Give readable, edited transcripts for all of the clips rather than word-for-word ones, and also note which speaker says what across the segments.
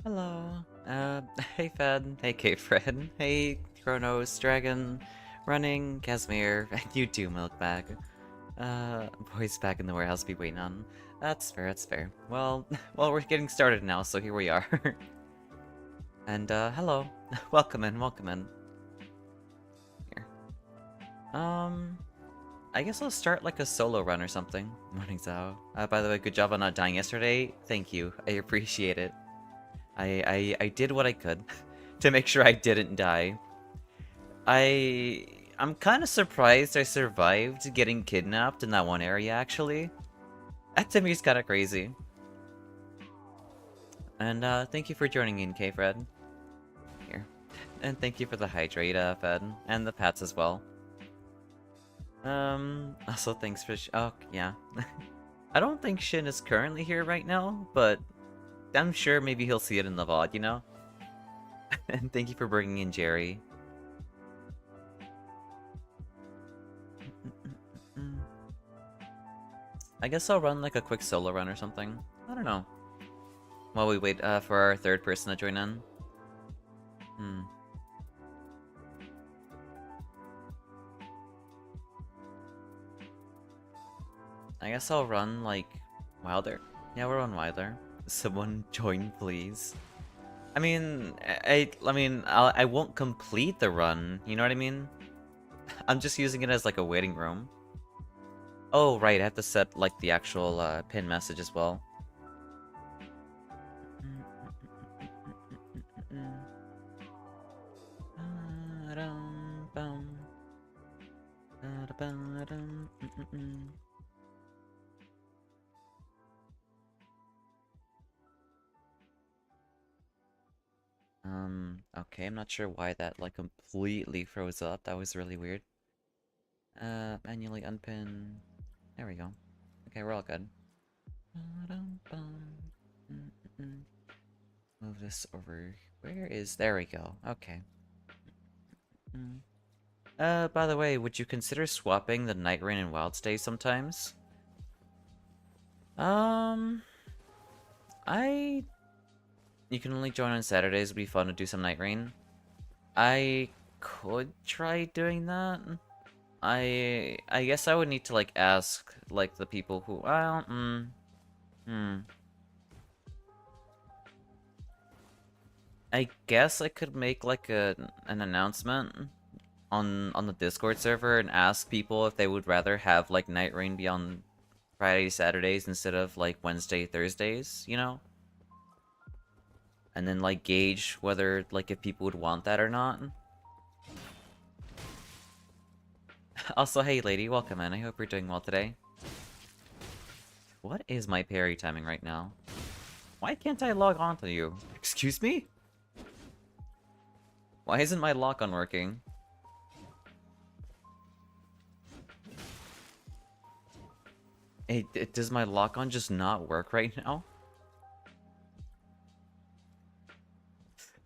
Speaker 1: Hello. Hey Fed. Hey K-Fred. Hey Chronos, Dragon, Running, Casimir, and you too, Milkbag. Boys back in the warehouse be waiting on. That's fair, that's fair. Well, we're getting started now, so here we are. And, hello. Welcome in, welcome in. Here. I guess I'll start like a solo run or something. Morning, Zao. By the way, good job on not dying yesterday. Thank you. I appreciate it. I did what I could to make sure I didn't die. I'm kind of surprised I survived getting kidnapped in that one area, actually. That to me is kind of crazy. And thank you for joining in, K-Fred. Here. And thank you for the hydrate, Fed. And the pats as well. Also thanks for oh, yeah. I don't think Shin is currently here right now, but I'm sure maybe he'll see it in the VOD, you know? And thank you for bringing in Jerry. I guess I'll run like a quick solo run or something. I don't know. While we wait for our third person to join in. I guess I'll run like Wilder. Yeah, we'll run Wilder. Someone join, please. I mean, I won't complete the run. You know what I mean? I'm just using it as like a waiting room. Oh, right. I have to set like the actual pin message as well. Okay, I'm not sure why that like completely froze up. That was really weird. Manually unpin. There we go. Okay, we're all good. Move this over. Where is... There we go. Okay. By the way, would you consider swapping the Nightreign and Wild Stay sometimes? You can only join on Saturdays. It'd be fun to do some Nightreign. I could try doing that. I guess I would need to like ask like the people who I guess I could make like an announcement on the Discord server and ask people if they would rather have like Nightreign be on Friday, Saturdays instead of like Wednesday, Thursdays, you know? And then like gauge whether like if people would want that or not. Also, hey lady, welcome in. I hope you're doing well today. What is my parry timing right now? Why can't I log on to you? Excuse me? Why isn't my lock-on working? Hey, does my lock-on just not work right now?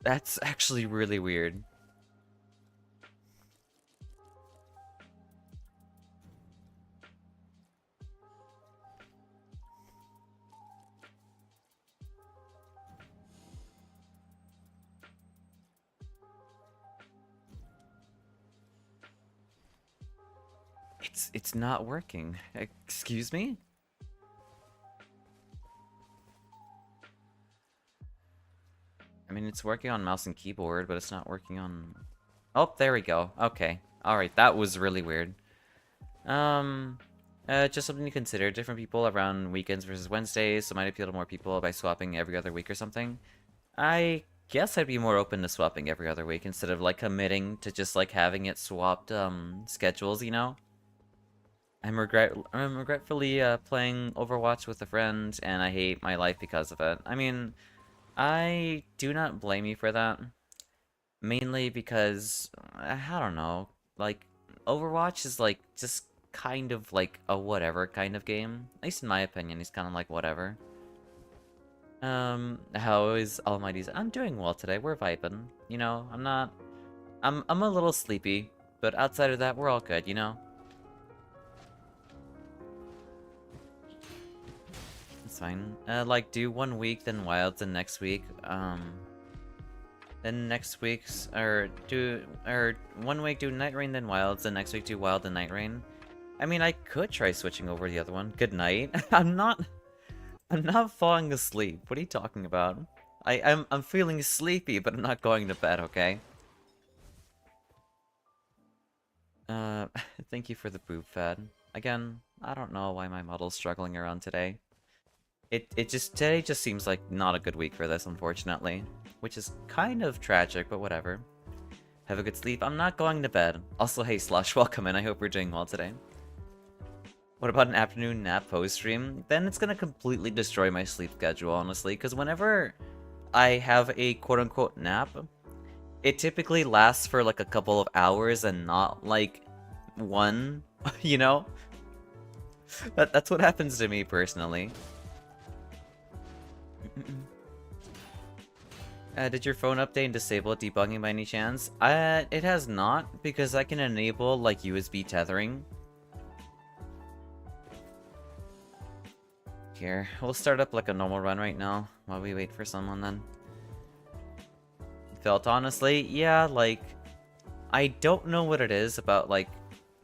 Speaker 1: That's actually really weird. It's not working. Excuse me? I mean, it's working on mouse and keyboard, but it's not working on... Oh, there we go. Okay. Alright, that was really weird. Just something to consider. Different people around weekends versus Wednesdays, so might appeal to more people by swapping every other week or something. I guess I'd be more open to swapping every other week instead of, like, committing to just, like, having it swapped, schedules, you know? I'm regretfully, playing Overwatch with a friend, and I hate my life because of it. I mean... I do not blame you for that. Mainly because, I don't know, like, Overwatch is, like, just kind of, like, a whatever kind of game. At least in my opinion, he's kind of like whatever. How is Almighty's? I'm doing well today, we're vibing. You know, I'm a little sleepy, but outside of that, we're all good, you know? That's fine. Like, do 1 week, then Wilds, and next week, then next week's, or 1 week do Nightreign, then Wilds, then next week do Wild and Nightreign. I mean, I could try switching over to the other one. Good night. I'm not falling asleep. What are you talking about? I'm feeling sleepy, but I'm not going to bed, okay? Thank you for the boob fed. Again, I don't know why my model's struggling around today. Today just seems like not a good week for this, unfortunately. Which is kind of tragic, but whatever. Have a good sleep. I'm not going to bed. Also, hey Slush, welcome in. I hope you're doing well today. What about an afternoon nap post-stream? Then it's gonna completely destroy my sleep schedule, honestly, because whenever I have a quote-unquote nap, it typically lasts for like a couple of hours and not like one, you know? That's what happens to me personally. Did your phone update and disable debugging by any chance? It has not, because I can enable like USB tethering. Here, we'll start up like a normal run right now while we wait for someone then. Felt honestly, yeah, like, I don't know what it is about like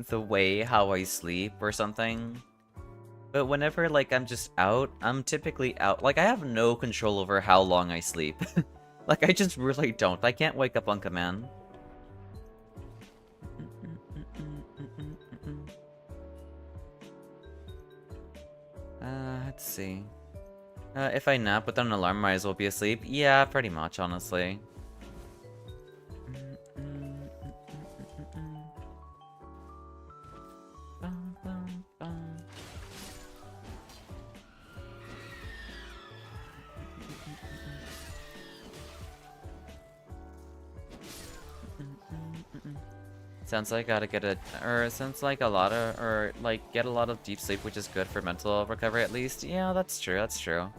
Speaker 1: the way how I sleep or something. But whenever like I'm just out, I'm typically out. Like I have no control over how long I sleep. Like I just really don't. I can't wake up on command. Let's see. If I nap without an alarm, might as well be asleep. Yeah, pretty much, honestly. Sounds like I gotta get sounds like get a lot of deep sleep, which is good for mental recovery at least. Yeah, that's true, that's true.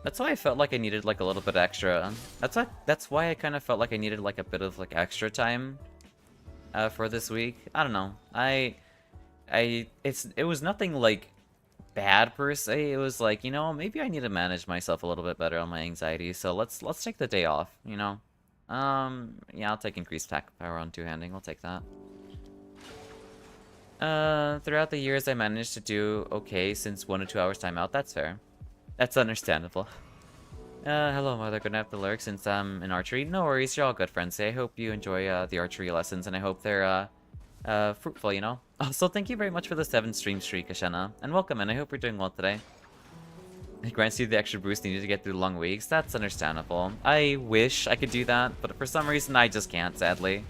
Speaker 1: That's why I felt like I needed like a little bit extra. That's why I kind of felt like I needed like a bit of like extra time for this week. I don't know. It was nothing like bad per se. It was like, you know, maybe I need to manage myself a little bit better on my anxiety. So let's take the day off, you know. Yeah, I'll take increased attack power on two-handing. I'll take that. Throughout the years, I managed to do okay since 1 to 2 hours timeout. That's fair. That's understandable. Hello, Mother. Gonna have to lurk since I'm in archery. No worries, you're all good friends. I hope you enjoy the archery lessons, and I hope they're fruitful, you know? Also, thank you very much for the 7 stream streak, Ashena. And welcome, and I hope you're doing well today. It grants you the extra boost needed to get through long weeks. That's understandable. I wish I could do that, but for some reason I just can't, sadly.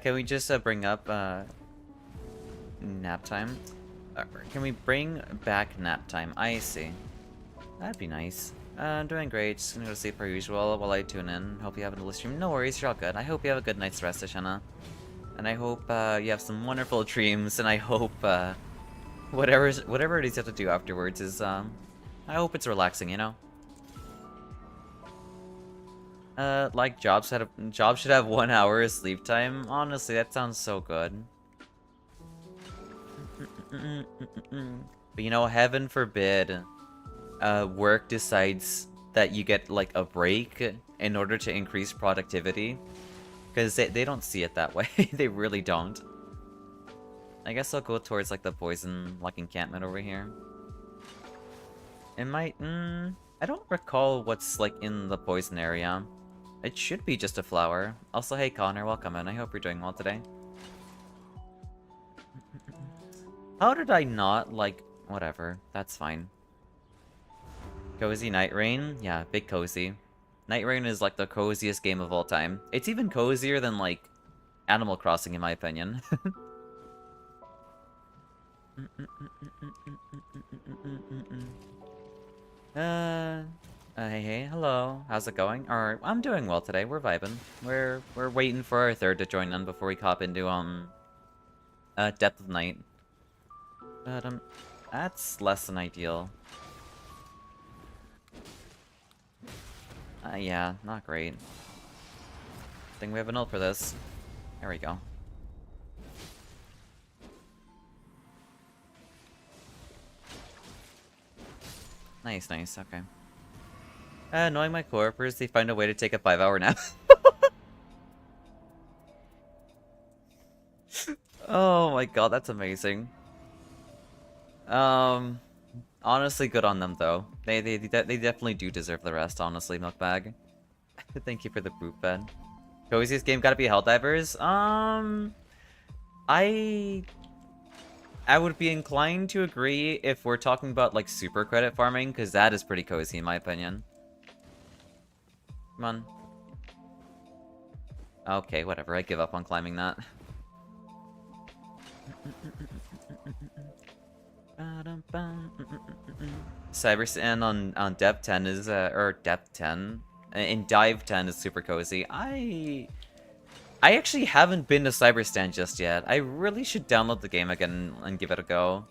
Speaker 1: Can we just bring up nap time? Can we bring back nap time? I see. That'd be nice. I'm doing great. Just gonna go to sleep per usual while I tune in. Hope you have a delicious stream. No worries, you're all good. I hope you have a good night's rest, Ashena. And I hope you have some wonderful dreams, and I hope whatever it is you have to do afterwards is I hope it's relaxing, you know? Like jobs should have 1 hour of sleep time. Honestly, that sounds so good. But you know, heaven forbid work decides that you get like a break in order to increase productivity, because they don't see it that way. They really don't. I guess I'll go towards like the poison like encampment over here. It might I don't recall what's like in the poison area. It should be just a flower. Also, hey Connor, welcome in. I hope you're doing well today. How did I not like whatever? That's fine. Cozy Nightreign? Yeah, big cozy. Nightreign is like the coziest game of all time. It's even cozier than like Animal Crossing in my opinion. Hey, hello. How's it going? Alright, I'm doing well today. We're vibing. We're waiting for our third to join in before we hop into Depth of Night. But that's less than ideal. Yeah, not great. Think we have an ult for this. There we go. Nice, nice, okay. Knowing my coworkers, they find a way to take a 5-hour nap. Oh my god, that's amazing. Honestly, good on them though. They definitely do deserve the rest. Honestly, Milkbag. Thank you for the poop bed. Coziest game gotta be Helldivers. I would be inclined to agree if we're talking about like super credit farming, because that is pretty cozy in my opinion. Come on. Okay, whatever. I give up on climbing that. Cybersand on depth 10 is or depth 10 in dive 10 is super cozy. I actually haven't been to Cybersand just yet. I really should download the game again and give it a go.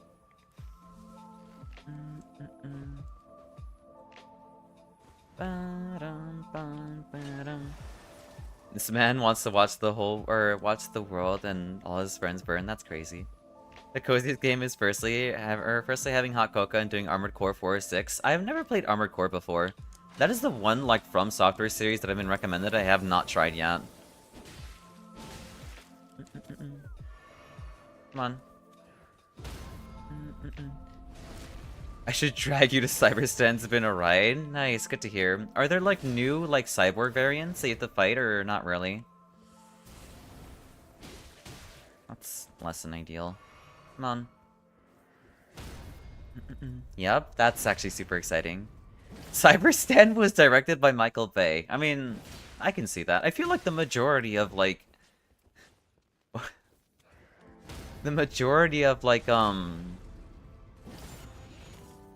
Speaker 1: This man wants to watch the world and all his friends burn. That's crazy. The coziest game is firstly having hot cocoa and doing Armored Core 4 or 6. I have never played Armored Core before. That is the one like From Software series that I've been recommended I have not tried yet. Come on. I should drag you to Cybersand. It's been a ride. Nice, good to hear. Are there like new like cyborg variants that you have to fight or not really? That's less than ideal. Come on. Yep, that's actually super exciting. Cybersand was directed by Michael Bay. I mean, I can see that. I feel like the majority of like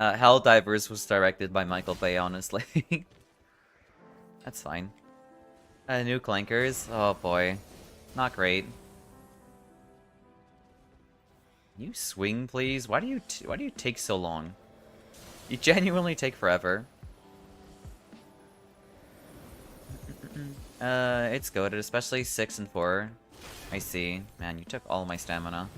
Speaker 1: Helldivers was directed by Michael Bay, honestly. That's fine. New clankers? Oh boy. Not great. Can you swing, please? Why do you take so long? You genuinely take forever. It's goated, especially 6 and 4. I see. Man, you took all my stamina.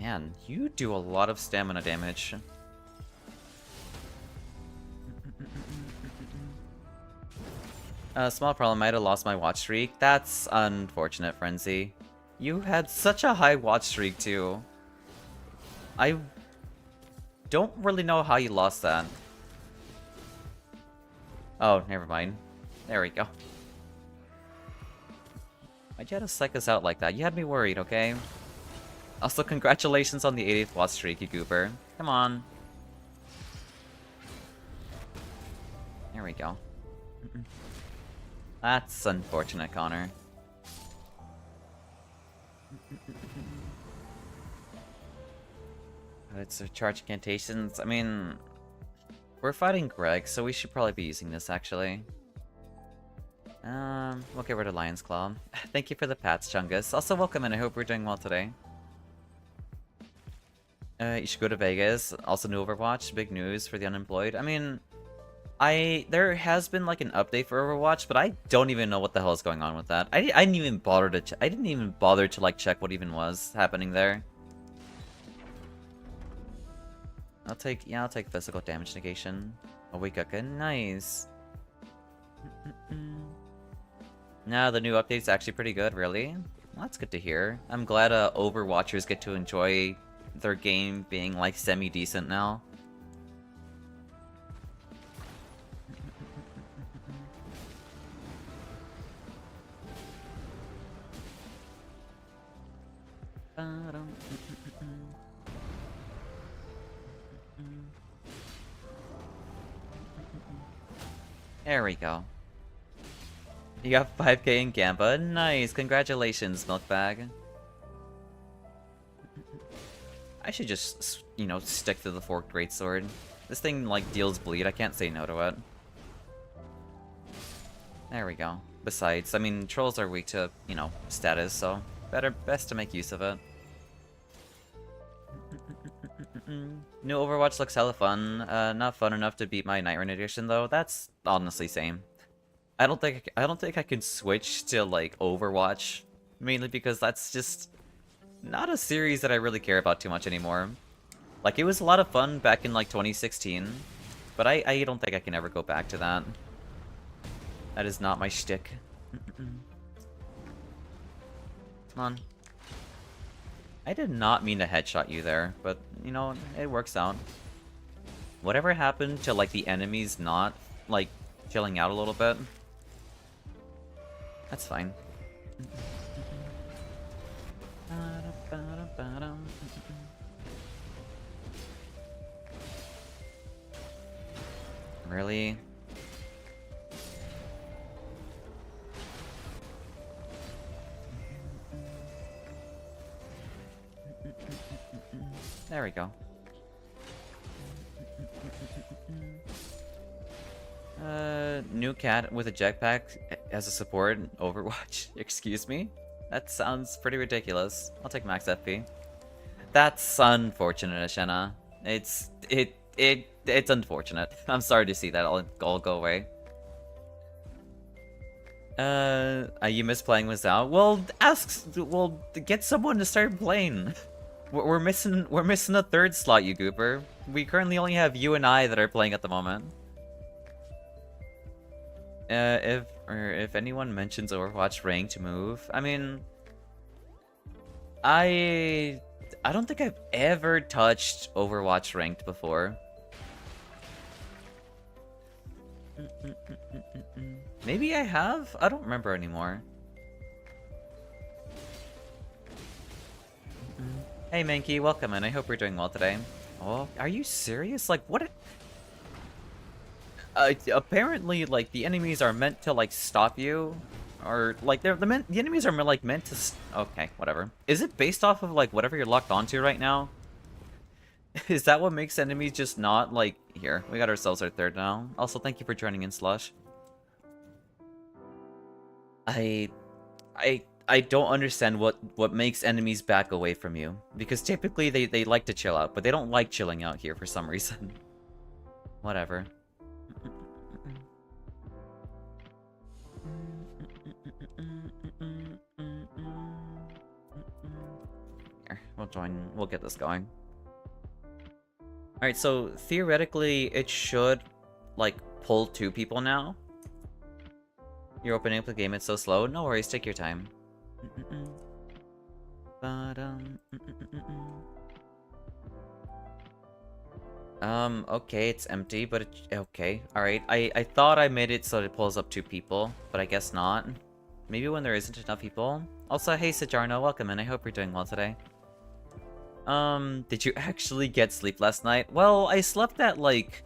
Speaker 1: Man, you do a lot of stamina damage. Small problem, I might have lost my watch streak. That's unfortunate, Frenzy. You had such a high watch streak, too. I don't really know how you lost that. Oh, never mind. There we go. Why'd you have to psych us out like that? You had me worried, okay? Also, congratulations on the 80th watch streak, you goober. Come on. There we go. That's unfortunate, Connor. It's a charge incantations. I mean, we're fighting Greg, so we should probably be using this, actually. We'll get rid of Lion's Claw. Thank you for the pats, Chungus. Also, welcome in. I hope we're doing well today. You should go to Vegas. Also, new Overwatch. Big news for the unemployed. I mean, there has been like an update for Overwatch, but I don't even know what the hell is going on with that. I didn't even bother to I didn't even bother to like check what even was happening there. I'll take physical damage negation. A weak again. Nice. No, the new update's actually pretty good, really. Well, that's good to hear. I'm glad Overwatchers get to enjoy their game being like semi-decent now. There we go. You got 5k in Gamba. Nice. Congratulations, Milkbag. I should just, you know, stick to the forked greatsword. This thing, like, deals bleed. I can't say no to it. There we go. Besides, I mean, trolls are weak to, you know, status, so best to make use of it. New Overwatch looks hella fun. Not fun enough to beat my Nightreign edition though. That's honestly same. I don't think I can switch to like Overwatch, mainly because that's just not a series that I really care about too much anymore. Like, it was a lot of fun back in like 2016, but I don't think I can ever go back to that. That is not my shtick. Come on. I did not mean to headshot you there, but, you know, it works out. Whatever happened to, like, the enemies not, like, chilling out a little bit? That's fine. Really? There we go. New cat with a jetpack as a support in Overwatch. Excuse me? That sounds pretty ridiculous. I'll take max FP. That's unfortunate, Ashena. It's unfortunate. I'm sorry to see that all go away. You miss playing with Xao? Well, get someone to start playing. We're missing a third slot, you goober. We currently only have you and I that are playing at the moment. If anyone mentions Overwatch ranked move, I mean, I don't think I've ever touched Overwatch ranked before. Maybe I have? I don't remember anymore. Hey Mankey, welcome in. I hope you're doing well today. Oh, are you serious? Like, what? Apparently, like, the enemies are meant to, like, stop you. Or, like, the enemies are, like, meant to... Okay, whatever. Is it based off of, like, whatever you're locked onto right now? Is that what makes enemies just not, like... Here, we got ourselves our third now. Also, thank you for joining in, Slush. I don't understand what makes enemies back away from you. Because typically, they like to chill out. But they don't like chilling out here for some reason. Whatever. Here, we'll get this going. Alright, so theoretically it should like pull 2 people now. You're opening up the game, it's so slow. No worries, take your time. Okay, it's empty, but okay. Alright, I thought I made it so it pulls up 2 people, but I guess not. Maybe when there isn't enough people. Also, hey Sajarno, welcome in. I hope you're doing well today. Did you actually get sleep last night? Well, I slept at like...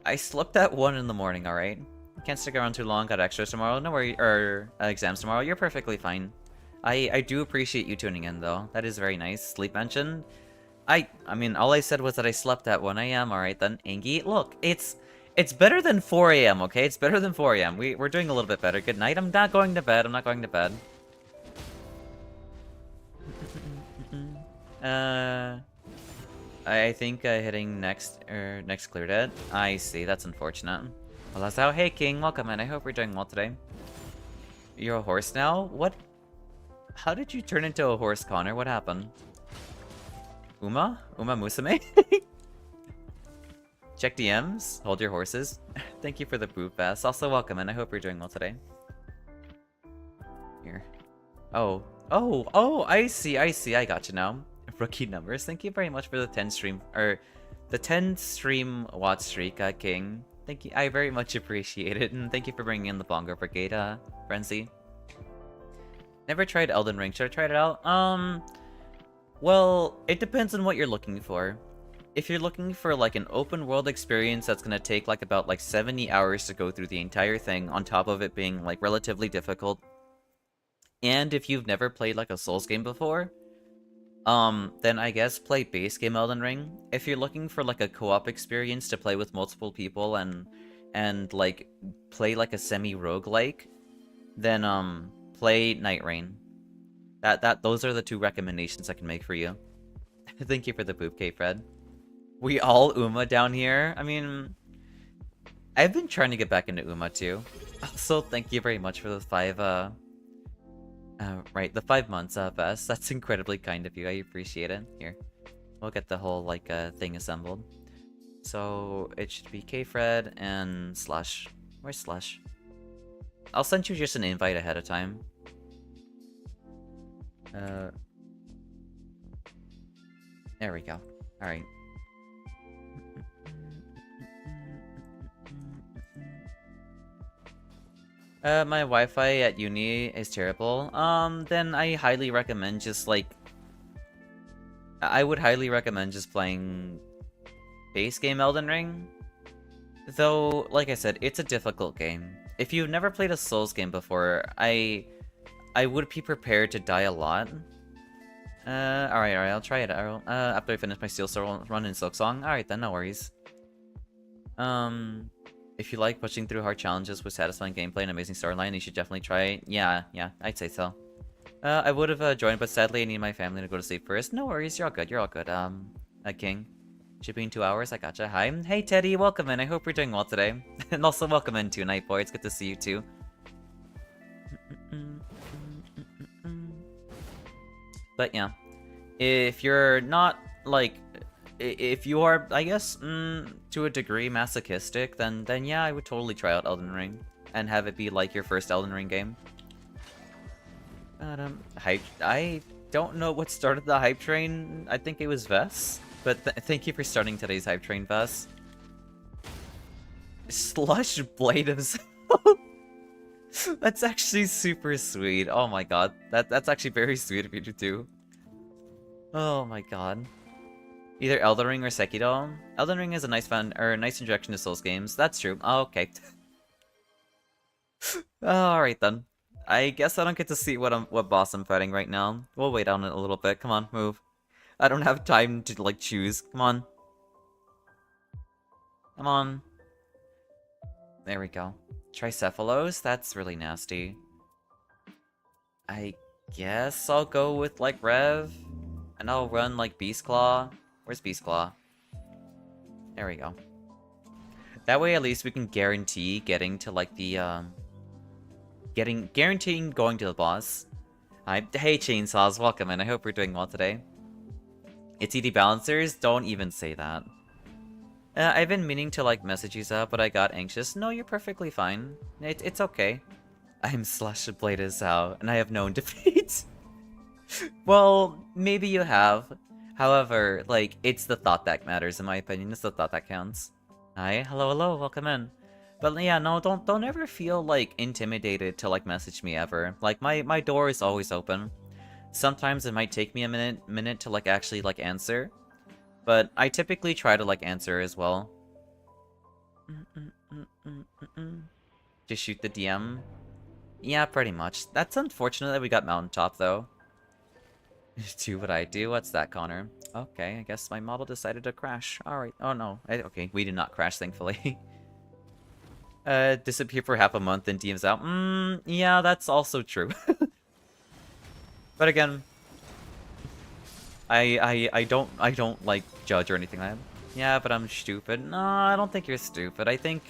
Speaker 1: I slept at 1 in the morning, alright? Can't stick around too long, got extras tomorrow. No worry, or exams tomorrow. You're perfectly fine. I do appreciate you tuning in, though. That is very nice. Sleep mentioned. I mean, all I said was that I slept at 1 AM, alright then. Angie, look, it's better than 4 AM, okay? It's better than 4 AM. We're doing a little bit better. Good night. I'm not going to bed. I'm not going to bed. I think hitting next clear dead. I see, that's unfortunate. Well, that's how. Hey King, welcome in. I hope you're doing well today. You're a horse now? What? How did you turn into a horse, Connor? What happened? Uma Musame? Check DMs. Hold your horses. Thank you for the boot pass. Also, welcome in. I hope you're doing well today. Here. Oh, I see. I got you now. Rookie numbers. Thank you very much for the 10 stream watch streak, King. Thank you. I very much appreciate it, and thank you for bringing in the Bongo Brigade, Frenzy. Never tried Elden Ring. Should I try it out? Well, it depends on what you're looking for. If you're looking for like an open world experience that's gonna take like about like 70 hours to go through the entire thing, on top of it being like relatively difficult, and if you've never played like a Souls game before, then I guess play base game Elden Ring. If you're looking for like a co-op experience to play with multiple people and like play like a semi-roguelike, then play Nightreign. Those are the 2 recommendations I can make for you. Thank you for the poop, K-Fred. We all Uma down here? I mean, I've been trying to get back into Uma too. Also, thank you very much for the 5, right, the 5 months, Bess. That's incredibly kind of you. I appreciate it. Here, we'll get the whole, like, thing assembled. So, it should be K-Fred and Slush. Where's Slush? I'll send you just an invite ahead of time. There we go. Alright. My Wi-Fi at uni is terrible. Then I highly recommend just, like... I would highly recommend just playing base game Elden Ring. Though, like I said, it's a difficult game. If you've never played a Souls game before, I would be prepared to die a lot. Alright, I'll try it out. After I finish my Steel Soul run in Silksong. Alright then, no worries. If you like pushing through hard challenges with satisfying gameplay and amazing storyline, you should definitely try it. Yeah, I'd say so. I would have joined, but sadly I need my family to go to sleep first. No worries, you're all good, King. Should be in 2 hours, I gotcha. Hi. Hey Teddy, welcome in. I hope you're doing well today. And also welcome in too, Nightboy. It's good to see you too. But yeah, if you're not, like, if you are, I guess, to a degree masochistic, then yeah, I would totally try out Elden Ring and have it be like your first Elden Ring game. I don't know what started the hype train. I think it was Vess, but thank you for starting today's hype train, Vess. Slush Blade himself. That's actually super sweet. Oh my god, that's actually very sweet of you to do. Oh my god. Either Elden Ring or Sekiro. Elden Ring is a nice nice introduction to Souls games. That's true. Oh, okay. Alright then. I guess I don't get to see what boss I'm fighting right now. We'll wait on it a little bit. Come on, move. I don't have time to, like, choose. Come on. Come on. There we go. Tricephalos? That's really nasty. I guess I'll go with, like, Rev. And I'll run, like, Beast Claw. Where's Beast Claw? There we go. That way, at least we can guarantee getting to, like, the, guaranteeing going to the boss. Hey, Chainsaws, welcome in. I hope you're doing well today. It's ED Balancers? Don't even say that. I've been meaning to, like, message you up, but I got anxious. No, you're perfectly fine. It's okay. I'm Slash Blade Xao, and I have known defeat. Well, maybe you have. However, like, it's the thought that matters, in my opinion. It's the thought that counts. Hi, hello, welcome in. But yeah, no, don't ever feel, like, intimidated to, like, message me ever. Like, my door is always open. Sometimes it might take me a minute to, like, actually, like, answer. But I typically try to, like, answer as well. Just shoot the DM? Yeah, pretty much. That's unfortunate that we got Mountaintop, though. Do what I do? What's that, Connor? Okay, I guess my model decided to crash. Alright. Oh, no. Okay, we did not crash, thankfully. Disappear for half a month and DMs out. Yeah, that's also true. But again, I don't like judge or anything like that. Yeah, but I'm stupid. No, I don't think you're stupid. I think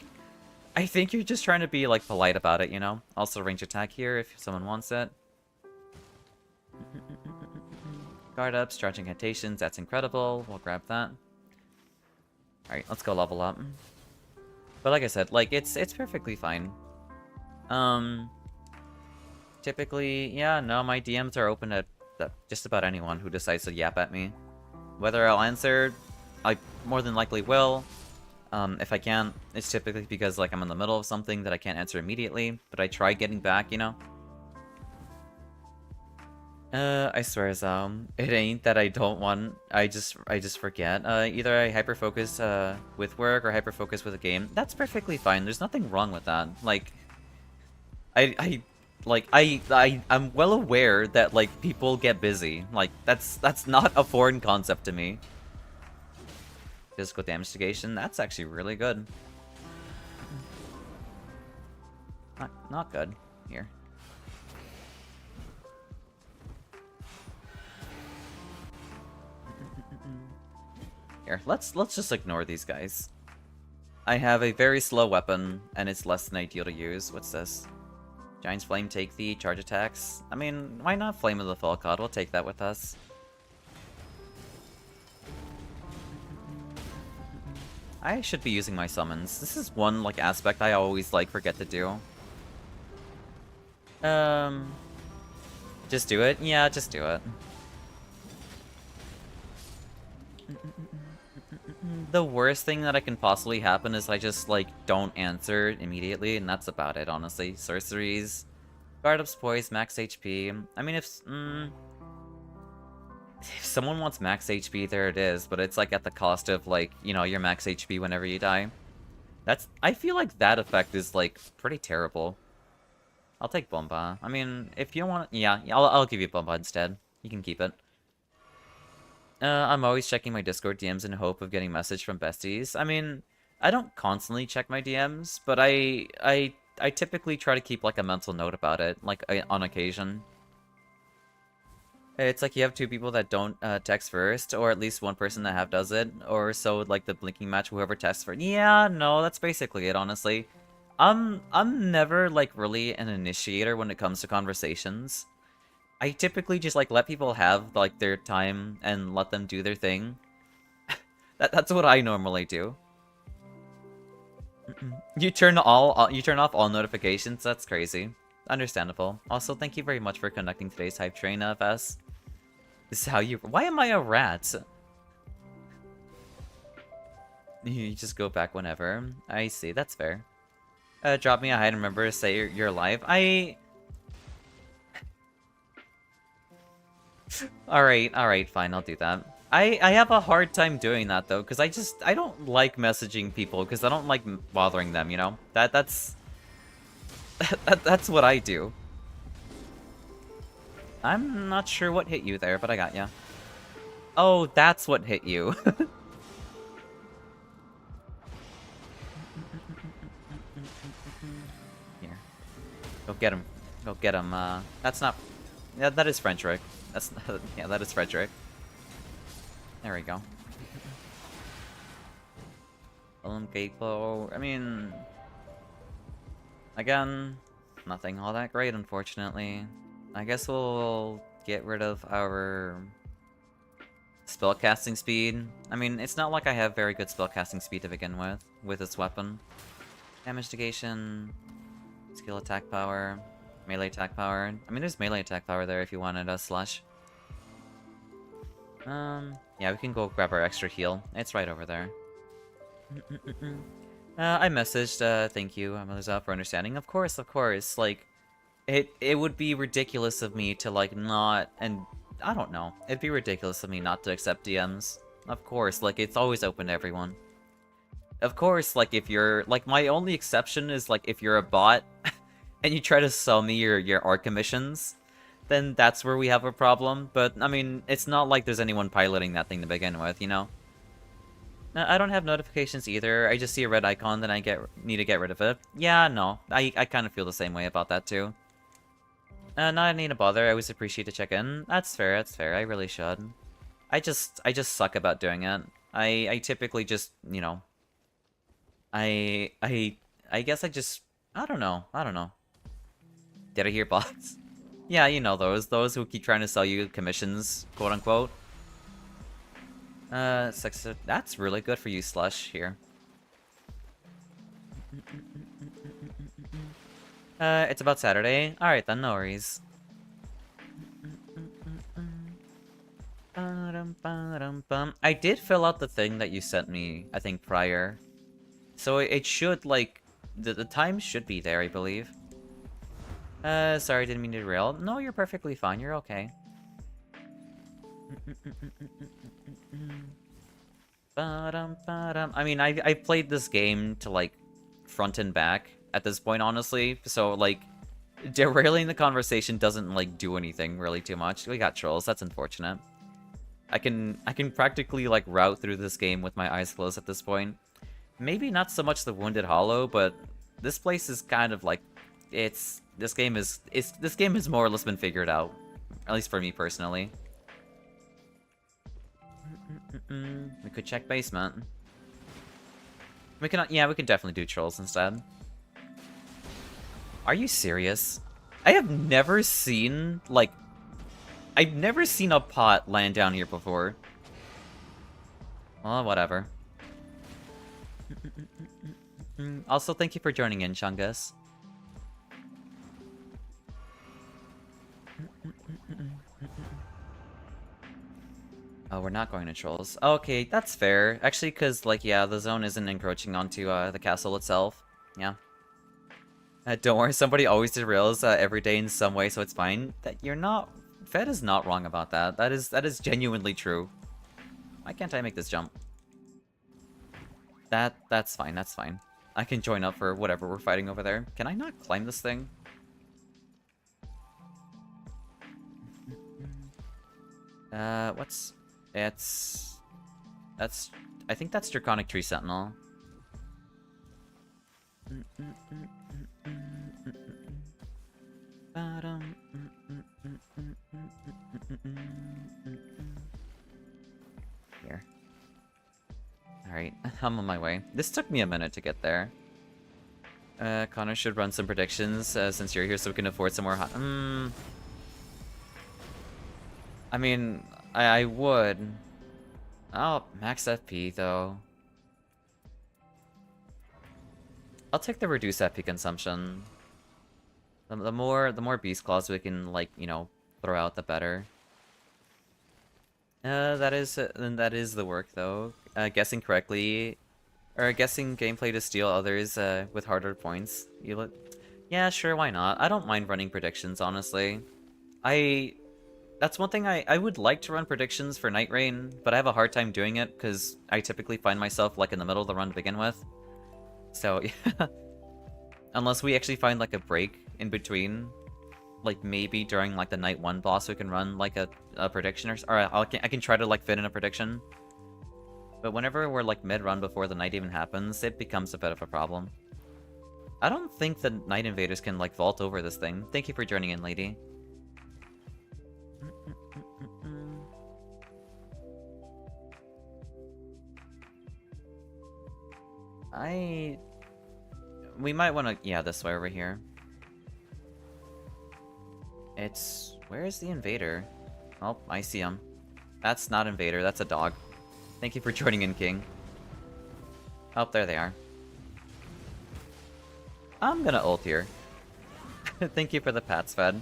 Speaker 1: you're just trying to be, like, polite about it, you know? Also range attack here if someone wants it. Guard up, charging incantations, that's incredible. We'll grab that. Alright, let's go level up. But like I said, like, it's perfectly fine. Typically, yeah, no, my DMs are open to just about anyone who decides to yap at me. Whether I'll answer, I more than likely will. If I can't, it's typically because, like, I'm in the middle of something that I can't answer immediately, but I try getting back, you know? I swear, Zao, it ain't that I don't want, I just forget. Either I hyper-focus, with work or hyper-focus with a game. That's perfectly fine, there's nothing wrong with that. Like, I'm well aware that, like, people get busy. Like, that's not a foreign concept to me. Physical damage negation, that's actually really good. Not good. Here. Here, let's just ignore these guys. I have a very slow weapon, and it's less than ideal to use. What's this? Giant's Flame, take the charge attacks. I mean, why not Flame of the Fall God? We'll take that with us. I should be using my summons. This is one, like, aspect I always, like, forget to do. Just do it? Yeah, just do it. The worst thing that can possibly happen is I just, like, don't answer immediately, and that's about it, honestly. Sorceries. Guard ups poise, max HP. I mean, if someone wants max HP, there it is, but it's, like, at the cost of, like, you know, your max HP whenever you die. I feel like that effect is, like, pretty terrible. I'll take Bomba. I mean, if you don't want... Yeah, I'll give you Bomba instead. You can keep it. I'm always checking my Discord DMs in hope of getting a message from besties. I mean, I don't constantly check my DMs, but I typically try to keep, like, a mental note about it, like, on occasion. It's like you have two people that don't text first, or at least one person that does it, or so, like, the blinking match, whoever texts first. Yeah, no, that's basically it, honestly. I'm never, like, really an initiator when it comes to conversations. I typically just, like, let people have, like, their time and let them do their thing. That's what I normally do. You turn off all notifications? That's crazy. Understandable. Also, thank you very much for conducting today's hype train, Vess. This is how you... Why am I a rat? You just go back whenever. I see, that's fair. Drop me a hi and remember to say you're alive. Alright, fine, I'll do that. I have a hard time doing that, though, because I don't like messaging people, because I don't like bothering them, you know? That's what I do. I'm not sure what hit you there, but I got ya. Oh, that's what hit you. Here. Go get him. Go get him. That's not... Yeah, that is Frederick. That's... Yeah, that is Frederick. There we go. Gateblow. I mean... Again, nothing all that great, unfortunately. I guess we'll get rid of our spellcasting speed. I mean, it's not like I have very good spellcasting speed to begin with this weapon. Damage negation, skill attack power, melee attack power. I mean, there's melee attack power there if you wanted a slush. Yeah, we can go grab our extra heal. It's right over there. I messaged, thank you, Melissa, for understanding. Of course, like, it would be ridiculous of me to, like, not, and I don't know, it'd be ridiculous of me not to accept DMs. Of course, like, it's always open to everyone. Of course, like, if you're, like, my only exception is, like, if you're a bot, and you try to sell me your art commissions, then that's where we have a problem, but, I mean, it's not like there's anyone piloting that thing to begin with, you know? I don't have notifications either. I just see a red icon, then I need to get rid of it. Yeah, no. I kind of feel the same way about that, too. Not a need to bother. I always appreciate to check in. That's fair, that's fair. I really should. I just suck about doing it. I typically just, you know... I guess I just... I don't know. Did I hear bots? Yeah, you know those who keep trying to sell you commissions, quote-unquote. That's really good for you, Slush, here. It's about Saturday. Alright then, no worries. I did fill out the thing that you sent me, I think, prior. So it should, like, the time should be there, I believe. Sorry, didn't mean to derail. No, you're perfectly fine, you're okay. I mean, I played this game to, like, front and back at this point, honestly. So, like, derailing the conversation doesn't, like, do anything really too much. We got trolls, that's unfortunate. I can practically, like, route through this game with my eyes closed at this point. Maybe not so much the Wounded Hollow, but this place is kind of like, this game has more or less been figured out, at least for me personally. We could check basement. We can, yeah, we can definitely do trolls instead. Are you serious? I have never seen, like, I've never seen a pot land down here before. Well, whatever. Also, thank you for joining in, Chungus. Oh, we're not going to trolls. Okay, that's fair. Actually, because, like, yeah, the zone isn't encroaching onto the castle itself. Yeah. Don't worry, somebody always derails every day in some way, so it's fine. That you're not... Fed is not wrong about that. That is genuinely true. Why can't I make this jump? That's fine, that's fine. I can join up for whatever we're fighting over there. Can I not climb this thing? What's... It's... That's... I think that's Draconic Tree Sentinel. Here. Alright, I'm on my way. This took me a minute to get there. Connor should run some predictions since you're here so we can afford some more I mean, I would. Oh, max FP though. I'll take the reduced FP consumption. The more beast claws we can, like, you know, throw out, the better. That is the work though. Guessing correctly, or guessing gameplay to steal others with harder points. Yeah, sure, why not? I don't mind running predictions, honestly. That's one thing I would like to run predictions for Nightreign, but I have a hard time doing it because I typically find myself like in the middle of the run to begin with. So yeah, unless we actually find like a break in between, like maybe during like the night 1 boss we can run like a prediction or I can try to like fit in a prediction. But whenever we're like mid-run before the night even happens, it becomes a bit of a problem. I don't think the Night Invaders can like vault over this thing. Thank you for joining in, lady. We might want to... Yeah, this way over here. It's... Where is the invader? Oh, I see him. That's not invader, that's a dog. Thank you for joining in, King. Oh, there they are. I'm gonna ult here. Thank you for the pats, Fed.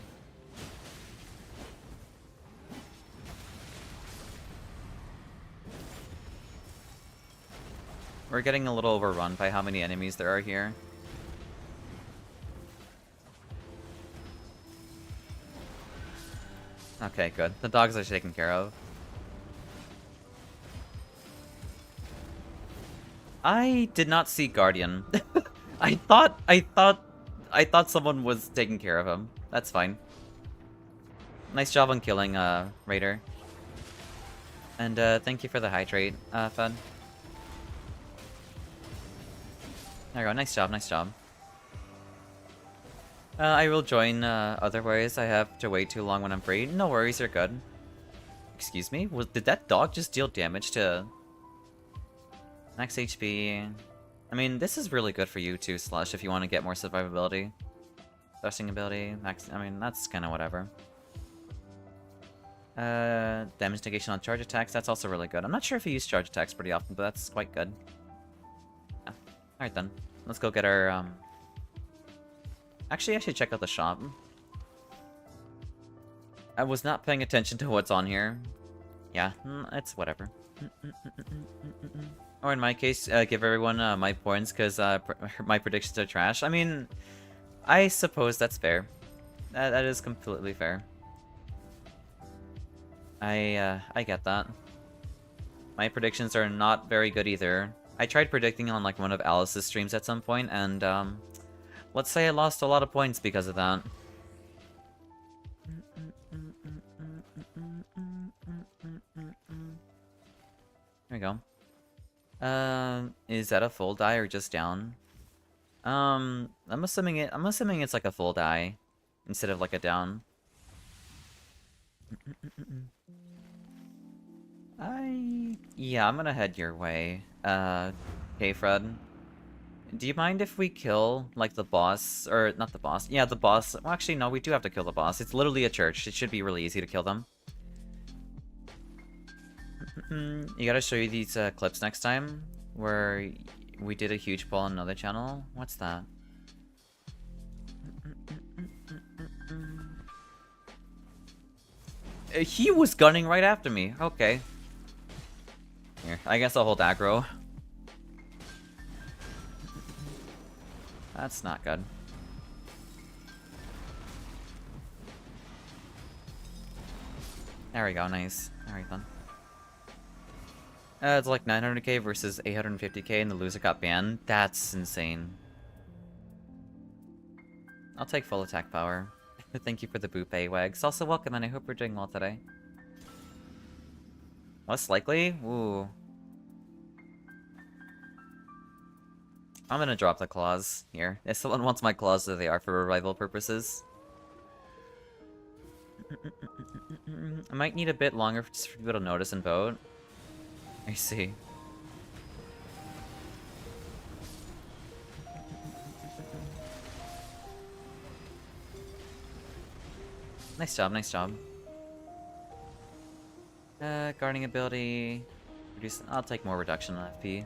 Speaker 1: We're getting a little overrun by how many enemies there are here. Okay, good. The dogs are taken care of. I did not see Guardian. I thought someone was taking care of him. That's fine. Nice job on killing Raider. And thank you for the hydrate, Fed. There you go. Nice job, nice job. I will join otherwise. I have to wait too long when I'm free. No worries, you're good. Excuse me? Did that dog just deal damage to... Max HP... I mean, this is really good for you too, Slush, if you want to get more survivability. Thrusting ability, max... I mean, that's kind of whatever. Damage negation on charge attacks, that's also really good. I'm not sure if you use charge attacks pretty often, but that's quite good. Yeah. Alright then. Let's go get our, Actually, I should check out the shop. I was not paying attention to what's on here. Yeah, it's whatever. Or in my case, give everyone my points because my predictions are trash. I mean, I suppose that's fair. That is completely fair. I get that. My predictions are not very good either. I tried predicting on like one of Alice's streams at some point, and let's say I lost a lot of points because of that. There we go. Is that a full die or just down? I'm assuming it's like a full die instead of like a down. Yeah, I'm gonna head your way. Okay, Fred. Do you mind if we kill, like, the boss? Or, not the boss. Yeah, the boss. Well, actually, no, we do have to kill the boss. It's literally a church. It should be really easy to kill them. You gotta show you these clips next time, where we did a huge poll on another channel. What's that? He was gunning right after me. Okay. Here, I guess I'll hold aggro. That's not good. There we go, nice. Alright then. It's like 900k versus 850k and the loser got banned. That's insane. I'll take full attack power. Thank you for the boop, Wags. Also welcome, and I hope you're doing well today. Most likely? Ooh. I'm gonna drop the claws here. If someone wants my claws, there they are for revival purposes. I might need a bit longer just for people to notice and vote. I see. Nice job, nice job. Guarding ability. Reduce. I'll take more reduction on FP.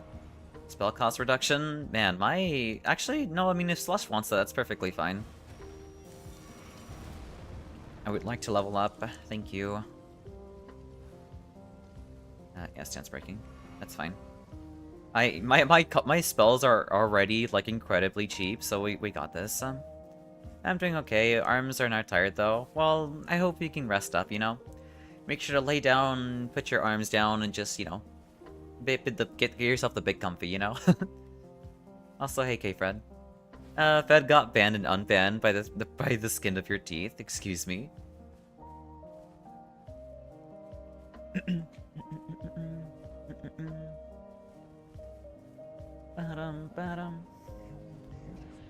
Speaker 1: Spell cost reduction? Man, my... Actually, no, I mean, if Slush wants that, that's perfectly fine. I would like to level up. Thank you. Yeah, stance breaking. That's fine. My spells are already, like, incredibly cheap, so we got this. I'm doing okay. Arms are not tired, though. Well, I hope you can rest up, you know? Make sure to lay down, put your arms down, and just, you know... Get yourself the big comfy, you know? Also, hey, K-Fred. Fed got banned and unbanned by the skin of your teeth. Excuse me.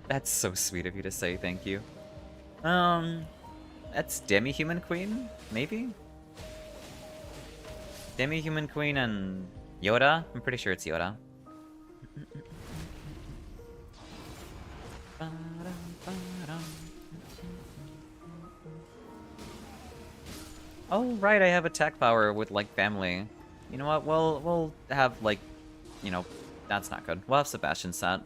Speaker 1: That's so sweet of you to say, thank you. That's Demi-Human Queen? Maybe? Demi-Human Queen and Yoda? I'm pretty sure it's Yoda. Oh, right, I have attack power with, like, family. You know what, we'll have, like, you know, that's not good. We'll have Sebastian set.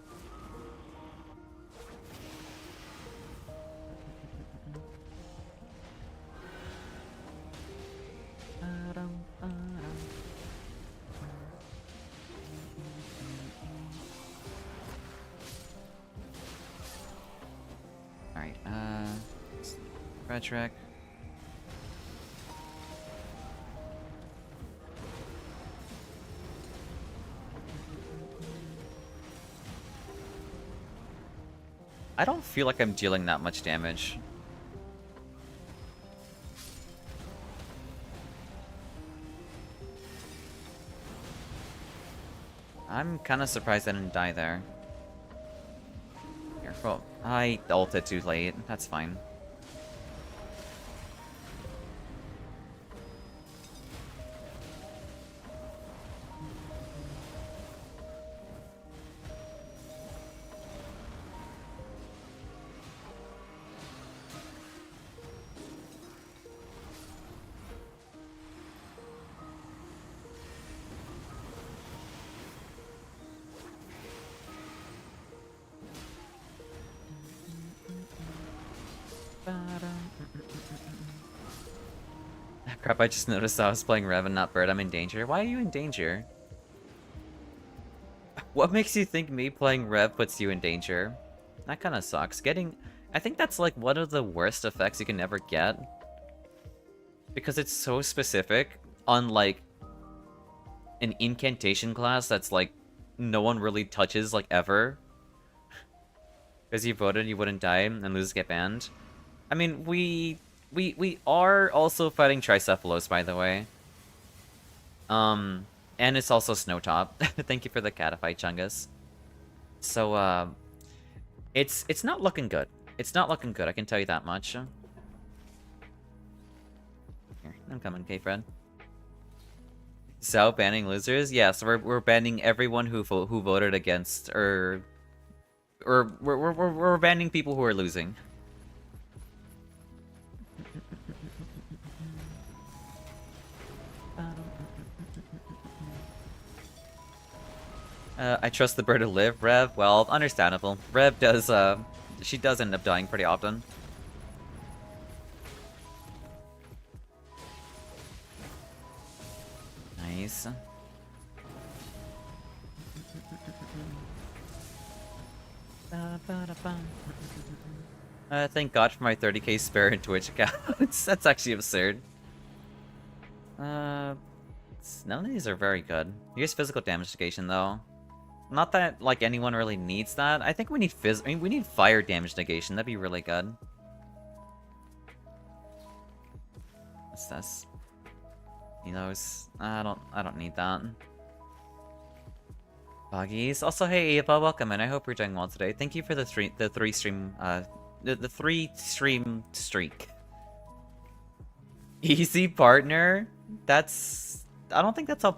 Speaker 1: Alright, Frederick. I don't feel like I'm dealing that much damage. I'm kind of surprised I didn't die there. Careful. I ulted too late. That's fine. Crap, I just noticed I was playing Rev and not Bird. I'm in danger. Why are you in danger? What makes you think me playing Rev puts you in danger? That kind of sucks. I think that's like one of the worst effects you can ever get. Because it's so specific on like an incantation class that's like no one really touches like ever. Because you voted you wouldn't die and losers get banned. I mean, we are also fighting Tricephalos, by the way. And it's also Snowtop. Thank you for the Catify, Chungus. So, it's not looking good. It's not looking good, I can tell you that much. Here, I'm coming, K-Fred. Xao banning losers? Yeah, so we're banning everyone who voted against, or we're banning people who are losing. I trust the bird to live, Rev. Well, understandable. Rev does, she does end up dying pretty often. Nice. Thank God for my 30k spare in Twitch accounts. That's actually absurd. None of these are very good. Here's physical damage negation, though. Not that, like, anyone really needs that. I think we need we need fire damage negation. That'd be really good. What's this? Those. I don't need that. Boggies. Also, hey Eva, welcome in. I hope you're doing well today. Thank you for the three stream streak. Easy partner? That's I don't think that's how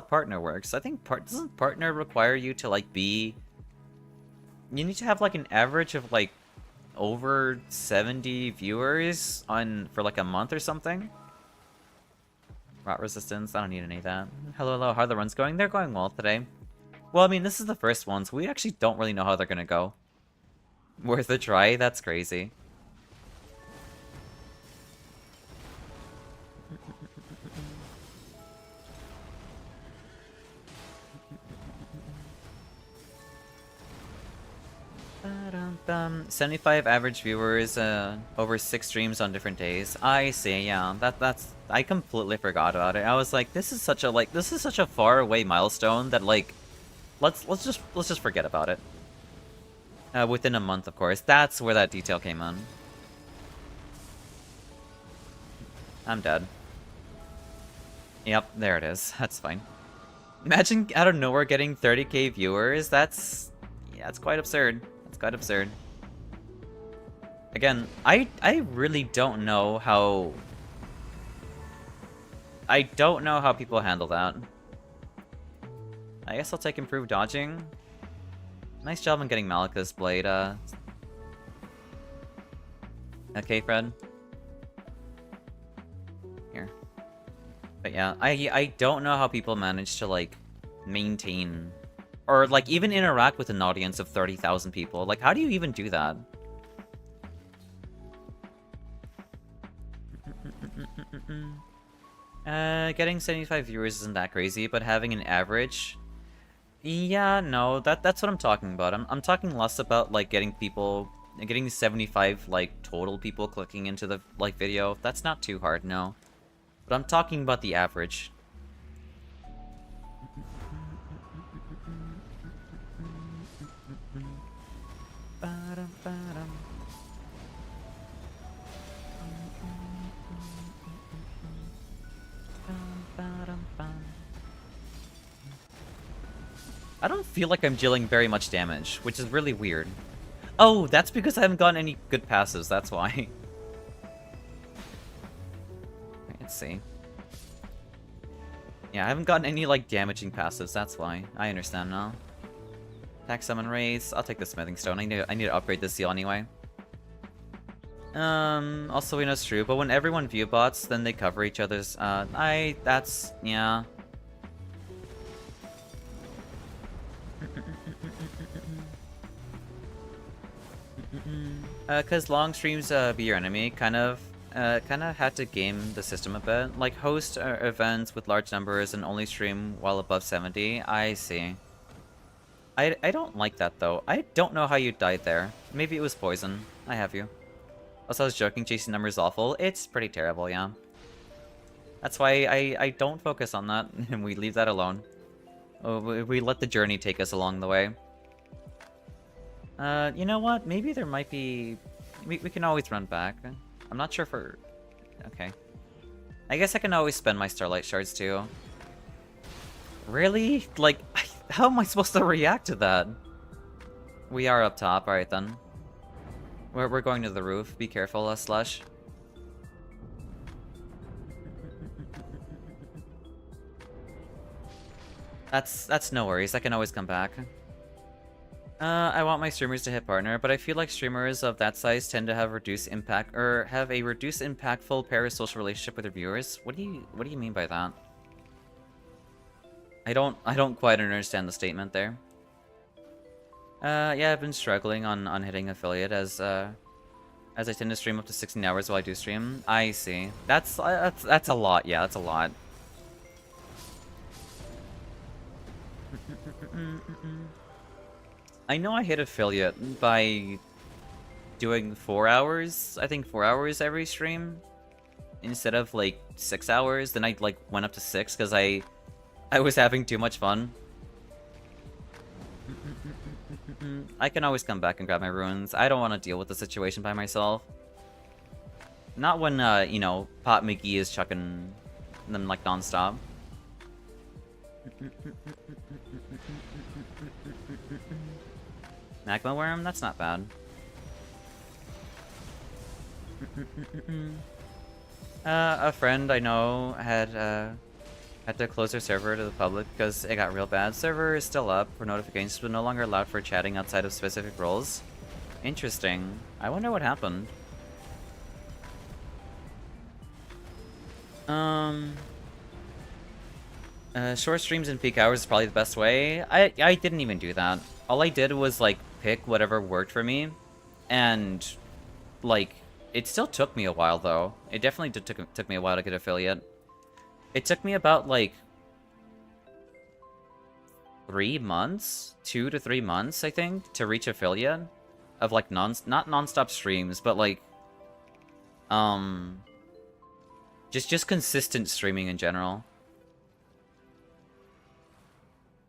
Speaker 1: partner works. I think doesn't partner require you to like be you need to have like an average of like over 70 viewers for like a month or something. Rot resistance, I don't need any of that. Hello, how are the runs going? They're going well today. Well, I mean, this is the first one, so we actually don't really know how they're gonna go. Worth a try? That's crazy. Ba-dum-bum. 75 average viewers, over 6 streams on different days. I see, yeah. I completely forgot about it. I was like, this is such a far away milestone that like let's just forget about it. Within a month, of course. That's where that detail came in. I'm dead. Yep, there it is. That's fine. Imagine out of nowhere getting 30k viewers. That's quite absurd. That's quite absurd. Again, I really don't know how people handle that. I guess I'll take improved dodging. Nice job on getting Malika's blade, Okay, Fred? Here. But yeah, I don't know how people manage to, like, maintain... Or, like, even interact with an audience of 30,000 people. Like, how do you even do that? Getting 75 viewers isn't that crazy, but having an average... Yeah, no, that's what I'm talking about. I'm talking less about, like, getting 75, like, total people clicking into the, like, video. That's not too hard, no. But I'm talking about the average. I don't feel like I'm dealing very much damage, which is really weird. Oh, that's because I haven't gotten any good passives, that's why. Let's see. Yeah, I haven't gotten any, like, damaging passives, that's why. I understand now. Attack, summon, raise. I'll take the smithing stone. I need to upgrade this seal anyway. Also we know it's true, but when everyone view bots, then they cover each other's, yeah. Cause long streams be your enemy, kind of had to game the system a bit. Like host events with large numbers and only stream while above 70. I see. I don't like that though. I don't know how you died there. Maybe it was poison. I have you. Also, I was joking, chasing numbers is awful. It's pretty terrible, yeah. That's why I don't focus on that, and we leave that alone. We let the journey take us along the way. You know what? Maybe there might be... We can always run back. I'm not sure for... Okay. I guess I can always spend my Starlight Shards, too. Really? Like, how am I supposed to react to that? We are up top. Alright, then. We're going to the roof. Be careful, Slush. That's no worries. I can always come back. I want my streamers to hit partner, but I feel like streamers of that size tend to have reduced impact or have a reduced impactful parasocial relationship with their viewers. What do you mean by that? I don't quite understand the statement there. Yeah, I've been struggling on hitting affiliate as I tend to stream up to 16 hours while I do stream. I see. That's a lot. Yeah, that's a lot. I know I hit affiliate by doing 4 hours. I think 4 hours every stream instead of like 6 hours. Then I like went up to 6 because I was having too much fun. I can always come back and grab my runes. I don't want to deal with the situation by myself. Not when, you know, Pot McGee is chucking them, like, non-stop. Magma Worm? That's not bad. A friend I know had to close their server to the public because it got real bad. Server is still up for notifications, but no longer allowed for chatting outside of specific roles. Interesting. I wonder what happened. Short streams and peak hours is probably the best way. I didn't even do that. All I did was, like, pick whatever worked for me. And, like, it still took me a while, though. It definitely took me a while to get affiliate. It took me about, like, 3 months? 2 to 3 months, I think, to reach affiliate. Of, like, not non-stop streams, but, like, just consistent streaming in general.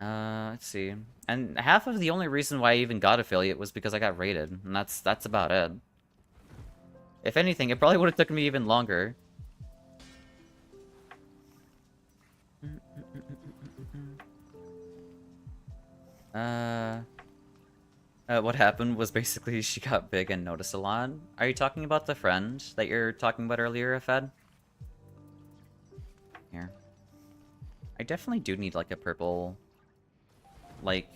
Speaker 1: Let's see. And half of the only reason why I even got affiliate was because I got raided, and that's about it. If anything, it probably would have taken me even longer. What happened was basically she got big and noticed a lot. Are you talking about the friend that you're talking about earlier, Fed? Here. I definitely do need, like, a purple... Like...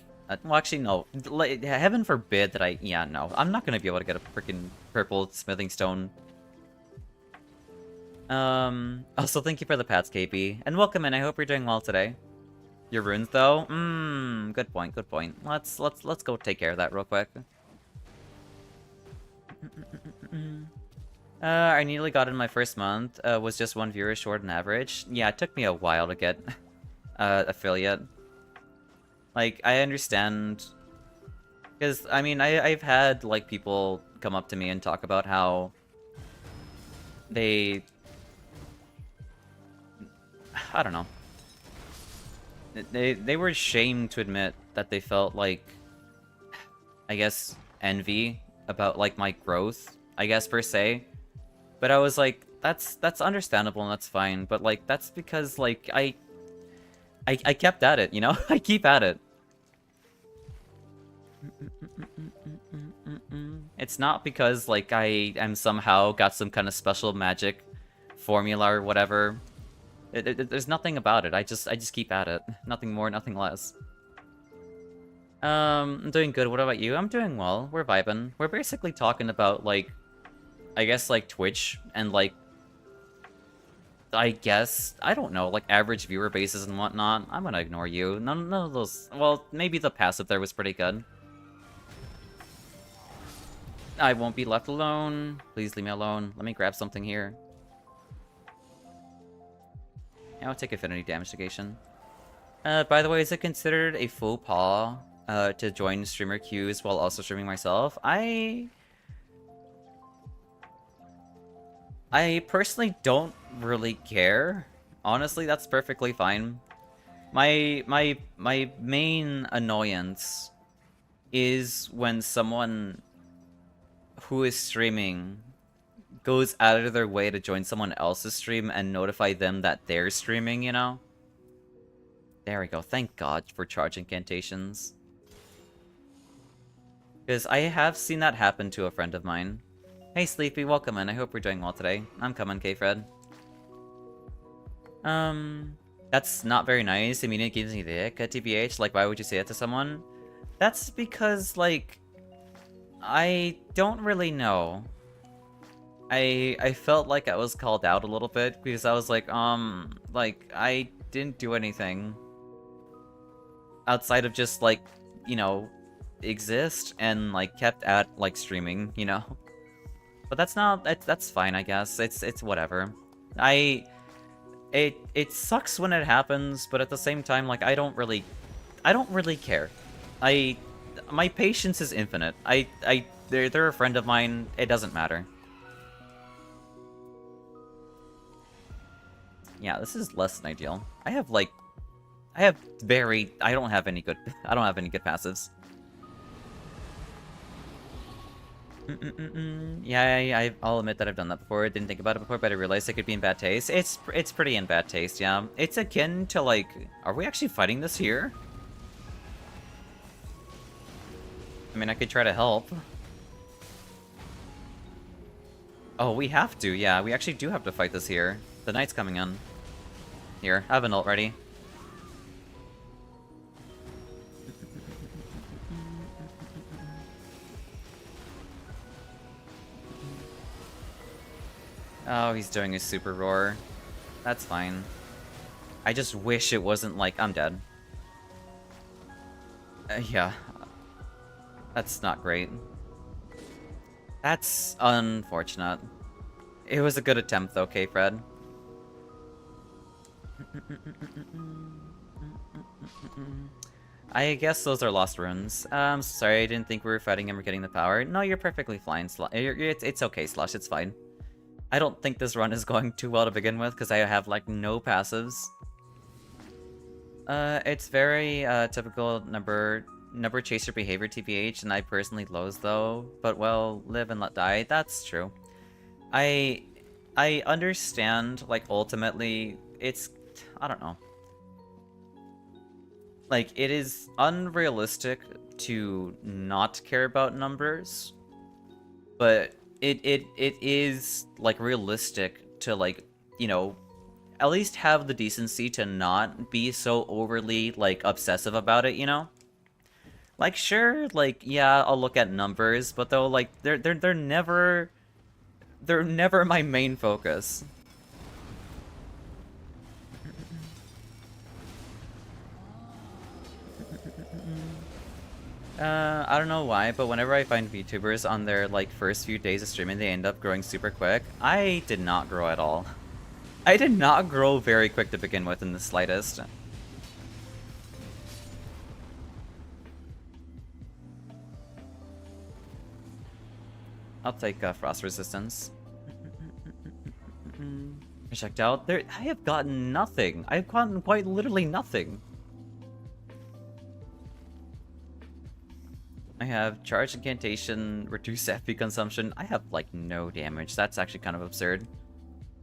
Speaker 1: well, actually, no. Like, heaven forbid that I... Yeah, no. I'm not gonna be able to get a freaking purple smithing stone. Also, thank you for the pats, KP. And welcome in. I hope you're doing well today. Your runes, though? Good point, good point. Let's go take care of that real quick. I nearly got in my first month. Was just 1 viewer short on average. Yeah, it took me a while to get affiliate. Like, I understand... Because, I mean, I've had, like, people come up to me and talk about how they... I don't know. They were ashamed to admit that they felt, like, I guess, envy about, like, my growth, I guess, per se. But I was like, that's understandable and that's fine, but, like, that's because, like, I kept at it, you know? I keep at it. It's not because, like, I am somehow got some kind of special magic formula or whatever. There's nothing about it. I just keep at it. Nothing more, nothing less. I'm doing good. What about you? I'm doing well. We're vibing. We're basically talking about, like, I guess, like, Twitch and, like, I guess, I don't know, like, average viewer bases and whatnot. I'm gonna ignore you. None of those... Well, maybe the passive there was pretty good. I won't be left alone. Please leave me alone. Let me grab something here. I'll take affinity damage negation. By the way, is it considered a faux pas to join streamer queues while also streaming myself? I personally don't really care. Honestly, that's perfectly fine. My main annoyance is when someone who is streaming goes out of their way to join someone else's stream and notify them that they're streaming, you know? There we go. Thank God for charge incantations. Because I have seen that happen to a friend of mine. Hey, Sleepy, welcome in. I hope you're doing well today. I'm coming, K-Fred. That's not very nice. I mean, it gives me the ick at TBH. Like, why would you say that to someone? That's because, like, I don't really know. I felt like I was called out a little bit because I was like, I didn't do anything outside of just, like, you know, exist and, like, kept at, like, streaming, you know? But that's fine, I guess. It's whatever. It sucks when it happens, but at the same time, like, I don't really care. My patience is infinite. They're a friend of mine. It doesn't matter. Yeah, this is less than ideal. I don't have any good passives. Yeah, I'll admit that I've done that before. I didn't think about it before, but I realized it could be in bad taste. It's pretty in bad taste, yeah. It's akin to, like, are we actually fighting this here? I mean, I could try to help. Oh, we have to, yeah. We actually do have to fight this here. The knight's coming in. Here, I have an ult ready. Oh, he's doing a super roar. That's fine. I just wish it wasn't like, I'm dead. Yeah. That's not great. That's unfortunate. It was a good attempt though, K-Fred. I guess those are lost runes. I'm sorry, I didn't think we were fighting him or getting the power. No, you're perfectly fine, it's okay, Slush, it's fine. I don't think this run is going too well to begin with, because I have, like, no passives. It's very, typical number chaser behavior, TBH, and I personally loathe, though. But, well, live and let die, that's true. I understand, like, ultimately, it's... I don't know. Like, it is unrealistic to not care about numbers, but it is, like, realistic to, like, you know, at least have the decency to not be so overly, like, obsessive about it, you know? Like, sure, like, yeah, I'll look at numbers, but though, like, they're never my main focus. I don't know why, but whenever I find VTubers on their, like, first few days of streaming, they end up growing super quick. I did not grow at all. I did not grow very quick to begin with in the slightest. I'll take Frost Resistance. Checked out. I have gotten nothing. I've gotten quite literally nothing. I have Charge Incantation, Reduce FP Consumption. I have, like, no damage. That's actually kind of absurd.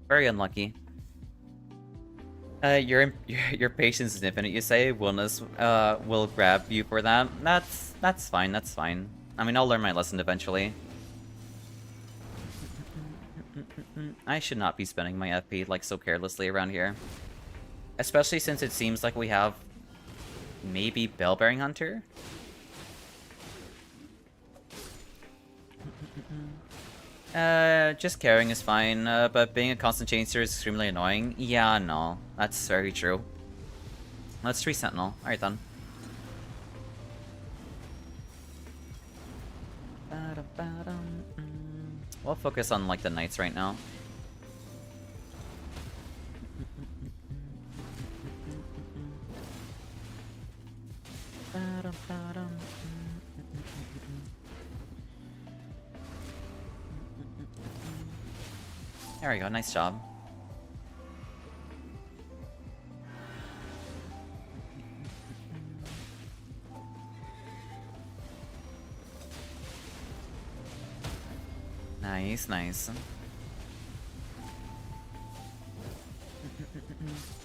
Speaker 1: Very unlucky. Your patience is infinite, you say? Willness will grab you for that. That's fine, that's fine. I mean, I'll learn my lesson eventually. I should not be spending my FP, like, so carelessly around here. Especially since it seems like we have maybe Bellbearing Hunter? Just carrying is fine, but being a constant chaser is extremely annoying. Yeah, no, that's very true. Let's 3 Sentinel. Alright then. We'll focus on, like, the knights right now. There we go, nice job. Nice, nice.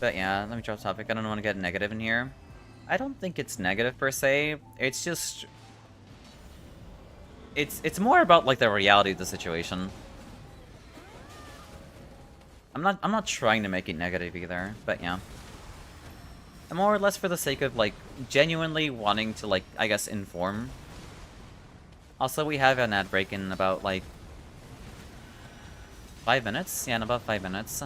Speaker 1: But yeah, let me drop topic. I don't want to get negative in here. I don't think it's negative per se. It's just... It's more about, like, the reality of the situation. I'm not trying to make it negative either, but yeah. more or less for the sake of, like, genuinely wanting to, like, I guess, inform. Also, we have an ad break in about, like, 5 minutes? Yeah, in about 5 minutes.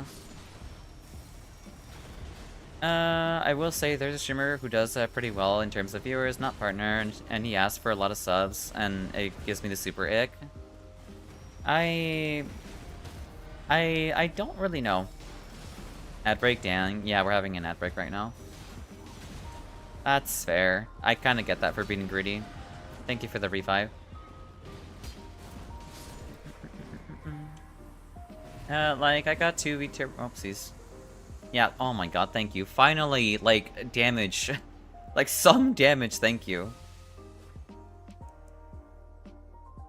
Speaker 1: I will say there's a streamer who does pretty well in terms of viewers, not partner, and he asks for a lot of subs, and it gives me the super ick. I don't really know. Ad break, Dan. Yeah, we're having an ad break right now. That's fair. I kind of get that for being greedy. Thank you for the revive. Like, I got 2 Vtuber. Oopsies. Yeah, oh my god, thank you. Finally, like, damage. Like, some damage, thank you.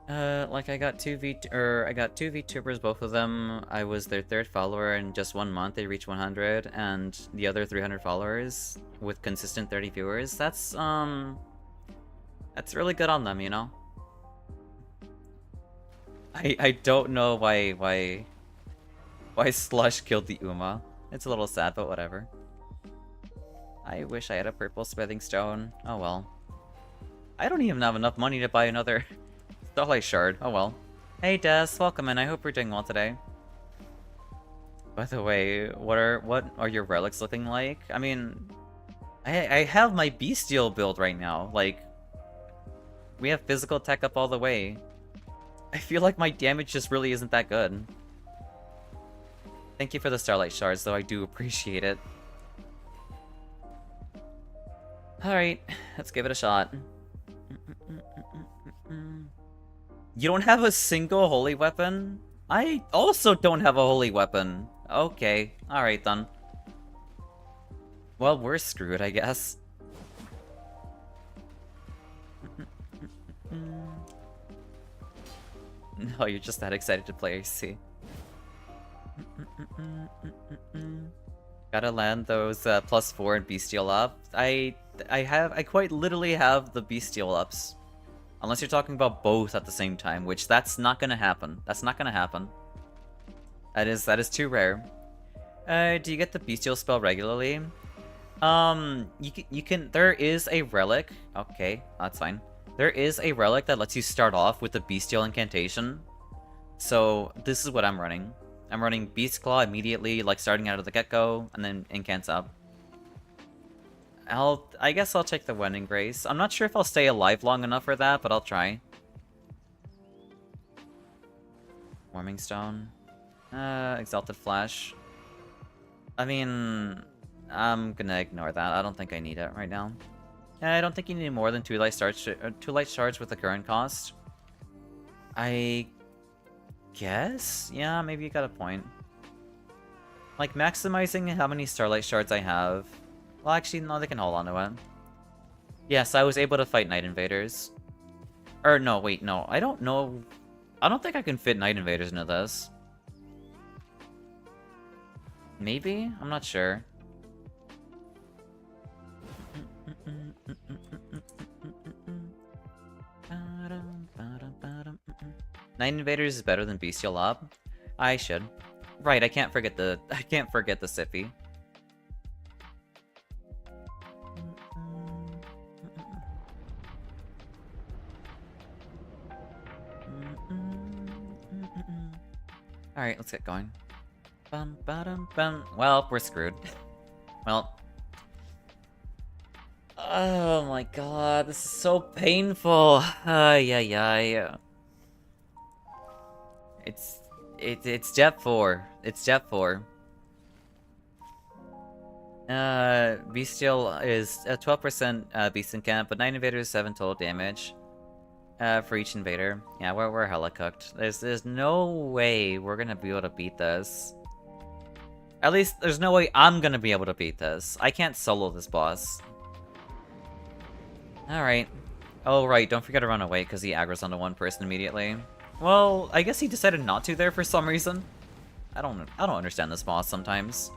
Speaker 1: Like, I got two VTubers, both of them. I was their 3rd follower in just 1 month. They reached 100, and the other 300 followers with consistent 30 viewers. That's really good on them, you know? I don't know why Slush killed the Uma. It's a little sad, but whatever. I wish I had a purple smithing stone. Oh well. I don't even have enough money to buy another Starlight Shard. Oh well. Hey Des, welcome in. I hope you're doing well today. By the way, what are your relics looking like? I mean, I have my Bestial build right now. Like, we have physical tech up all the way. I feel like my damage just really isn't that good. Thank you for the Starlight Shards, though I do appreciate it. Alright, let's give it a shot. You don't have a single holy weapon? I also don't have a holy weapon. Okay, alright then. Well, we're screwed, I guess. No, you're just that excited to play, I see. Gotta land those +4 and Bestial up. I quite literally have the Bestial ups. Unless you're talking about both at the same time, which that's not gonna happen. That's not gonna happen. That is too rare. Do you get the Bestial spell regularly? You can there is a relic. Okay, that's fine. There is a relic that lets you start off with the Bestial incantation. So this is what I'm running. I'm running Beast Claw immediately, like starting out of the get-go, and then incants up. I guess I'll take the Wedding Grace. I'm not sure if I'll stay alive long enough for that, but I'll try. Warming Stone. Exalted Flash. I mean, I'm gonna ignore that. I don't think I need it right now. I don't think you need more than 2 light shards with the current cost. I guess? Yeah, maybe you got a point. Like, maximizing how many Starlight Shards I have. Well, actually, no, they can hold on to it. Yes, I was able to fight Night Invaders. Or, no, wait, no. I don't know. I don't think I can fit Night Invaders into this. Maybe? I'm not sure. Night Invaders is better than Bestial Op? I should. Right, I can't forget the Sippy. Alright, let's get going. Bum, ba-dum, bum. Well, we're screwed. Well. Oh my god, this is so painful. Yeah. It's Step 4. It's Step 4. Bestial is 12% Beast Incant, but 9 invaders, 7 total damage. For each invader. Yeah, we're hella cooked. There's no way we're gonna be able to beat this. At least, there's no way I'm gonna be able to beat this. I can't solo this boss. Alright. Oh, right, don't forget to run away, because he aggroes onto one person immediately. Well, I guess he decided not to there for some reason. I don't understand this boss sometimes.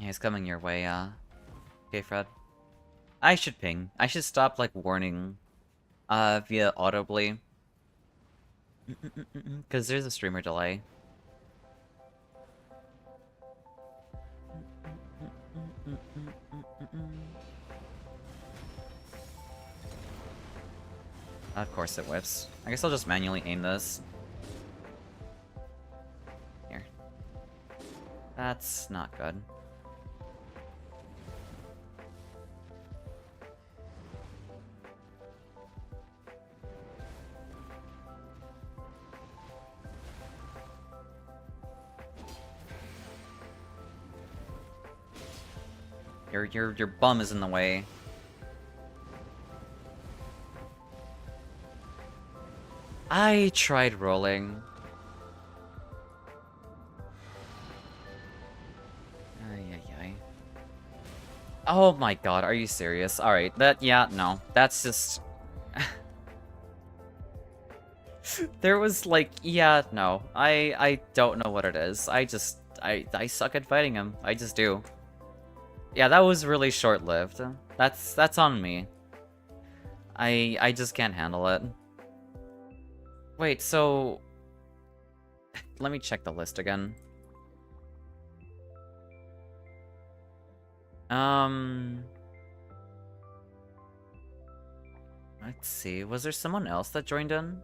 Speaker 1: Yeah, he's coming your way, okay, Fred. I should ping. I should stop, like, warning, via audibly. Because there's a streamer delay. Of course it whips. I guess I'll just manually aim this. Here. That's not good. Your bum is in the way. I tried rolling. Ay. Oh my god, are you serious? Alright, yeah, no. That's just... There was like, yeah, no. I don't know what it is. I suck at fighting him. I just do. Yeah, that was really short-lived. That's on me. I just can't handle it. Wait, so... Let me check the list again. Let's see. Was there someone else that joined in?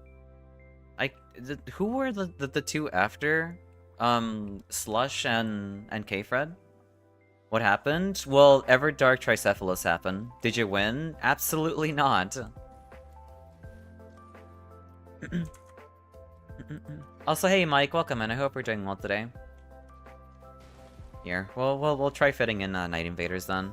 Speaker 1: Who were the two after? Slush and K-Fred? What happened? Well, Everdark Tricephalus happened. Did you win? Absolutely not. Also, hey Mike, welcome in. I hope you're doing well today. Here, we'll try fitting in Night Invaders then.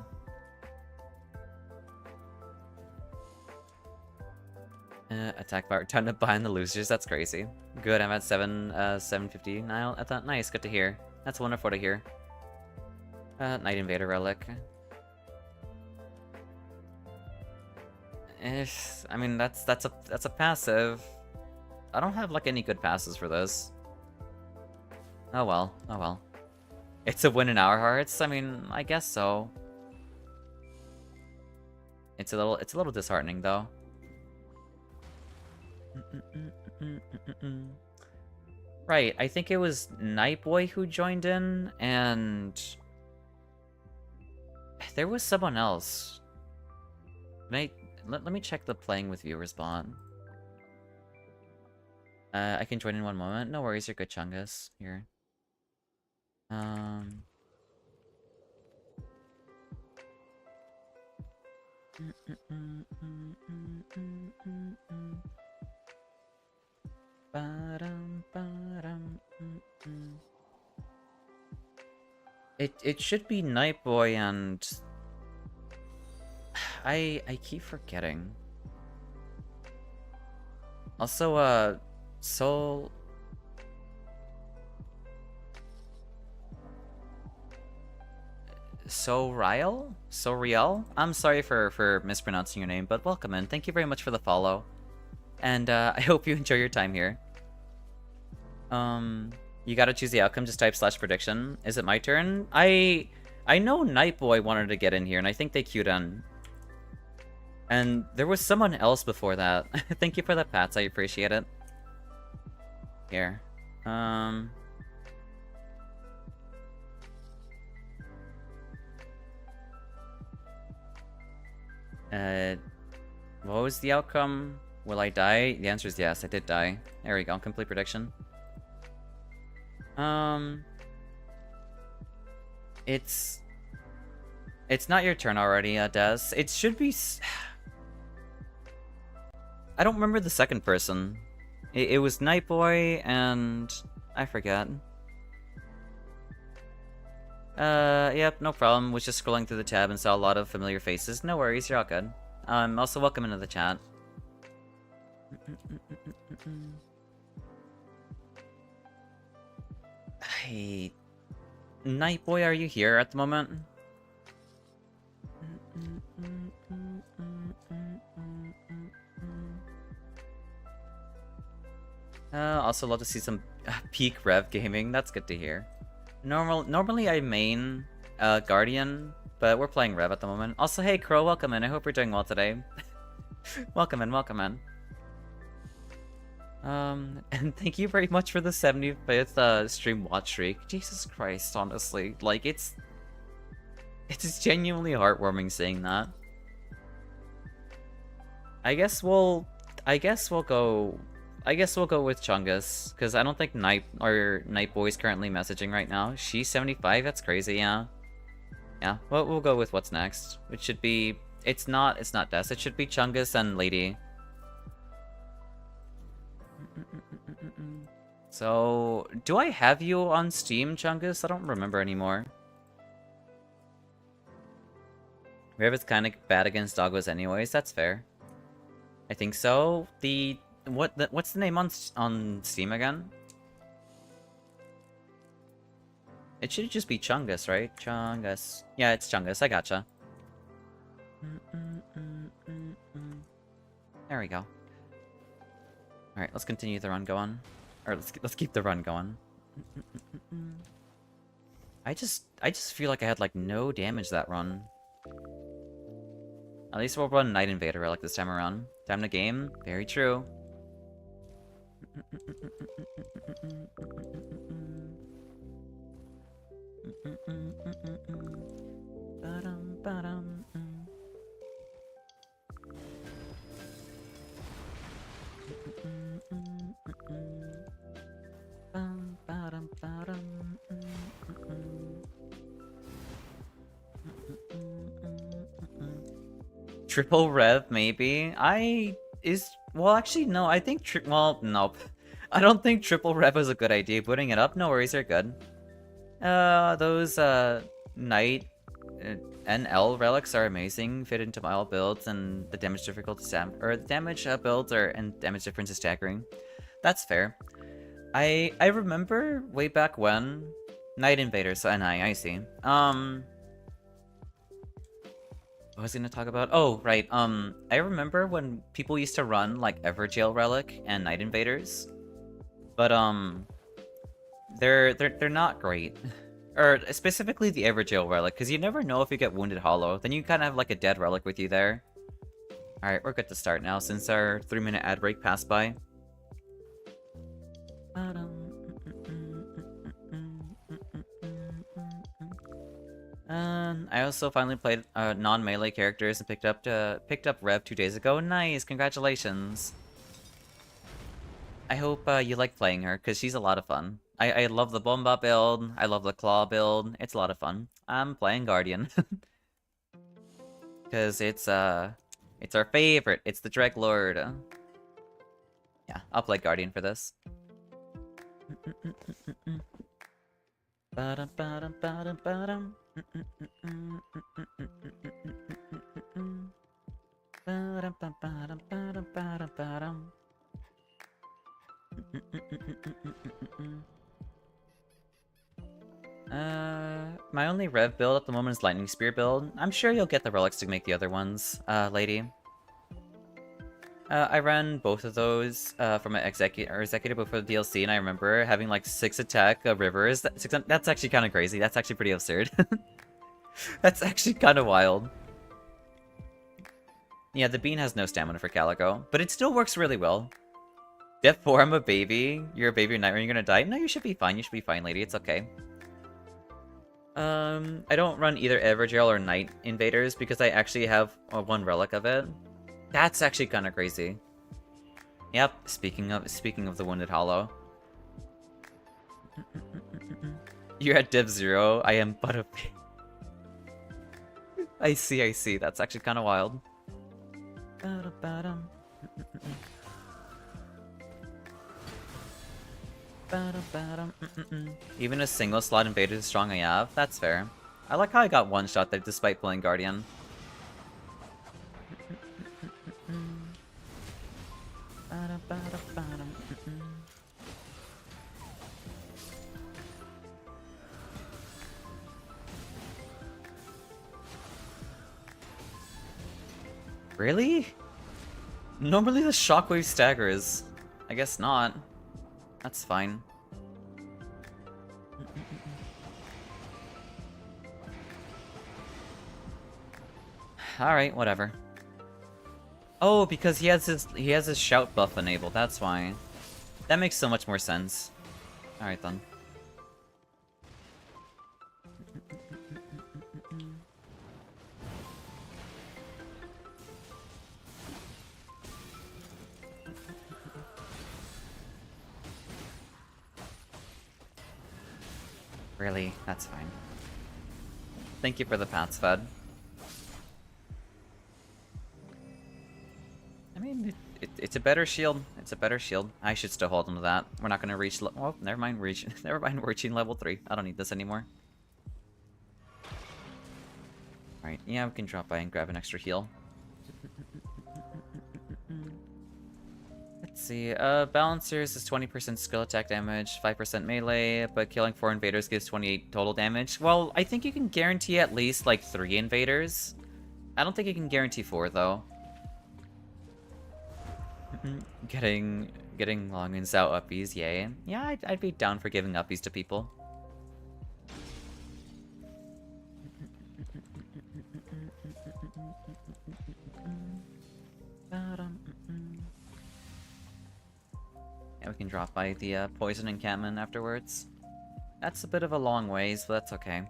Speaker 1: Attack bar, ton of behind the losers. That's crazy. Good. I'm at 750 now. At that, nice. Good to hear. That's wonderful to hear. Night Invader relic. I mean that's a passive. I don't have like any good passes for this. Oh well. Oh well. It's a win in our hearts. I mean, I guess so. It's a little disheartening though. Right, I think it was Nightboy who joined in, and there was someone else. Let me check the playing with viewers bot. I can join in one moment. No worries, you're good, Chungus. Here. It should be Nightboy and I keep forgetting. Also, Soriel? I'm sorry for mispronouncing your name, but welcome in. Thank you very much for the follow. And I hope you enjoy your time here. You gotta choose the outcome, just type /prediction. Is it my turn? I know Nightboy wanted to get in here, and I think they queued in. And there was someone else before that. Thank you for the pats, I appreciate it. Here. What was the outcome? Will I die? The answer is yes, I did die. There we go, complete prediction. It's not your turn already, Des. It should be... I don't remember the second person. It was Nightboy and... I forget. Yep, no problem. Was just scrolling through the tab and saw a lot of familiar faces. No worries, you're all good. Also welcome into the chat. Hey... Nightboy, are you here at the moment? Also love to see some peak rev gaming. That's good to hear. Normally I main Guardian, but we're playing Rev at the moment. Also, hey Crow, welcome in. I hope you're doing well today. Welcome in, welcome in. And thank you very much for the 75th stream watch streak. Jesus Christ, honestly, like it's genuinely heartwarming seeing that. I guess we'll go with Chungus, because I don't think Nightboy is currently messaging right now. She's 75, that's crazy, yeah. Yeah, well, we'll go with what's next. It should be, it's not Des, it should be Chungus and Lady. So, do I have you on Steam, Chungus? I don't remember anymore. Rev is kind of bad against Doggos anyways, that's fair. I think so. What's the name on Steam again? It should just be Chungus, right? Chungus. Yeah, it's Chungus. I gotcha. There we go. All right, let's continue the run going, or let's keep the run going. I just feel like I had like no damage that run. At least we'll run Night Invader Relic this time around. Time to game. Very true. Triple rev, maybe? Well, actually, no, I think well, nope. I don't think triple rev is a good idea. Putting it up, no worries, they're good. Those, Knight NL relics are amazing, fit into all builds, and the damage difficulty the damage builds and damage difference is staggering. That's fair. I remember way back when Night Invaders, so I see. What was I gonna talk about? Oh, right. I remember when people used to run like Everjail Relic and Night Invaders, but they're not great. Or specifically the Everjail Relic, because you never know if you get Wounded Hollow. Then you kind of have like a dead relic with you there. All right, we're good to start now since our 3-minute ad break passed by. I also finally played non-melee characters and picked up Rev 2 days ago. Nice, congratulations. I hope you like playing her, because she's a lot of fun. I love the Bomba build, I love the Claw build, it's a lot of fun. I'm playing Guardian. Because it's our favorite, it's the Dreglord. Yeah, I'll play Guardian for this. My only Rev build at the moment is Lightning Spear build. I'm sure you'll get the relics to make the other ones, lady. I ran both of those for my executive before the DLC, and I remember having like 6 attack rivers. That's actually kind of crazy. That's actually pretty absurd. That's actually kind of wild. Yeah, the bean has no stamina for Calico, but it still works really well. Death 4, I'm a baby. You're a baby in Nightreign, you're gonna die? No, you should be fine. You should be fine, lady. It's okay. I don't run either Everjail or Night Invaders because I actually have one relic of it. That's actually kind of crazy. Yep, speaking of the Wounded Hollow. You're at Div 0, I am but a baby. I see, that's actually kind of wild. Even a single slot invader is strong I have, that's fair. I like how I got one shot there despite playing Guardian. Really? Normally the shockwave staggers. I guess not. That's fine. Alright, whatever. Oh, because he has his shout buff enabled, that's why. That makes so much more sense. Alright then. Really? That's fine. Thank you for the paths fed. I mean, it's a better shield. It's a better shield. I should still hold on to that. We're not gonna reach. Oh, never mind. Never mind. We're reaching level 3. I don't need this anymore. All right. Yeah, we can drop by and grab an extra heal. Let's see. Balancers is 20% skill attack damage, 5% melee, but killing 4 invaders gives 28 total damage. Well, I think you can guarantee at least like 3 invaders. I don't think you can guarantee 4 though. Getting Long and Xao uppies, yay. Yeah, I'd be down for giving uppies to people. Yeah, we can drop by the poison encampment afterwards. That's a bit of a long ways, but that's okay.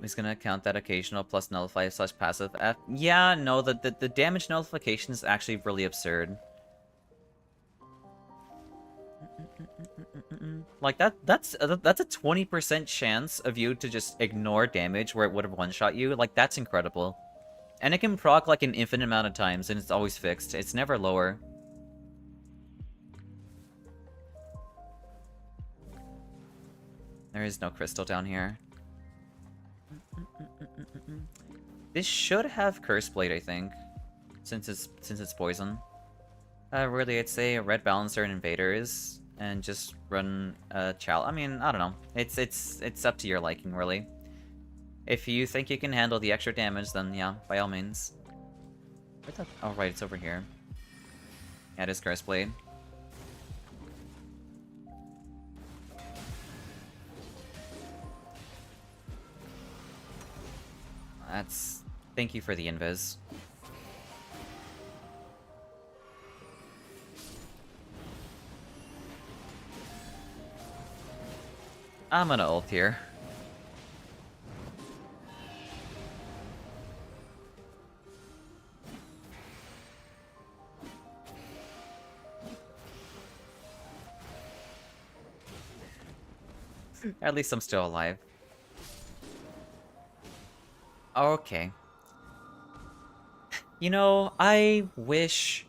Speaker 1: He's gonna count that occasional plus nullify / passive F. Yeah, no, the damage nullification is actually really absurd. Like that's a 20% chance of you to just ignore damage where it would have one-shot you. Like that's incredible. And it can proc like an infinite amount of times and it's always fixed. It's never lower. There is no crystal down here. This should have Curse Blade, I think, since it's poison. Really, I'd say Red Balancer and Invaders, and just run Chal. I mean, I don't know. It's up to your liking, really. If you think you can handle the extra damage, then yeah, by all means. Oh right, it's over here. Yeah, it is Curse Blade. That's... Thank you for the invis. I'm gonna ult here. At least I'm still alive. Okay. You know, I wish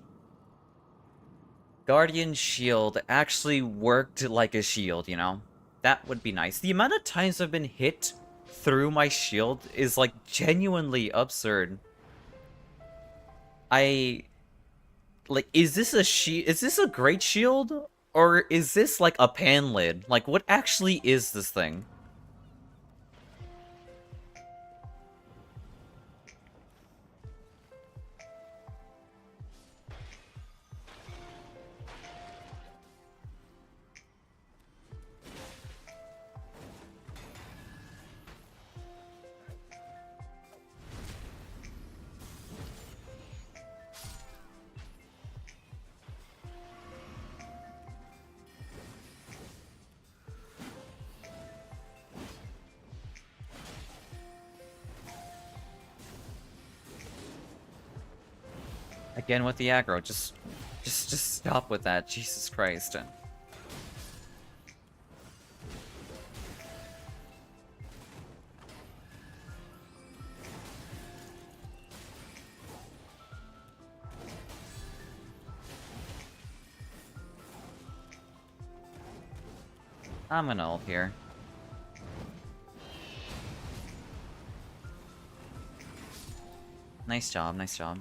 Speaker 1: Guardian Shield actually worked like a shield, you know? That would be nice. The amount of times I've been hit through my shield is, like, genuinely absurd. Like, is this a great shield? Or is this, like, a pan lid? Like, what actually is this thing? Again with the aggro, just stop with that, Jesus Christ. I'm gonna ult here. Nice job, nice job.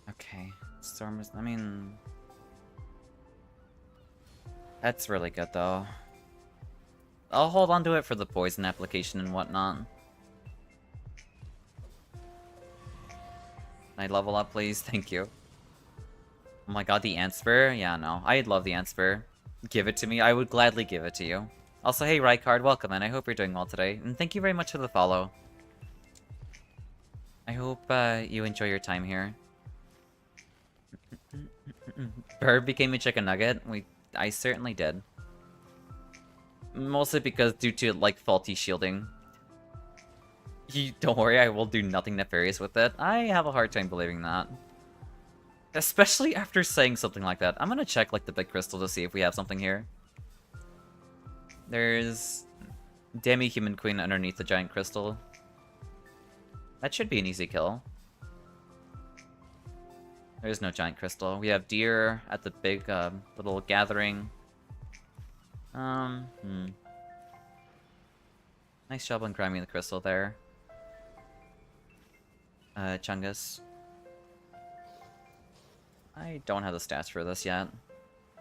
Speaker 1: Okay, Storm is, I mean... That's really good, though. I'll hold on to it for the poison application and whatnot. Can I level up, please? Thank you. Oh my god, the ant spur? Yeah, no. I'd love the ant spur. Give it to me. I would gladly give it to you. Also, hey, Rykard, welcome, and I hope you're doing well today. And thank you very much for the follow. I hope you enjoy your time here. Bird became a chicken nugget? I certainly did. Mostly because due to, like, faulty shielding. Don't worry, I will do nothing nefarious with it. I have a hard time believing that. Especially after saying something like that. I'm gonna check, like, the big crystal to see if we have something here. There's Demi-Human Queen underneath the giant crystal. That should be an easy kill. There is no giant crystal. We have deer at the big little gathering. Nice job on grabbing the crystal there. Chungus. I don't have the stats for this yet.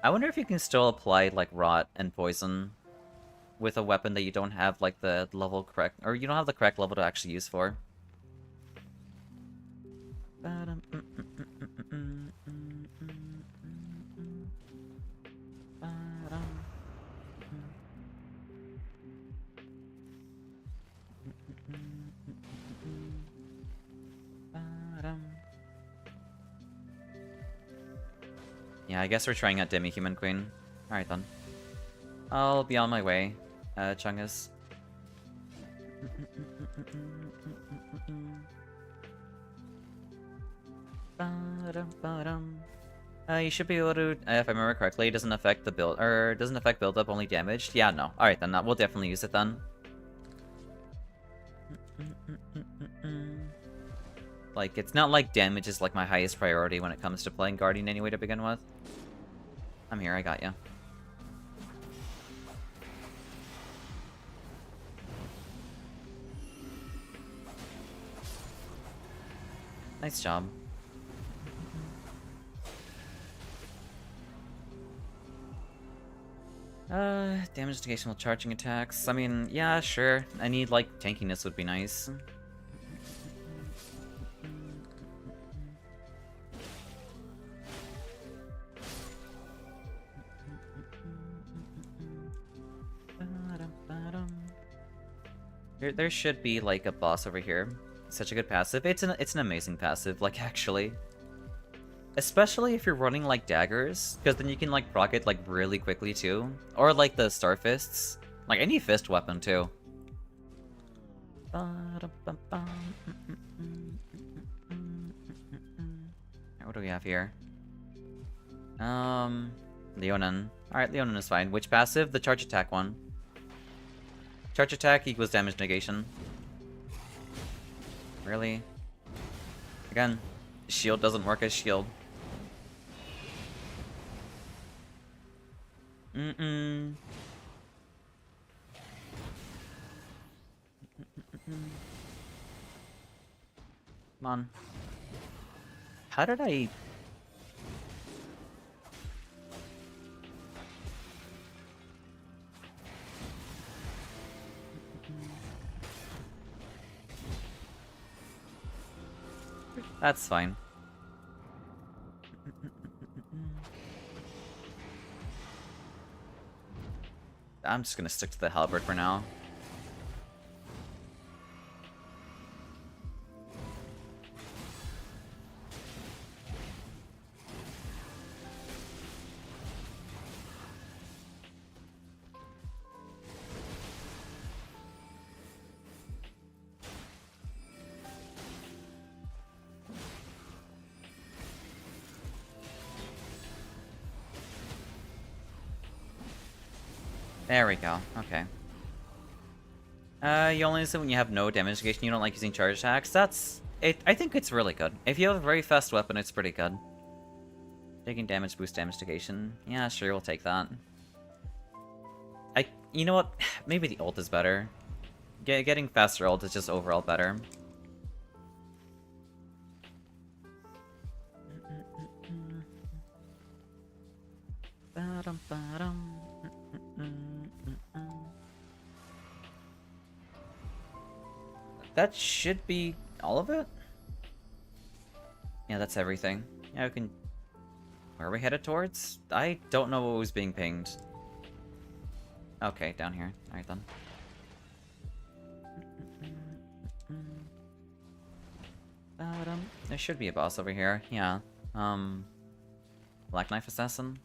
Speaker 1: I wonder if you can still apply, like, rot and poison with a weapon that you don't have, like, the level correct, or you don't have the correct level to actually use for. Yeah, I guess we're trying out Demi-Human Queen. Alright then. I'll be on my way, Chungus. You should be able to, if I remember correctly, it doesn't affect the build, or doesn't affect build-up, only damaged. Yeah, no. Alright then, we'll definitely use it then. Like, it's not like damage is like my highest priority when it comes to playing Guardian anyway to begin with. I'm here, I got ya. Nice job. Damage negation while charging attacks. I mean, yeah, sure. I need, like, tankiness would be nice. There should be, like, a boss over here. Such a good passive. It's an amazing passive, like, actually. Especially if you're running, like, daggers, because then you can, like, proc it, like, really quickly, too. Or, like, the star fists. Like, any fist weapon, too. What do we have here? Leonin. Alright, Leonin is fine. Which passive? The charge attack one. Charge attack equals damage negation. Really? Again, shield doesn't work as shield. Come on. How did I... That's fine. I'm just gonna stick to the halberd for now. There we go. Okay. You only use it when you have no damage negation. You don't like using charge attacks. That's it. I think it's really good. If you have a very fast weapon, it's pretty good. Taking damage boost damage negation. Yeah, sure, we'll take that. You know what? Maybe the ult is better. Getting faster ult is just overall better. That should be all of it? Yeah, that's everything. Yeah, we can... Where are we headed towards? I don't know what was being pinged. Okay, down here. Alright then. There should be a boss over here. Yeah. Black Knife Assassin?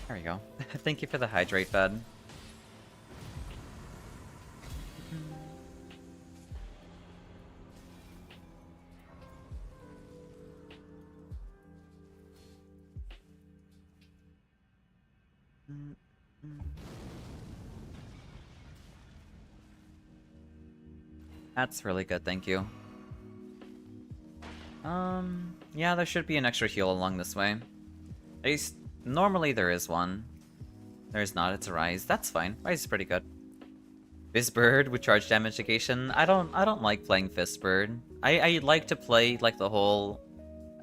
Speaker 1: There we go. Thank you for the hydrate bed. That's really good, thank you. Yeah, there should be an extra heal along this way. At least, normally there is one. There's not, it's a Rise. That's fine. Rise is pretty good. Fistbird with charge damage negation. I don't like playing Fistbird. I like to play like the whole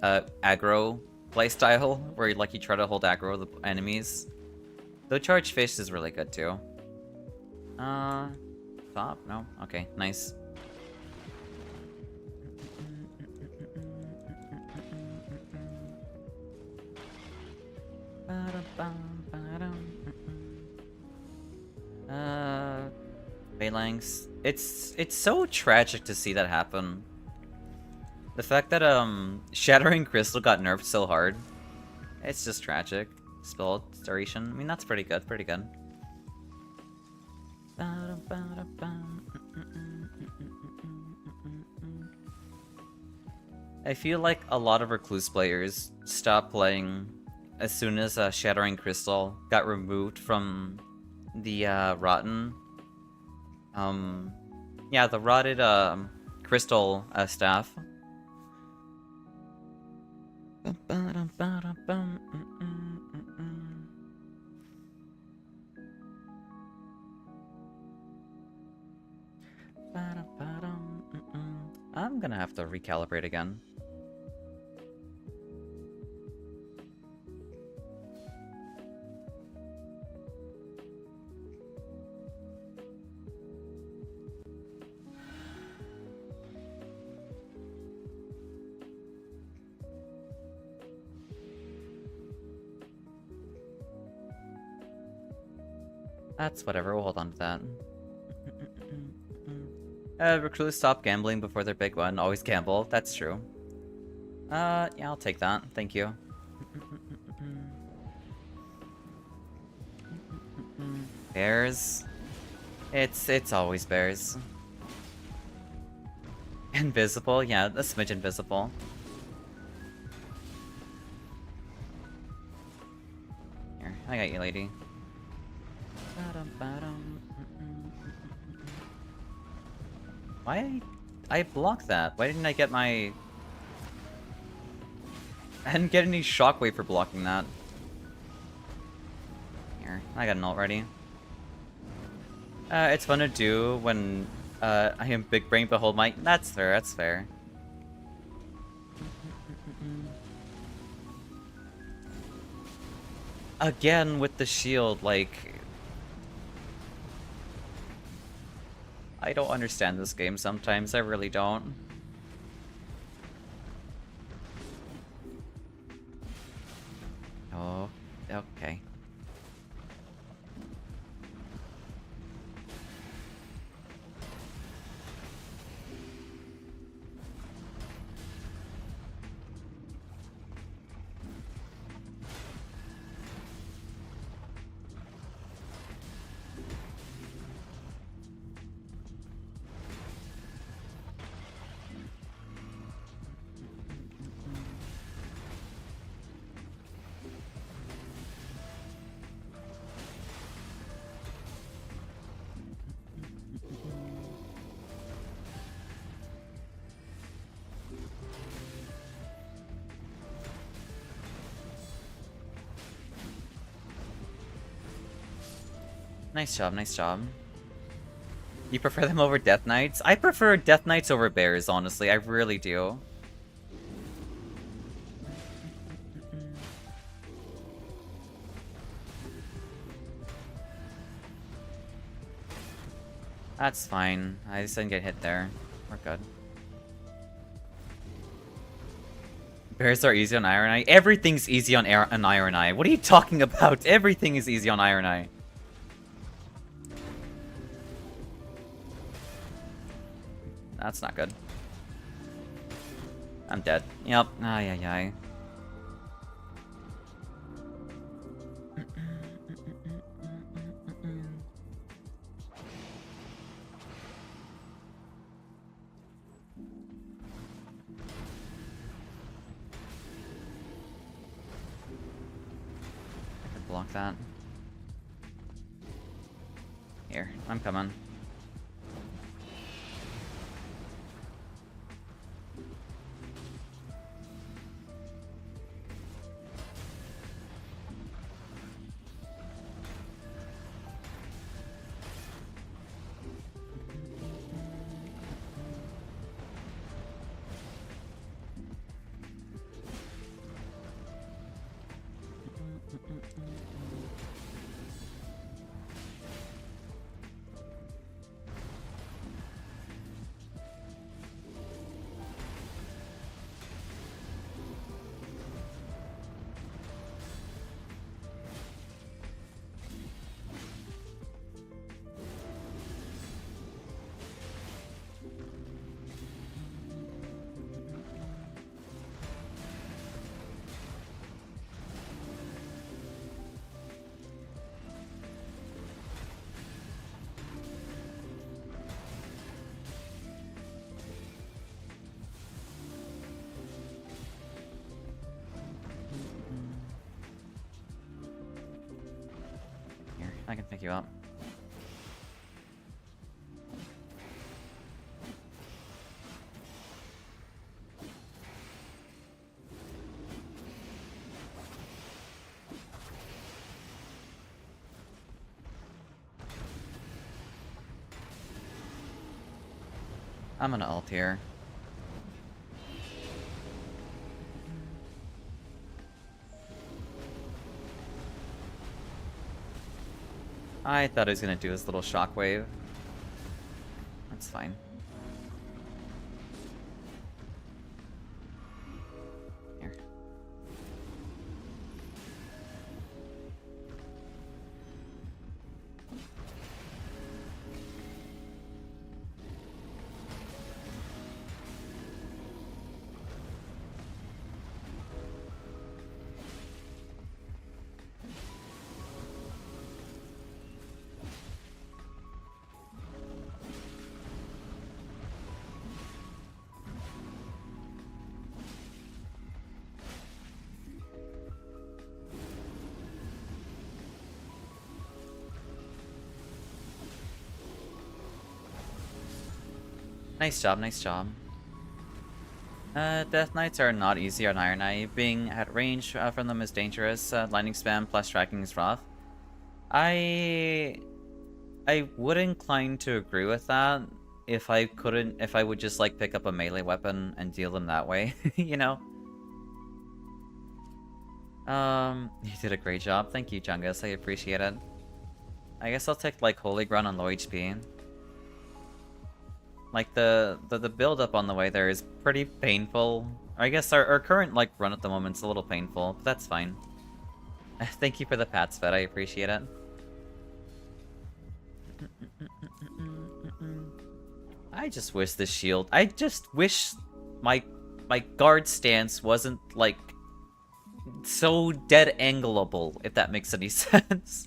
Speaker 1: aggro playstyle, where like you try to hold aggro the enemies. Though charge fish is really good too. Top? No? Okay, nice. Phalanx. It's so tragic to see that happen. The fact that Shattering Crystal got nerfed so hard. It's just tragic. Spell duration. I mean, that's pretty good, pretty good. I feel like a lot of Recluse players stopped playing as soon as Shattering Crystal got removed from the Rotten. Yeah, the rotted crystal staff. I'm gonna have to recalibrate again. That's whatever, we'll hold on to that. Recruits stop gambling before their big one. Always gamble, that's true. Yeah, I'll take that. Thank you. Bears? It's always bears. Invisible? Yeah, a smidge invisible. Here, I got you, lady. Why? I blocked that. Why didn't I get my... I didn't get any shockwave for blocking that. Here, I got an ult ready. It's fun to do when I am big brain behold my... That's fair, that's fair. Again with the shield, like... I don't understand this game sometimes, I really don't. Oh, okay. Nice job, nice job. You prefer them over Death Knights? I prefer Death Knights over Bears, honestly. I really do. That's fine. I just didn't get hit there. We're good. Bears are easy on Iron Eye. Everything's easy on Iron Eye. What are you talking about? Everything is easy on Iron Eye. That's not good. I'm dead. Yep. Ay, ay, ay. Block that. Here, I'm coming. I can pick you up. I'm gonna ult here. I thought he was gonna do his little shockwave. That's fine. Here. Nice job, nice job. Death Knights are not easy on Iron Eye. Being at range from them is dangerous. Lightning spam plus tracking is rough. I would incline to agree with that if I would just like pick up a melee weapon and deal them that way, you know? You did a great job. Thank you, Jungus. I appreciate it. I guess I'll take like Holy Ground on low HP. Like, the build-up on the way there is pretty painful. I guess our current, like, run at the moment is a little painful, but that's fine. Thank you for the pats, Fed. I appreciate it. I just wish this shield... I just wish my guard stance wasn't, like, so dead angleable, if that makes any sense.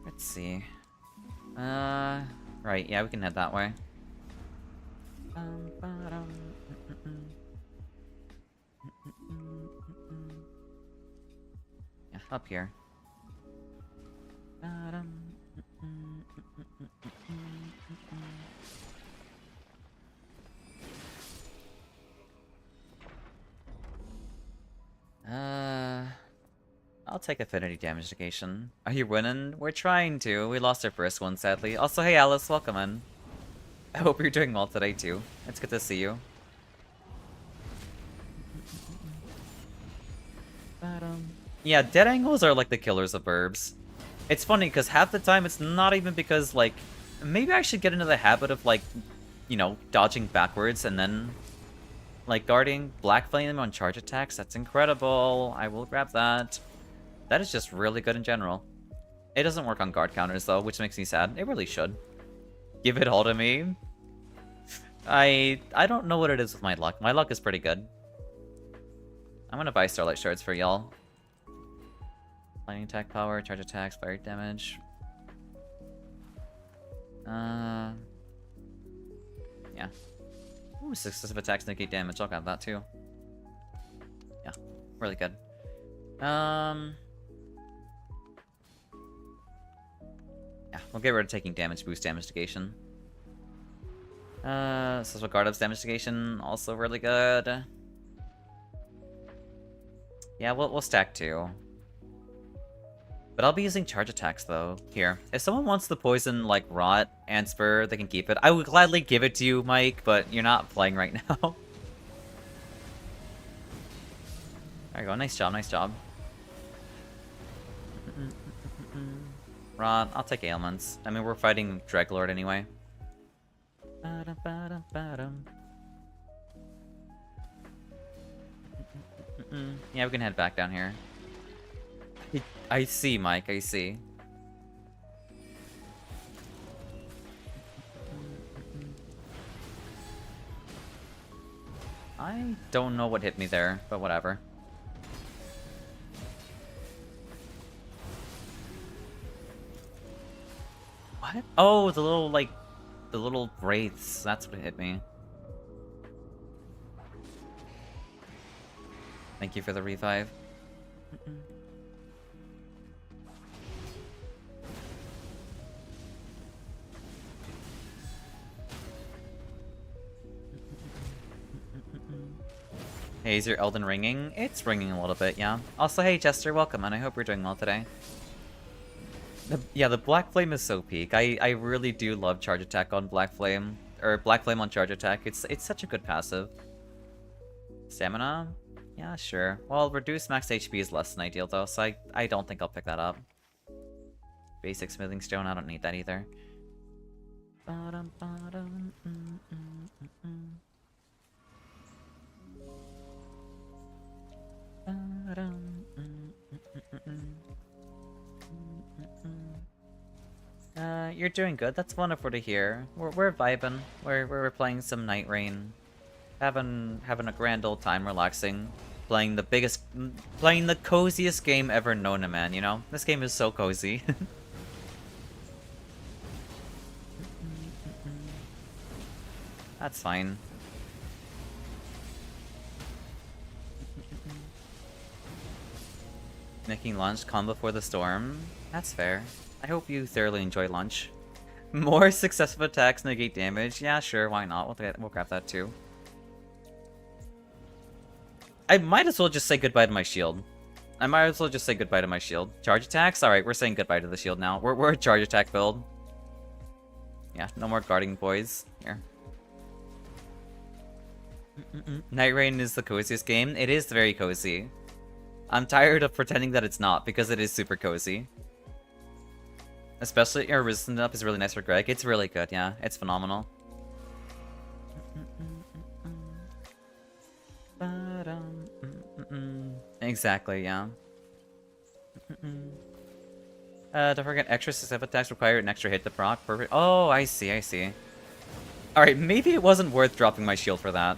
Speaker 1: Let's see. Right, yeah, we can head that way. Yeah, up here. I'll take affinity damage negation. Are you winning? We're trying to. We lost our first one, sadly. Also, hey Alice, welcome in. I hope you're doing well today, too. It's good to see you. Yeah, dead angles are like the killers of verbs. It's funny because half the time it's not even because, like, maybe I should get into the habit of, like, you know, dodging backwards and then, like, guarding Black Flame on charge attacks. That's incredible. I will grab that. That is just really good in general. It doesn't work on guard counters, though, which makes me sad. It really should. Give it all to me. I don't know what it is with my luck. My luck is pretty good. I'm gonna buy Starlight Shards for y'all. Lightning attack power, charge attacks, fire damage. Yeah. Ooh, successive attacks negate damage. I'll grab that too. Yeah, really good. Yeah, we'll get rid of taking damage, boost damage negation. Social guard ups damage negation, also really good. Yeah, we'll stack two. But I'll be using charge attacks, though. Here. If someone wants the poison, like, Rot and Spur, they can keep it. I would gladly give it to you, Mike, but you're not playing right now. There you go. Nice job, nice job. Rot, I'll take ailments. I mean, we're fighting Dreglord anyway. Yeah, we can head back down here. I see, Mike, I see. I don't know what hit me there, but whatever. What? Oh, the little, like, the little wraiths. That's what hit me. Thank you for the revive. Hey, is your Elden ringing? It's ringing a little bit, yeah. Also, hey Jester, welcome, and I hope you're doing well today. Yeah, the Black Flame is so peak. I really do love charge attack on Black Flame. Or Black Flame on charge attack. It's such a good passive. Stamina? Yeah, sure. Well, reduced max HP is less than ideal, though, so I don't think I'll pick that up. Basic Smithing Stone, I don't need that either. You're doing good. That's wonderful to hear. We're vibing. We're playing some Nightreign, having a grand old time, relaxing, playing the coziest game ever known to man. You know, this game is so cozy. That's fine. Making lunch, calm before the storm. That's fair. I hope you thoroughly enjoy lunch. More successive attacks negate damage. Yeah, sure, why not? We'll grab that too. I might as well just say goodbye to my shield. Charge attacks? Alright, we're saying goodbye to the shield now. We're a charge attack build. Yeah, no more guarding boys. Here. Nightreign is the coziest game. It is very cozy. I'm tired of pretending that it's not, because it is super cozy. Especially your resistance up is really nice for Greg. It's really good, yeah. It's phenomenal. Exactly, yeah. Don't forget, extra successive attacks require an extra hit to proc. Perfect. Oh, I see, I see. Alright, maybe it wasn't worth dropping my shield for that.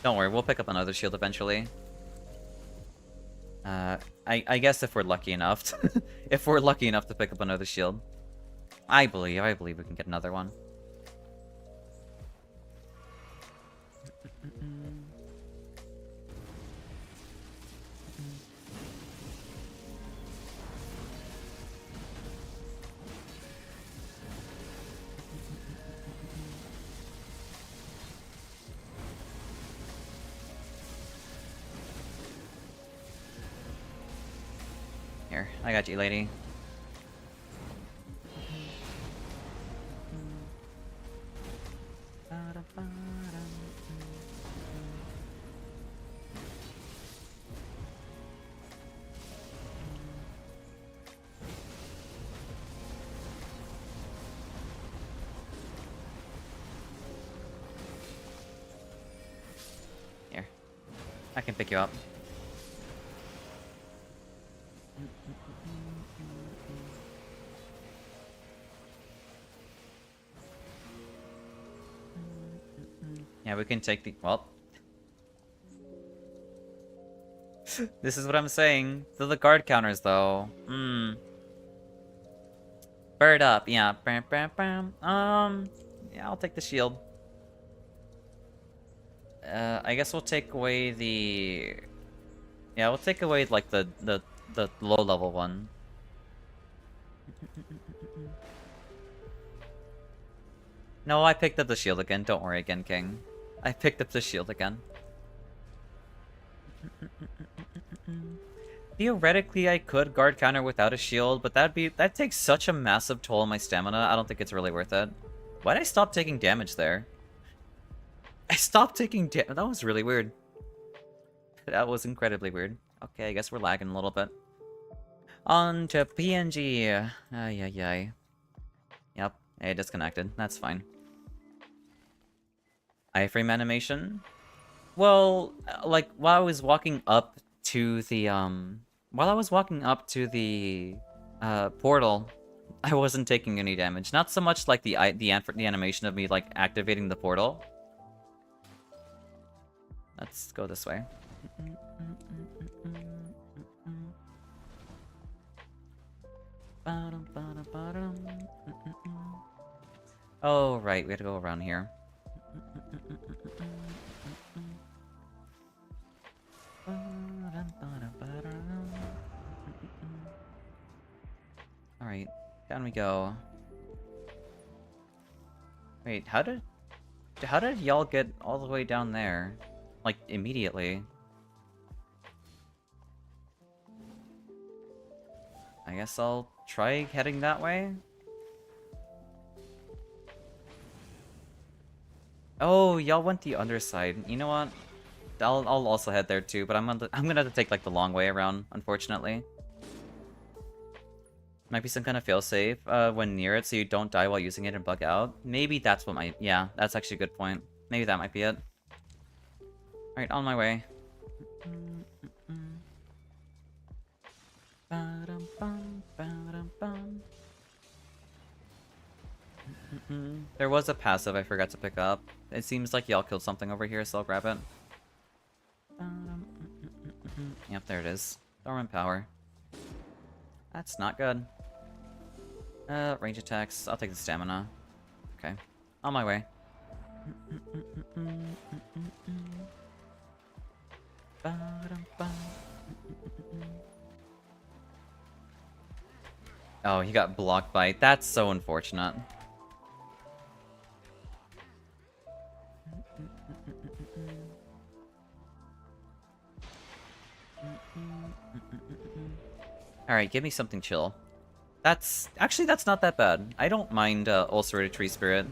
Speaker 1: Don't worry, we'll pick up another shield eventually. I guess if we're lucky enough, if we're lucky enough to pick up another shield, I believe we can get another one. Here, I got you, lady. I can pick you up. Yeah, we can take the... Well. This is what I'm saying. The guard counters, though. Bird up. Yeah. Yeah, I'll take the shield. I guess we'll take away the... Yeah, we'll take away, like, the low-level one. No, I picked up the shield again. Don't worry again, King. I picked up the shield again. Theoretically, I could guard counter without a shield, but that takes such a massive toll on my stamina. I don't think it's really worth it. Why'd I stop taking damage there? I stopped taking damage. That was really weird. That was incredibly weird. Okay, I guess we're lagging a little bit. On to PNG. Ay, ay, ay. Yep, it disconnected. That's fine. Iframe animation? Well, like, while I was walking up to the, portal, I wasn't taking any damage. Not so much like the animation of me, like, activating the portal. Let's go this way. Oh, right, we had to go around here. Alright, down we go. Wait, how did y'all get all the way down there? Like, immediately? I guess I'll try heading that way? Oh, y'all went the underside. You know what? I'll also head there too, but I'm gonna have to take like the long way around, unfortunately. Might be some kind of failsafe when near it, so you don't die while using it and bug out. Maybe that's what might... Yeah, that's actually a good point. Maybe that might be it. Alright, on my way. There was a passive I forgot to pick up. It seems like y'all killed something over here, so I'll grab it. Yep, there it is. Dormant power. That's not good. Range attacks. I'll take the stamina. Okay. On my way. Oh, he got blocked by... That's so unfortunate. Alright, give me something chill. That's... Actually, that's not that bad. I don't mind Ulcerated Tree Spirit.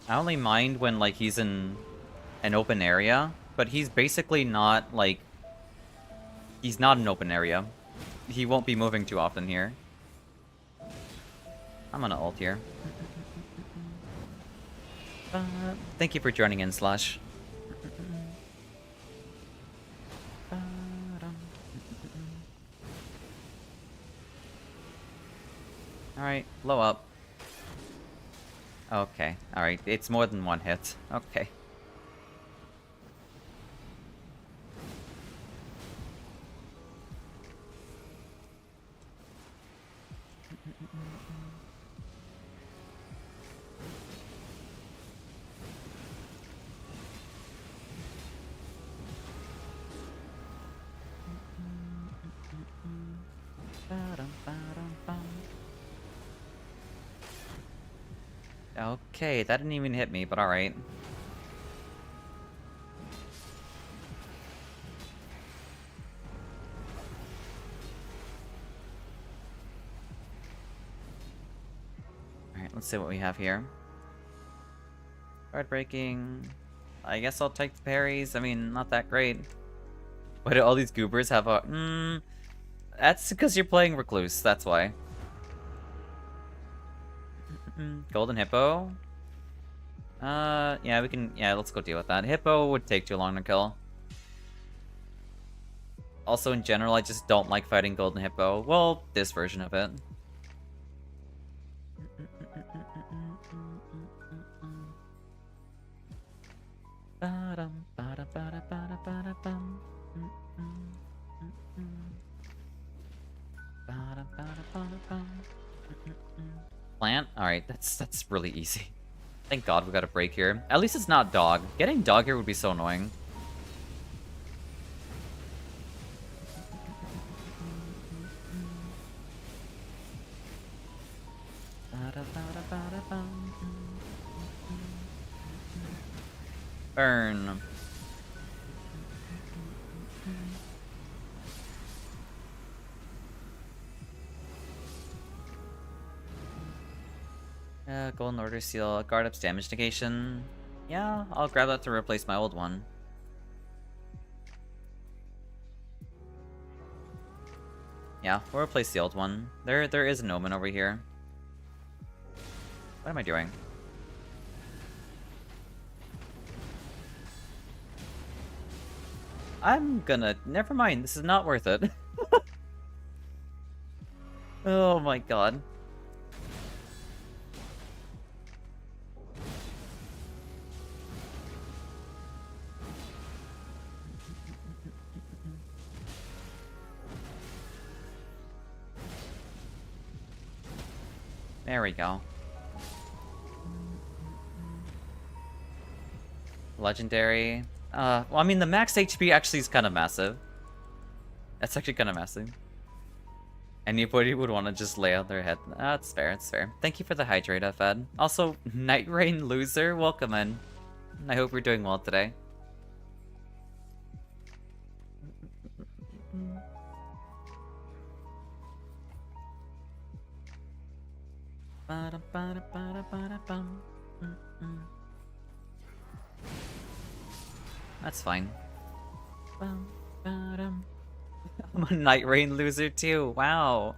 Speaker 1: I only mind when, like, he's in an open area, but he's basically not, like... He's not an open area. He won't be moving too often here. I'm gonna ult here. Thank you for joining in, Slash. Alright, blow up. Okay, alright, it's more than one hit. Okay. Okay, that didn't even hit me, but alright. Alright, let's see what we have here. Guard breaking. I guess I'll take the parries. I mean, not that great. Why do all these goobers have a... That's because you're playing Recluse, that's why. Golden Hippo. Yeah, we can. Yeah, let's go deal with that. Hippo would take too long to kill. Also, in general, I just don't like fighting Golden Hippo. Well, this version of it. Plant? Alright, that's really easy. Thank God we got a break here. At least it's not dog. Getting dog here would be so annoying. Burn. Golden Order Seal, guard up's damage negation. Yeah, I'll grab that to replace my old one. Yeah, we'll replace the old one. There is an omen over here. What am I doing? I'm gonna... Never mind, this is not worth it. Oh my god. There we go. Legendary. Well, I mean, the max HP actually is kind of massive. That's actually kind of massive. Anybody would want to just lay out their head. That's fair, it's fair. Thank you for the hydrate, Fed. Also, Nightreign loser, welcome in. I hope you're doing well today. That's fine. I'm a Nightreign loser too. Wow.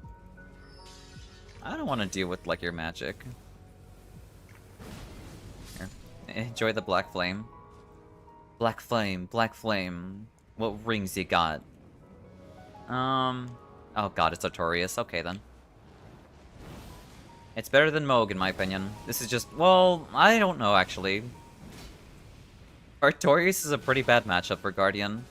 Speaker 1: I don't want to deal with like your magic. Here. Enjoy the black flame. Black flame, black flame. What rings you got? Oh god, it's Artorias. Okay then. It's better than Mohg in my opinion. This is just, well, I don't know actually. Artorias is a pretty bad matchup for Guardian.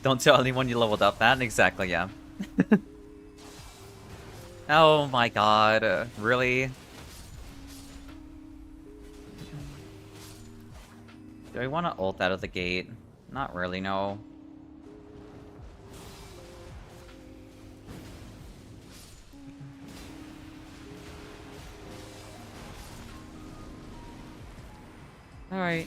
Speaker 1: Don't tell anyone you leveled up that. Exactly, yeah. Oh my god, really? Do I want to ult out of the gate? Not really, no. Alright.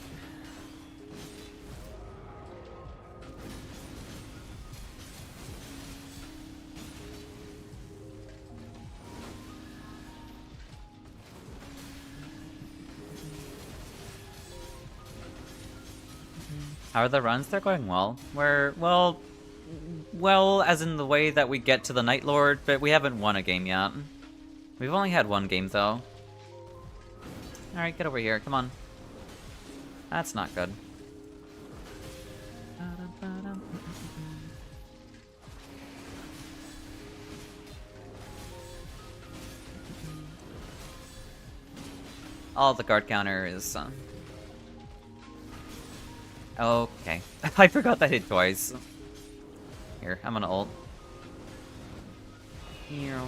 Speaker 1: How are the runs? They're going well. Well, as in the way that we get to the Night Lord, but we haven't won a game yet. We've only had one game, though. Alright, get over here, come on. That's not good. All the guard counter is... Okay. I forgot that hit twice. Here, I'm gonna ult. Here.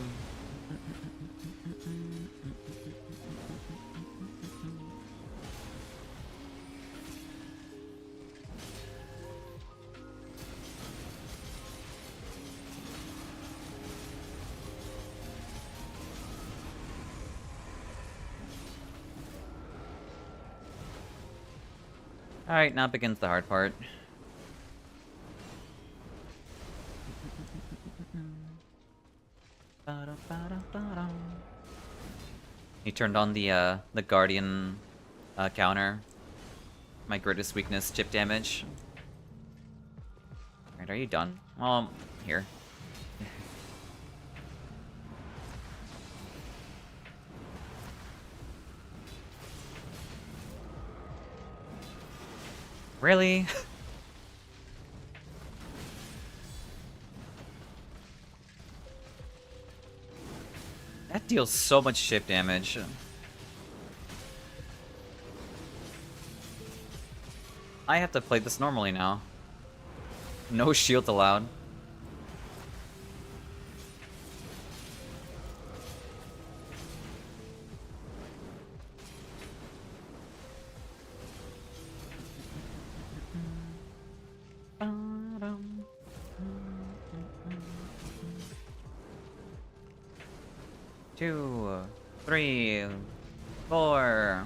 Speaker 1: Alright, now begins the hard part. He turned on the Guardian counter. my greatest weakness, chip damage. Alright, are you done? Here. Really? That deals so much chip damage. I have to play this normally now. No shield allowed. Two, 3, 4.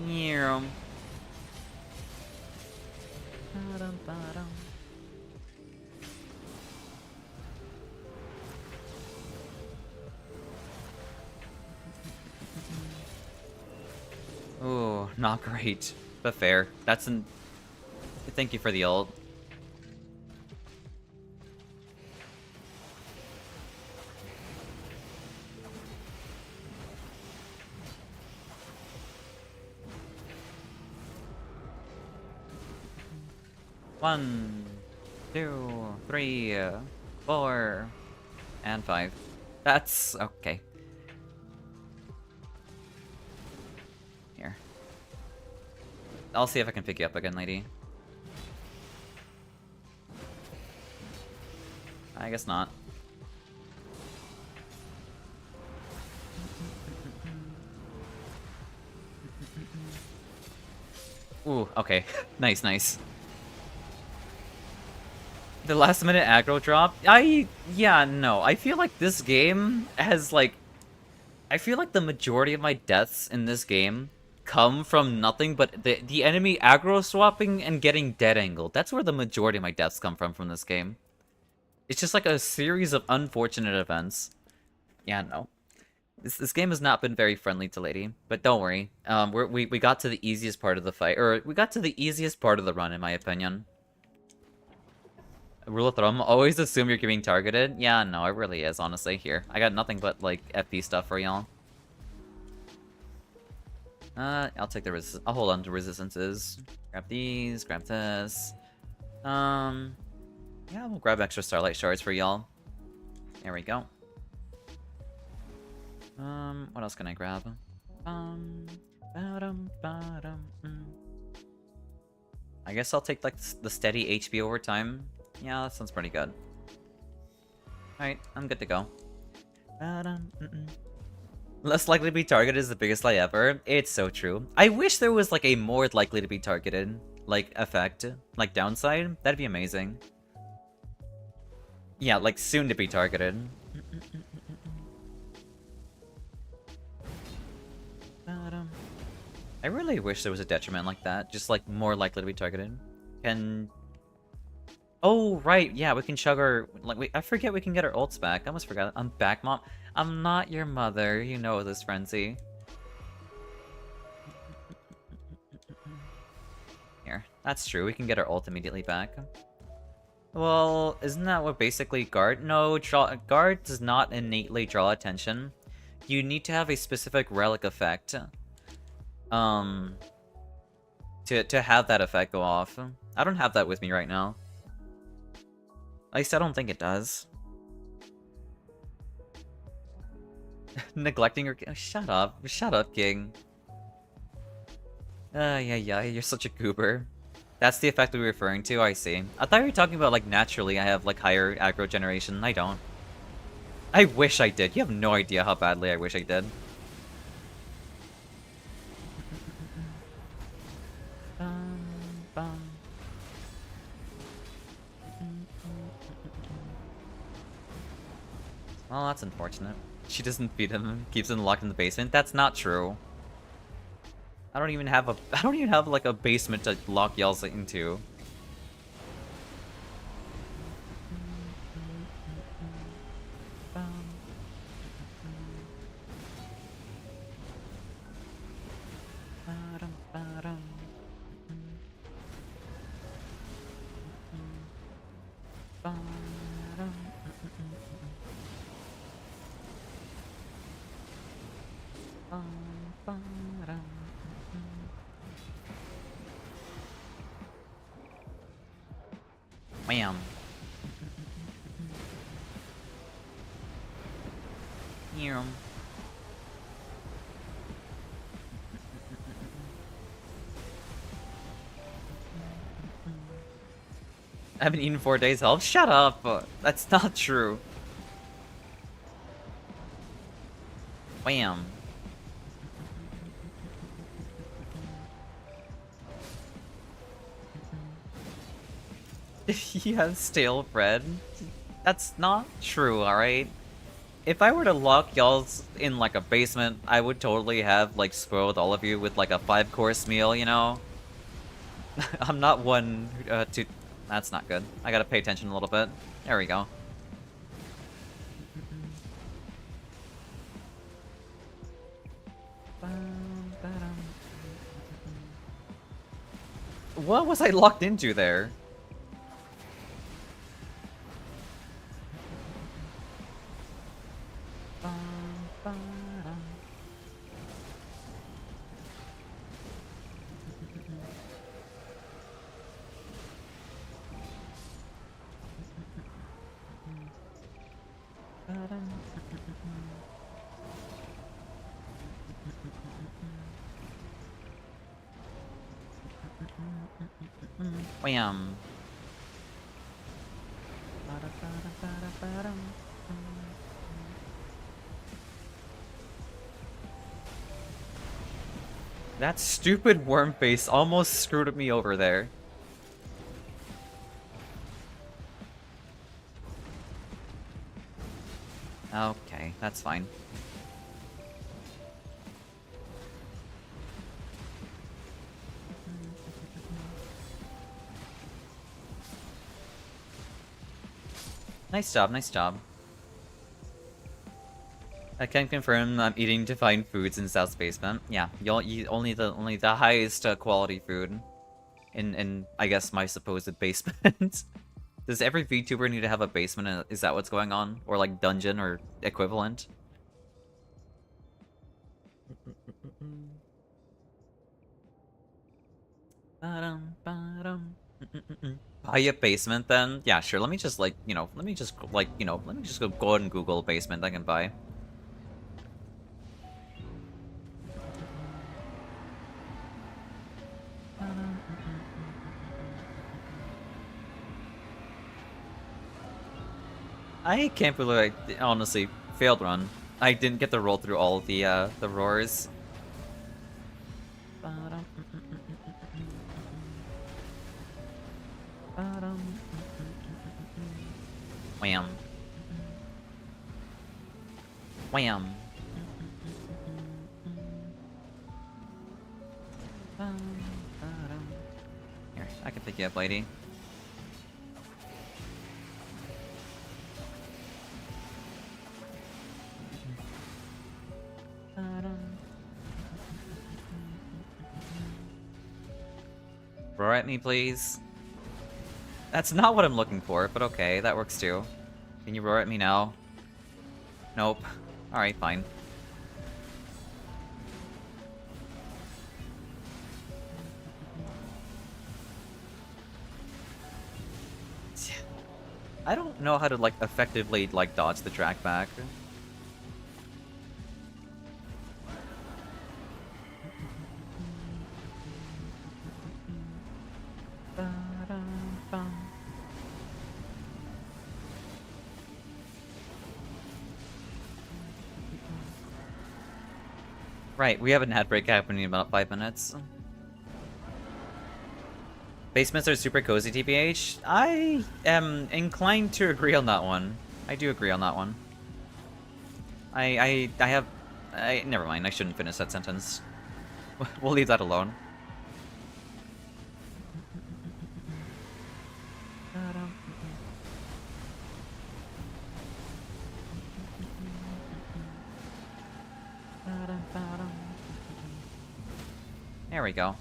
Speaker 1: Yeah. Ooh, not great, but fair. That's an. Thank you for the ult. One, 2, 3, 4, and 5. That's okay. Here. I'll see if I can pick you up again, lady. I guess not. Ooh, okay. Nice, nice. The last minute aggro drop? Yeah, no. I feel like this game has, like... I feel like the majority of my deaths in this game come from nothing but the enemy aggro swapping and getting dead angled. That's where the majority of my deaths come from this game. It's just like a series of unfortunate events. Yeah, no. This game has not been very friendly to Lady, but don't worry. We got to the easiest part of the fight, or we got to the easiest part of the run, in my opinion. Rule of thumb, always assume you're getting targeted. Yeah, no, it really is, honestly. Here, I got nothing but, like, FP stuff for y'all. I'll take the resist. I'll hold on to resistances. Grab these, grab this. Yeah, we'll grab extra Starlight Shards for y'all. There we go. What else can I grab? I guess I'll take, like, the steady HP over time. Yeah, that sounds pretty good. Alright, I'm good to go. Less likely to be targeted is the biggest lie ever. It's so true. I wish there was, like, a more likely to be targeted, like, effect. Like, downside. That'd be amazing. Yeah, like, soon to be targeted. I really wish there was a detriment like that. Just, like, more likely to be targeted. Oh, right. Yeah, we can chug our... Like, I forget we can get our ults back. I almost forgot. I'm back, Mom. I'm not your mother. You know this, Frenzy. Here. That's true. We can get our ult immediately back. Well, isn't that what basically guard... No, guard does not innately draw attention. You need to have a specific relic effect. To have that effect go off. I don't have that with me right now. At least I don't think it does. Neglecting your... Oh, shut up. Shut up, King. Yeah, you're such a goober. That's the effect we were referring to, I see. I thought you were talking about, like, naturally I have, like, higher aggro generation. I don't. I wish I did. You have no idea how badly I wish I did. Well, that's unfortunate. She doesn't feed him, keeps him locked in the basement. That's not true. I don't even have like a basement to lock y'all into. Wham. Yum. I haven't eaten 4 days health? Shut up! That's not true. Wham. He has stale bread? That's not true, alright? If I were to lock y'all in like a basement, I would totally have like spoiled all of you with like a 5-course meal, you know? I'm not one to... That's not good. I gotta pay attention a little bit. There we go. What was I locked into there? Wham. That stupid worm face almost screwed me over there. Okay, that's fine. Nice job, nice job. I can confirm I'm eating divine foods in South's basement. Yeah, you'll eat only the highest quality food in I guess my supposed basement. Does every VTuber need to have a basement? And is that what's going on, or like dungeon or equivalent? Buy a basement then? Yeah, sure. Let me just like, let me just go ahead and Google a basement I can buy. I can't believe I honestly failed run. I didn't get to roll through all of the roars. Wham. Wham. Here, I can pick you up, lady. Roar at me, please. That's not what I'm looking for, but okay, that works too. Can you roar at me now? Nope. Alright, fine. I don't know how to, like, effectively, like, dodge the track back. Right, we have an ad break happening in about 5 minutes. Basements are super cozy, TBH. I am inclined to agree on that one. I do agree on that one. Never mind, I shouldn't finish that sentence. We'll leave that alone. There we go.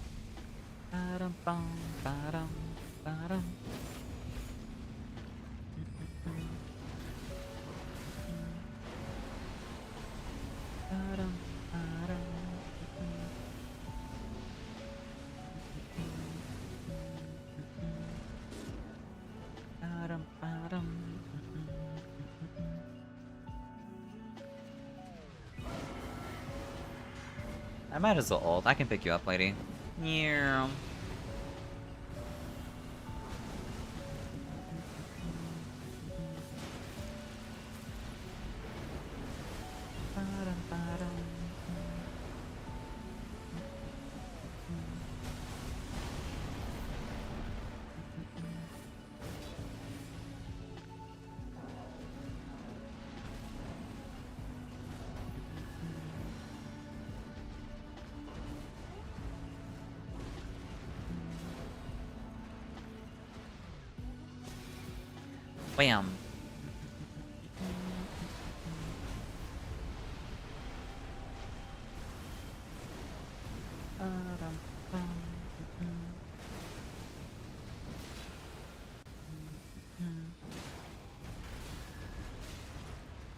Speaker 1: I might as well ult. I can pick you up, lady. Yeah. Wham.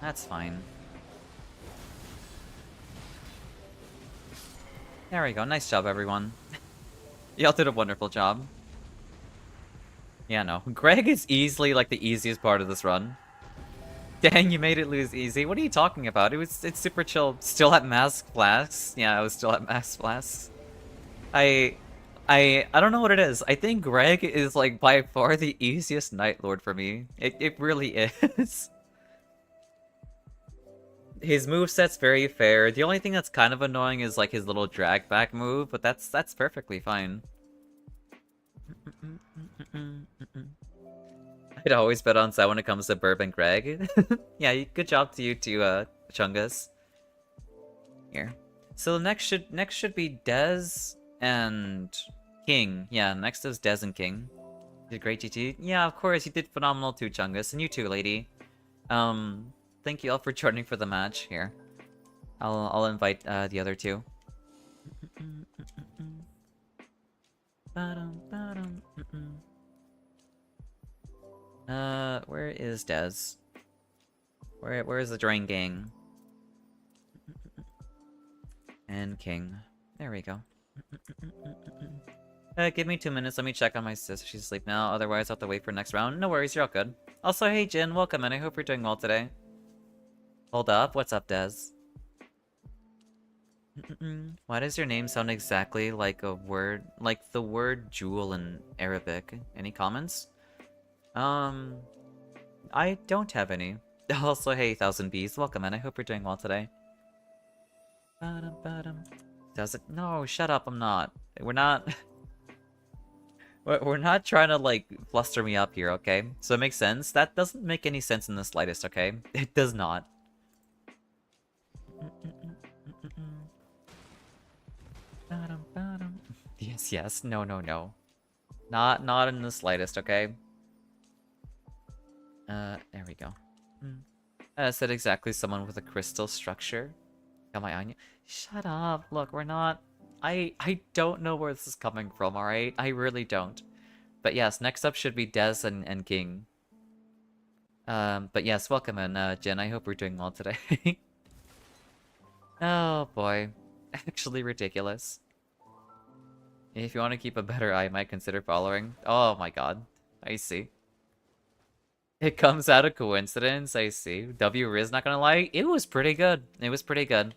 Speaker 1: That's fine. There we go. Nice job, everyone. Y'all did a wonderful job. Yeah, no. Greg is easily, like, the easiest part of this run. Dang, you made it lose easy. What are you talking about? It's super chill. Still at mass flasks? Yeah, I was still at mass flasks. I don't know what it is. I think Greg is, like, by far the easiest Night Lord for me. It really is. His moveset's very fair. The only thing that's kind of annoying is like his little drag back move, but that's perfectly fine. I'd always bet on Zao when it comes to Burb and Greg. Yeah, good job to you too, Chungus. Here. So next should be Dez and King. Yeah, next is Dez and King. You did great, GG. Yeah, of course, you did phenomenal too, Chungus, and you too, lady. Thank you all for joining for the match. Here, I'll invite the other two. Where is Dez? Where is the Drain Gang? And King. There we go. Give me 2 minutes. Let me check on my sister. She's asleep now. Otherwise, I'll have to wait for next round. No worries, you're all good. Also, hey Jin, welcome, and I hope you're doing well today. Hold up. What's up, Dez? Why does your name sound exactly like a word, like the word jewel in Arabic? Any comments? I don't have any. Also, hey, 1000 Bees, welcome, and I hope you're doing well today. Does it? No, shut up. I'm not. We're not. We're not trying to like fluster me up here, okay? So it makes sense. That doesn't make any sense in the slightest, okay? It does not. Yes, yes. No, no, no. Not in the slightest, okay? There we go. I said exactly someone with a crystal structure. Got my onion. Shut up. Look, we're not... I don't know where this is coming from, alright? I really don't. But yes, next up should be Dez and King. But yes, welcome in, Jen. I hope we're doing well today. Oh boy. Actually ridiculous. If you want to keep a better eye, I might consider following. Oh my god. I see. It comes out of coincidence, I see. W Riz, not gonna lie, it was pretty good. It was pretty good.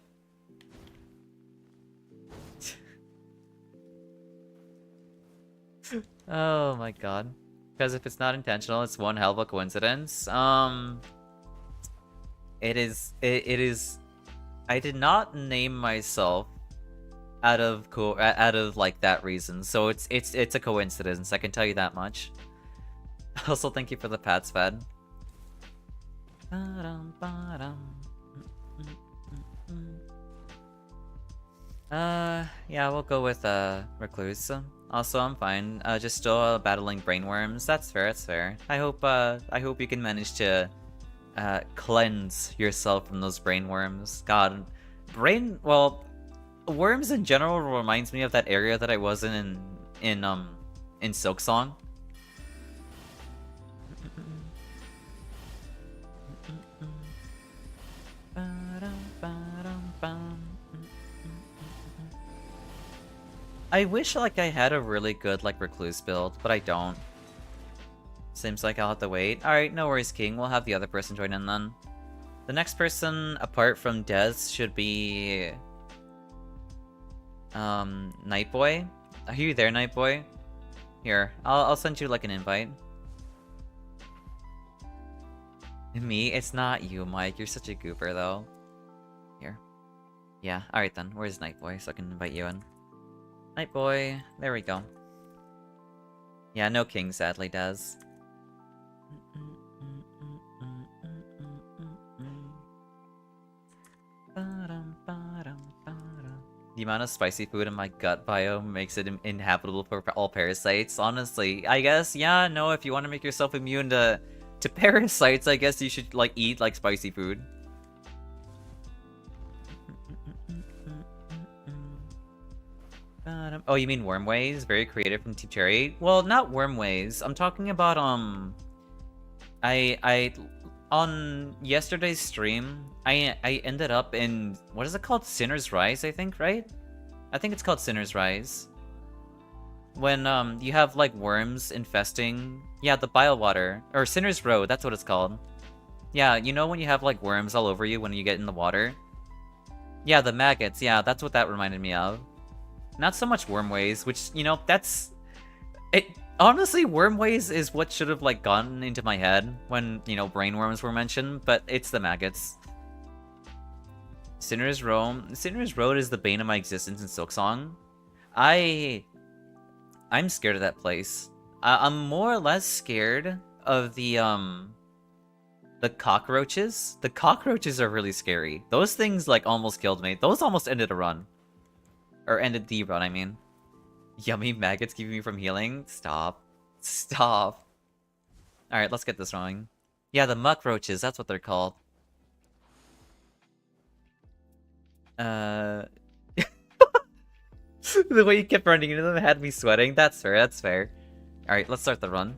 Speaker 1: Oh my god. Because if it's not intentional, it's one hell of a coincidence. It is... I did not name myself out of like that reason, so it's a coincidence. I can tell you that much. Also, thank you for the Pats fed. Yeah, we'll go with Recluse. Also, I'm fine. Just still battling brainworms. That's fair. That's fair. I hope you can manage to cleanse yourself from those brainworms. God, well, worms in general reminds me of that area that I was in Silksong. I wish like I had a really good like recluse build, but I don't. Seems like I'll have to wait. Alright, no worries, King. We'll have the other person join in then. The next person, apart from Dez, should be... Nightboy? Are you there, Nightboy? Here, I'll send you like an invite. Me? It's not you, Mike. You're such a goober, though. Here. Yeah, alright then. Where's Nightboy so I can invite you in? Nightboy. There we go. Yeah, no King, sadly, Dez. The amount of spicy food in my gut biome makes it inhabitable for all parasites. Honestly, I guess, yeah, no, if you want to make yourself immune to parasites, I guess you should, like, eat, like, spicy food. Oh, you mean Wormways? Very creative from Team Cherry? Well, not Wormways. I'm talking about, on yesterday's stream, I ended up in, what is it called? Sinner's Rise, I think, right? I think it's called Sinner's Rise. When, you have, like, worms infesting... Yeah, the bile water. Or Sinner's Road, that's what it's called. Yeah, you know when you have, like, worms all over you when you get in the water? Yeah, the maggots, yeah, that's what that reminded me of. Not so much Wormways, which, you know, that's... It... Honestly, Wormways is what should have, like, gotten into my head when, you know, brainworms were mentioned, but it's the maggots. Sinner's Road is the bane of my existence in Silksong. I'm scared of that place. I'm more or less scared of the cockroaches. The cockroaches are really scary. Those things, like, almost killed me. Those almost ended a run. Or ended the run, I mean. Yummy maggots keeping me from healing? Stop. Stop. Alright, let's get this going. Yeah, the muck roaches, that's what they're called. The way you kept running into them had me sweating. That's fair, that's fair. Alright, let's start the run.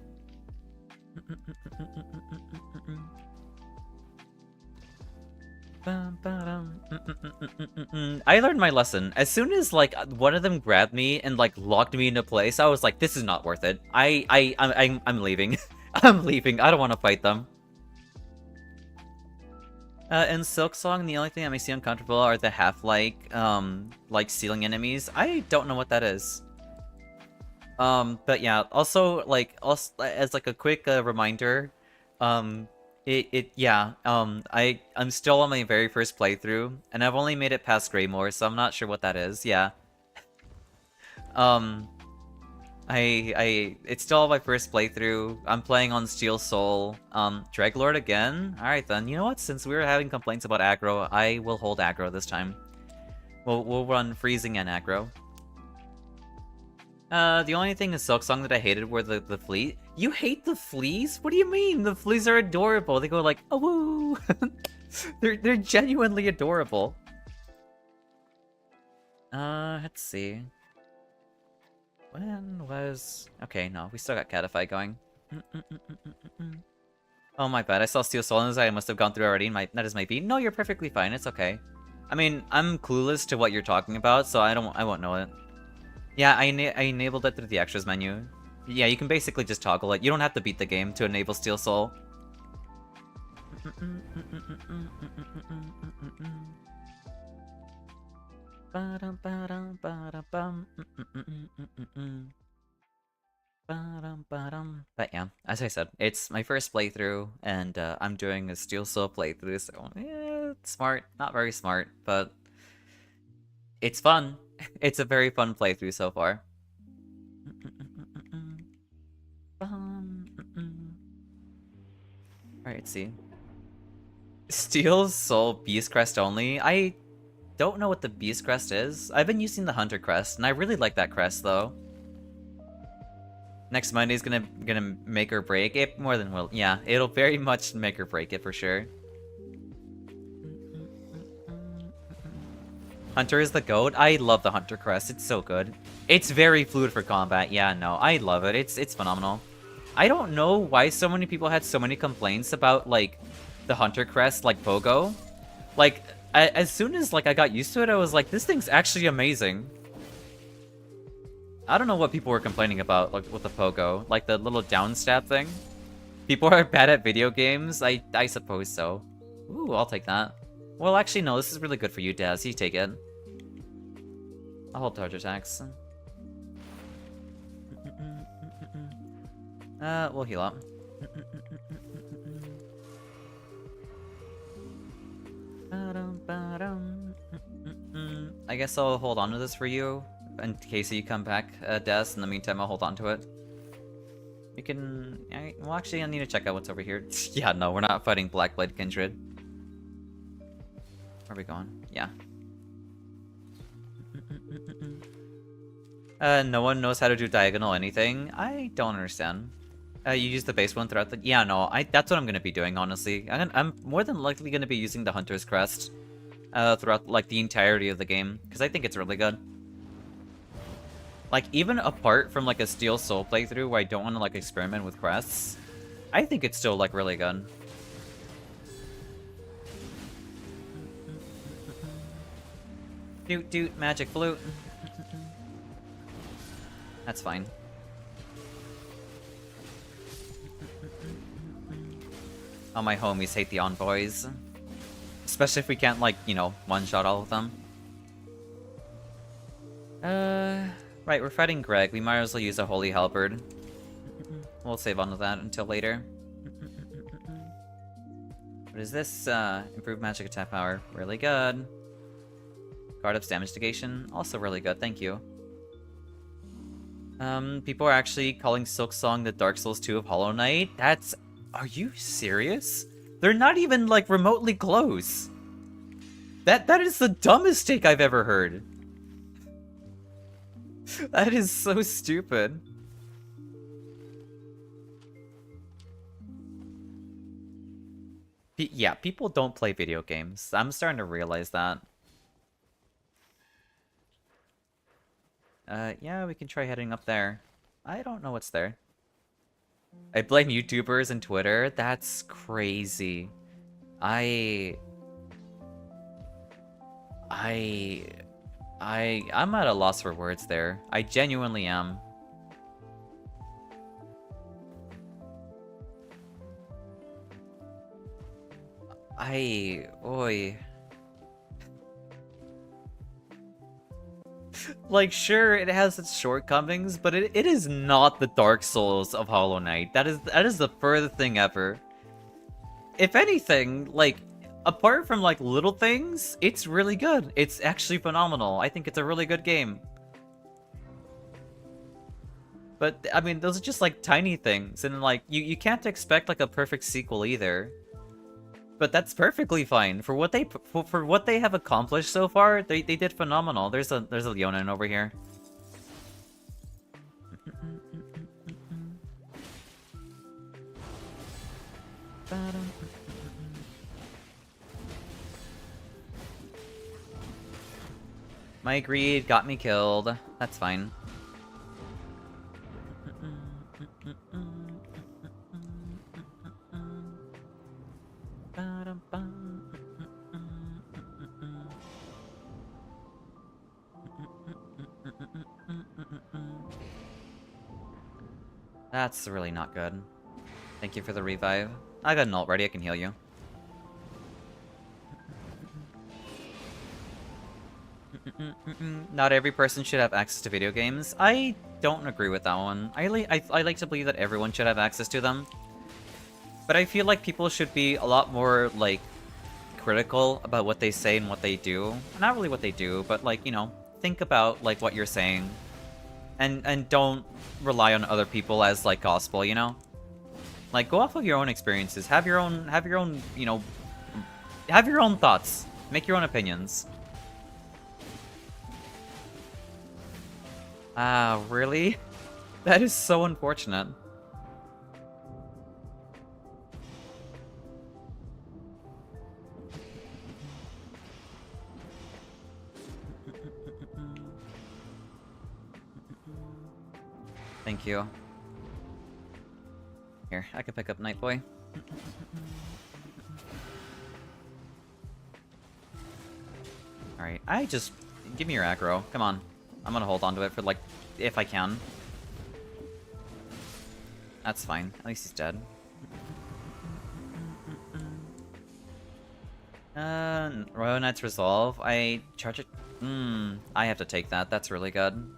Speaker 1: I learned my lesson. As soon as, like, one of them grabbed me and, like, locked me into place, I was like, this is not worth it. I'm leaving. I'm leaving. I don't want to fight them. In Silksong, the only thing that makes you uncomfortable are the half-like, like, ceiling enemies. I don't know what that is. But yeah, also, as, like, a quick reminder, I'm still on my very first playthrough, and I've only made it past Greymoor, so I'm not sure what that is, yeah. It's still my first playthrough. I'm playing on Steel Soul. Dreglord again? Alright then, you know what, since we were having complaints about aggro, I will hold aggro this time. We'll run freezing and aggro. The only thing in Silksong that I hated were the fleet. You hate the fleas? What do you mean? The fleas are adorable. They go like, oh woo! They're genuinely adorable. Let's see. When was... Okay, no, we still got Catify going. Oh my bad, I saw Steel Soul I must have gone through already. That is my beat. No, you're perfectly fine. It's okay. I mean, I'm clueless to what you're talking about, so I won't know it. Yeah, I enabled it through the extras menu. Yeah, you can basically just toggle it. You don't have to beat the game to enable Steel Soul. But yeah, as I said, it's my first playthrough, and I'm doing a Steel Soul playthrough, so yeah, it's smart. Not very smart, but it's fun. It's a very fun playthrough so far. Alright, let's see. Steel Soul Beast Crest only? I don't know what the Beast Crest is. I've been using the Hunter Crest, and I really like that crest, though. Next Monday's gonna make or break it. More than will. Yeah, it'll very much make or break it for sure. Hunter is the GOAT. I love the Hunter Crest. It's so good. It's very fluid for combat. Yeah, no, I love it. It's phenomenal. I don't know why so many people had so many complaints about, like, the Hunter Crest, like, Pogo. Like, as soon as, like, I got used to it, I was like, this thing's actually amazing. I don't know what people were complaining about, like with the pogo, like the little down stab thing. People are bad at video games. I suppose so. Ooh, I'll take that. Well, actually, no. This is really good for you, Daz. You take it. I'll hold charge attacks. We'll heal up. I guess I'll hold on to this for you in case you come back, Des. In the meantime, I'll hold on to it. We can... well, actually, I need to check out what's over here. Yeah, no, we're not fighting Blackblade Kindred. Where are we going? Yeah. No one knows how to do diagonal anything. I don't understand. You use the base one throughout the... Yeah, no, that's what I'm going to be doing, honestly. I'm more than likely going to be using the Hunter's Crest throughout, like, the entirety of the game, because I think it's really good. Like, even apart from, like, a Steel Soul playthrough where I don't want to, like, experiment with crests, I think it's still, like, really good. Doot doot, magic flute. That's fine. All my homies hate the envoys. Especially if we can't, like, you know, one-shot all of them. Right, we're fighting Greg. We might as well use a Holy Halberd. We'll save on to that until later. What is this? Improved magic attack power. Really good. Guard Up's damage negation. Also really good, thank you. People are actually calling Silksong the Dark Souls 2 of Hollow Knight. That's... Are you serious? They're not even, like, remotely close. That is the dumbest take I've ever heard. That is so stupid. Yeah, people don't play video games. I'm starting to realize that. Yeah, we can try heading up there. I don't know what's there. I blame YouTubers and Twitter. That's crazy. I'm at a loss for words there. I genuinely am. Oi. Like, sure, it has its shortcomings, but it is not the Dark Souls of Hollow Knight. That is the furthest thing ever. If anything, like, apart from, like, little things, it's really good. It's actually phenomenal. I think it's a really good game. But, I mean, those are just, like, tiny things, and, like, you can't expect, like, a perfect sequel either. But that's perfectly fine. For what they have accomplished so far, they did phenomenal. There's a Leonin over here. My greed got me killed. That's fine. That's really not good. Thank you for the revive. I got an ult ready, I can heal you. Not every person should have access to video games. I don't agree with that one. I like to believe that everyone should have access to them. But I feel like people should be a lot more, like, critical about what they say and what they do. Not really what they do, but, like, you know, think about, like, what you're saying. And don't rely on other people as, like, gospel, you know? Like, go off of your own experiences. Have your own, you know, have your own thoughts. Make your own opinions. Ah, really? That is so unfortunate. Thank you. Here, I can pick up Night Boy. Alright, give me your aggro. Come on. I'm gonna hold on to it for like if I can. That's fine. At least he's dead. Royal Knight's Resolve. I charge it. I have to take that. That's really good.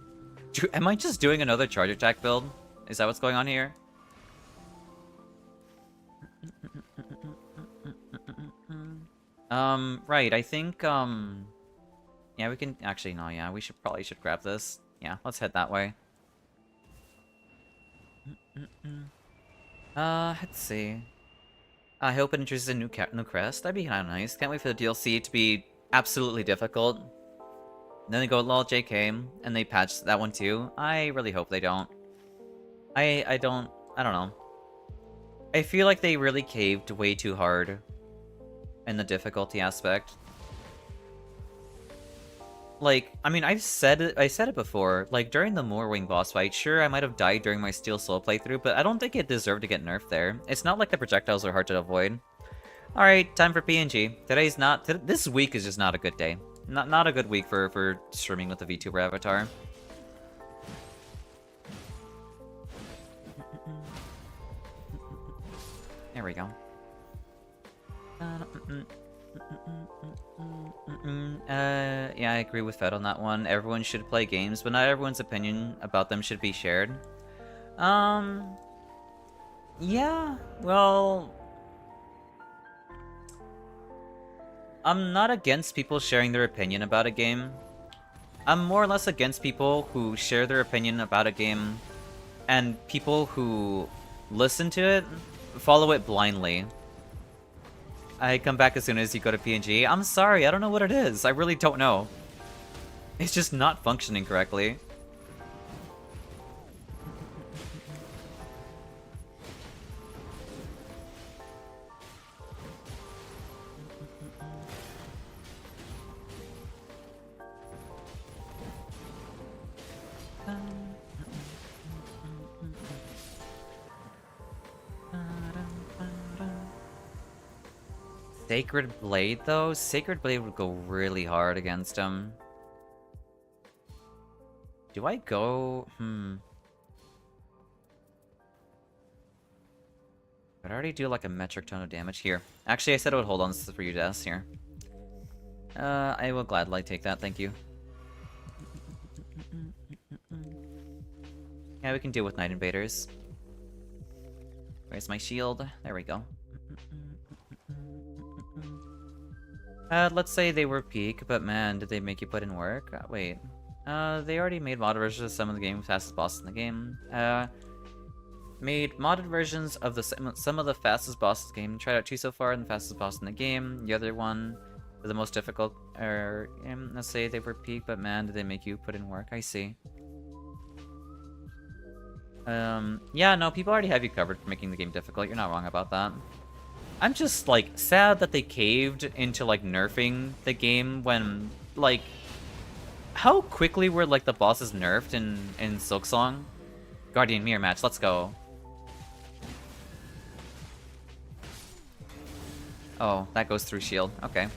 Speaker 1: Am I just doing another charge attack build? Is that what's going on here? Right, I think, yeah, we can, actually, no, yeah, we probably should grab this. Yeah, let's head that way. Let's see. I hope it introduces a new crest. That'd be kind of nice. Can't wait for the DLC to be absolutely difficult. And then they go, lol, JK, and they patch that one too. I really hope they don't. I don't know. I feel like they really caved way too hard in the difficulty aspect. Like, I mean, I said it before. Like, during the Moorwing boss fight, sure, I might have died during my Steel Soul playthrough, but I don't think it deserved to get nerfed there. It's not like the projectiles are hard to avoid. Alright, time for PNG. This week is just not a good day. Not a good week for streaming with the VTuber avatar. There we go. Yeah, I agree with Fed on that one. Everyone should play games, but not everyone's opinion about them should be shared. Yeah, well... I'm not against people sharing their opinion about a game. I'm more or less against people who share their opinion about a game and people who listen to it, follow it blindly. I come back as soon as you go to PNG. I'm sorry, I don't know what it is. I really don't know. It's just not functioning correctly. Sacred Blade, though? Sacred Blade would go really hard against him. Do I go... I'd already do like a metric ton of damage here. Actually, I said I would hold on for you, Des, here. I will gladly take that, thank you. Yeah, we can deal with Night Invaders. Where's my shield? There we go. Let's say they were peak, but man, did they make you put in work? Wait. They already made modded versions of some of the game fastest bosses in the game. Made modded versions of some of the fastest bosses in the game. Tried out 2 so far, and the fastest boss in the game. The other one, the most difficult, let's say they were peak, but man, did they make you put in work? I see. Yeah, no, people already have you covered for making the game difficult. You're not wrong about that. I'm just, like, sad that they caved into, like, nerfing the game when, like... How quickly were, like, the bosses nerfed in Silksong? Guardian Mirror match, let's go. Oh, that goes through shield. Okay.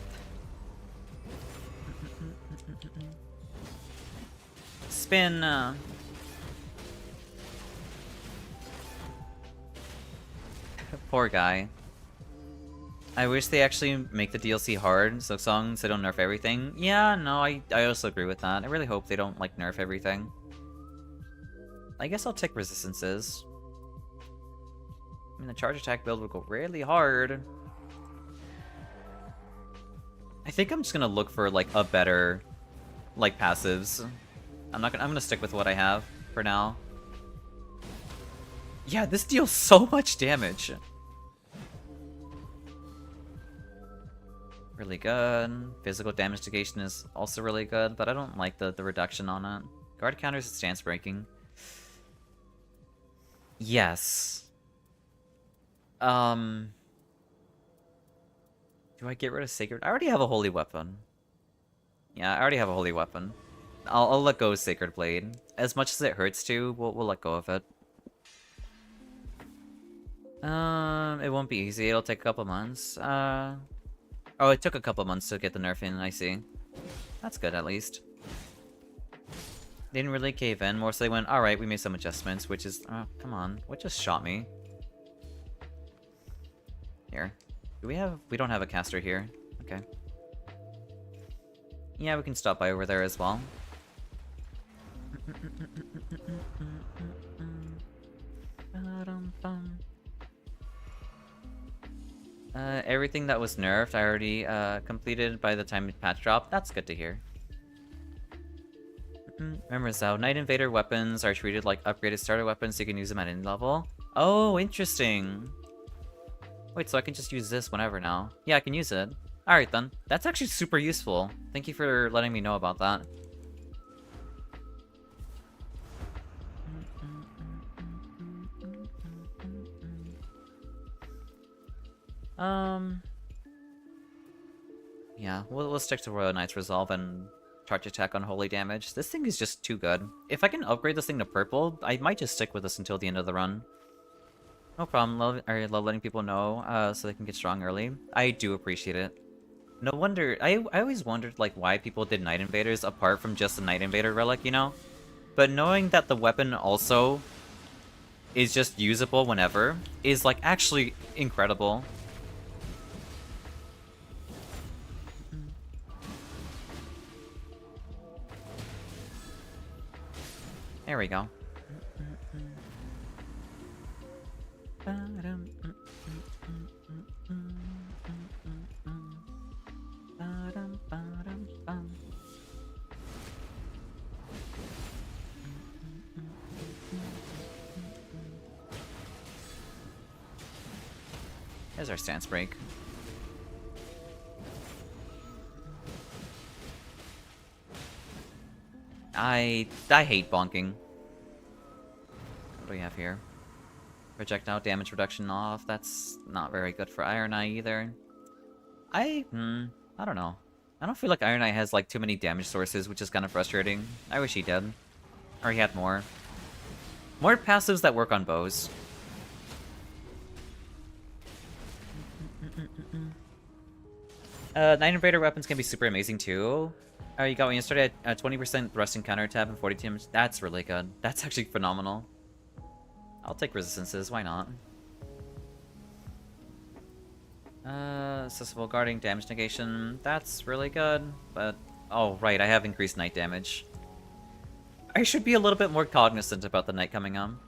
Speaker 1: Spin, Poor guy. I wish they actually make the DLC hard, so songs they don't nerf everything. Yeah, no, I also agree with that. I really hope they don't, like, nerf everything. I guess I'll take resistances. I mean, the charge attack build would go really hard. I think I'm just gonna look for, like, a better, like, passives. I'm gonna stick with what I have for now. Yeah, this deals so much damage. Really good. Physical damage negation is also really good, but I don't like the reduction on it. Guard counters and stance breaking. Yes. Do I get rid of Sacred? I already have a holy weapon. Yeah, I already have a holy weapon. I'll let go of Sacred Blade. As much as it hurts to, we'll let go of it. It won't be easy. It'll take a couple months. Oh, it took a couple months to get the nerf in, I see. That's good, at least. They didn't really cave in, more so they went, alright, we made some adjustments, which is... Oh, come on. What just shot me? Here. Do we have... We don't have a caster here. Okay. Yeah, we can stop by over there as well. Everything that was nerfed, I already completed by the time patch dropped. That's good to hear. Remember, Xao, Night Invader weapons are treated like upgraded starter weapons, so you can use them at any level. Oh, interesting. Wait, so I can just use this whenever now? Yeah, I can use it. Alright then. That's actually super useful. Thank you for letting me know about that. Yeah, we'll stick to Royal Knight's Resolve and charge attack on holy damage. This thing is just too good. If I can upgrade this thing to purple, I might just stick with this until the end of the run. No problem. I love letting people know so they can get strong early. I do appreciate it. No wonder, I always wondered like why people did Night Invaders apart from just the Night Invader relic, you know? But knowing that the weapon also is just usable whenever is like actually incredible. There we go. There's our stance break. I hate bonking. What do we have here? Projectile damage reduction off. That's not very good for Iron Eye either. I don't know. I don't feel like Iron Eye has like too many damage sources, which is kind of frustrating. I wish he did. Or he had more. More passives that work on bows. Night Invader weapons can be super amazing too. You got when you started at 20% thrust and counter tap and 40 damage. That's really good. That's actually phenomenal. I'll take resistances, why not? Accessible guarding, damage negation. That's really good, but... Oh, right, I have increased night damage. I should be a little bit more cognizant about the night coming on.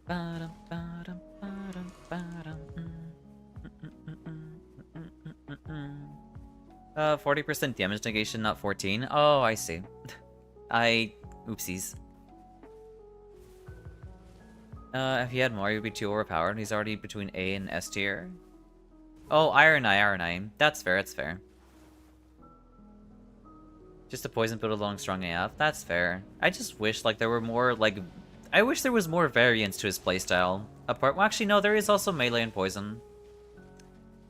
Speaker 1: Ba-dum, ba-dum, ba-dum, ba-dum. 40% damage negation, not 14. Oh, I see. Oopsies. If he had more, he would be too overpowered. He's already between A and S tier. Oh, Iron Eye. That's fair, that's fair. Just a poison build along strong AF. That's fair. I just wish, like, there were more, like... I wish there was more variance to his playstyle. Apart... Well, actually, no, there is also melee and poison.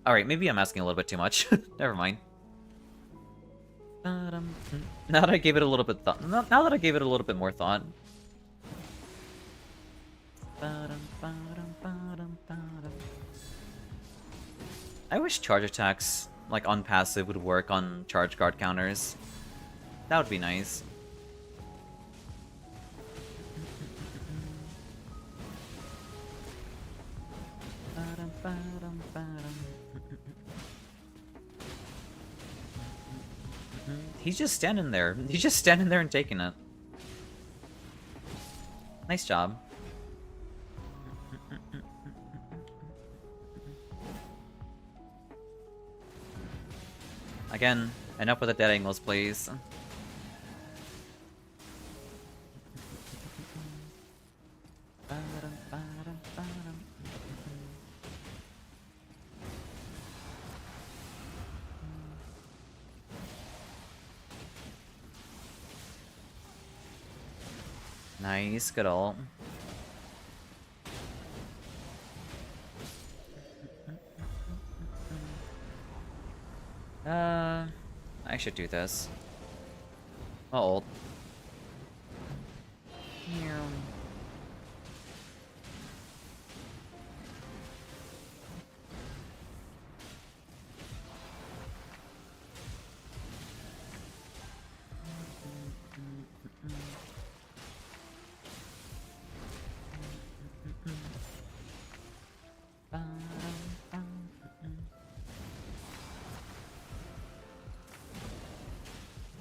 Speaker 1: Alright, maybe I'm asking a little bit too much. Never mind. Now that I gave it a little bit now that I gave it a little bit more thought. I wish charge attacks, like on passive, would work on charge guard counters. That would be nice. He's just standing there. He's just standing there and taking it. Nice job. Again, enough with the dead angles, please. Nice, good ult. I should do this. I'll ult.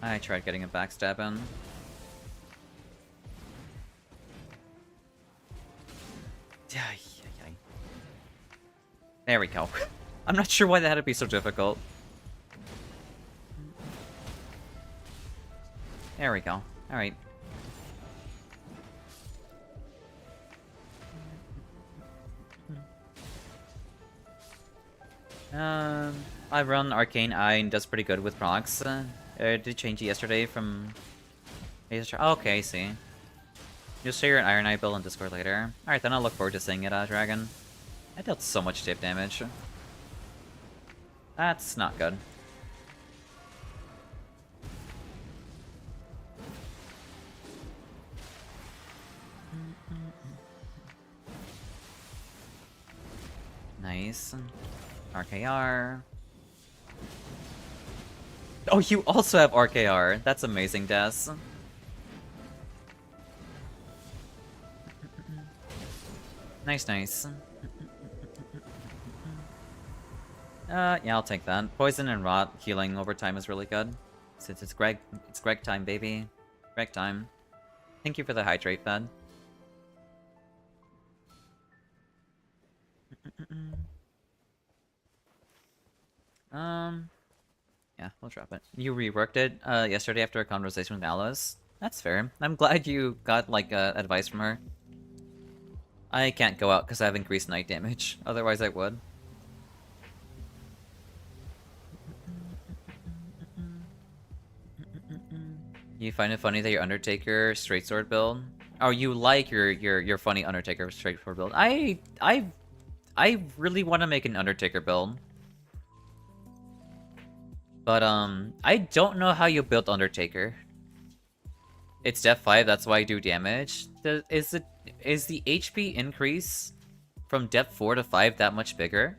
Speaker 1: I tried getting a backstab in. There we go. I'm not sure why that had to be so difficult. There we go. Alright. I run Arcane Eye and does pretty good with procs. Did change it yesterday from... Oh, okay, I see. You'll share your Iron Eye build on Discord later. Alright, then I'll look forward to seeing it, Dragon. I dealt so much tip damage. That's not good. Nice. RKR. Oh, you also have RKR. That's amazing, Des. Nice, nice. Yeah, I'll take that. Poison and Rot healing over time is really good. Since it's Greg time, baby. Greg time. Thank you for the hydrate, Fed. Yeah, we'll drop it. You reworked it yesterday after a conversation with Alice. That's fair. I'm glad you got, like, advice from her. I can't go out because I have increased night damage. Otherwise I would. You find it funny that your Undertaker straight sword build? Oh, you like your funny Undertaker straight sword build? I really want to make an Undertaker build. But I don't know how you built Undertaker. It's def 5, that's why I do damage. Is the HP increase from depth 4 to 5 that much bigger?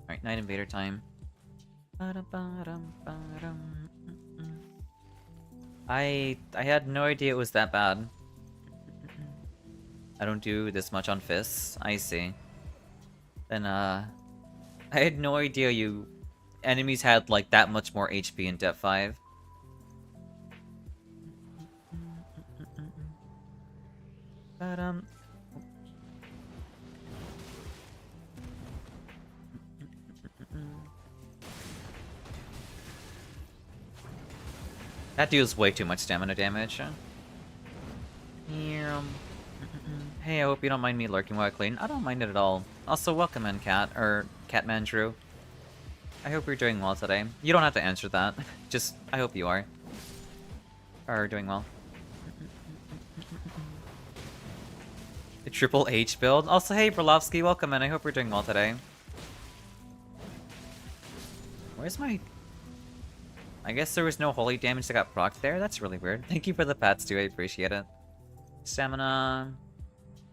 Speaker 1: Alright, Night Invader time. I had no idea it was that bad. I don't do this much on fists. I see. Then I had no idea enemies had like that much more HP in depth 5. But that deals way too much stamina damage. Hey, I hope you don't mind me lurking while I clean. I don't mind it at all. Also, welcome in, Cat, or Catman Drew. I hope you're doing well today. You don't have to answer that. Just, I hope you are. Are doing well. The Triple H build. Also, hey, Berlovsky, welcome in. I hope you're doing well today. Where's my... I guess there was no holy damage that got procced there? That's really weird. Thank you for the pats, too. I appreciate it. Stamina...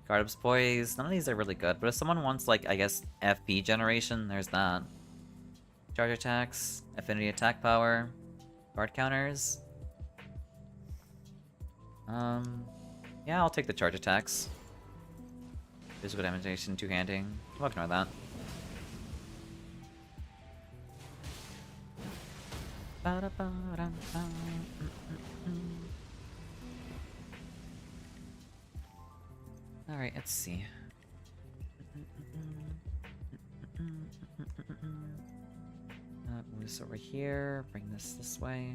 Speaker 1: Guardup's Poise. None of these are really good, but if someone wants, like, I guess, FP generation, there's that. Charge attacks, affinity attack power, guard counters. Yeah, I'll take the charge attacks. Physical damage, two-handing. I'll ignore that. Alright, let's see. Move this over here, bring this way.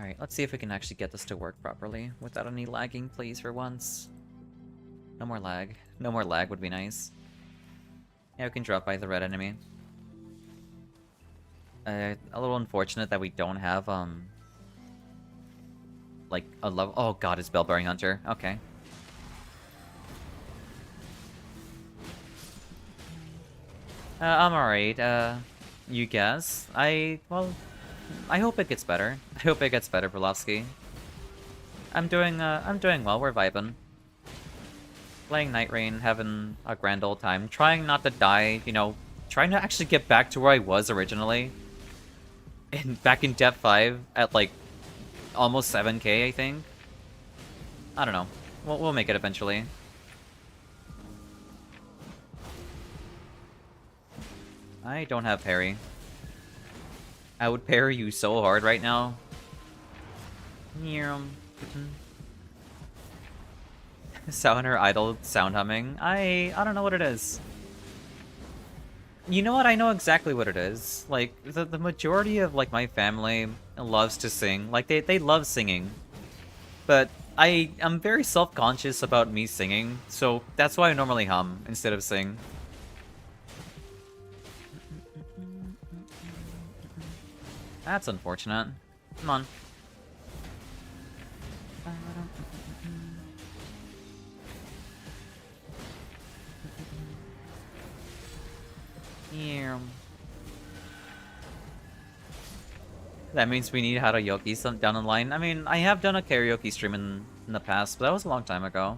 Speaker 1: Alright, let's see if we can actually get this to work properly without any lagging, please, for once. No more lag. No more lag would be nice. Yeah, we can drop by the red enemy. A little unfortunate that we don't have, like, a level... Oh god, it's Bellbearing Hunter. Okay. I'm alright, you guess. Well, I hope it gets better. I hope it gets better, Berlovsky. I'm doing well, we're vibing. Playing Nightreign, having a grand old time. Trying not to die, you know, trying to actually get back to where I was originally. Back in depth 5 at, like, almost 7k, I think. I don't know. We'll make it eventually. I don't have parry. I would parry you so hard right now. Sound her idle sound humming. I don't know what it is. You know what? I know exactly what it is. Like, the majority of, like, my family loves to sing. Like, they love singing. But I'm very self-conscious about me singing, so that's why I normally hum instead of sing. That's unfortunate. Come on. That means we need karaoke some down the line. I mean, I have done a karaoke stream in the past, but that was a long time ago.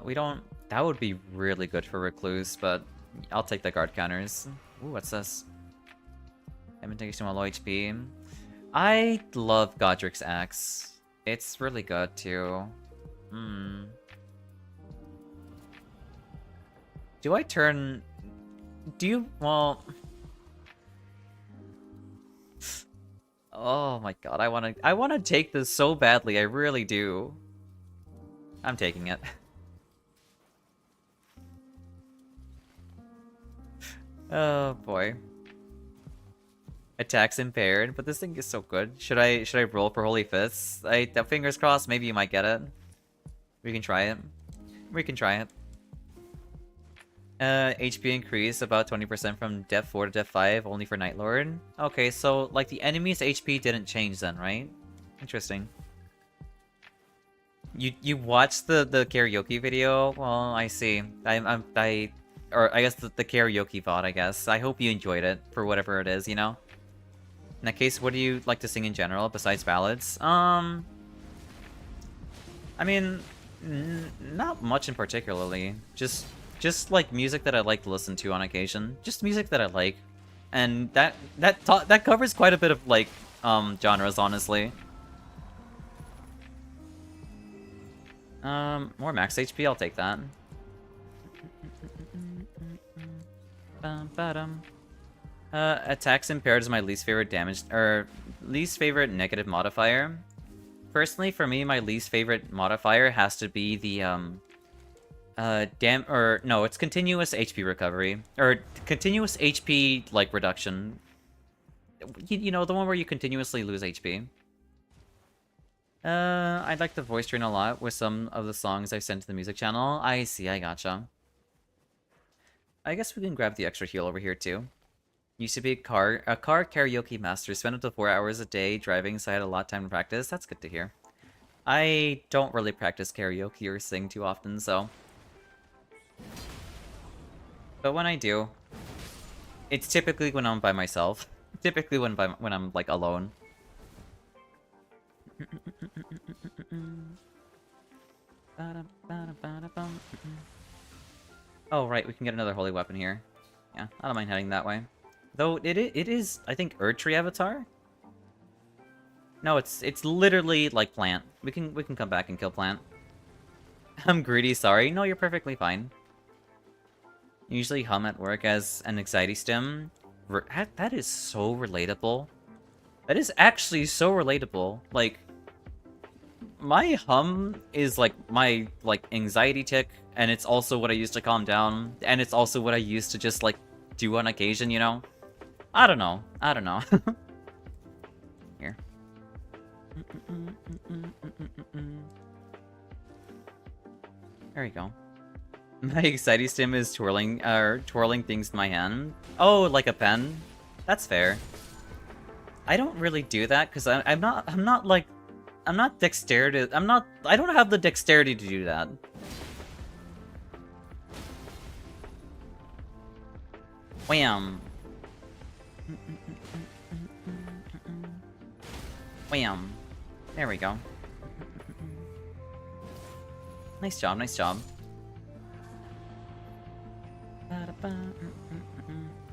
Speaker 1: We don't... That would be really good for Recluse, but I'll take the guard counters. Ooh, what's this? I've been taking some low HP. I love Godric's Axe. It's really good, too. Do I turn... Do you... Well... Oh my god, I wanna take this so badly, I really do. I'm taking it. Oh boy. Attacks impaired, but this thing is so good. Should I roll for Holy Fists? Fingers crossed, maybe you might get it. We can try it. We can try it. HP increase about 20% from Def 4 to Def 5, only for Night Lord. Okay, so, like, the enemy's HP didn't change then, right? Interesting. You watched the karaoke video? Well, I see. Or I guess the karaoke VOD, I guess. I hope you enjoyed it, for whatever it is, you know? In that case, what do you like to sing in general, besides ballads? I mean, not much in particularly. Just like music that I like to listen to on occasion. Just music that I like. And that covers quite a bit of, like, genres, honestly. More max HP, I'll take that. Attacks impaired is my least favorite damage, or least favorite negative modifier. Personally, for me, my least favorite modifier has to be the, it's continuous HP recovery. Or continuous HP, like, reduction. You know, the one where you continuously lose HP. I like the voice train a lot with some of the songs I've sent to the music channel. I see, I gotcha. I guess we can grab the extra heal over here, too. Used to be a car karaoke master. Spent up to 4 hours a day driving, so I had a lot of time to practice. That's good to hear. I don't really practice karaoke or sing too often, so... But when I do, it's typically when I'm by myself. Typically when I'm, like, alone. Oh, right, we can get another holy weapon here. Yeah, I don't mind heading that way. Though, it is, I think, Erdtree Avatar? No, it's literally, like, Plant. We can come back and kill Plant. I'm greedy, sorry. No, you're perfectly fine. Usually hum at work as an anxiety stim. That is so relatable. That is actually so relatable. Like, my hum is, like, my, like, anxiety tick, and it's also what I use to calm down, and it's also what I use to just, like, do on occasion, you know? I don't know. I don't know. Here. There you go. My anxiety stim is twirling things in my hand. Oh, like a pen? That's fair. I don't really do that, because I'm not dexterity. I don't have the dexterity to do that. Wham. Wham. There we go. Nice job, nice job.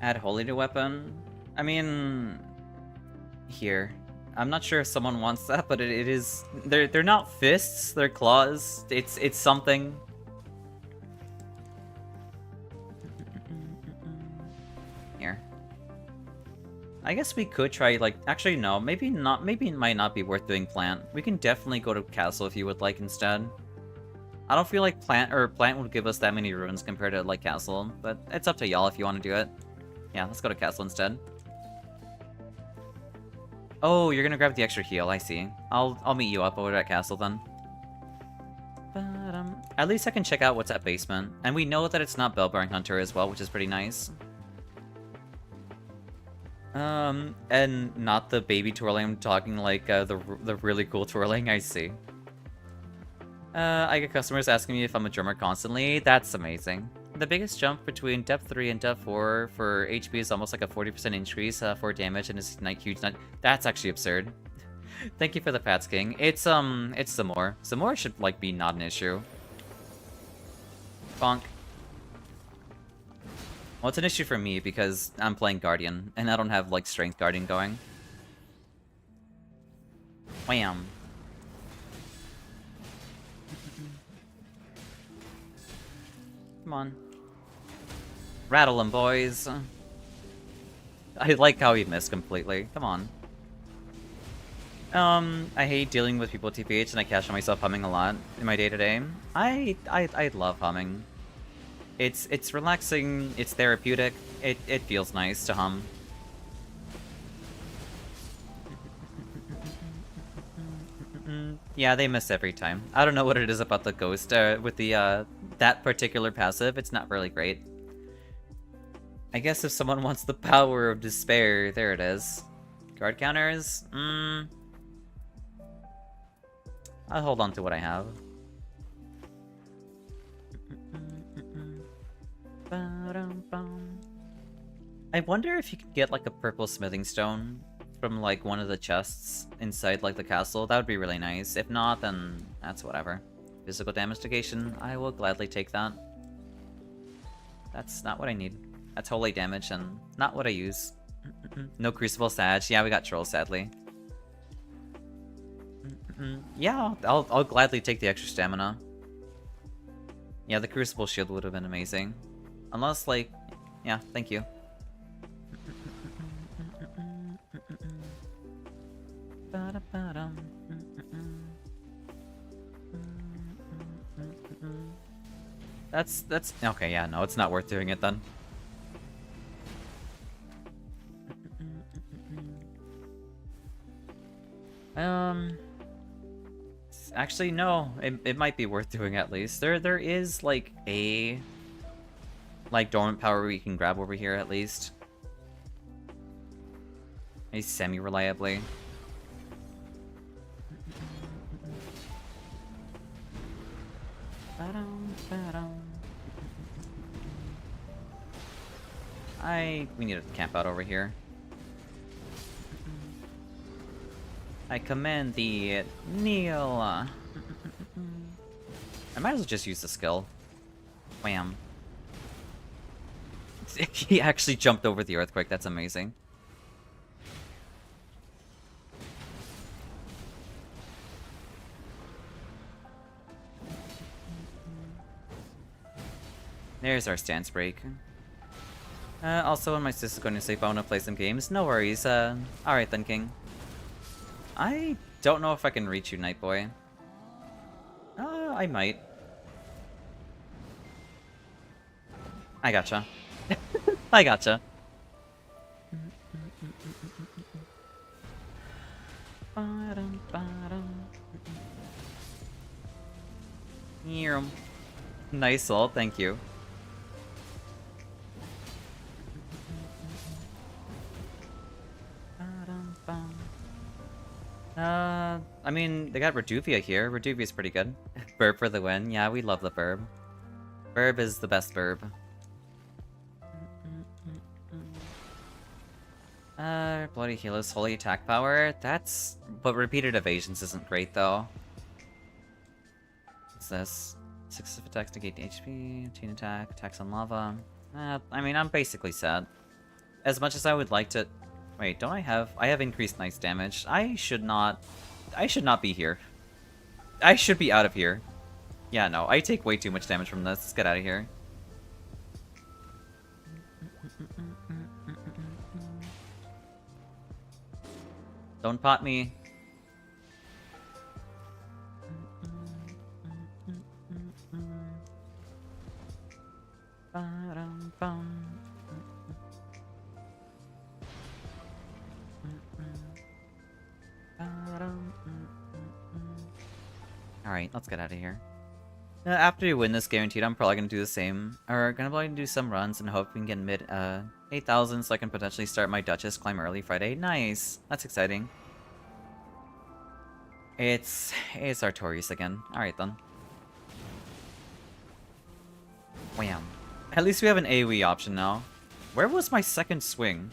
Speaker 1: Add holy to weapon. I mean, here. I'm not sure if someone wants that, but it is... They're not fists, they're claws. It's something. Here. I guess we could try, like... Actually, no. Maybe not. Maybe it might not be worth doing plant. We can definitely go to castle if you would like instead. I don't feel like plant would give us that many runes compared to, like, castle. But it's up to y'all if you want to do it. Yeah, let's go to castle instead. Oh, you're gonna grab the extra heal, I see. I'll meet you up over at castle then. At least I can check out what's at basement. And we know that it's not Bellbearing Hunter as well, which is pretty nice. And not the baby twirling, I'm talking like the really cool twirling, I see. I get customers asking me if I'm a drummer constantly. That's amazing. The biggest jump between depth 3 and depth 4 for HP is almost like a 40% increase for damage and it's huge. That's actually absurd. Thank you for the pats, King. It's Zamor. Zamor should like be not an issue. Bonk. Well, it's an issue for me because I'm playing Guardian and I don't have like Strength Guardian going. Wham. Come on. Rattle him, boys. I like how he missed completely. Come on. I hate dealing with people with TPH and I catch myself humming a lot in my day-to-day. I love humming. It's relaxing, it's therapeutic, it feels nice to hum. Yeah, they miss every time. I don't know what it is about the ghost with the that particular passive. It's not really great. I guess if someone wants the power of despair, there it is. Guard counters? I'll hold on to what I have. I wonder if you could get like a purple smithing stone from like one of the chests inside like the castle. That would be really nice. If not, then that's whatever. Physical damage negation, I will gladly take that. That's not what I need. That's holy damage and not what I use. No Crucible Sag. Yeah, we got trolls, sadly. Yeah, I'll gladly take the extra stamina. Yeah, the Crucible Shield would have been amazing. Unless, like... Yeah, thank you. That's... Okay, yeah, no, it's not worth doing it then. Actually, no. It might be worth doing at least. There is, like, a... like, dormant power we can grab over here, at least. A semi-reliably. We need to camp out over here. I command the kneel. I might as well just use the skill. Wham. He actually jumped over the earthquake. That's amazing. There's our stance break. Also, when my sister's going to sleep, I want to play some games. No worries. Alright then, King. I don't know if I can reach you, Night Boy. I might. I gotcha. I gotcha. Nice ult, thank you. I mean, they got Reduvia here. Reduvia's pretty good. Burb for the win. Yeah, we love the Burb. Burb is the best Burb. Bloody Healer's Holy Attack Power. That's... But repeated evasions isn't great, though. What's this? 6 of attacks negate HP, 18 attack, attacks on lava. I mean, I'm basically set. As much as I would like to... Wait, don't I have... I have increased nice damage. I should not be here. I should be out of here. Yeah, no, I take way too much damage from this. Let's get out of here. Don't pot me. Alright, let's get out of here. After we win this guaranteed, I'm probably going to do the same. Or gonna probably do some runs and hope we can get mid 8,000 so I can potentially start my Duchess climb early Friday. Nice! That's exciting. It's Artorias again. Alright then. Wham. At least we have an AoE option now. Where was my second swing?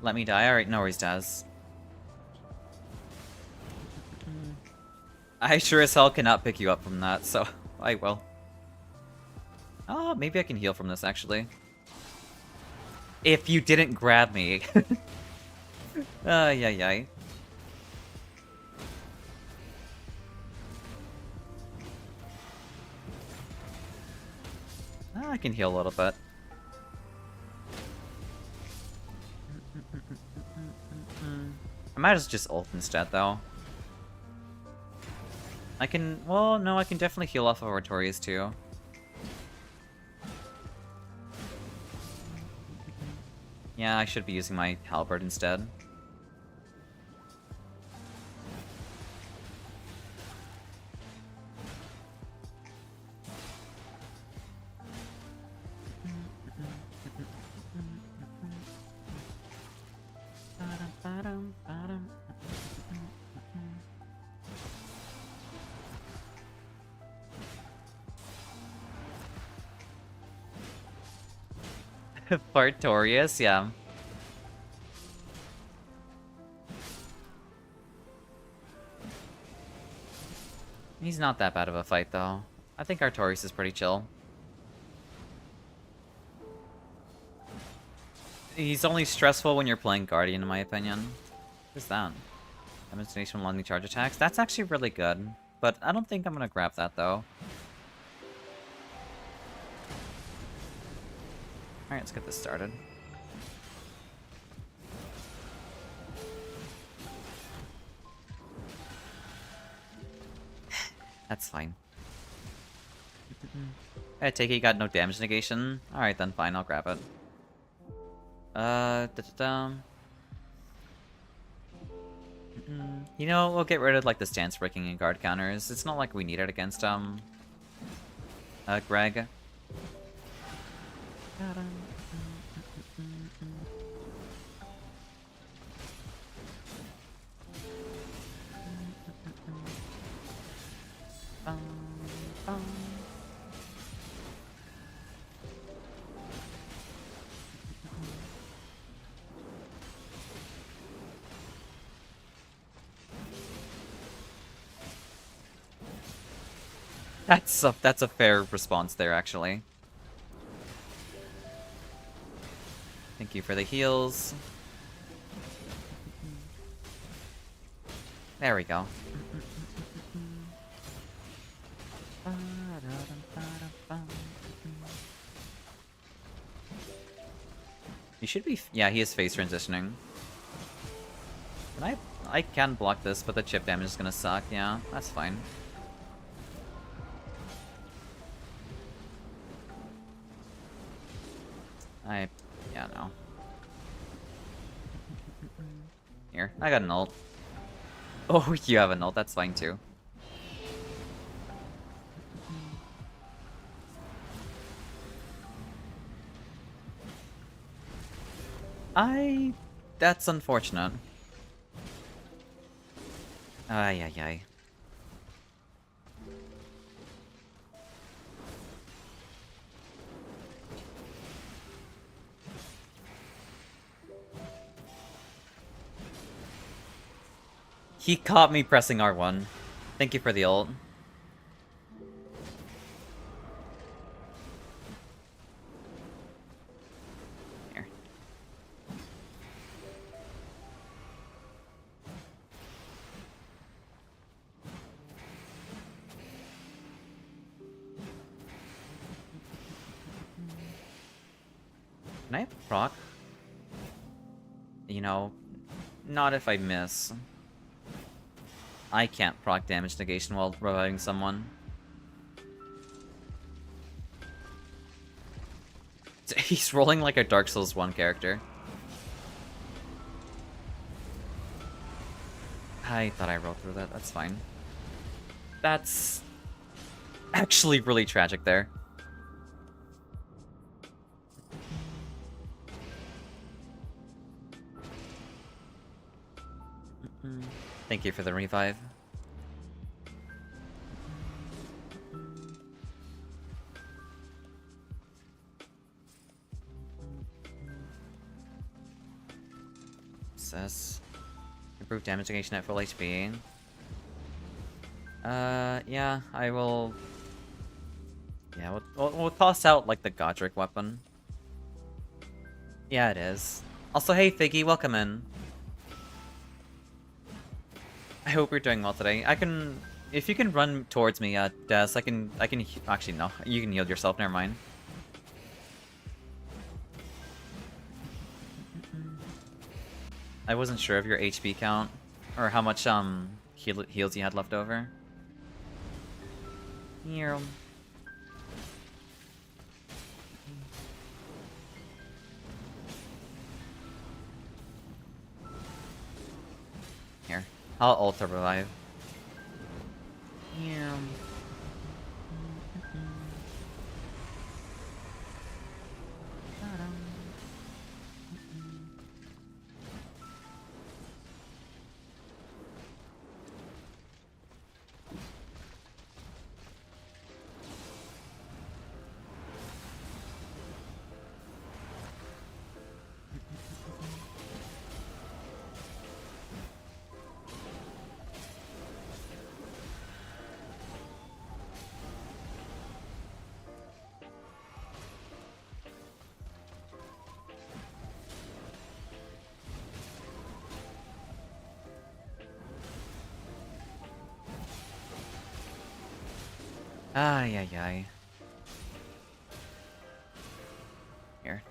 Speaker 1: Let me die. Alright, no worries, Daz. I sure as hell cannot pick you up from that, so I will. Oh, maybe I can heal from this, actually. If you didn't grab me. Yeah. I can heal a little bit. I might as well just ult instead, though. I can... Well, no, I can definitely heal off of Artorias, too. Yeah, I should be using my halberd instead. Artorias, yeah. He's not that bad of a fight, though. I think Artorias is pretty chill. He's only stressful when you're playing Guardian, in my opinion. What's that? Demonstration on the charge attacks? That's actually really good. But I don't think I'm gonna grab that, though. Alright, let's get this started. That's fine. I take it you got no damage negation? Alright then, fine, I'll grab it. You know, we'll get rid of like the stance breaking and guard counters. It's not like we need it against Greg. That's a fair response there, actually. Thank you for the heals. There we go. He should be... Yeah, he is phase transitioning. And I can block this, but the chip damage is gonna suck. Yeah, that's fine. Yeah, no. Here, I got an ult. Oh, you have an ult, that's fine too. That's unfortunate. Ay, ay, ay. He caught me pressing R1. Thank you for the ult. Here. Can I proc? You know, not if I miss. I can't proc damage negation while reviving someone. He's rolling like a Dark Souls 1 character. I thought I rolled through that, that's fine. That's actually really tragic there. Thank you for the revive. Says improve damage negation at full HP. Yeah, I will. Yeah, we'll toss out like the Godric weapon. Yeah, it is. Also, hey Figgy, welcome in. I hope you're doing well today. If you can run towards me, Des, I can, actually no, you can yield yourself, never mind. I wasn't sure of your HP count, or how much, heals you had left over. Here. Here. I'll ultra revive. Yeah. Ay, ay, ay. Here.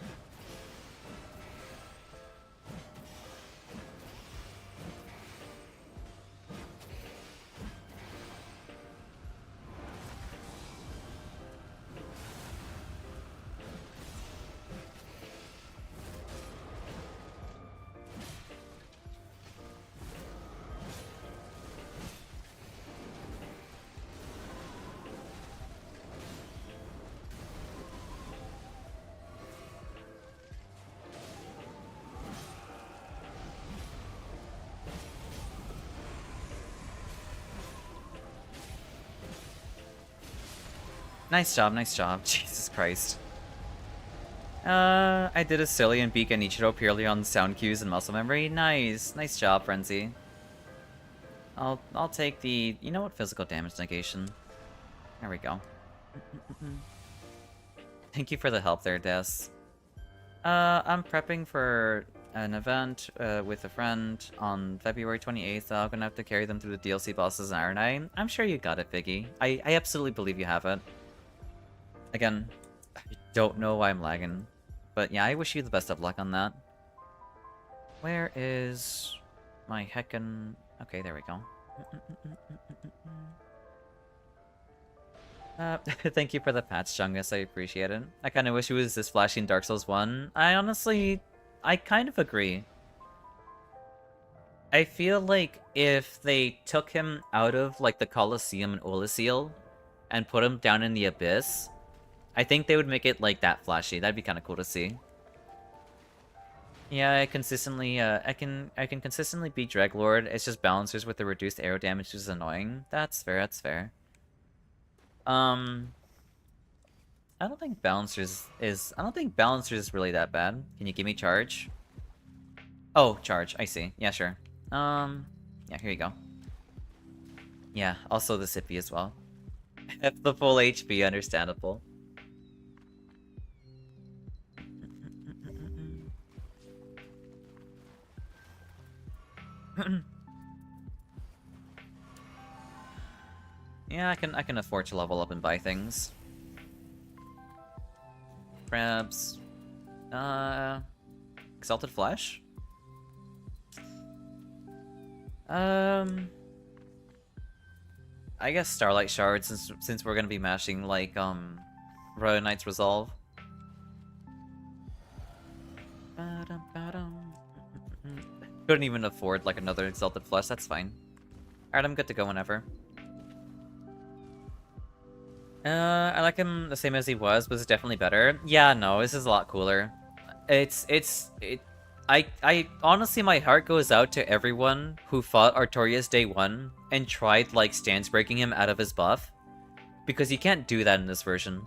Speaker 1: Nice job, nice job. Jesus Christ. I did a silly and beacon Ichiro purely on sound cues and muscle memory. Nice. Nice job, Frenzy. I'll take the, you know what, physical damage negation. There we go. Thank you for the help there, Des. I'm prepping for an event with a friend on February 28th. I'm gonna have to carry them through the DLC bosses in Iron Eye. I'm sure you got it, Figgy. I absolutely believe you have it. Again, I don't know why I'm lagging. But yeah, I wish you the best of luck on that. Where is my heckin'... Okay, there we go. Thank you for the patch, Chungus. I appreciate it. I kind of wish it was this flashy in Dark Souls 1. I kind of agree. I feel like if they took him out of, like, the Colosseum and Oliseel and put him down in the Abyss, I think they would make it, like, that flashy. That'd be kind of cool to see. Yeah, I can consistently beat Dreglord. It's just balancers with the reduced arrow damage is annoying. That's fair, that's fair. I don't think balancers is really that bad. Can you give me charge? Oh, charge. I see. Yeah, sure. Yeah, here you go. Yeah, also the sippy as well. If the full HP, understandable. Yeah, I can afford to level up and buy things. Crabs. Exalted Flesh? I guess Starlight Shard, since we're gonna be mashing like Royal Knight's Resolve. Couldn't even afford like another Exalted Flesh, that's fine. Alright, I'm good to go whenever. I like him the same as he was, but it's definitely better. Yeah, no, this is a lot cooler. I honestly, my heart goes out to everyone who fought Artorias day 1 and tried, like, stance breaking him out of his buff. Because you can't do that in this version.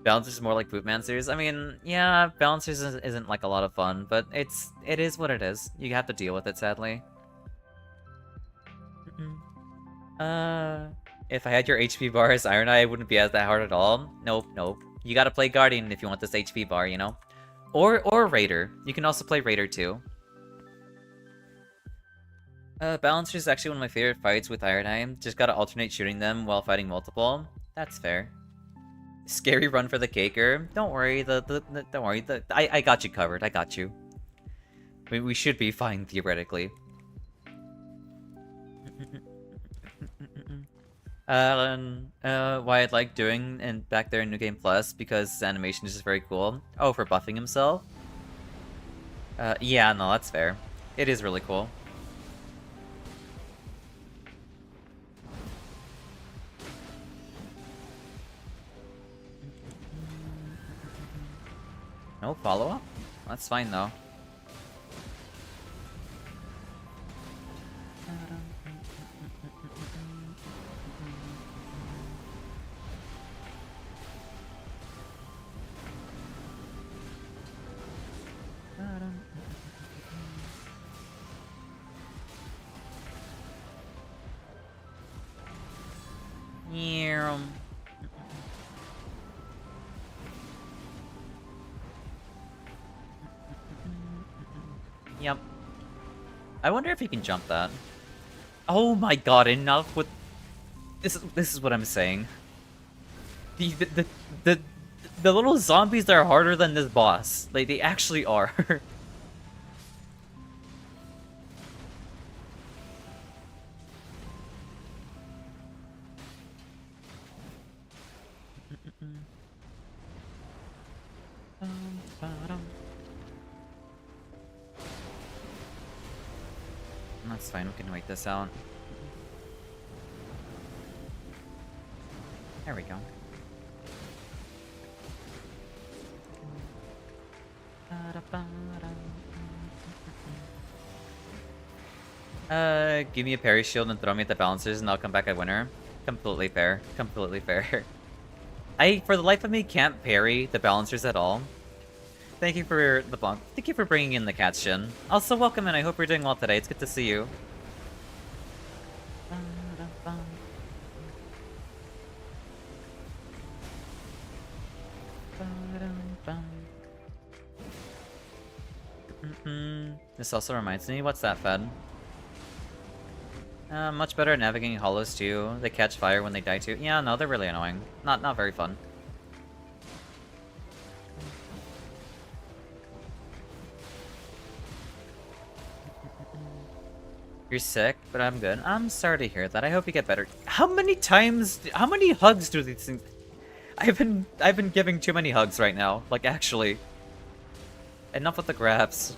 Speaker 1: Balancers is more like Bootmancers. I mean, yeah, Balancers isn't like a lot of fun, but it is what it is. You have to deal with it, sadly. If I had your HP bar as Iron Eye, it wouldn't be as that hard at all. Nope, nope. You gotta play Guardian if you want this HP bar, you know? Or Raider. You can also play Raider too. Balancer is actually one of my favorite fights with Iron Eye. Just gotta alternate shooting them while fighting multiple. That's fair. Scary run for the Caker. Don't worry, don't worry. I got you covered. I got you. We should be fine theoretically. Why I'd like doing and back there in New Game Plus because animation is just very cool. Oh, for buffing himself? Yeah, no, that's fair. It is really cool. No follow-up? That's fine though. Yep. I wonder if he can jump that. Oh my god, enough with... This is what I'm saying. The little zombies that are harder than this boss. Like, they actually are. That's fine, we can wait this out. There we go. Give me a parry shield and throw me at the balancers and I'll come back a winner. Completely fair. Completely fair. I, for the life of me, can't parry the balancers at all. Thank you for the bump. Thank you for bringing in the cat Shin. Also, welcome and I hope you're doing well today. It's good to see you. This also reminds me, what's that, Fed? Much better at navigating hollows too. They catch fire when they die too. Yeah, no, they're really annoying. Not very fun. You're sick, but I'm good. I'm sorry to hear that. I hope you get better. How many hugs do these things... I've been giving too many hugs right now. Like, actually. Enough with the grabs.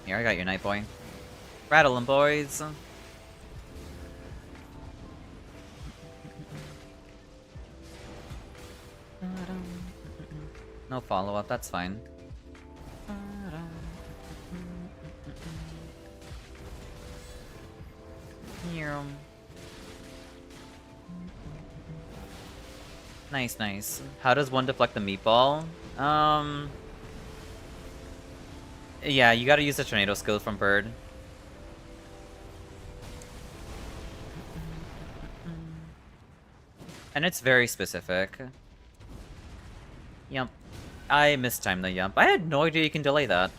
Speaker 1: Here, I got your Night Boy. Rattle 'em, boys. No follow-up, that's fine. Nice, nice. How does one deflect the meatball? Yeah, you gotta use the tornado skill from Bird. And it's very specific. Yep. I mistimed the yump. I had no idea you can delay that.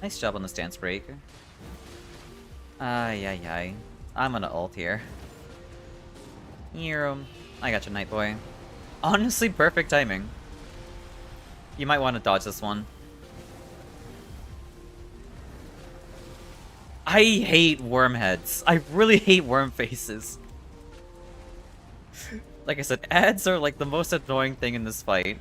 Speaker 1: Nice job on the stance break. Ay. I'm gonna ult here. I got you, Night Boy. Honestly, perfect timing. You might want to dodge this one. I hate worm heads. I really hate worm faces. Like I said, ads are like the most annoying thing in this fight.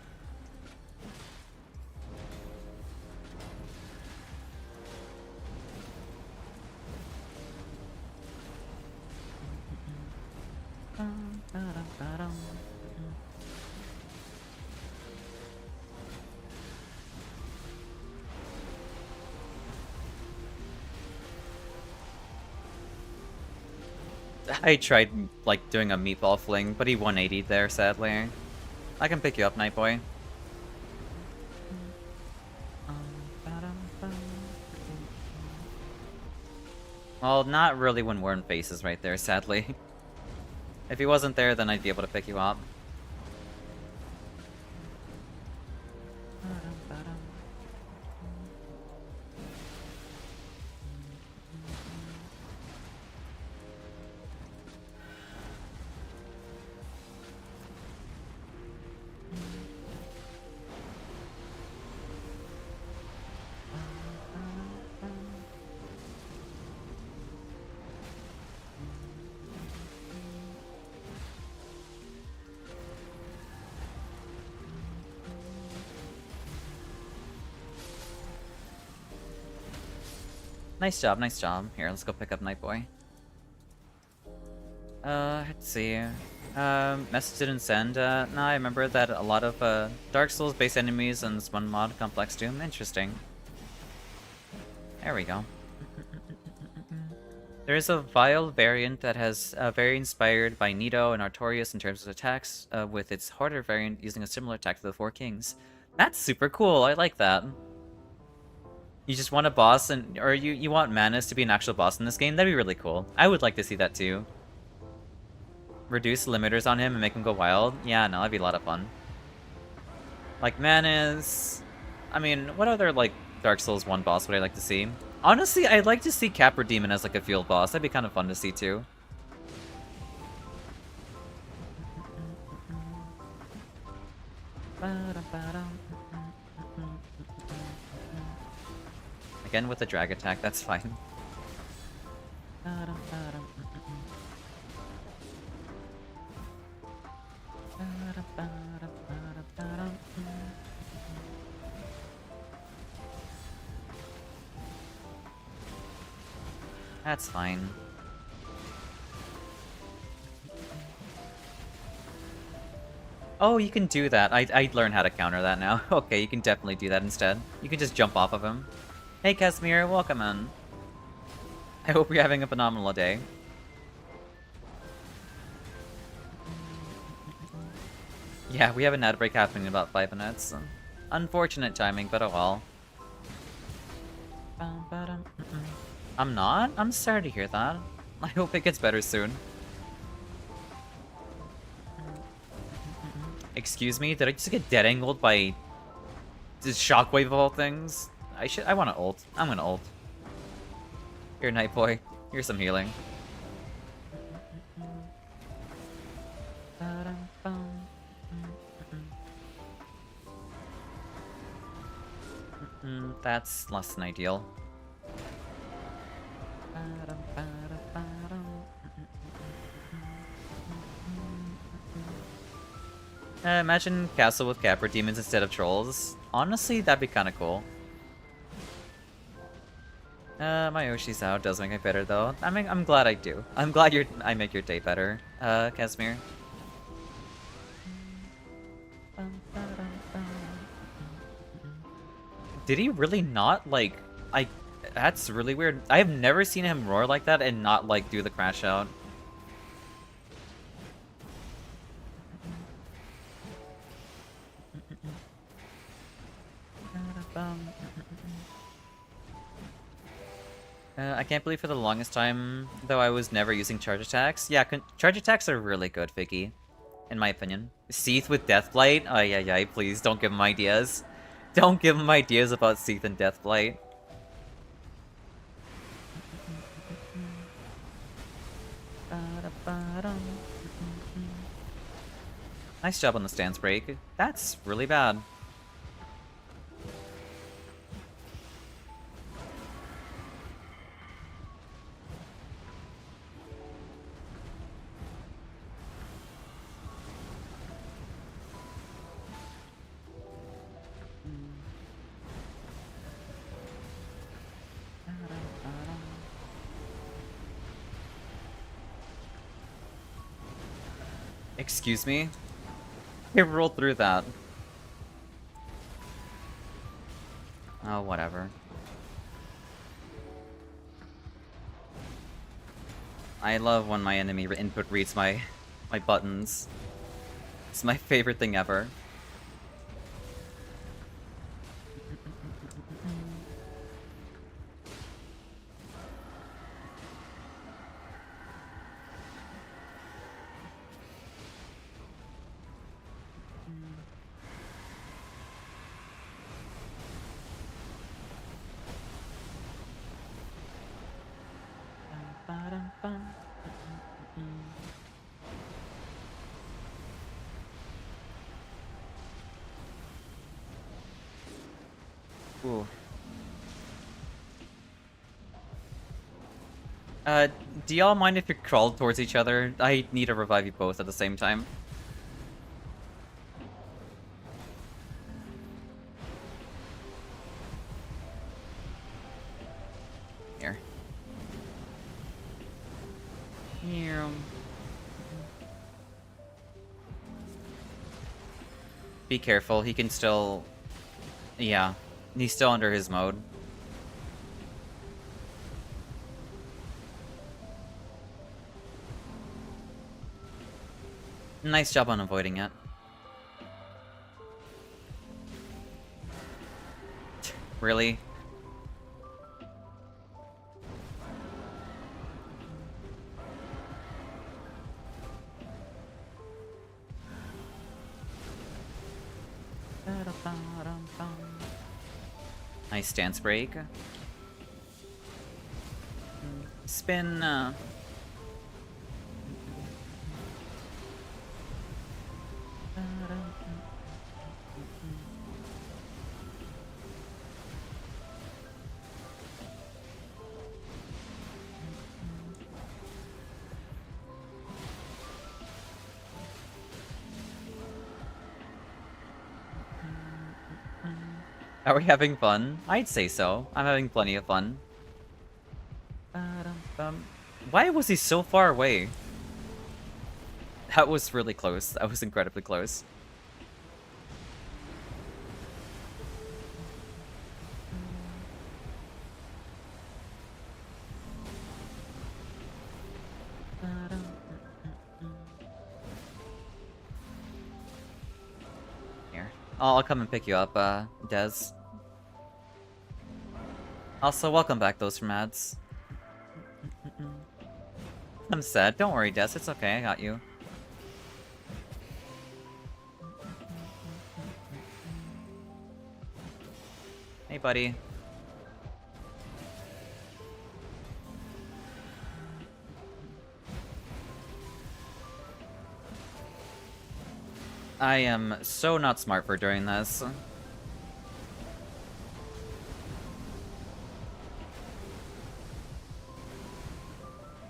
Speaker 1: I tried, like, doing a meatball fling, but he 180'd there, sadly. I can pick you up, Night Boy. Well, not really when Worm Face is right there, sadly. If he wasn't there, then I'd be able to pick you up. Nice job, nice job. Here, let's go pick up Night Boy. Let's see. Message didn't send. No, I remember that a lot of, Dark Souls-based enemies in this one mod, Complex Doom. Interesting. There we go. There is a Vile variant that has, very inspired by Nito and Artorias in terms of attacks, with its harder variant using a similar attack to the Four Kings. That's super cool, I like that. You just want a boss, or you want Manus to be an actual boss in this game? That'd be really cool. I would like to see that too. Reduce limiters on him and make him go wild? Yeah, no, that'd be a lot of fun. Like Manus... I mean, what other, like, Dark Souls 1 boss would I like to see? Honestly, I'd like to see Capra Demon as, like, a field boss. That'd be kind of fun to see too. Again with the drag attack, that's fine. That's fine. Oh, you can do that. I'd learn how to counter that now. Okay, you can definitely do that instead. You can just jump off of him. Hey Casimir, welcome in. I hope you're having a phenomenal day. Yeah, we have an ad break happening in about 5 minutes. Unfortunate timing, but oh well. I'm not? I'm sorry to hear that. I hope it gets better soon. Excuse me, did I just get dead angled by this shockwave of all things? I wanna ult. I'm gonna ult. Here, Night Boy. Here's some healing. That's less than ideal. Imagine Castle with Capra Demons instead of Trolls. Honestly, that'd be kinda cool. My Yoshi's out does make it better though. I'm glad I do. I'm glad I make your day better, Casimir. Did he really not, like, I... That's really weird. I have never seen him roar like that and not, like, do the crash out. I can't believe for the longest time, though, I was never using charge attacks. Yeah, charge attacks are really good, Figgy, in my opinion. Seath with Deathblight? Ay, ay, ay, please, don't give him ideas. Don't give him ideas about Seath and Deathblight. Nice job on the stance break. That's really bad. Excuse me? I rolled through that. Oh, whatever. I love when my enemy input reads my buttons. It's my favorite thing ever. Ooh. Do y'all mind if you crawl towards each other? I need to revive you both at the same time. Here. Here. Be careful, he can still... Yeah, he's still under his mode. Nice job on avoiding it. Really? Nice stance break. Spin, Are we having fun? I'd say so. I'm having plenty of fun. Why was he so far away? That was really close. That was incredibly close. Here. I'll come and pick you up, Dez. Also, welcome back, those from ads. I'm sad. Don't worry, Des. It's okay. I got you. Hey, buddy. I am so not smart for doing this.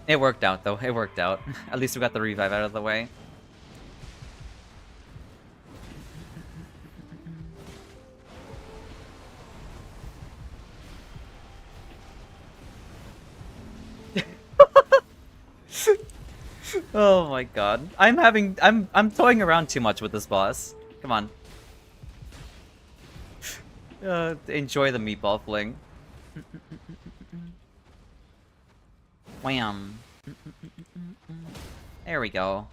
Speaker 1: It worked out, though. It worked out. At least we got the revive out of the way. Oh my god. I'm toying around too much with this boss. Come on. Enjoy the meatball fling. Wham! There we go.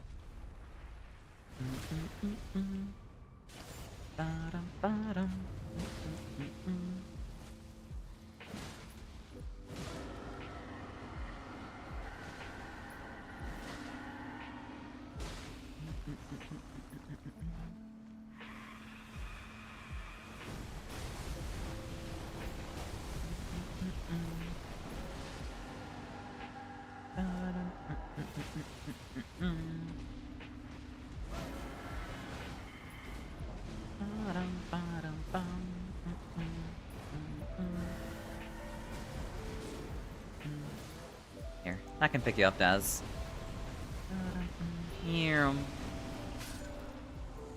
Speaker 1: Here, I can pick you up, Daz. Here.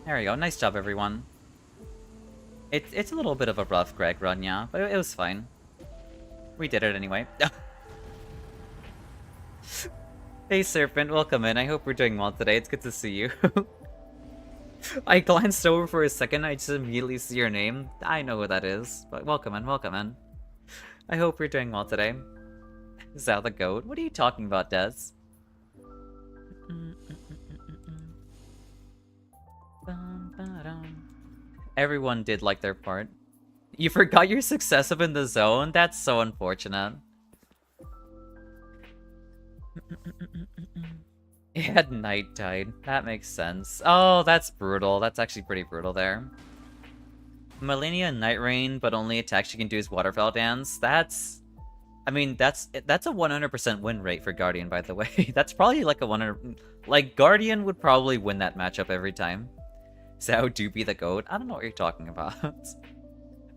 Speaker 1: There we go. Nice job, everyone. It's a little bit of a rough Greg run, yeah, but it was fine. We did it anyway. Hey, Serpent, welcome in. I hope we're doing well today. It's good to see you. I glanced over for a second. I just immediately see your name. I know who that is, but welcome in, welcome in. I hope you're doing well today. Xao the goat. What are you talking about, Des? Everyone did like their part. You forgot your success up in the zone? That's so unfortunate. Yeah, Knight died. That makes sense. Oh, that's brutal. That's actually pretty brutal there. Malenia Nightreign, but only attack she can do is Waterfall Dance. That's... I mean, that's a 100% win rate for Guardian, by the way. That's probably like a 100... Like, Guardian would probably win that matchup every time. Xao do be the goat? I don't know what you're talking about.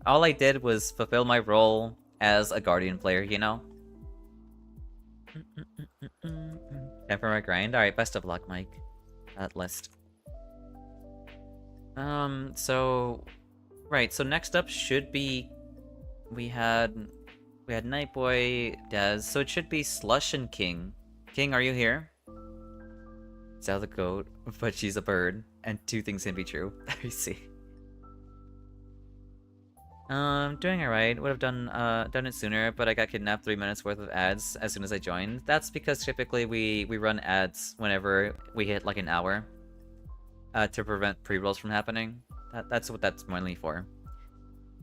Speaker 1: All I did was fulfill my role as a Guardian player, you know? Time for my grind? Alright, best of luck, Mike. That list. So... Right, so next up should be... We had Nightboy, Dez, so it should be Slush and King. King, are you here? Xao the goat, but she's a bird, and two things can be true. I see. Doing alright. Would have done it sooner, but I got kidnapped 3 minutes worth of ads as soon as I joined. That's because typically we run ads whenever we hit like an hour, to prevent pre-rolls from happening. That's what that's mainly for.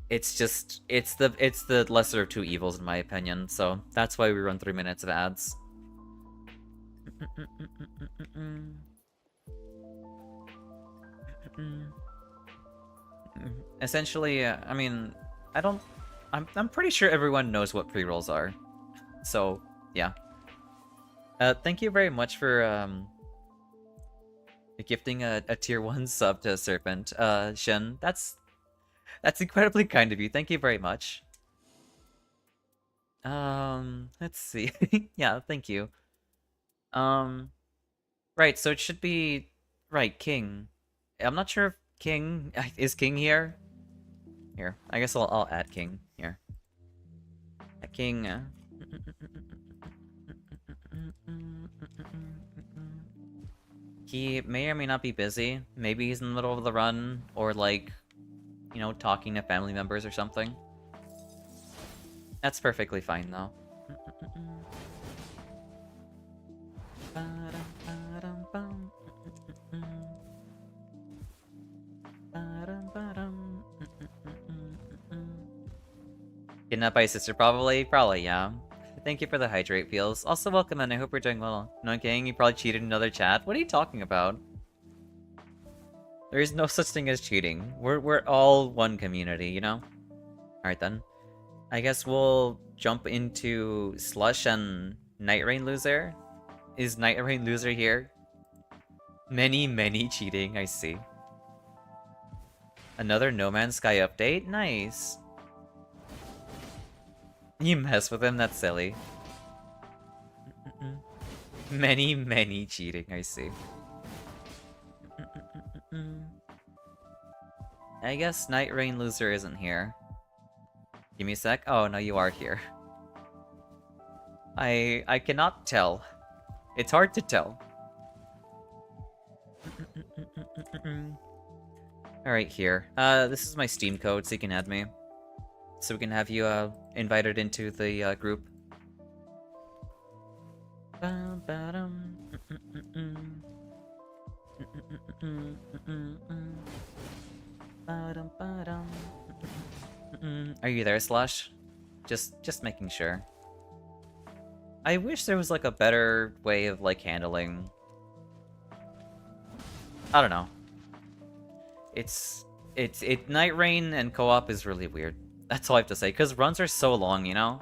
Speaker 1: It's just it's the lesser of two evils in my opinion. So that's why we run 3 minutes of ads. Essentially, I mean, I'm pretty sure everyone knows what pre-rolls are. So, yeah. Thank you very much for gifting a tier 1 sub to Serpent, Shen. That's incredibly kind of you. Thank you very much. Let's see. Yeah, thank you. Right, so it should be... Right, King. I'm not sure if King... Is King here? Here, I guess I'll add King. Here. King... He may or may not be busy. Maybe he's in the middle of the run, or like, you know, talking to family members or something. That's perfectly fine, though. Kidnapped by his sister, probably? Probably, yeah. Thank you for the hydrate feels. Also, welcome in. I hope you're doing well. No kidding, you probably cheated in another chat. What are you talking about? There is no such thing as cheating. We're all one community, you know? Alright then. I guess we'll jump into Slush and Nightreign Loser. Is Nightreign Loser here? Many cheating, I see. Another No Man's Sky update? Nice. You mess with him? That's silly. Many cheating, I see. I guess Nightreign Loser isn't here. Give me a sec. Oh, no, you are here. I cannot tell. It's hard to tell. Alright, here. This is my Steam code, so you can add me. so we can have you invited into the group. Are you there, Slush? Just making sure. I wish there was like a better way of like handling. I don't know. Nightreign and co-op is really weird. That's all I have to say, because runs are so long, you know?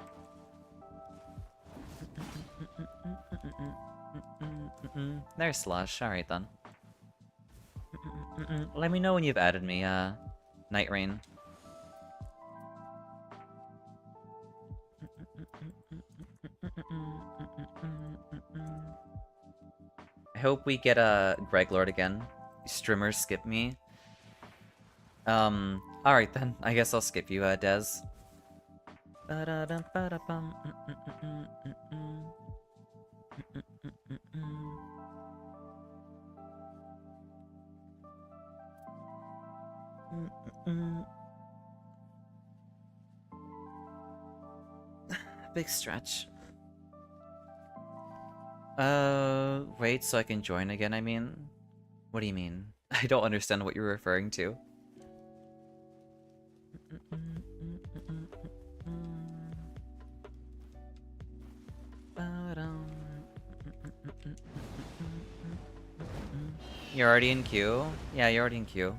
Speaker 1: There's Slush. Alright then. Let me know when you've added me, Nightreign. I hope we get a Greg Lord again. Streamers skip me. Alright then. I guess I'll skip you, Dez. Big stretch. Wait, so I can join again, I mean? What do you mean? I don't understand what you're referring to. You're already in queue? Yeah, you're already in queue.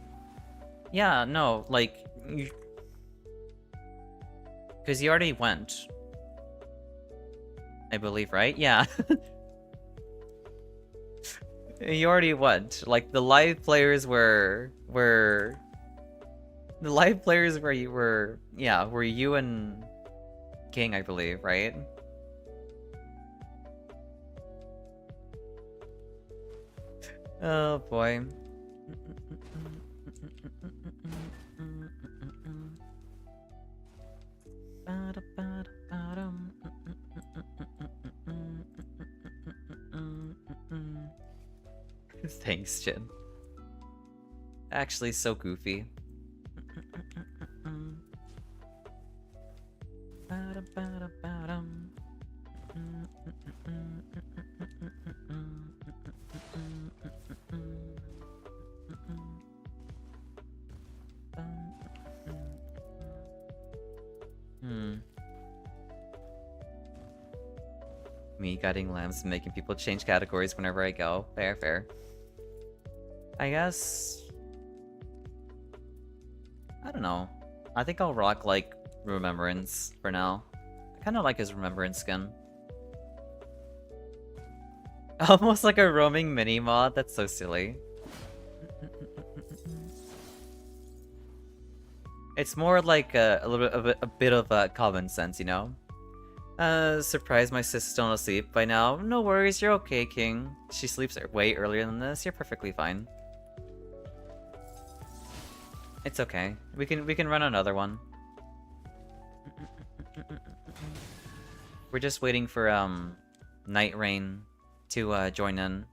Speaker 1: Yeah, no, like... Because you already went. I believe, right? Yeah. You already went. Like, the live players were... The live players were you were... Yeah, were you and... King, I believe, right? Oh, boy. Thanks, Jin. Actually, so goofy. Me guiding lamps and making people change categories whenever I go. Fair, fair. I guess... I don't know. I think I'll rock, like, Remembrance for now. I kind of like his Remembrance skin. Almost like a roaming mini-mod? That's so silly. It's more like a bit of common sense, you know? Surprised my sister's still asleep by now. No worries, you're okay, King. She sleeps way earlier than this. You're perfectly fine. It's okay. We can run another one. We're just waiting for Nightreign to join in.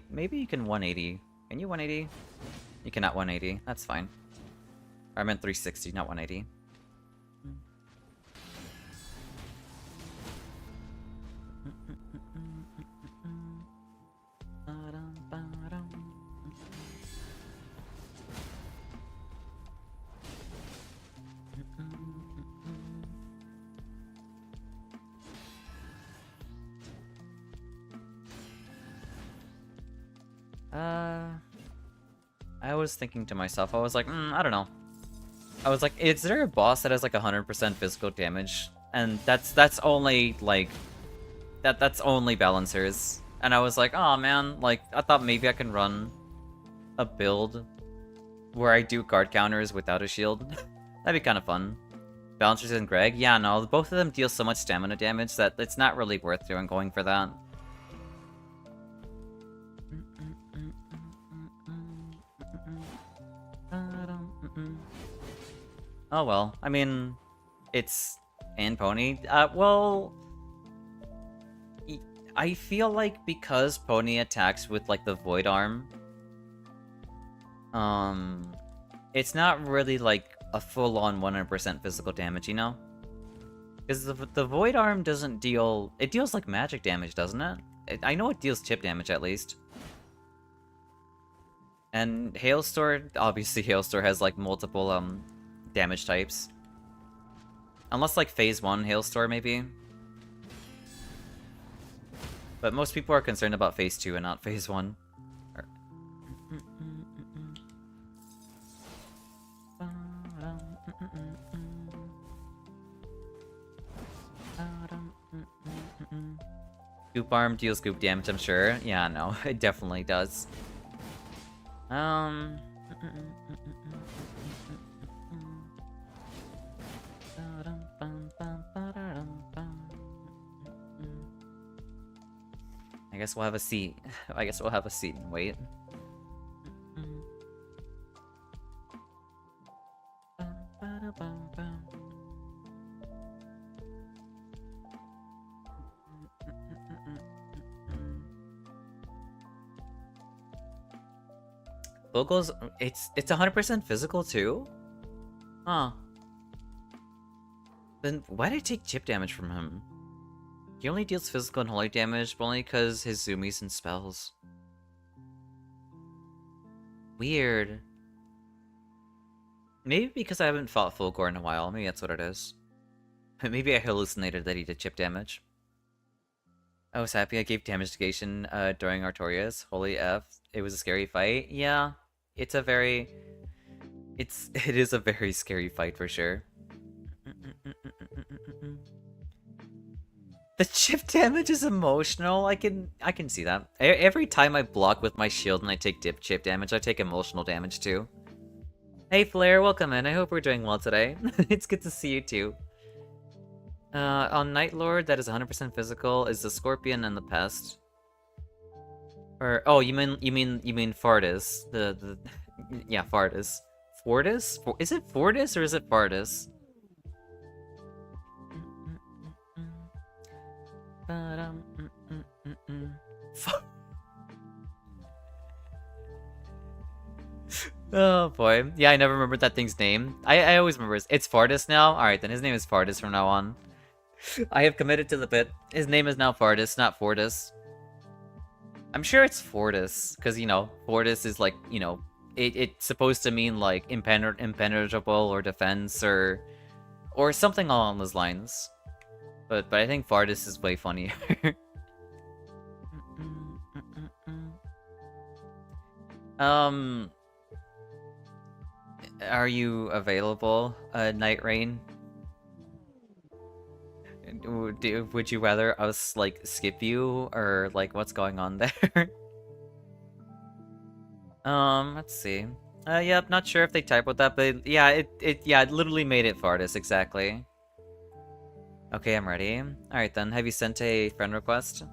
Speaker 1: Maybe you can 180. Can you 180? You cannot 180. That's fine. Or I meant 360, not 180. I was thinking to myself, I was like, I don't know. I was like, is there a boss that has like 100% physical damage? And that's only like that's only balancers. And I was like, oh man, like I thought maybe I can run a build where I do guard counters without a shield. That'd be kind of fun. Balancers and Greg? Yeah, no, both of them deal so much stamina damage that it's not really worth going for that. Oh well, I mean, it's and Pony. Well, I feel like because Pony attacks with like the Void Arm, it's not really like a full-on 100% physical damage, you know? Because the Void Arm doesn't deal... It deals like magic damage, doesn't it? I know it deals chip damage at least. And Hailstorm, obviously Hailstorm has like multiple damage types. Unless like Phase 1 Hailstorm maybe. But most people are concerned about Phase 2 and not Phase 1. Goop Arm deals goop damage, I'm sure. Yeah, no, it definitely does. I guess we'll have a seat. I guess we'll have a seat and wait. Bogo's, it's 100% physical too? Huh. Then why did I take chip damage from him? He only deals physical and holy damage, but only because his zoomies and spells. Weird. Maybe because I haven't fought Fulgor in a while. Maybe that's what it is. Maybe I hallucinated that he did chip damage. I was happy I gave damage negation during Artorias. Holy F. It was a scary fight. Yeah. It is a very scary fight for sure. The chip damage is emotional. I can see that. Every time I block with my shield and I take chip damage, I take emotional damage too. Hey Flare, welcome in. I hope we're doing well today. It's good to see you too. On Night Lord, that is 100% physical, is the Scorpion and the Pest. Or oh, you mean Fartis? Yeah, Fartis. Fortis? Is it Fortis or is it Fartis? Oh boy. Yeah, I never remembered that thing's name. I always remember it's Fartis now? Alright, then his name is Fartis from now on. I have committed to the bit. His name is now Fartis, not Fortis. I'm sure it's Fortis, because, you know, Fortis is like, you know, it's supposed to mean like impenetrable or defense or something along those lines. But I think Fartis is way funnier. Are you available, Nightreign? Would you rather us, like, skip you, or, like, what's going on there? Let's see. Yep, not sure if they typoed that, but yeah, it literally made it Fartis, exactly. Okay, I'm ready. Alright then, have you sent a friend request?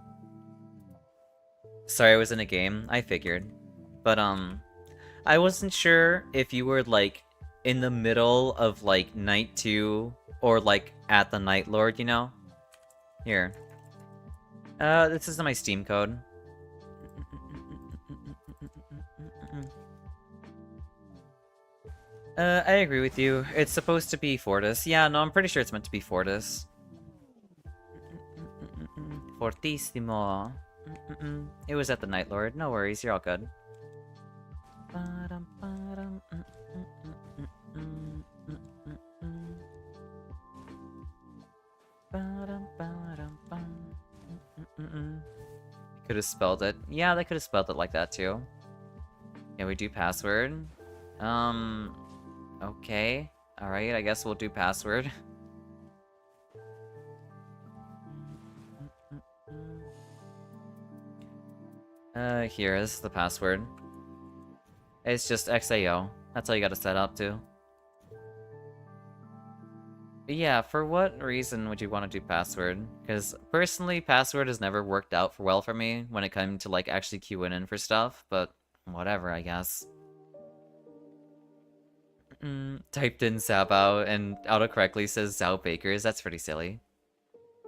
Speaker 1: Sorry, I was in a game, I figured. But, I wasn't sure if you were, like, in the middle of, like, Night 2, or, like, at the Night Lord, you know? Here. This is my Steam code. I agree with you. It's supposed to be Fortis. Yeah, no, I'm pretty sure it's meant to be Fortis. Fortissimo. It was at the Night Lord. No worries, you're all good. Could have spelled it. Yeah, they could have spelled it like that too. Yeah, we do password. Okay. Alright, I guess we'll do password. Here is the password. It's just XAO. That's all you gotta set up to. But yeah, for what reason would you want to do password? Because personally, password has never worked out well for me when it came to like actually queuing in for stuff, but whatever, I guess. Typed in Sabao and autocorrectly says Zao Bakers. That's pretty silly.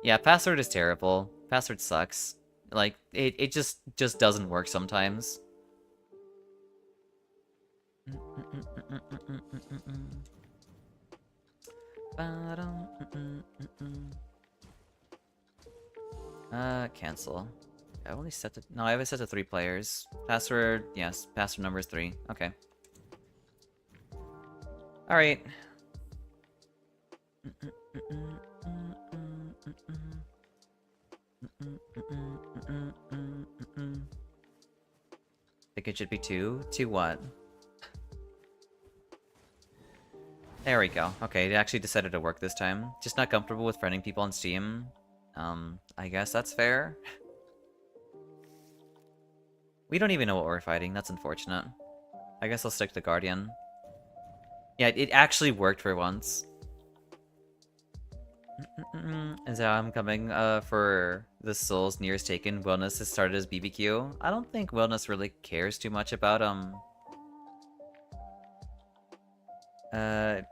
Speaker 1: Yeah, password is terrible. Password sucks. Like, it just doesn't work sometimes. Cancel. I only set to... No, I have it set to 3 players. Password, yes. Password number is 3. Okay. Alright. Think it should be 2? 2 what? There we go. Okay, it actually decided to work this time. Just not comfortable with friending people on Steam. I guess that's fair. We don't even know what we're fighting. That's unfortunate. I guess I'll stick to Guardian. Yeah, it actually worked for once. And so I'm coming for the Souls nearest taken. Wellness has started as BBQ. I don't think Wellness really cares too much about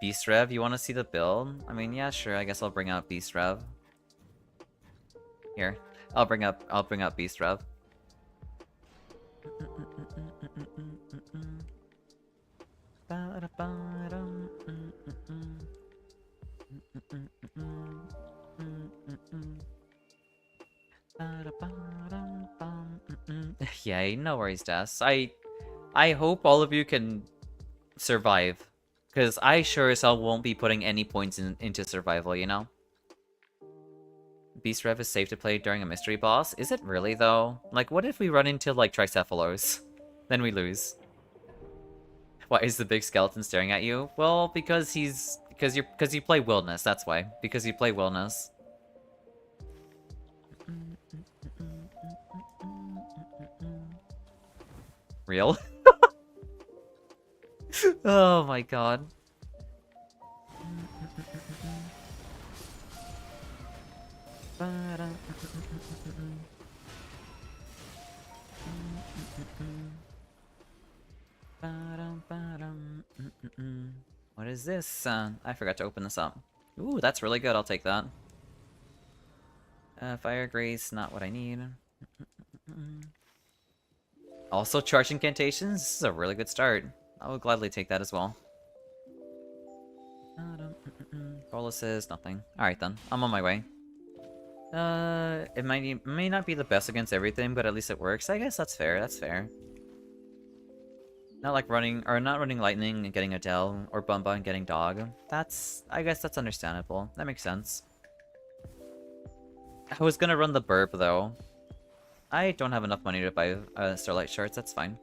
Speaker 1: Beast Rev. You want to see the build? I mean, yeah, sure. I guess I'll bring out Beast Rev. Here, I'll bring up Beast Rev. Yeah, no worries, Des. I hope all of you can survive, because I sure as hell won't be putting any points into survival, you know? Beast Rev is safe to play during a mystery boss. Is it really, though? Like, what if we run into, like, Tricephalos? Then we lose. Why is the big skeleton staring at you? Well, because you play Wilderness, that's why. Because you play Wilderness. Real? Oh my god. What is this? I forgot to open this up. Ooh, that's really good. I'll take that. Fire Grace, not what I need. Also, charge incantations. This is a really good start. I will gladly take that as well. Boluses, nothing. Alright then, I'm on my way. It may not be the best against everything, but at least it works. I guess that's fair, that's fair. Not running Lightning and getting Adele, or Bumba and getting Dog. I guess that's understandable. That makes sense. I was gonna run the Burb, though. I don't have enough money to buy Starlight Shards, that's fine.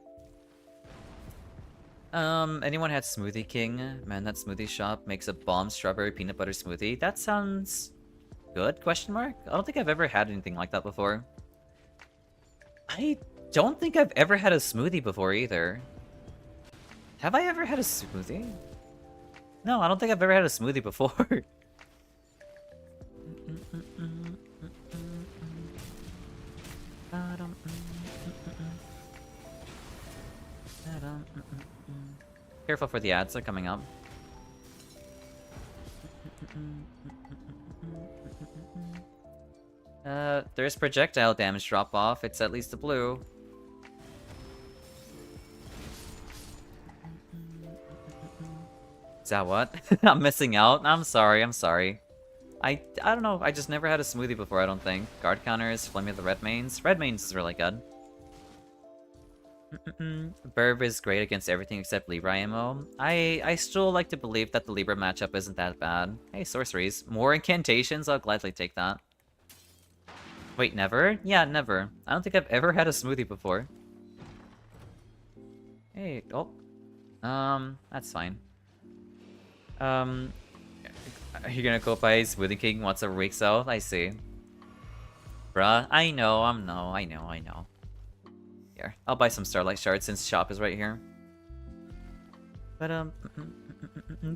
Speaker 1: Anyone had Smoothie King? Man, that smoothie shop makes a bomb strawberry peanut butter smoothie. That sounds good, question mark? I don't think I've ever had anything like that before. I don't think I've ever had a smoothie before either. Have I ever had a smoothie? No, I don't think I've ever had a smoothie before. Careful for the ads, they're coming up. There's projectile damage drop off. It's at least a blue. Is that what? I'm missing out? I'm sorry, I'm sorry. I don't know, I just never had a smoothie before, I don't think. Guard counters, Flame of the Red Mains. Red Mains is really good. Burb is great against everything except Libra ammo. I still like to believe that the Libra matchup isn't that bad. Hey, sorceries. More incantations? I'll gladly take that. Wait, never? Yeah, never. I don't think I've ever had a smoothie before. Hey, oh. That's fine. Are you gonna go buy Smoothie King once a week, so? I see. Bruh, I know. Here, I'll buy some Starlight Shards since shop is right here. But,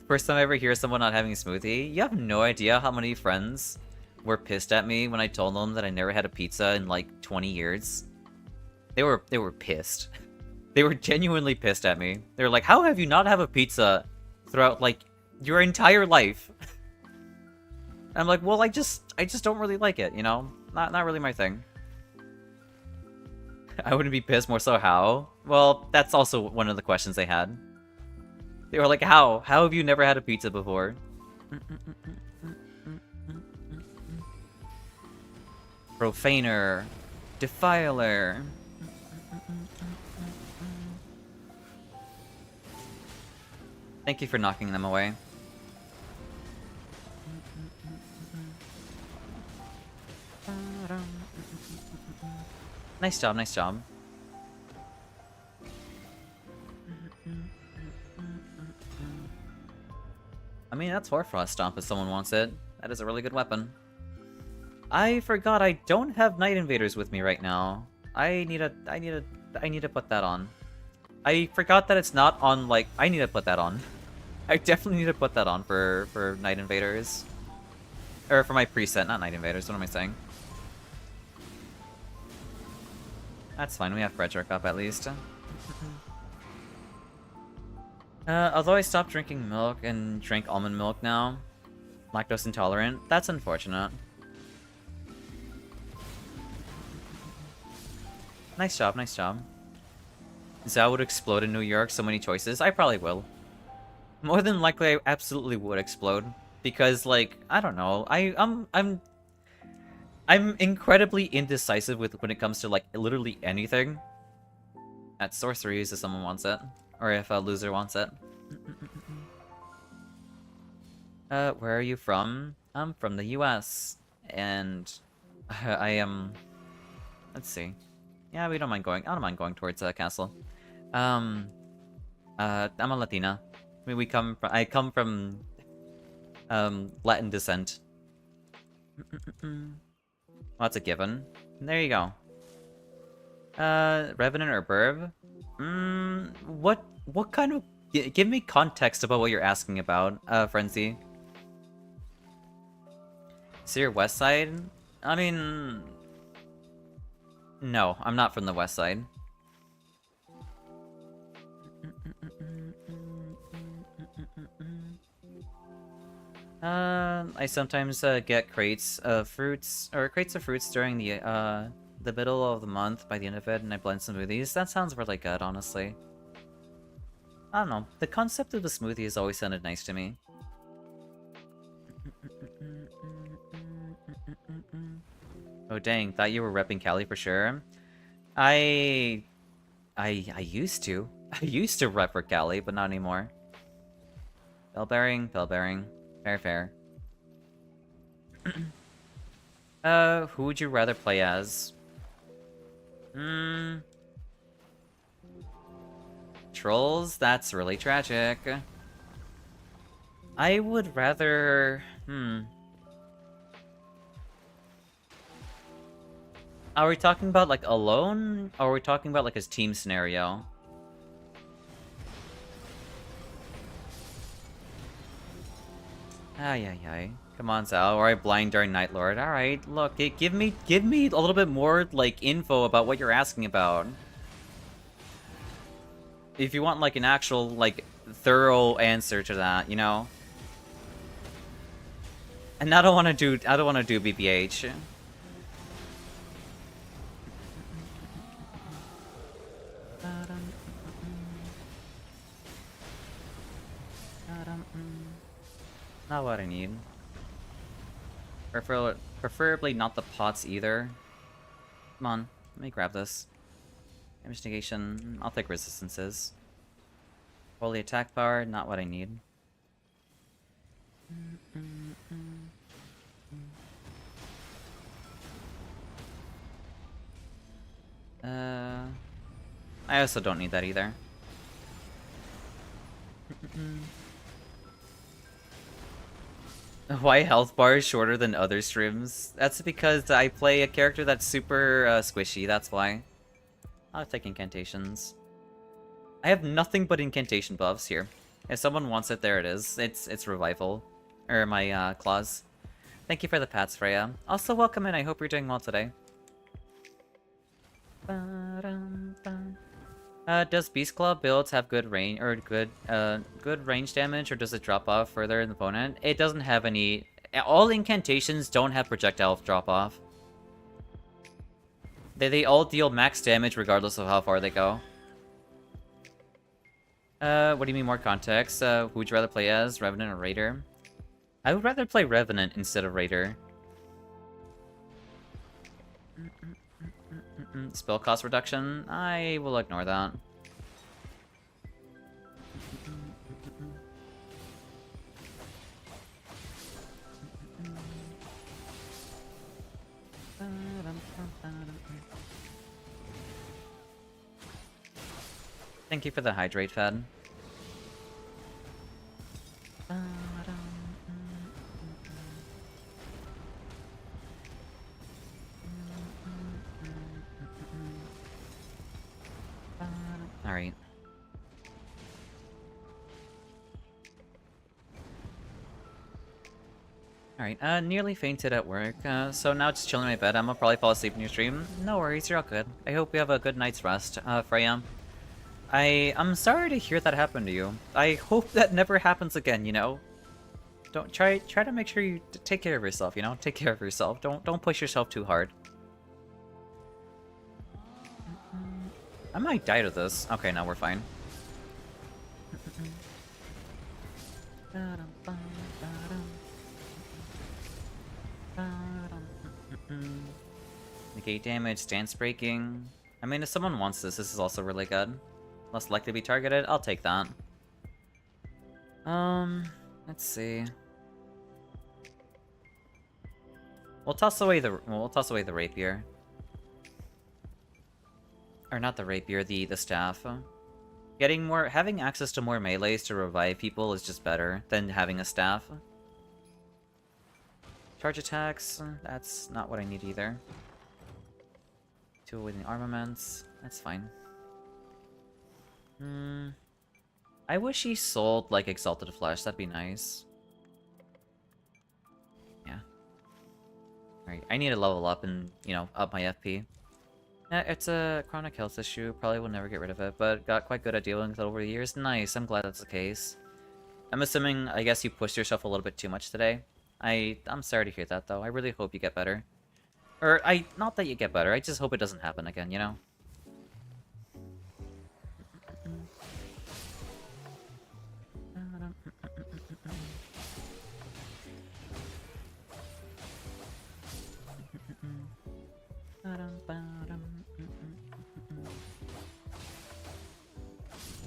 Speaker 1: first time I ever hear someone not having a smoothie, you have no idea how many friends were pissed at me when I told them that I never had a pizza in like 20 years. They were pissed. They were genuinely pissed at me. They were like, how have you not have a pizza throughout, like, your entire life. I'm like, well, I just don't really like it, you know? Not really my thing. I wouldn't be pissed, more so how? Well, that's also one of the questions they had. They were like, how? How have you never had a pizza before? Profaner. Defiler. Thank you for knocking them away. Nice job, nice job. I mean, that's Hoarfrost Stomp if someone wants it. That is a really good weapon. I forgot I don't have Night Invaders with me right now. I need to put that on. I forgot that it's not on, like, I need to put that on. I definitely need to put that on for Night Invaders. Or for my preset, not Night Invaders, what am I saying? That's fine, we have Frederick up at least. Although I stopped drinking milk and drink almond milk now, lactose intolerant, that's unfortunate. Nice job, nice job. Xao would explode in New York, so many choices. I probably will. More than likely, I absolutely would explode. Because, like, I don't know. I'm incredibly indecisive when it comes to, like, literally anything. At sorceries if someone wants it. Or if a loser wants it. Where are you from? I'm from the US. And I am... Let's see. Yeah, I don't mind going towards castle. I'm a Latina. I mean, I come from Latin descent. Well, that's a given. There you go. Revenant or Burb? What kind of... Give me context about what you're asking about, Frenzy. So you're West Side? I mean... No, I'm not from the West Side. I sometimes get crates of fruits during the middle of the month by the end of it, and I blend smoothies. That sounds really good, honestly. I don't know. The concept of a smoothie has always sounded nice to me. Oh dang, thought you were repping Cali for sure. I used to. I used to rep for Cali, but not anymore. Bell bearing. Fair, fair. Who would you rather play as? Trolls? That's really tragic. I would rather... Are we talking about, like, alone? Or are we talking about, like, his team scenario? Ay. Come on, Xao. Or I blind during Night Lord. Alright, look, give me a little bit more, like, info about what you're asking about. If you want, like, an actual, like, thorough answer to that, you know? And I don't wanna do BBH. Not what I need. Preferably not the pots either. Come on, let me grab this. Damage negation, I'll take resistances. Holy attack power, not what I need. I also don't need that either. Why health bar is shorter than other streams? That's because I play a character that's super squishy, that's why. I'll take incantations. I have nothing but incantation buffs here. If someone wants it, there it is. It's revival. Or my claws. Thank you for the pats, Freya. Also, welcome in. I hope you're doing well today. Does Beast Claw builds have good range or good range damage, or does it drop off further in the opponent? It doesn't have any. All incantations don't have projectile drop off. They all deal max damage regardless of how far they go. What do you mean more context? Who would you rather play as, Revenant or Raider? I would rather play Revenant instead of Raider. Spell cost reduction? I will ignore that. Thank you for the hydrate fed. Alright. Alright, nearly fainted at work, so now just chilling in my bed. I'm gonna probably fall asleep in your stream. No worries, you're all good. I hope you have a good night's rest, Freya. I'm sorry to hear that happen to you. I hope that never happens again, you know? Don't try to make sure you take care of yourself, you know? Take care of yourself. Don't push yourself too hard. I might die to this. Okay, now we're fine. Negate damage, stance breaking. I mean, if someone wants this, this is also really good. Less likely to be targeted, I'll take that. Let's see. We'll toss away the rapier. Or not the rapier, the staff. Having access to more melees to revive people is just better than having a staff. Charge attacks, that's not what I need either. 2 within armaments, that's fine. I wish he sold, like, Exalted Flesh, that'd be nice. Yeah. Alright, I need to level up and, you know, up my FP. It's a chronic health issue, probably will never get rid of it, but got quite good at dealing with it over the years. Nice, I'm glad that's the case. I'm assuming, I guess you pushed yourself a little bit too much today. I'm sorry to hear that, though. I really hope you get better. Or, not that you get better, I just hope it doesn't happen again, you know?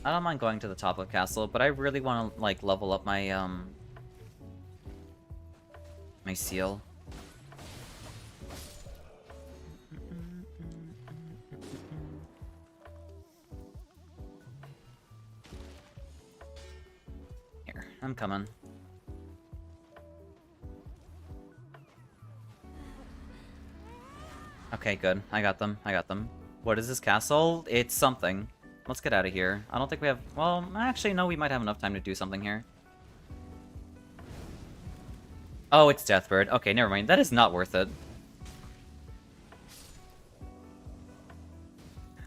Speaker 1: I don't mind going to the top of the castle, but I really want to, like, level up my, my seal. Here, I'm coming. Okay, good. I got them. What is this castle? It's something. Let's get out of here. I don't think we have... Well, actually, no, we might have enough time to do something here. Oh, it's Deathbird. Okay, never mind. That is not worth it.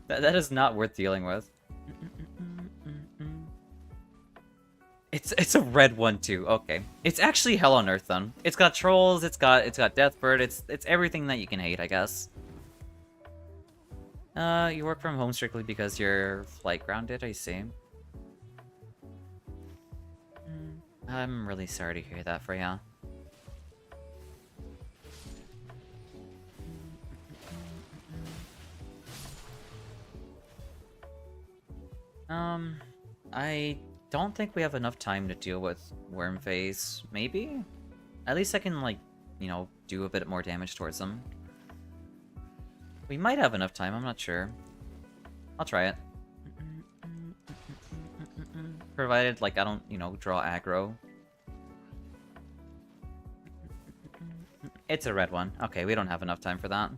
Speaker 1: That is not worth dealing with. It's a red one, too. Okay. It's actually hell on earth, then. It's got trolls, it's got Deathbird, it's everything that you can hate, I guess. You work from home strictly because you're flight grounded, I see. I'm really sorry to hear that, Freya. I don't think we have enough time to deal with Wormface. Maybe? At least I can, like, you know, do a bit more damage towards him. We might have enough time, I'm not sure. I'll try it. Provided, like, I don't, you know, draw aggro. It's a red one. Okay, we don't have enough time for that.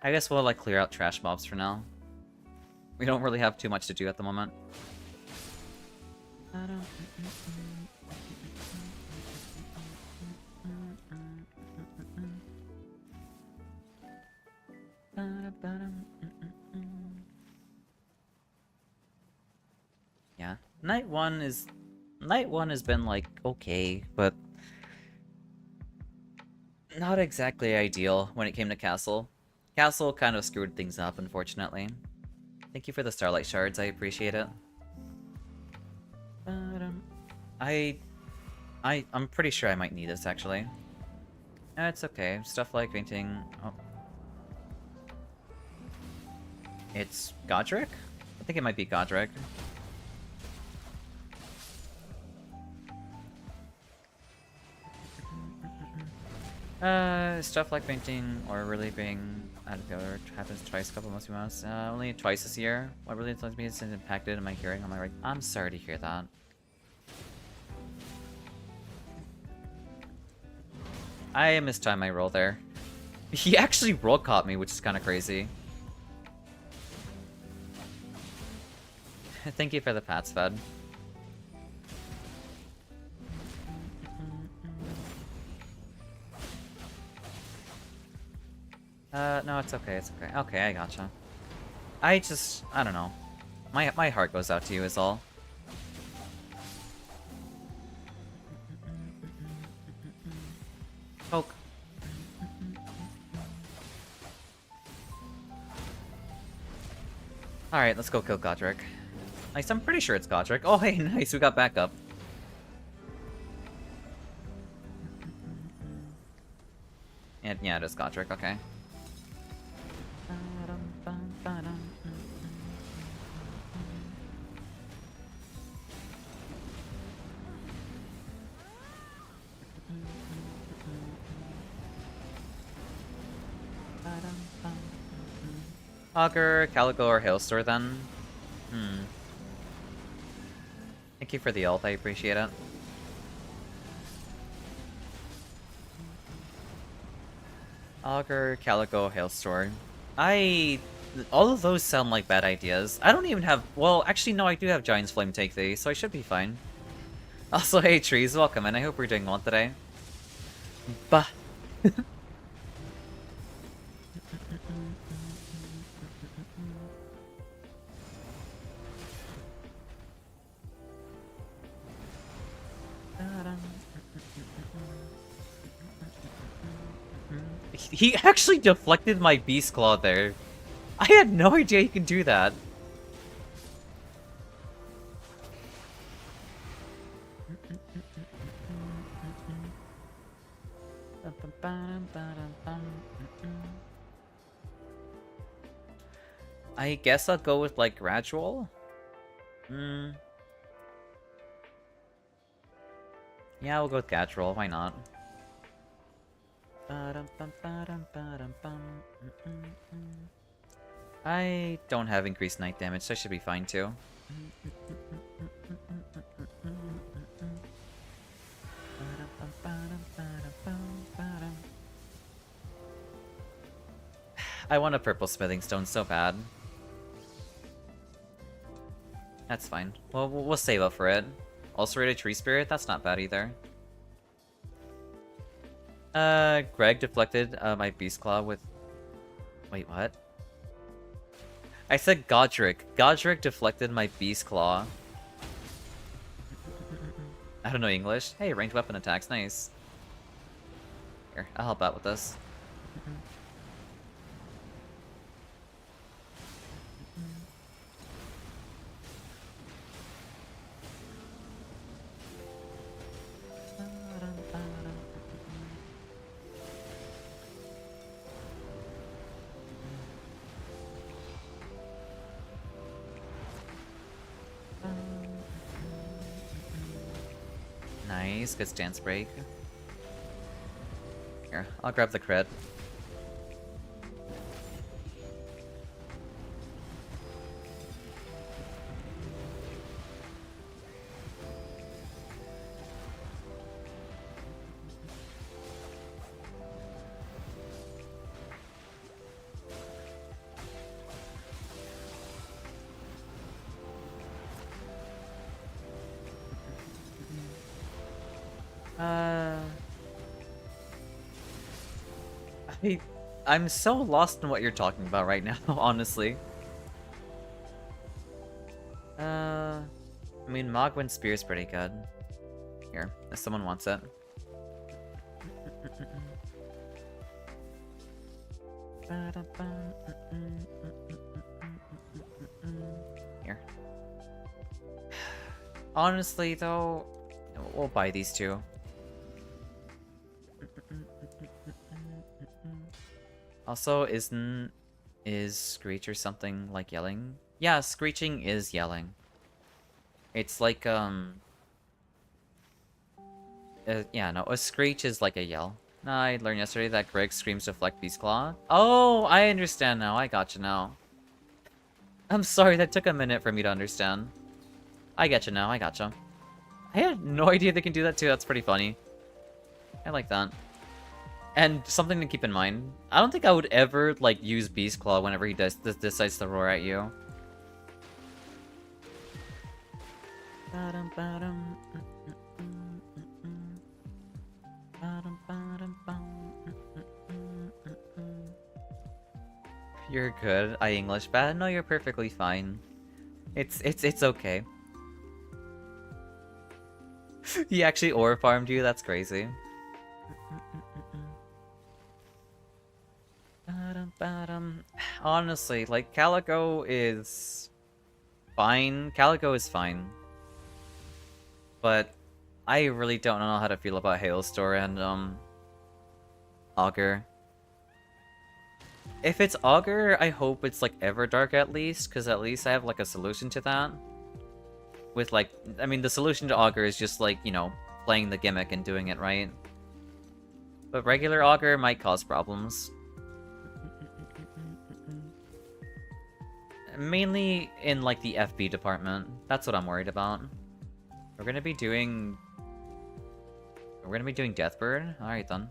Speaker 1: I guess we'll, like, clear out trash mobs for now. We don't really have too much to do at the moment. Yeah, night one has been like okay, but not exactly ideal when it came to Castle. Castle kind of screwed things up, unfortunately. Thank you for the Starlight Shards, I appreciate it. I I'm pretty sure I might need this, actually. It's okay. Stuff like painting... Oh. It's Godric? I think it might be Godric. Stuff like painting or really being out of the other happens twice a couple months. Only twice this year. What really influenced me is impacted in my hearing on my right. I'm sorry to hear that. I mistimed my roll there. He actually roll caught me, which is kind of crazy. Thank you for the pats, Fed. No, it's okay, it's okay. Okay, I gotcha. I don't know. My heart goes out to you is all. Poke. Alright, let's go kill Godric. Nice, I'm pretty sure it's Godric. Oh, hey, nice, we got backup. And yeah, it is Godric, okay. Augur, Calico, or Hailstorm then? Thank you for the ult, I appreciate it. Augur, Calico, Hailstorm. All of those sound like bad ideas. I don't even have... Well, actually, no, I do have Giant's Flame take these, so I should be fine. Also, hey, Trees, welcome, and I hope we're doing well today. Bah. He actually deflected my Beast Claw there. I had no idea he could do that. I guess I'll go with, like, Gradual? Yeah, we'll go with Gradual, why not? I don't have increased night damage, so I should be fine too. I want a purple smithing stone so bad. That's fine. Well, we'll save up for it. Ulcerated Tree Spirit? That's not bad either. Greg deflected my Beast Claw with... Wait, what? I said Godric. Godric deflected my Beast Claw. I don't know English. Hey, ranged weapon attacks, nice. Here, I'll help out with this. Nice, good stance break. Here, I'll grab the crit. I'm so lost in what you're talking about right now, honestly. I mean, Mohg when Spear's pretty good. Here, if someone wants it. Here. Honestly, though, we'll buy these two. Also, is Screech or something like yelling? Yeah, screeching is yelling. It's like, yeah, no, a screech is like a yell. I learned yesterday that Greg screams deflect Beast Claw. Oh, I understand now. I gotcha now. I'm sorry, that took a minute for me to understand. I getcha now. I gotcha. I had no idea they can do that too. That's pretty funny. I like that. And something to keep in mind. I don't think I would ever, like, use Beast Claw whenever he decides to roar at you. You're good. I English bad. No, you're perfectly fine. It's okay. He actually ore farmed you? That's crazy. Honestly, like, Calico is fine. Calico is fine. But I really don't know how to feel about Hailstorm and, Augur. If it's Augur, I hope it's, like, Everdark at least, because at least I have, like, a solution to that. With, like, I mean, the solution to Augur is just, like, you know, playing the gimmick and doing it right. But regular Augur might cause problems. Mainly in, like, the FB department. That's what I'm worried about. We're gonna be doing Deathbird? Alright then.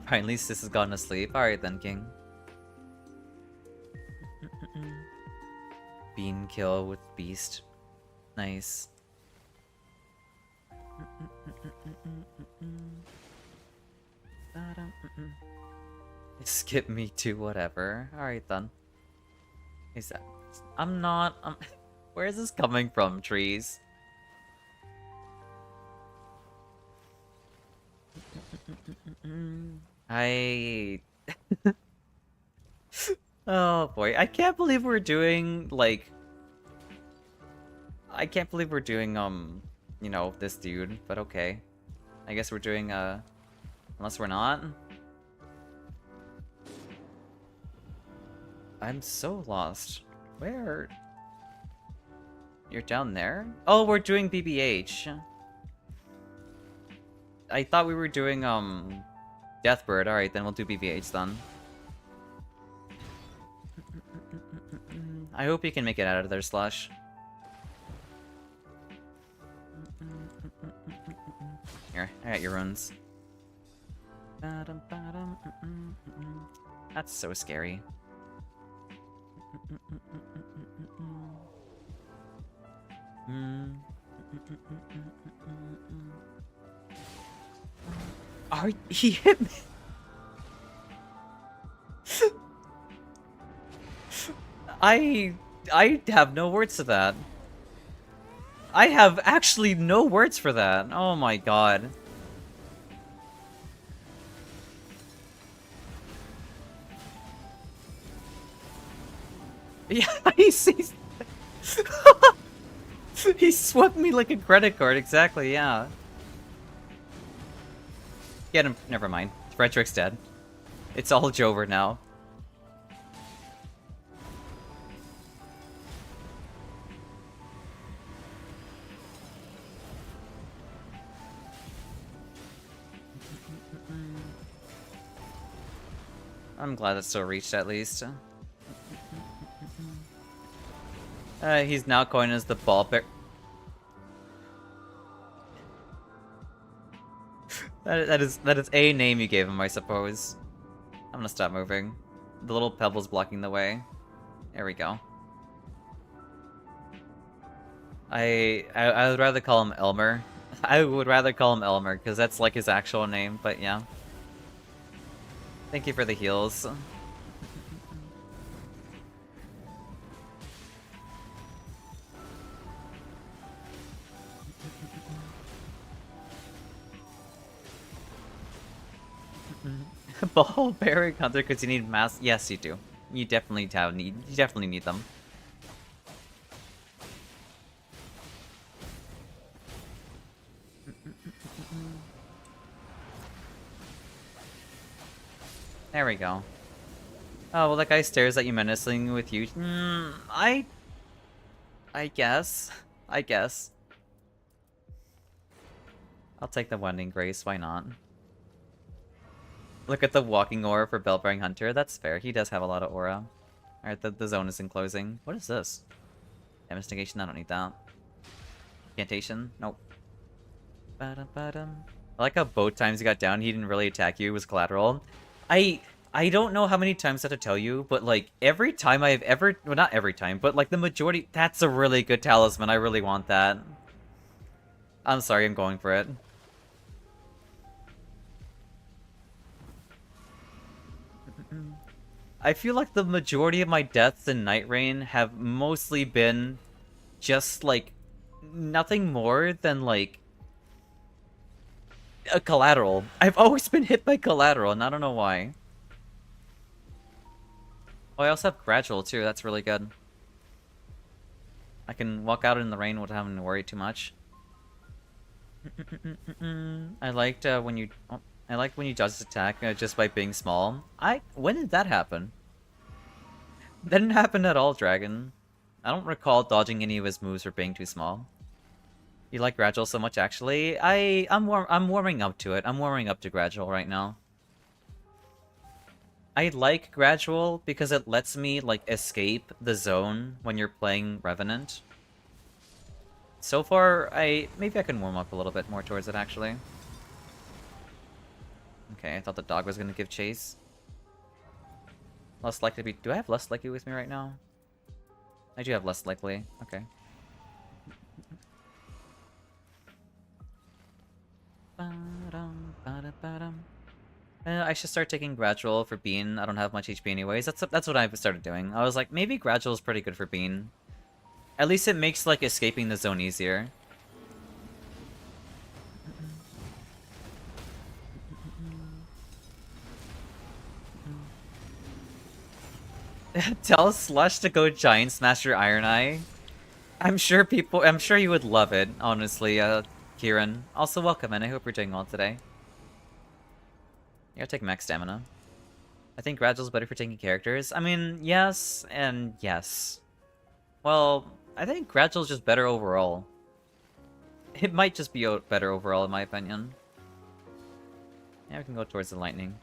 Speaker 1: Finally, Sis has gone to sleep. Alright then, King. Bean kill with Beast. Nice. Skip me to whatever. Alright then. Is that... I'm not... where is this coming from, trees? Oh boy, I can't believe we're doing, like... I can't believe we're doing, you know, this dude, but okay. I guess we're doing, unless we're not? I'm so lost. Where? You're down there? Oh, we're doing BBH. I thought we were doing, Deathbird. Alright, then we'll do BBH then. I hope you can make it out of there, Slush. Here, I got your runes. That's so scary. Oh, he hit me. I have no words to that. I have actually no words for that. Oh my god. Yeah, he sees. He swept me like a credit card, exactly, yeah. Get him. Never mind. Frederick's dead. It's all Jover now. I'm glad it still reached at least. He's now coined as the ball bear. That is a name you gave him, I suppose. I'm gonna stop moving. The little pebble's blocking the way. There we go. I would rather call him Elmer. I would rather call him Elmer, because that's like his actual name, but yeah. Thank you for the heals. Ball bearing hunter because you need mass. Yes, you do. You definitely need. You definitely need them. There we go. Oh well, that guy stares at you menacingly with you. I guess. I guess. I'll take the Wending Grace. Why not? Look at the walking aura for Bellbearing Hunter. That's fair. He does have a lot of aura. Alright, the zone is enclosing. What is this? Investigation? I don't need that. Incantation? Nope. Ba-dum. I like how both times he got down, he didn't really attack you. It was collateral. I don't know how many times I have to tell you, but like every time I've ever... Well, not every time, but like the majority... That's a really good talisman. I really want that. I'm sorry, I'm going for it. I feel like the majority of my deaths in Nightreign have mostly been just, like, nothing more than, like, a collateral. I've always been hit by collateral, and I don't know why. Oh, I also have Gradual, too. That's really good. I can walk out in the rain without having to worry too much. I liked when you... Oh, I like when you dodge this attack just by being small. When did that happen? That didn't happen at all, Dragon. I don't recall dodging any of his moves for being too small. You like Gradual so much, actually? I'm warming up to it. I'm warming up to Gradual right now. I like Gradual because it lets me, like, escape the zone when you're playing Revenant. So far, maybe I can warm up a little bit more towards it, actually. Okay, I thought the dog was gonna give chase. Less likely to be... Do I have less likely with me right now? I do have less likely. Okay. I should start taking Gradual for Bean. I don't have much HP anyways. That's what I've started doing. I was like, maybe Gradual is pretty good for Bean. At least it makes, like, escaping the zone easier. Tell Slush to go Giant Smash your Iron Eye. I'm sure you would love it, honestly, Kieran. Also, welcome, and I hope you're doing well today. You gotta take max stamina. I think Gradual's better for taking characters. I mean, yes, and yes. Well, I think Gradual's just better overall. It might just be better overall, in my opinion. Yeah, we can go towards the lightning.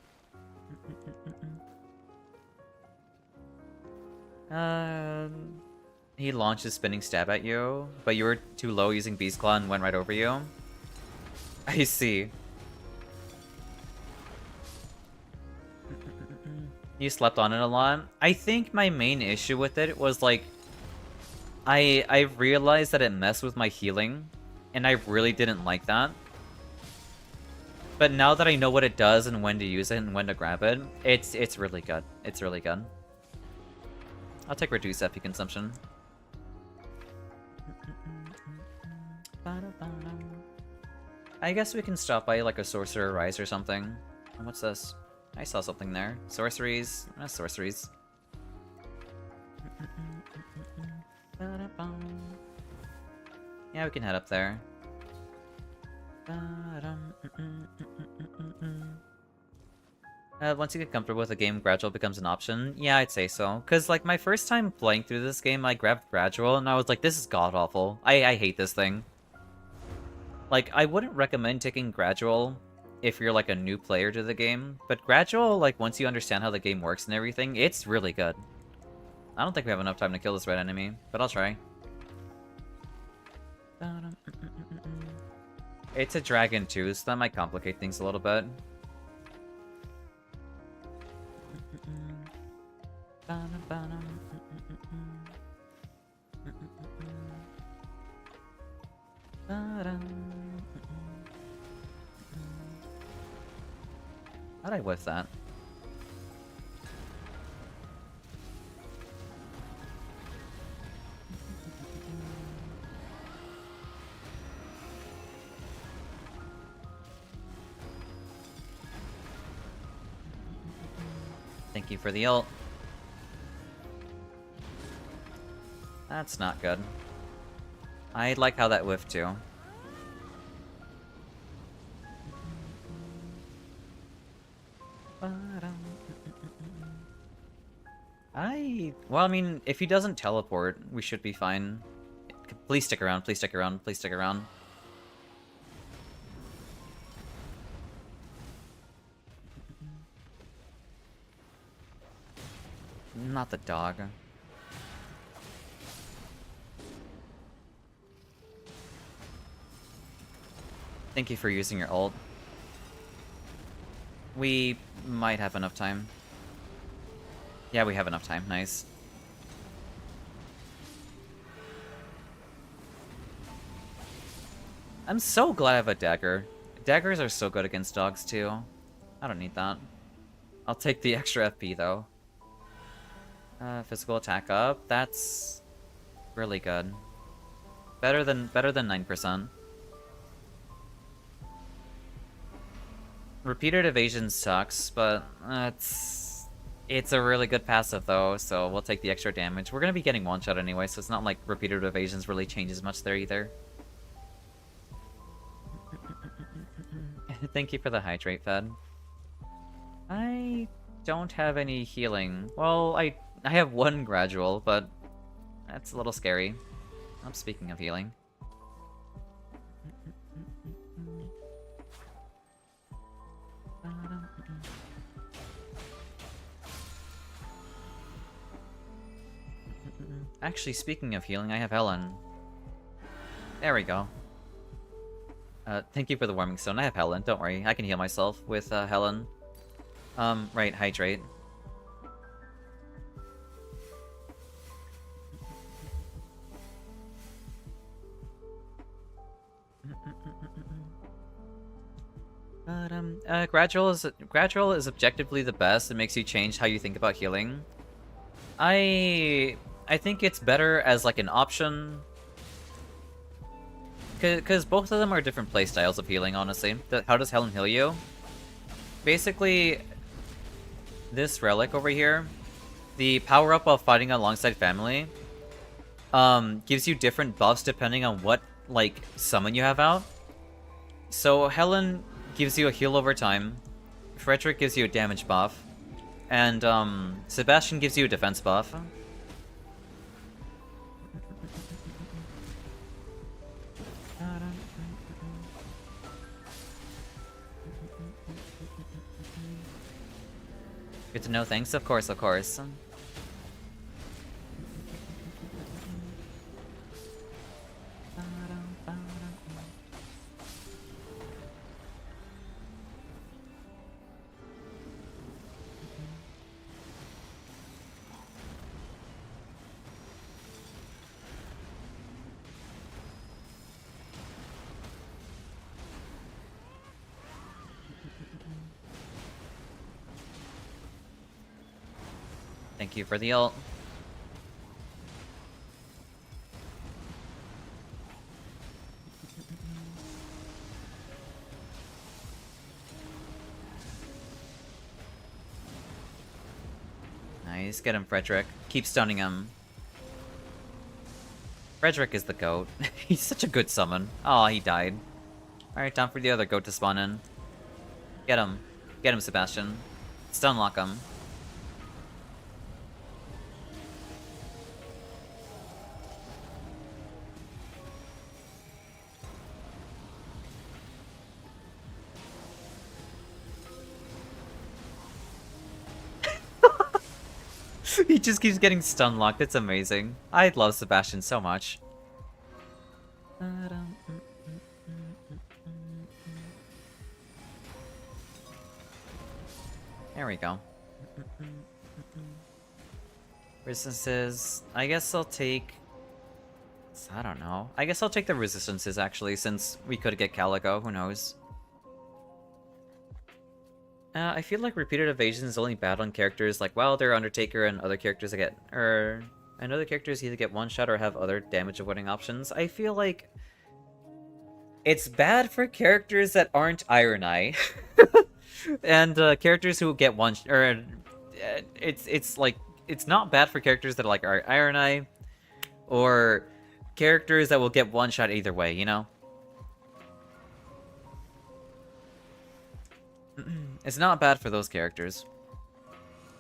Speaker 1: He launched his spinning stab at you, but you were too low using Beast Claw and went right over you. I see. You slept on it a lot. I think my main issue with it was, like, I realized that it messed with my healing, and I really didn't like that. But now that I know what it does and when to use it and when to grab it, it's really good. It's really good. I'll take reduced FP consumption. I guess we can stop by like a Sorcerer Rise or something. What's this? I saw something there. Sorceries. Sorceries. Yeah, we can head up there. Once you get comfortable with the game, Gradual becomes an option. Yeah, I'd say so. Because, like, my first time playing through this game, I grabbed Gradual, and I was like, this is god-awful. I hate this thing. Like, I wouldn't recommend taking Gradual if you're, like, a new player to the game. But Gradual, like, once you understand how the game works and everything, it's really good. I don't think we have enough time to kill this red enemy, but I'll try. It's a dragon, too, so that might complicate things a little bit. How'd I whiff that? Thank you for the ult. That's not good. I like how that whiffed too. Well, I mean, if he doesn't teleport, we should be fine. Please stick around, please stick around, please stick around. Not the dog. Thank you for using your ult. We might have enough time. Yeah, we have enough time. Nice. I'm so glad I have a dagger. Daggers are so good against dogs, too. I don't need that. I'll take the extra FP, though. Physical attack up. That's really good. Better than 9%. Repeated evasion sucks, but it's a really good passive though, so we'll take the extra damage. We're gonna be getting one shot anyway, so it's not like repeated evasions really changes much there either. Thank you for the hydrate, Fed. I don't have any healing. Well, I have one gradual, but that's a little scary. I'm speaking of healing. Actually, speaking of healing, I have Helen. There we go. Thank you for the warming stone. I have Helen, don't worry. I can heal myself with Helen. Right, hydrate. Gradual is objectively the best. It makes you change how you think about healing. I think it's better as like an option, because both of them are different playstyles of healing. Honestly, how does Helen heal you? Basically, this relic over here, the power up while fighting alongside family, gives you different buffs depending on what like summon you have out. So Helen gives you a heal over time, Frederick gives you a damage buff, and Sebastian gives you a defense buff. Good to know, thanks. Of course, of course. Thank you for the ult. Nice, get him, Frederick. Keep stunning him. Frederick is the goat. He's such a good summon. Oh, he died. Alright, time for the other goat to spawn in. Get him. Get him, Sebastian. Stun lock him. He just keeps getting stun locked. It's amazing. I love Sebastian so much. There we go. Resistances. I guess I'll take... I don't know. I guess I'll take the resistances, actually, since we could get Calico. Who knows? I feel like repeated evasion is only bad on characters like Wilder, Undertaker, and other characters that get... and other characters either get one-shot or have other damage avoiding options. I feel like... it's bad for characters that aren't Iron Eye. And characters who get one... it's like... it's not bad for characters that are Iron Eye, or characters that will get one-shot either way, you know? It's not bad for those characters.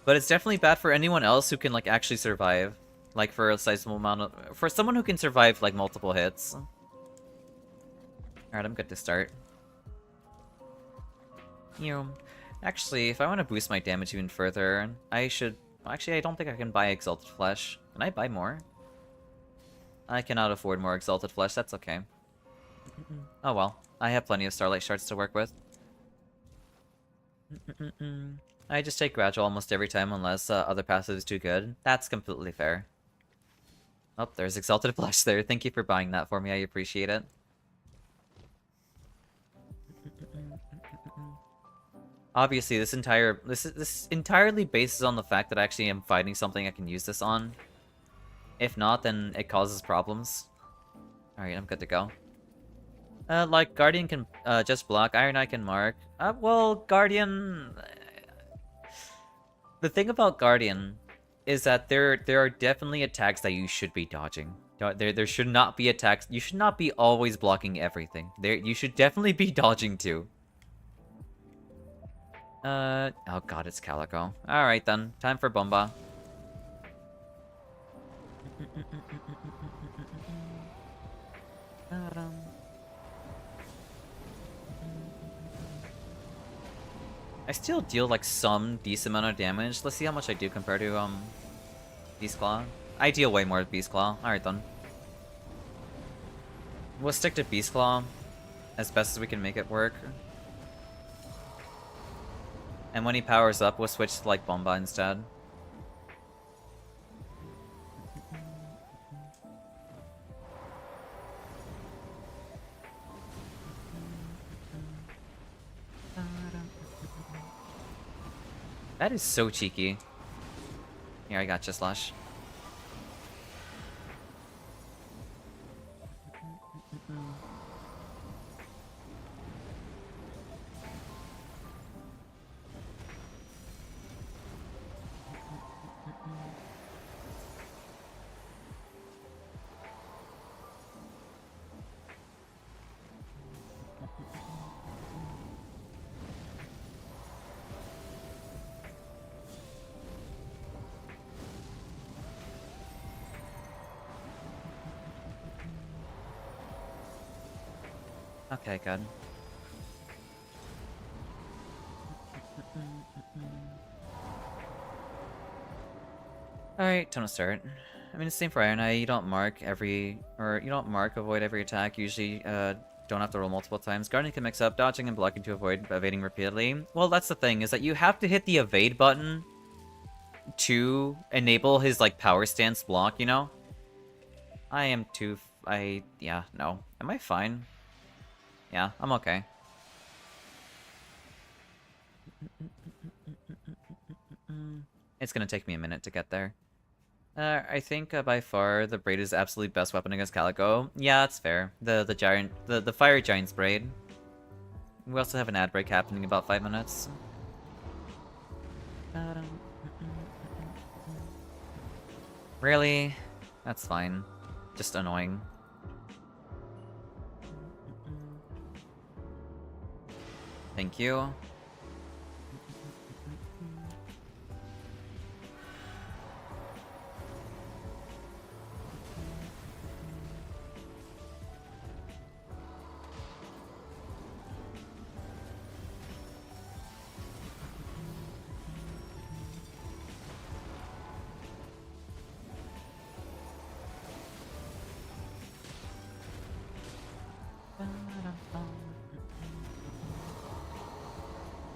Speaker 1: But it's definitely bad for anyone else who can, like, actually survive. Like, for a sizable amount of... for someone who can survive, like, multiple hits. Alright, I'm good to start. You know, actually, if I want to boost my damage even further, I should... actually, I don't think I can buy Exalted Flesh. Can I buy more? I cannot afford more Exalted Flesh, that's okay. Oh well, I have plenty of Starlight Shards to work with. I just take Gradual almost every time unless other passive is too good. That's completely fair. Oh, there's Exalted Flesh there. Thank you for buying that for me, I appreciate it. Obviously, this entirely bases on the fact that I actually am fighting something I can use this on. If not, then it causes problems. Alright, I'm good to go. Like, Guardian can just block, Iron Eye can mark. Well, Guardian... the thing about Guardian is that there are definitely attacks that you should be dodging. There should not be attacks. You should not be always blocking everything. You should definitely be dodging too. Oh god, it's Calico. Alright then, time for Bomba. I still deal like some decent amount of damage. Let's see how much I do compared to Beast Claw. I deal way more with Beast Claw. Alright then. We'll stick to Beast Claw as best as we can make it work. And when he powers up, we'll switch to like Bomba instead. That is so cheeky. Here, I got you, Slash. Okay, good. Alright, time to start. I mean, it's the same for Iron Eye. You don't mark avoid every attack. Usually, don't have to roll multiple times. Guardian can mix up dodging and blocking to avoid evading repeatedly. Well, that's the thing, is that you have to hit the evade button to enable his, like, power stance block, you know? Yeah, no. Am I fine? Yeah, I'm okay. It's gonna take me a minute to get there. I think by far the Braid is absolutely best weapon against Calico. Yeah, that's fair. The Fire Giant's Braid. We also have an ad break happening in about 5 minutes. Really? That's fine. Just annoying. Thank you.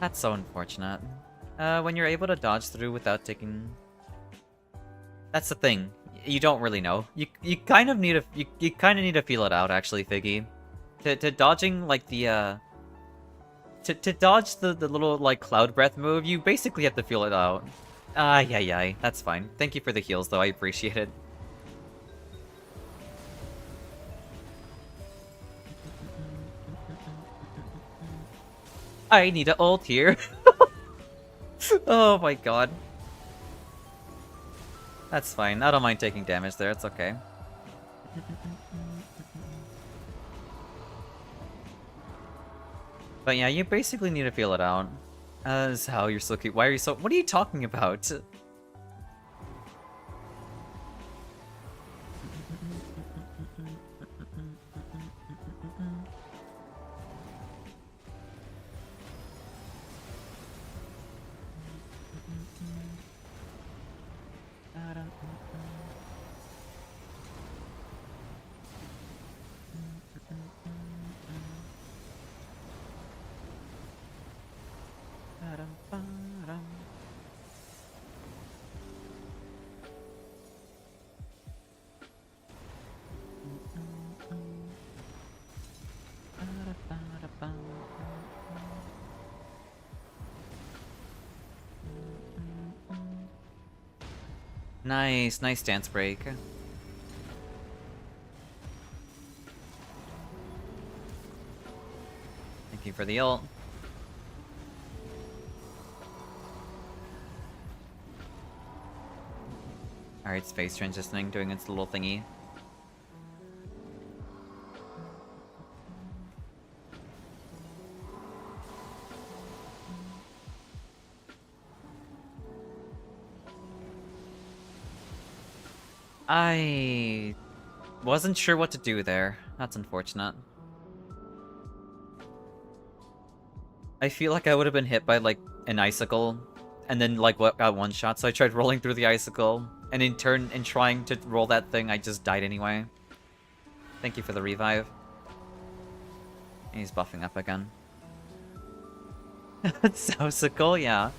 Speaker 1: That's so unfortunate. When you're able to dodge through without taking... That's the thing. You don't really know. You kind of need to you kind of need to feel it out, actually, Figgy. To dodging like the To dodge the little, like, cloud breath move, you basically have to feel it out. Yeah, that's fine. Thank you for the heals, though, I appreciate it. I need an ult here. Oh my god. That's fine. I don't mind taking damage there, it's okay. But yeah, you basically need to feel it out. As how you're so cute. Why are you so... What are you talking about? Nice dance break. Thank you for the ult. Alright, space transitioning, doing its little thingy. I wasn't sure what to do there. That's unfortunate. I feel like I would have been hit by, like, an icicle, and then, like, what got one shot, so I tried rolling through the icicle, and in turn, in trying to roll that thing, I just died anyway. Thank you for the revive. He's buffing up again. Sausicle, yeah.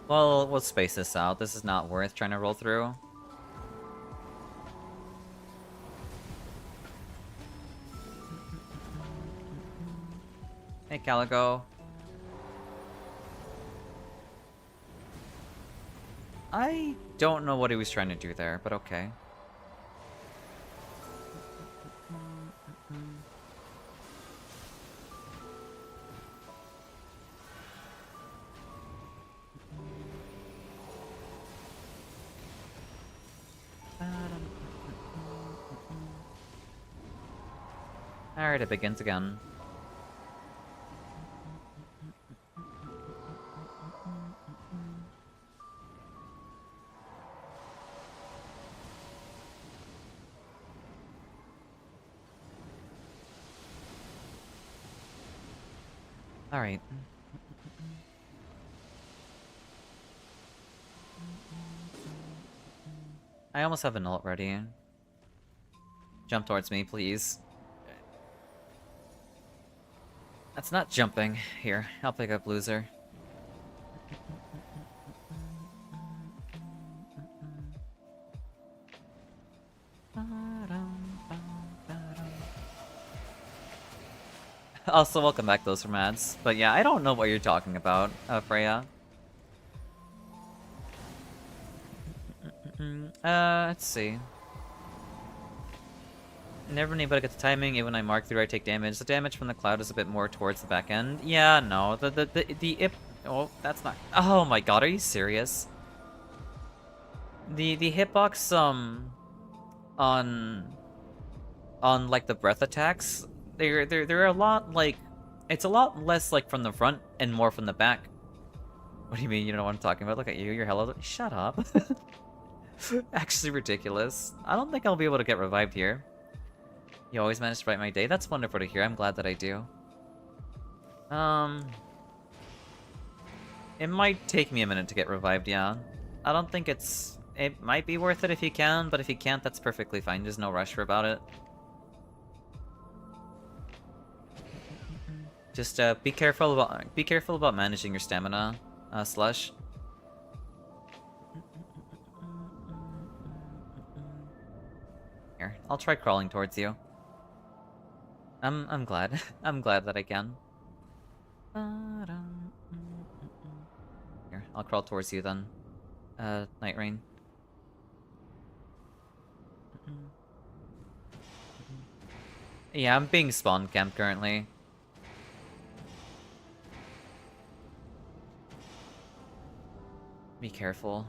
Speaker 1: Well, we'll space this out. This is not worth trying to roll through. Hey, Calico. I don't know what he was trying to do there, but okay. Alright, it begins again. Alright. I almost have an ult ready. Jump towards me, please. That's not jumping. Here, I'll pick up loser. Also, welcome back, those from ads. But yeah, I don't know what you're talking about, Freya. Let's see. Never anybody gets the timing, even when I mark through I take damage. The damage from the cloud is a bit more towards the back end. Yeah, no. Oh, that's not... Oh my god, are you serious? The hitbox, on like the breath attacks, they're a lot like... It's a lot less like from the front and more from the back. What do you mean you know what I'm talking about? Look at you, you're hella... Shut up. Actually ridiculous. I don't think I'll be able to get revived here. You always manage to brighten my day? That's wonderful to hear. I'm glad that I do. It might take me a minute to get revived, yeah. I don't think it's... It might be worth it if you can, but if you can't, that's perfectly fine. There's no rush about it. Just be careful about managing your stamina, Slush. Here, I'll try crawling towards you. I'm glad. I'm glad that I can. Here, I'll crawl towards you then. Nightreign. Yeah, I'm being spawn camped currently. Be careful.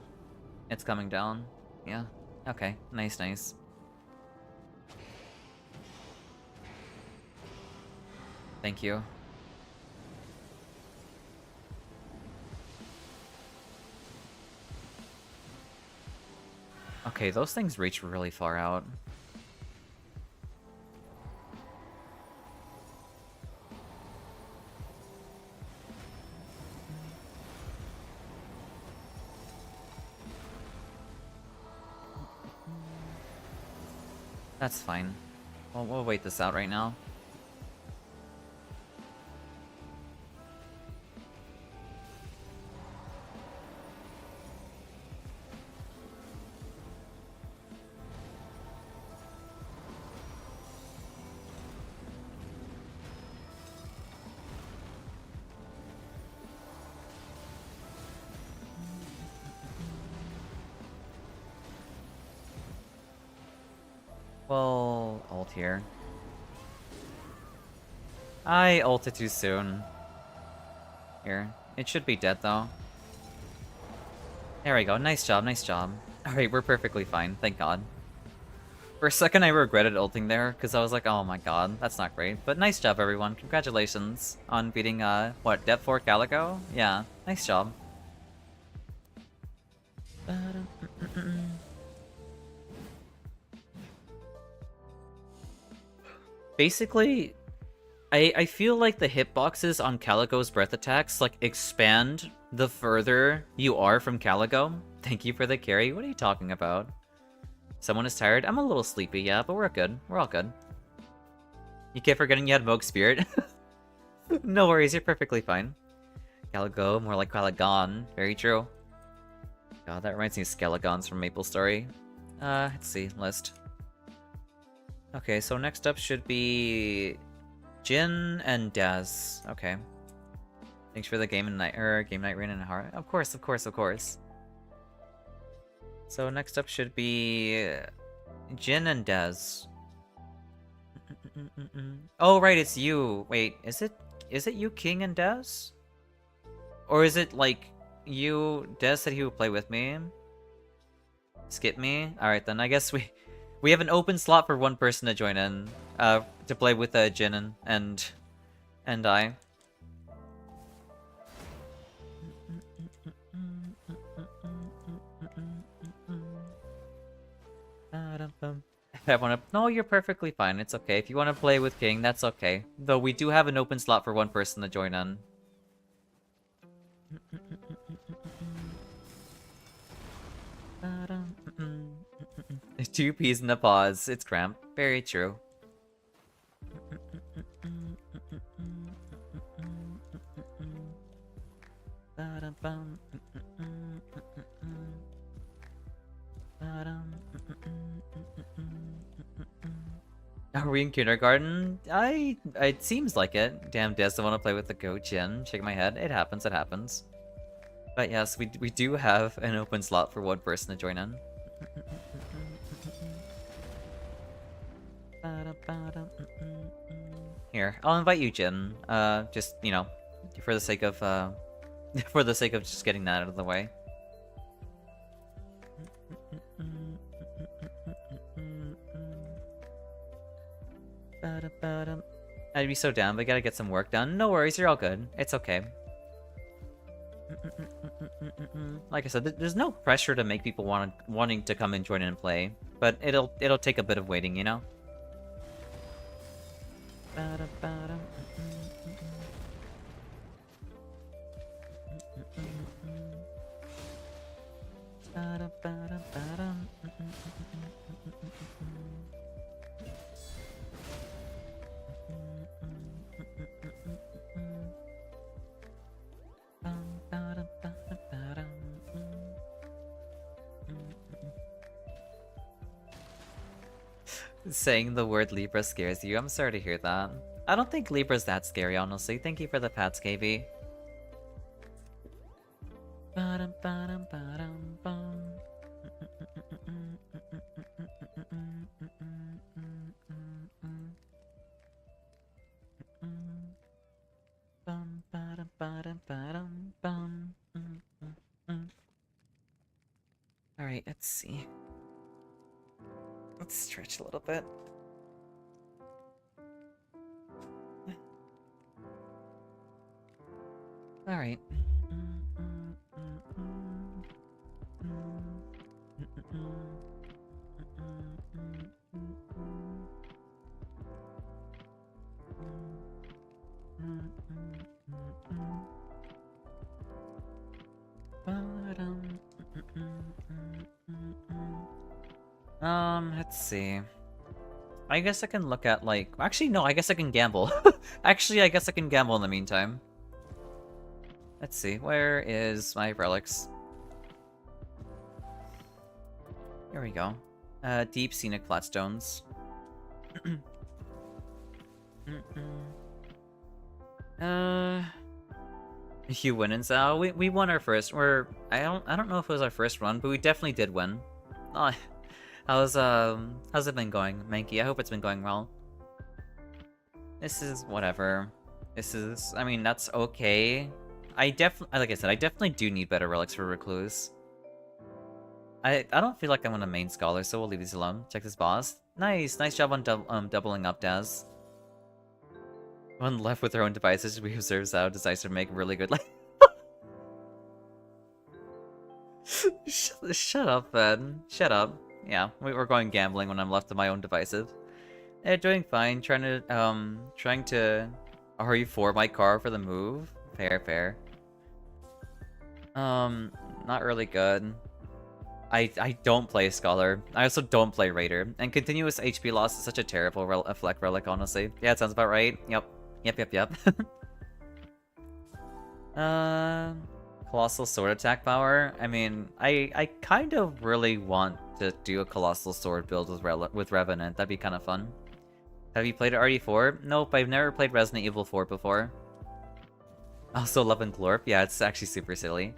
Speaker 1: It's coming down. Yeah. Okay. Nice, nice. Thank you. Okay, those things reach really far out. That's fine. We'll wait this out right now. Well, ult here. I ulted too soon. Here. It should be dead, though. There we go. Nice job, nice job. Alright, we're perfectly fine. Thank God. For a second, I regretted ulting there, because I was like, oh my god, that's not great. But nice job, everyone. Congratulations on beating, what, Depth 4 Calico? Yeah, nice job. Basically, I feel like the hitboxes on Calico's breath attacks, like, expand the further you are from Calico. Thank you for the carry. What are you talking about? Someone is tired? I'm a little sleepy, yeah, but we're good. We're all good. You kept forgetting you had Mohg Spirit? No worries, you're perfectly fine. Calico, more like Caligon. Very true. God, that reminds me of Skelegons from Maple Story. Let's see, list. Okay, so next up should be Jin and Daz. Okay. Thanks for the game Nightreign and Hara. Of course, of course, of course. So next up should be Jin and Daz. Oh right, it's you. Wait, is it you, King and Daz? Or is it like you? Daz said he would play with me. Skip me. All right then. I guess we have an open slot for one person to join in, to play with Jin and I. If I want to, no, you're perfectly fine. It's okay. If you want to play with King, that's okay. Though we do have an open slot for one person to join in. Two peas in a pause. It's cramped. Very true. Are we in kindergarten? It seems like it. Damn, Des, I want to play with the Go-Jin. Shake my head. It happens, it happens. But yes, we do have an open slot for one person to join in. Here, I'll invite you, Jin. Just, you know, for the sake of just getting that out of the way. I'd be so down, but I gotta get some work done. No worries, you're all good. It's okay. Like I said, there's no pressure to make people wanting to come and join in and play, but it'll take a bit of waiting, you know. Saying the word Libra scares you. I'm sorry to hear that. I don't think Libra's that scary, honestly. Thank you for the pats, KB. Alright, let's see. Let's stretch a little bit. Alright. Let's see. I guess I can look at, like... Actually, no, I guess I can gamble. Actually, I guess I can gamble in the meantime. Let's see, where is my relics? Here we go. Deep Scenic Flatstones. You win, and so we won our first. I don't know if it was our first run, but we definitely did win. Oh, how's it been going, Mankey? I hope it's been going well. This is whatever. This is, I mean, that's okay. Like I said, I definitely do need better relics for Recluse. I don't feel like I'm on a main scholar, so we'll leave these alone. Check this boss. Nice job on doubling up, Daz. One left with her own devices, we observe Zhao decides to make really good like Shut up, Ben. Shut up. Yeah, we're going gambling when I'm left to my own devices. Doing fine. Trying to RE4 my car for the move. Fair. Not really good. I don't play Scholar. I also don't play Raider. And continuous HP loss is such a terrible Fleck relic, honestly. Yeah, it sounds about right. Yep. Colossal Sword attack power. I mean, I kind of really want to do a Colossal Sword build with Revenant. That'd be kind of fun. Have you played RE4? Nope, I've never played Resident Evil 4 before. Also Love and Glorp. Yeah, it's actually super silly.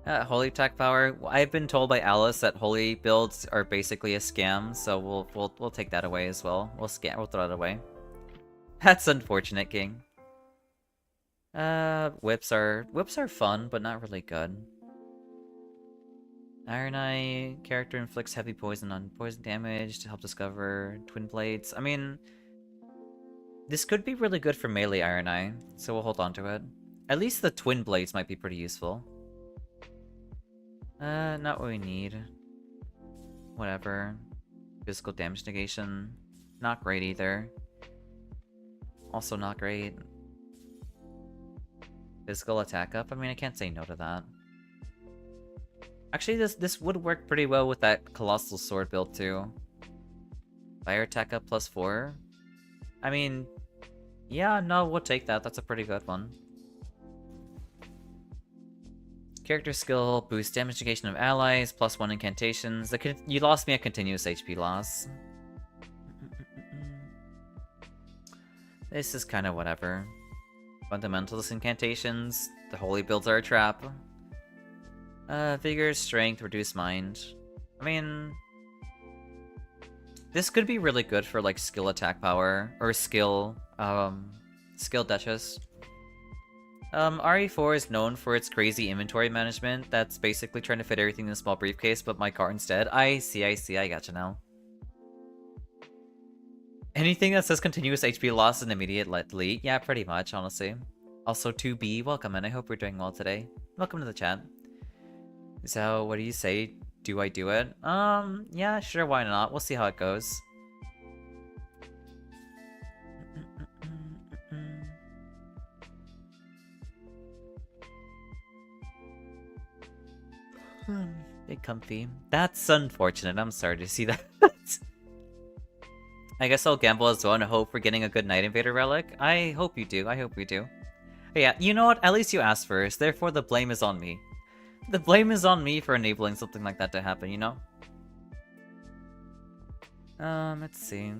Speaker 1: Holy attack power. I've been told by Alice that holy builds are basically a scam, so we'll take that away as well. We'll throw it away. That's unfortunate, King. Whips are fun, but not really good. Iron Eye character inflicts heavy poison on poison damage to help discover Twin Blades. I mean, this could be really good for melee Iron Eye, so we'll hold on to it. At least the Twin Blades might be pretty useful. Not what we need. Whatever. Physical damage negation. Not great either. Also not great. Physical attack up? I mean, I can't say no to that. Actually, this would work pretty well with that Colossal Sword build too. Fire attack up +4. I mean, yeah, no, we'll take that. That's a pretty good one. Character skill, boost damage negation of allies, +1 incantations. You lost me a continuous HP loss. This is kind of whatever. Fundamentalist incantations. The holy builds are a trap. Vigor, strength, reduce mind. I mean, this could be really good for like skill attack power or skill Duchess. RE4 is known for its crazy inventory management that's basically trying to fit everything in a small briefcase, but my car instead. I see, I gotcha now. Anything that says continuous HP loss and immediate delete? Yeah, pretty much, honestly. Also, 2B, welcome, and I hope you're doing well today. Welcome to the chat. So, what do you say? Do I do it? Yeah, sure, why not? We'll see how it goes. Big comfy. That's unfortunate. I'm sorry to see that. I guess I'll gamble as well and hope for getting a good Night Invader relic. I hope you do. I hope you do. But yeah, you know what? At least you asked first. Therefore, the blame is on me. The blame is on me for enabling something like that to happen, you know? Let's see.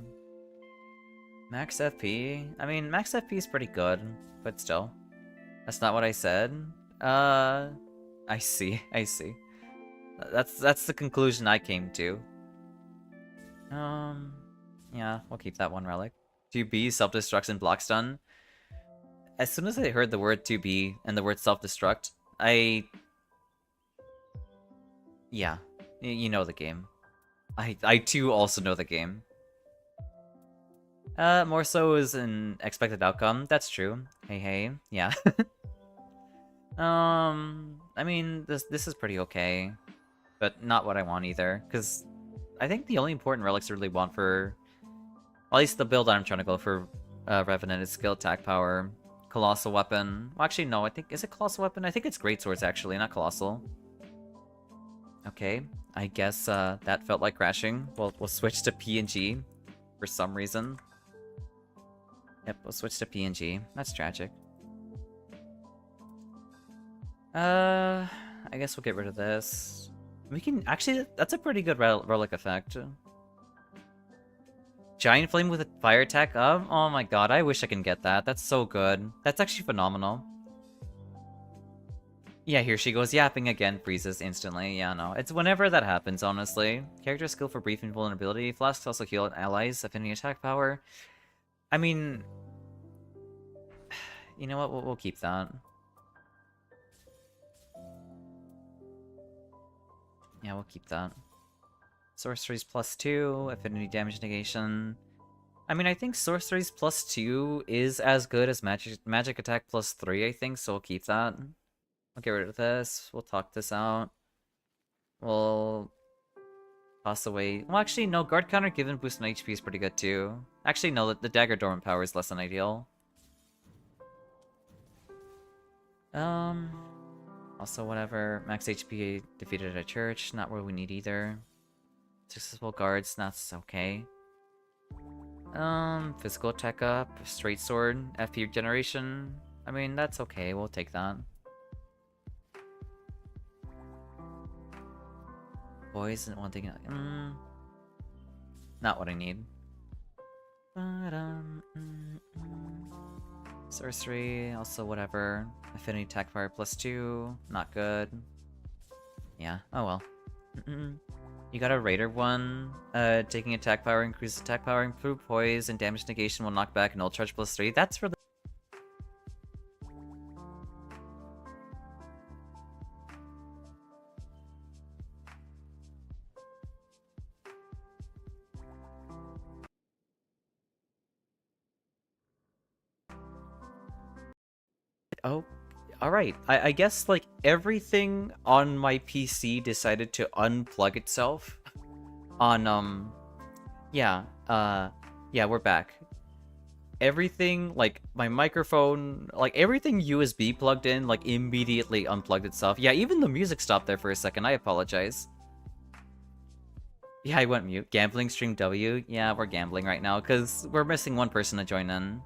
Speaker 1: Max FP? I mean, max FP is pretty good, but still. That's not what I said. I see, I see. That's the conclusion I came to. Yeah, we'll keep that one relic. 2B, self-destruct, block stun. As soon as I heard the word 2B and the word self-destruct, yeah, you know the game. I too also know the game. More so is an expected outcome. That's true. Hey, yeah. I mean, this is pretty okay, but not what I want either. Because I think the only important relics I really want for, at least the build I'm trying to go for, Revenant is skill, attack power, colossal weapon. Well, actually, no. I think is it colossal weapon? I think it's great swords actually, not colossal. Okay, I guess that felt like crashing. We'll switch to PNG for some reason. Yep, we'll switch to PNG. That's tragic. I guess we'll get rid of this. We can actually. That's a pretty good relic effect. Giant flame with a fire attack. Oh my god, I wish I can get that. That's so good. That's actually phenomenal. Yeah, here she goes yapping again, freezes instantly. Yeah, no. It's whenever that happens, honestly. Character skill for brief invulnerability. Flasks also heal allies, affinity attack power. I mean... You know what? We'll keep that. Yeah, we'll keep that. Sorceries +2, affinity damage negation. I mean, I think sorceries +2 is as good as magic attack +3, I think, so we'll keep that. We'll get rid of this. We'll talk this out. We'll toss away. Well, actually, no. Guard counter given boost on HP is pretty good too. Actually, no. The dagger dormant power is less than ideal. Also, whatever. Max HP defeated a church. Not what we need either. Successful guards. That's okay. Physical attack up. Straight sword. FP regeneration. I mean, that's okay. We'll take that. Boys and one thing like, not what I need. Sorcery, also whatever. Affinity attack fire +2, not good. Yeah, oh well. You got a Raider one. Taking attack power, increase attack power, improve poise, and damage negation will knock back an ult charge +3. That's really. Oh, alright. I guess, like, everything on my PC decided to unplug itself on, yeah, we're back. Everything, like, my microphone, like, everything USB plugged in, like, immediately unplugged itself. Yeah, even the music stopped there for a second. I apologize. Yeah, I went mute. Gambling stream W? Yeah, we're gambling right now, because we're missing one person to join in.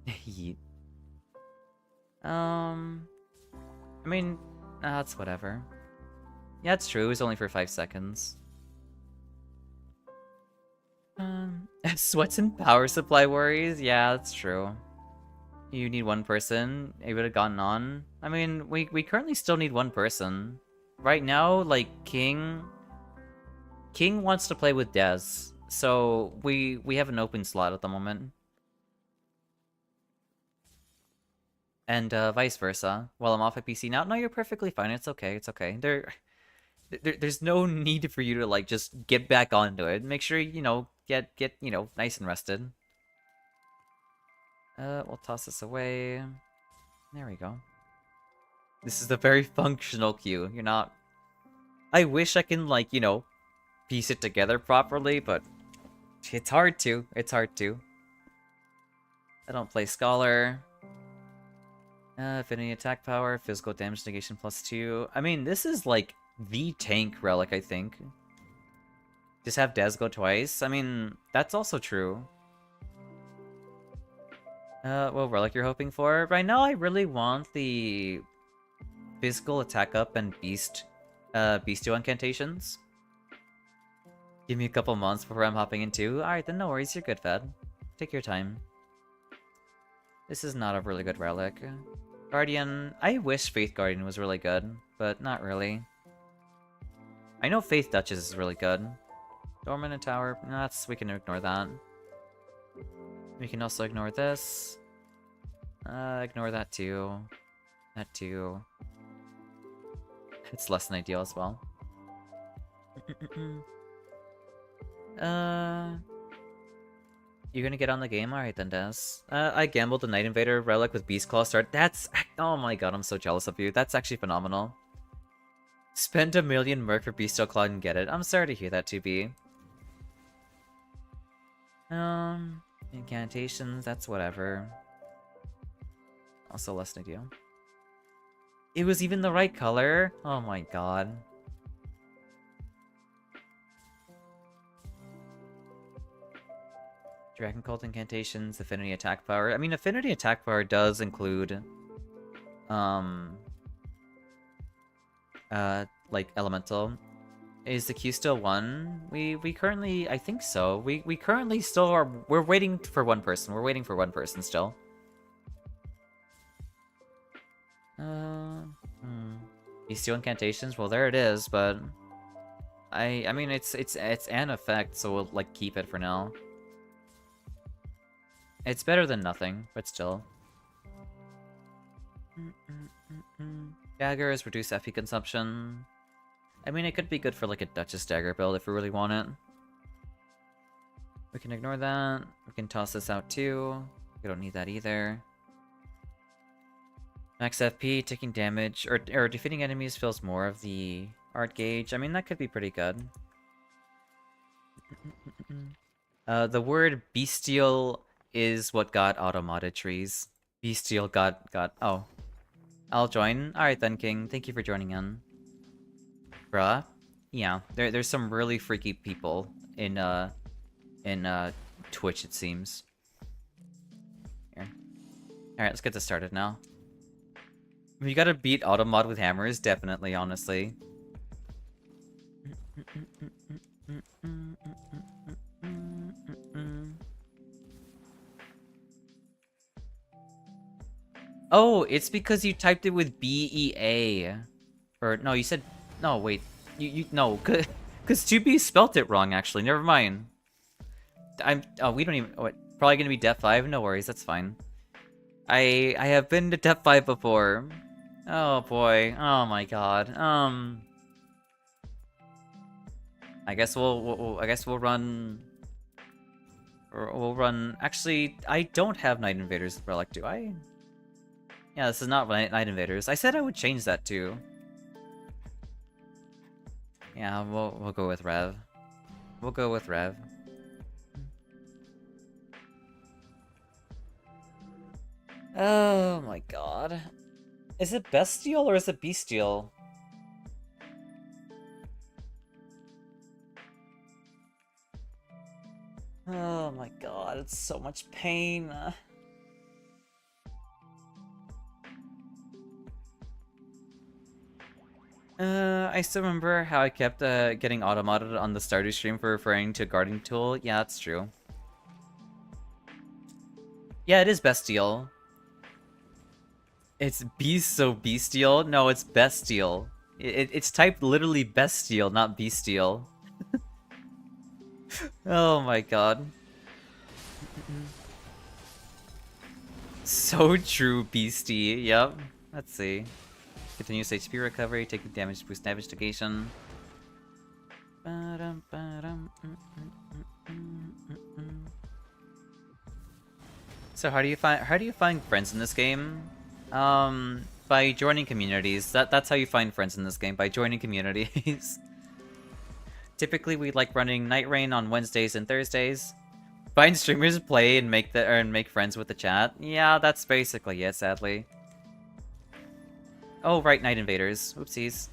Speaker 1: Yeet. I mean, that's whatever. Yeah, it's true. It was only for 5 seconds. Sweats and power supply worries? Yeah, that's true. You need one person. It would have gotten on. I mean, we currently still need one person. Right now, like, King wants to play with Dez. So, we have an open slot at the moment. And vice versa. While I'm off at PC now, no, you're perfectly fine. It's okay. It's okay. There's no need for you to like just get back onto it. Make sure you know get you know nice and rested. We'll toss this away. There we go. This is a very functional queue. You're not. I wish I can like you know piece it together properly, but it's hard to. It's hard to. I don't play Scholar. Affinity attack power, physical damage negation +2. I mean, this is like the tank relic, I think. Just have Dez go twice. I mean, that's also true. What relic you're hoping for? Right now, I really want the physical attack up and beast 2 incantations. Give me a couple months before I'm hopping into. Alright, then no worries, you're good, Fed. Take your time. This is not a really good relic. Guardian, I wish Faith Guardian was really good, but not really. I know Faith Duchess is really good. Dormant Tower, no, we can ignore that. We can also ignore this. Ignore that too. That too. It's less than ideal as well. You're gonna get on the game? Alright then, Des. I gambled the Night Invader relic with Beast Claw start. That's... Oh my god, I'm so jealous of you. That's actually phenomenal. Spend 1 million merc for Bestial Claw and get it. I'm sorry to hear that, 2B. Incantations, that's whatever. Also less than ideal. It was even the right color? Oh my god. Dragon Cult incantations, affinity attack power. I mean, affinity attack power does include, like elemental. Is the queue still 1? We currently, I think so. We currently still are. We're waiting for one person. We're waiting for one person still. Bestial incantations. Well, there it is. But I mean, it's an effect, so we'll like keep it for now. It's better than nothing, but still. Daggers reduce FP consumption. I mean, it could be good for like a Duchess dagger build if we really want it. We can ignore that. We can toss this out too. We don't need that either. Max FP, taking damage, or defeating enemies fills more of the art gauge. I mean, that could be pretty good. The word bestial is what got automodded trees. Bestial got... Oh. I'll join. Alright then, King. Thank you for joining in. Bruh. Yeah, there's some really freaky people in Twitch, it seems. Here. Alright, let's get this started now. You gotta beat automod with hammers, definitely, honestly. Oh, it's because you typed it with B-E-A. Or, no, you said... No, wait. No, because 2B spelt it wrong, actually. Never mind. Oh, we don't even... What? Probably gonna be Dep 5? No worries, that's fine. I have been to Dep 5 before. Oh, boy. Oh, my god. I guess we'll run... We'll run... Actually, I don't have Night Invaders Relic, do I? Yeah, this is not Night Invaders. I said I would change that too. Yeah, we'll go with Rev. We'll go with Rev. Oh my god. Is it Bestial or is it Bestial? Oh my god, it's so much pain. I still remember how I kept getting automodded on the Stardew stream for referring to Guardian Tool. Yeah, that's true. Yeah, it is Bestial. It's so Bestial? No, it's Bestial. It's typed literally Bestial, not Bestial. Oh my god. So true, Beastie. Yep. Let's see. Continuous HP recovery, taking damage to boost damage negation. So how do you find friends in this game? By joining communities. That's how you find friends in this game, by joining communities. Typically we like running Nightreign on Wednesdays and Thursdays. Find streamers, play, and make friends with the chat. Yeah, that's basically it, sadly. Oh, right, Night Invaders. Oopsies.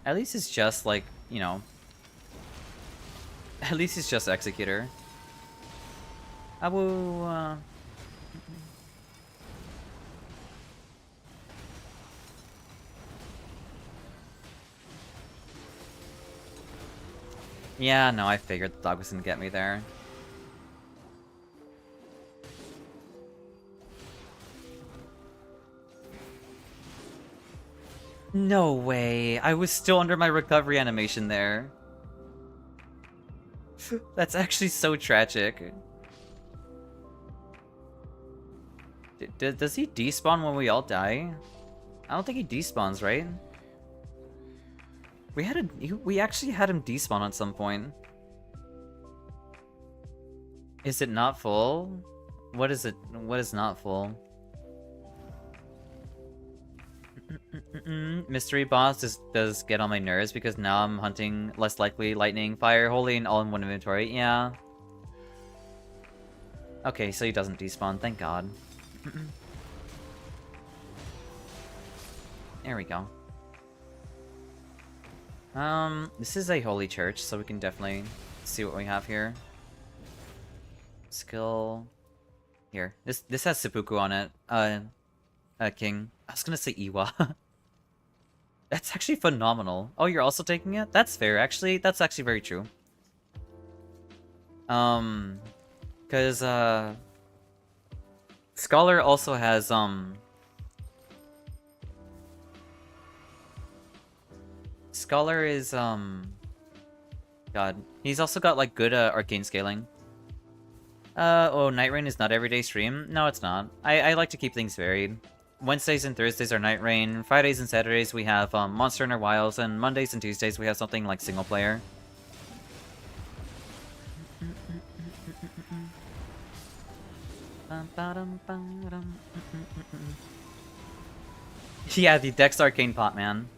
Speaker 1: At least it's just, like, you know... At least it's just Executor. Yeah, no, I figured the dog was gonna get me there. No way. I was still under my recovery animation there. That's actually so tragic. Does he despawn when we all die? I don't think he despawns, right? We actually had him despawn at some point. Is it not full? What is it? What is not full? Mystery boss does get on my nerves because now I'm hunting less likely lightning, fire, holy, and all in one inventory. Yeah. Okay, so he doesn't despawn. Thank God. There we go. This is a holy church, so we can definitely see what we have here. Skill. Here. This has seppuku on it. King. I was gonna say Iwa. That's actually phenomenal. Oh, you're also taking it? That's fair, actually. That's actually very true. Because, Scholar also has, Scholar is, God. He's also got, like, good, arcane scaling. Oh, Nightreign is not everyday stream? No, it's not. I like to keep things varied. Wednesdays and Thursdays are Nightreign. Fridays and Saturdays we have Monster Hunter Wilds, and Mondays and Tuesdays we have something like single player. Yeah, the Dex Arcane Pot, man.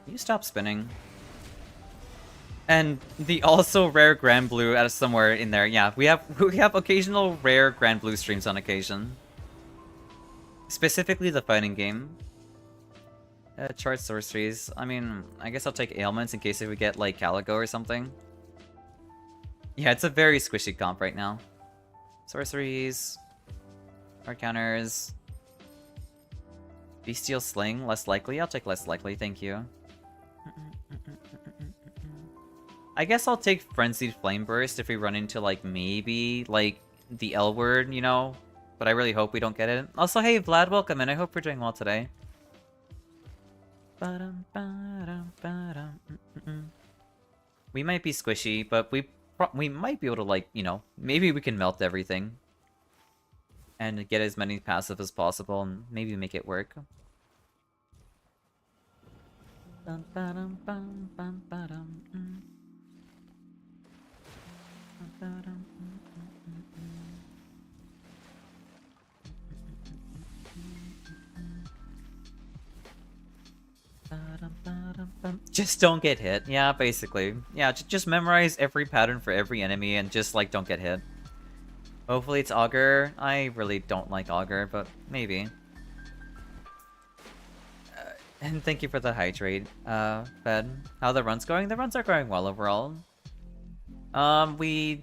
Speaker 1: You stop spinning. And the also rare Grand Blue out of somewhere in there. Yeah, we have occasional rare Grand Blue streams on occasion. Specifically the fighting game. Chart sorceries. I mean, I guess I'll take ailments in case if we get like Calico or something. Yeah, it's a very squishy comp right now. Sorceries. Hard counters. Bestial Sling, less likely. I'll take less likely, thank you. I guess I'll take Frenzied Flame Burst if we run into, like, maybe, like, the L word, you know? But I really hope we don't get it. Also, hey, Vlad, welcome in. I hope you're doing well today. We might be squishy, but we might be able to, like, you know, maybe we can melt everything. And get as many passive as possible, and maybe make it work. Just don't get hit. Yeah, basically. Yeah, just memorize every pattern for every enemy and just, like, don't get hit. Hopefully it's Augur. I really don't like Augur, but maybe. And thank you for the hydrate, Fed. How the run's going? The runs are going well overall. We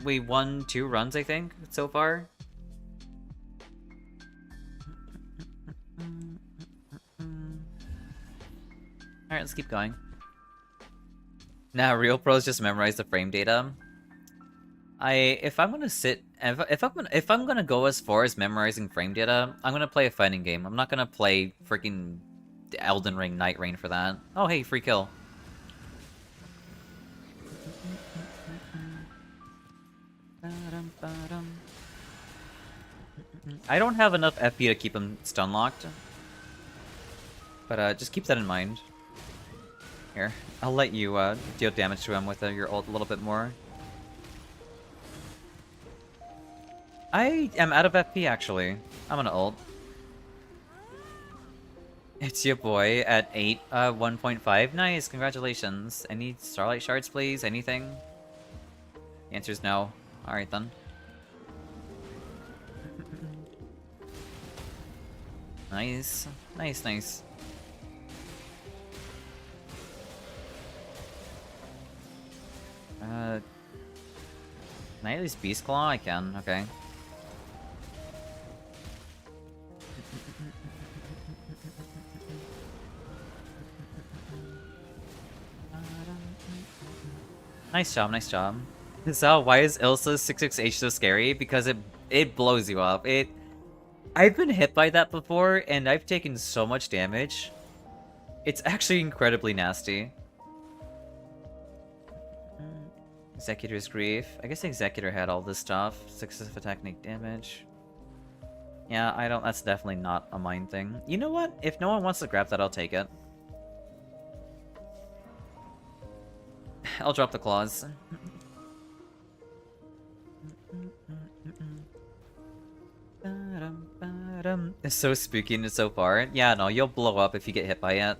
Speaker 1: won 2 runs, I think, so far. Alright, let's keep going. Now, real pros just memorize the frame data. If I'm gonna go as far as memorizing frame data, I'm gonna play a fighting game. I'm not gonna play freaking Elden Ring Nightreign for that. Oh hey, free kill. I don't have enough FP to keep him stun locked. But just keep that in mind. Here, I'll let you deal damage to him with your ult a little bit more. I am out of FP actually. I'm gonna ult. It's your boy at 8, 1.5. Nice, congratulations. Any Starlight Shards, please? Anything? The answer's no. Alright then. Nice. Nice, nice. Can I at least Beast Claw? I can, okay. Nice job, nice job. So why is Ilsa's 66H so scary? Because it blows you up. I've been hit by that before, and I've taken so much damage. It's actually incredibly nasty. Executor's Grief. I guess the Executor had all this stuff. Successive attack, make damage. Yeah, I don't. That's definitely not a mine thing. You know what? If no one wants to grab that, I'll take it. I'll drop the claws. It's so spooky and so far. Yeah, no, you'll blow up if you get hit by it.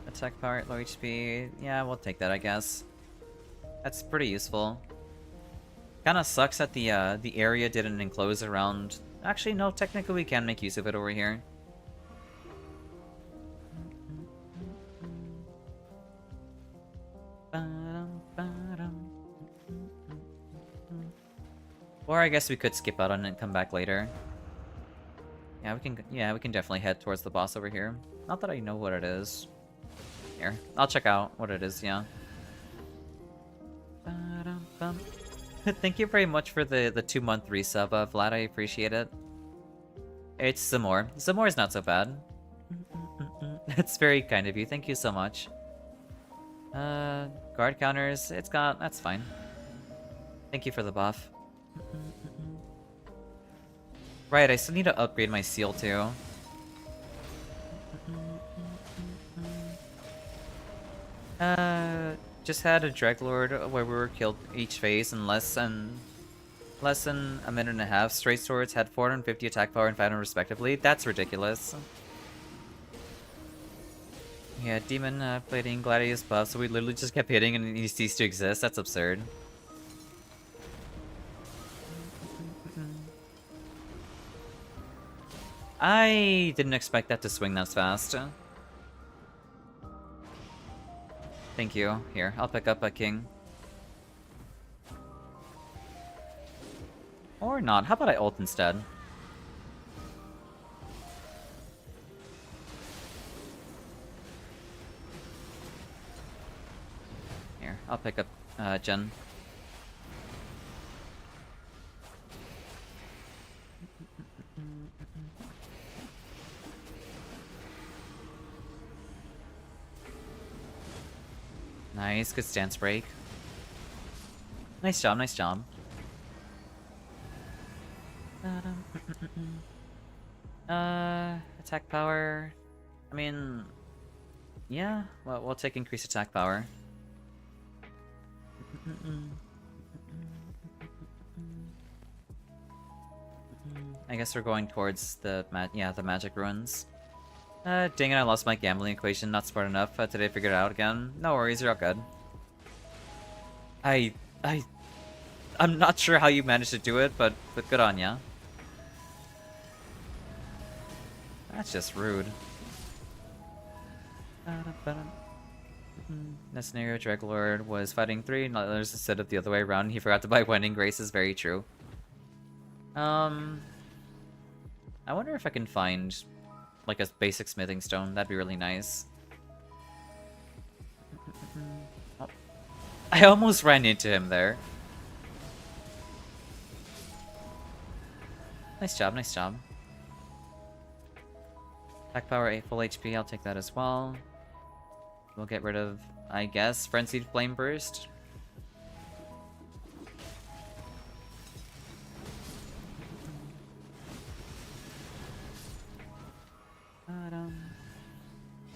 Speaker 1: Attack power at low HP. Yeah, we'll take that, I guess. That's pretty useful. Kinda sucks that the area didn't enclose around... Actually, no, technically we can make use of it over here. Or I guess we could skip out on it and come back later. Yeah, we can definitely head towards the boss over here. Not that I know what it is. Here, I'll check out what it is, yeah. Thank you very much for the 2-month resub, Vlad, I appreciate it. It's Zamor. Zamor is not so bad. That's very kind of you, thank you so much. Guard counters, that's fine. Thank you for the buff. Right, I still need to upgrade my seal too. Just had a Dreadlord where we were killed each phase in less than a minute and a half. Straight swords had 450 attack power and 500 respectively. That's ridiculous. Yeah, demon plating Gladius buff, so we literally just kept hitting and he ceased to exist. That's absurd. I didn't expect that to swing that fast. Thank you. Here, I'll pick up a king. Or not. How about I ult instead? Here, I'll pick up Jen. Nice, good stance break. Nice job, nice job. Attack power. I mean, yeah, well, we'll take increased attack power. I guess we're going towards the magic ruins. Dang it, I lost my gambling equation, not smart enough. Today I figured it out again. No worries, you're all good. I'm not sure how you managed to do it, but good on ya. That's just rude. That scenario, Dreadlord was fighting 3 others instead of the other way around. He forgot to buy Wedding Graces, very true. I wonder if I can find like a basic smithing stone. That'd be really nice. Oh. I almost ran into him there. Nice job, nice job. Attack power 8 full HP, I'll take that as well. We'll get rid of, I guess, Frenzied Flame Burst.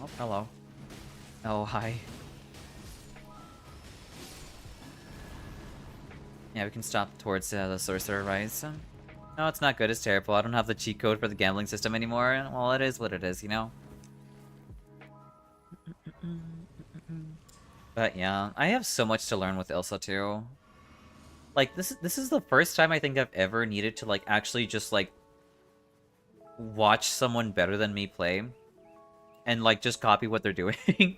Speaker 1: Oh, hello. Oh, hi. Yeah, we can stop towards the Sorcerer Rise. No, it's not good, it's terrible. I don't have the cheat code for the gambling system anymore. Well, it is what it is, you know? But yeah, I have so much to learn with Ilsa too. Like, this is the first time I think I've ever needed to, like, actually just, like, watch someone better than me play. And, like, just copy what they're doing.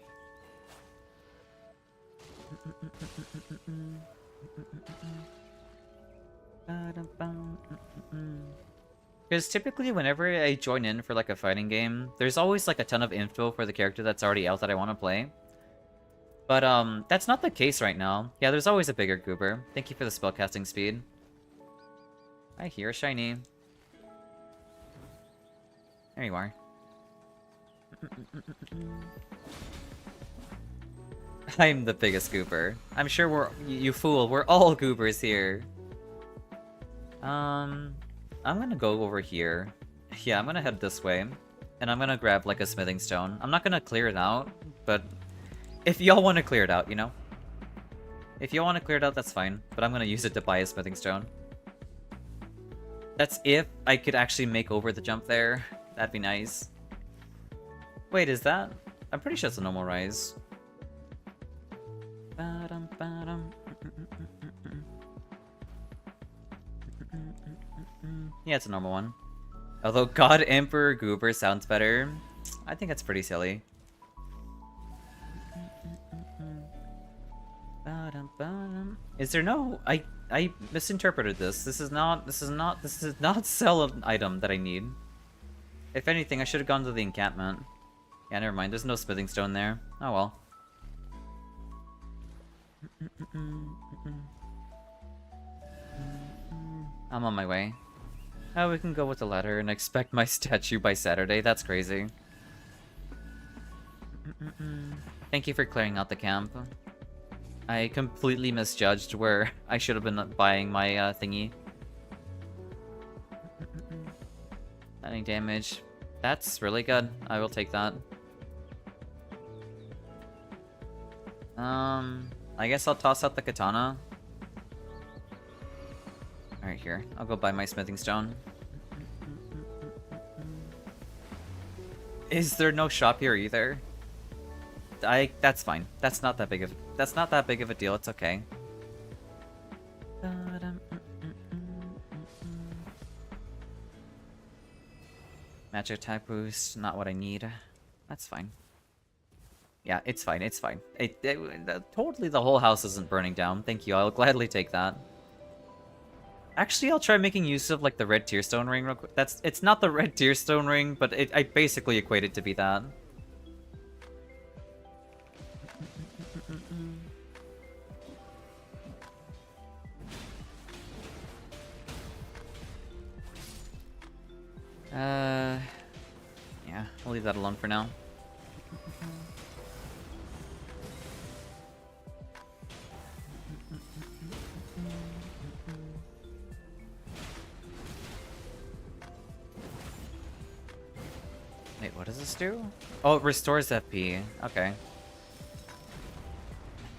Speaker 1: Because typically whenever I join in for like a fighting game, there's always like a ton of info for the character that's already out that I want to play. But that's not the case right now. Yeah, there's always a bigger goober. Thank you for the spellcasting speed. I hear a shiny. There you are. I'm the biggest goober. I'm sure you fool, we're all goobers here. I'm gonna go over here. Yeah, I'm gonna head this way. And I'm gonna grab like a smithing stone. I'm not gonna clear it out, but if y'all want to clear it out, you know? If y'all want to clear it out, that's fine. But I'm gonna use it to buy a smithing stone. That's if I could actually make over the jump there. That'd be nice. Wait, is that? I'm pretty sure it's a normal rise. Yeah, it's a normal one. Although God Emperor Goober sounds better, I think that's pretty silly. Is there no... I misinterpreted this. This is not sell an item that I need. If anything, I should have gone to the encampment. Yeah, never mind. There's no smithing stone there. Oh well. I'm on my way. Oh, we can go with the ladder and expect my statue by Saturday. That's crazy. Thank you for clearing out the camp. I completely misjudged where I should have been buying my thingy. Any damage. That's really good. I will take that. I guess I'll toss out the katana. Alright, here. I'll go buy my smithing stone. Is there no shop here either? That's fine. That's not that big of a deal. It's okay. Magic attack boost, not what I need. That's fine. Yeah, it's fine. It's fine. Totally, the whole house isn't burning down. Thank you. I'll gladly take that. Actually, I'll try making use of like the red tearstone ring real quick. It's not the red tearstone ring, but I basically equate it to be that. Yeah, we'll leave that alone for now. Wait, what does this do? Oh, it restores FP. Okay.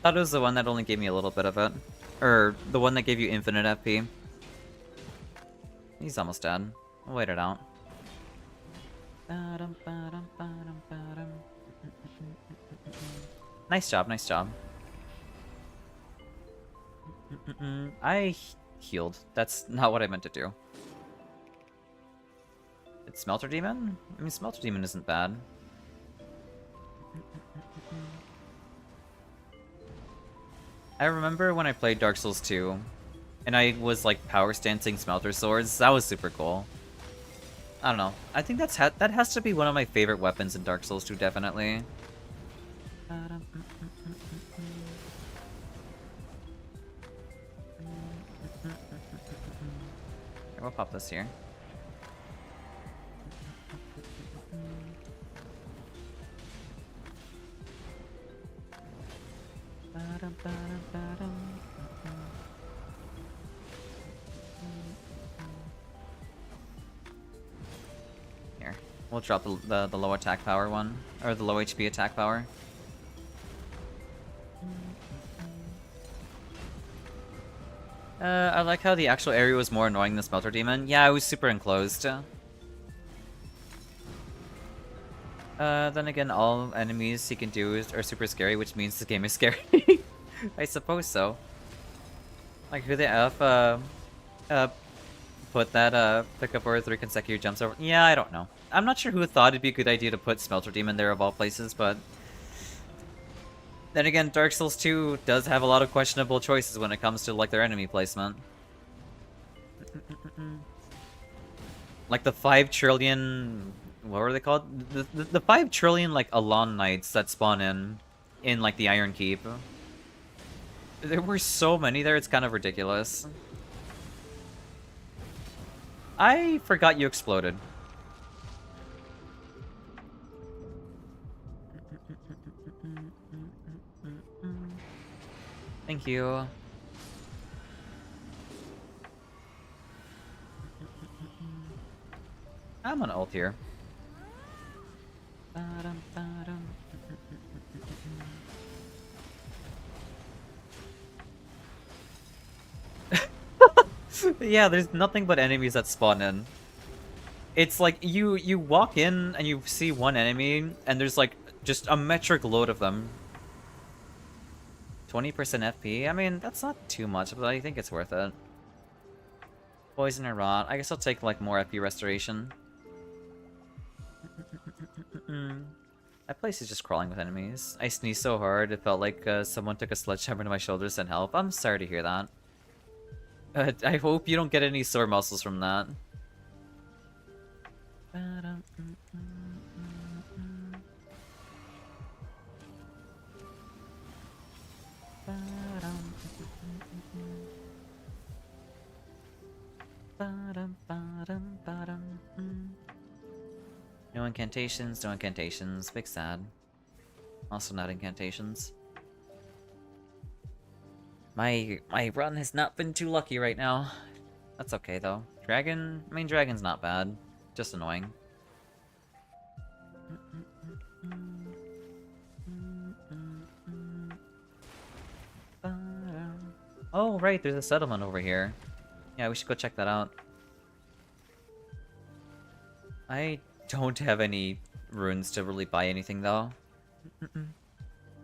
Speaker 1: Thought it was the one that only gave me a little bit of it. Or the one that gave you infinite FP. He's almost dead. We'll wait it out. Nice job, nice job. I healed. That's not what I meant to do. It's Smelter Demon? I mean, Smelter Demon isn't bad. I remember when I played Dark Souls 2, and I was like power stancing Smelter Swords. That was super cool. I don't know. I think that has to be one of my favorite weapons in Dark Souls 2, definitely. Here, we'll pop this here. Here, we'll drop the low attack power one, or the low HP attack power. I like how the actual area was more annoying than the Smelter Demon. Yeah, it was super enclosed. Then again, all enemies he can do are super scary, which means the game is scary. I suppose so. Like, who the F, put that, pick up over 3 consecutive jumps over? Yeah, I don't know. I'm not sure who thought it'd be a good idea to put Smelter Demon there of all places, but... Then again, Dark Souls 2 does have a lot of questionable choices when it comes to, like, their enemy placement. Like the 5 trillion... What were they called? The 5 trillion, like, Alon Knights that spawn in, like, the Iron Keep. There were so many there, it's kind of ridiculous. I forgot you exploded. Thank you. I'm on ult here. Yeah, there's nothing but enemies that spawn in. It's like you walk in and you see one enemy and there's like just a metric load of them. 20% FP? I mean, that's not too much, but I think it's worth it. Poison or rot. I guess I'll take like more FP restoration. That place is just crawling with enemies. I sneezed so hard, it felt like someone took a sledgehammer to my shoulders and help. I'm sorry to hear that. I hope you don't get any sore muscles from that. No incantations, no incantations. Big sad. Also not incantations. My run has not been too lucky right now. That's okay though. Dragon? I mean, dragon's not bad. Just annoying. Oh, right, there's a settlement over here. Yeah, we should go check that out. I don't have any runes to really buy anything though.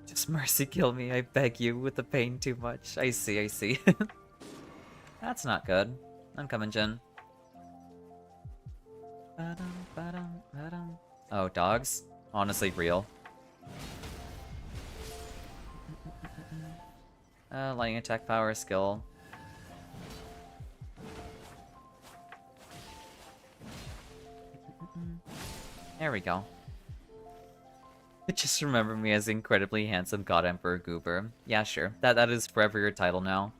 Speaker 1: Just mercy kill me, I beg you, with the pain too much. I see, I see. That's not good. I'm coming, Jin. Oh, dogs? Honestly, real. Lightning attack power skill. There we go. Just remember me as incredibly handsome God Emperor Goober. Yeah, sure. That is forever your title now.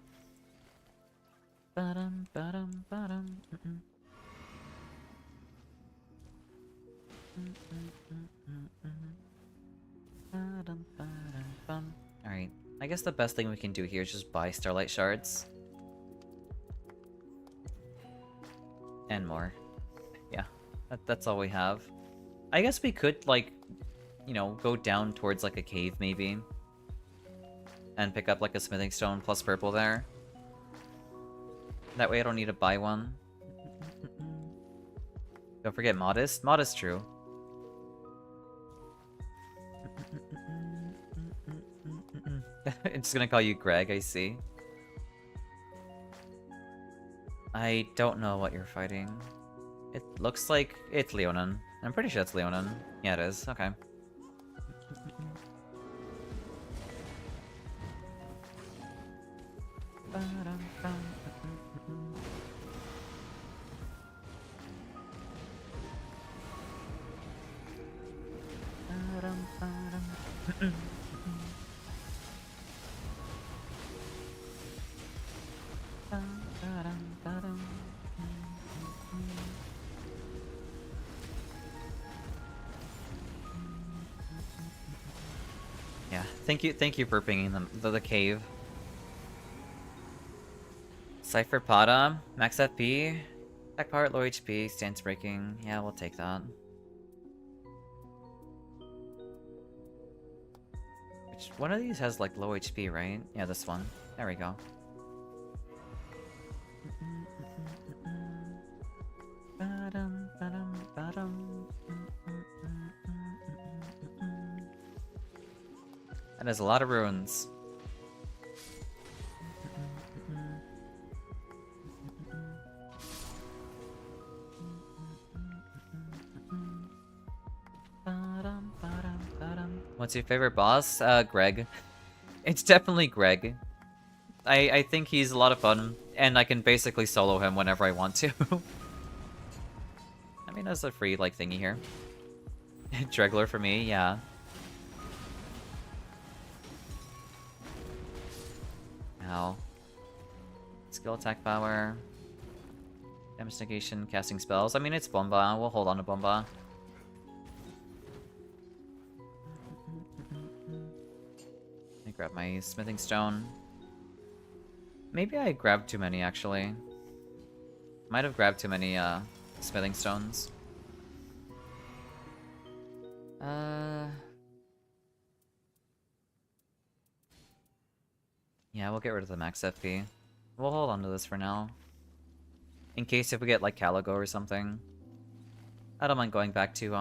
Speaker 1: Alright. I guess the best thing we can do here is just buy Starlight Shards. And more. Yeah. That's all we have. I guess we could, like, you know, go down towards, like, a cave, maybe. And pick up, like, a smithing stone plus purple there. That way I don't need to buy one. Don't forget Modest. Modest, true. I'm just gonna call you Greg, I see. I don't know what you're fighting. It looks like it's Leonin. I'm pretty sure it's Leonin. Yeah, it is. Okay. Yeah, thank you for bringing them the cave. Cypher Pada, max FP, attack power, low HP, stance breaking. Yeah, we'll take that. Which one of these has like low HP, right? Yeah, this one. There we go. That is a lot of runes. What's your favorite boss? Greg. It's definitely Greg. I think he's a lot of fun, and I can basically solo him whenever I want to. I mean, that's a free, like, thingy here. Dregler for me, yeah. Ow. Skill attack power. Damage negation, casting spells. I mean, it's Bomba. We'll hold on to Bomba. Let me grab my smithing stone. Maybe I grabbed too many, actually. Might have grabbed too many, smithing stones. Yeah, we'll get rid of the max FP. We'll hold on to this for now. In case if we get, like, Caligo or something. I don't mind going back to,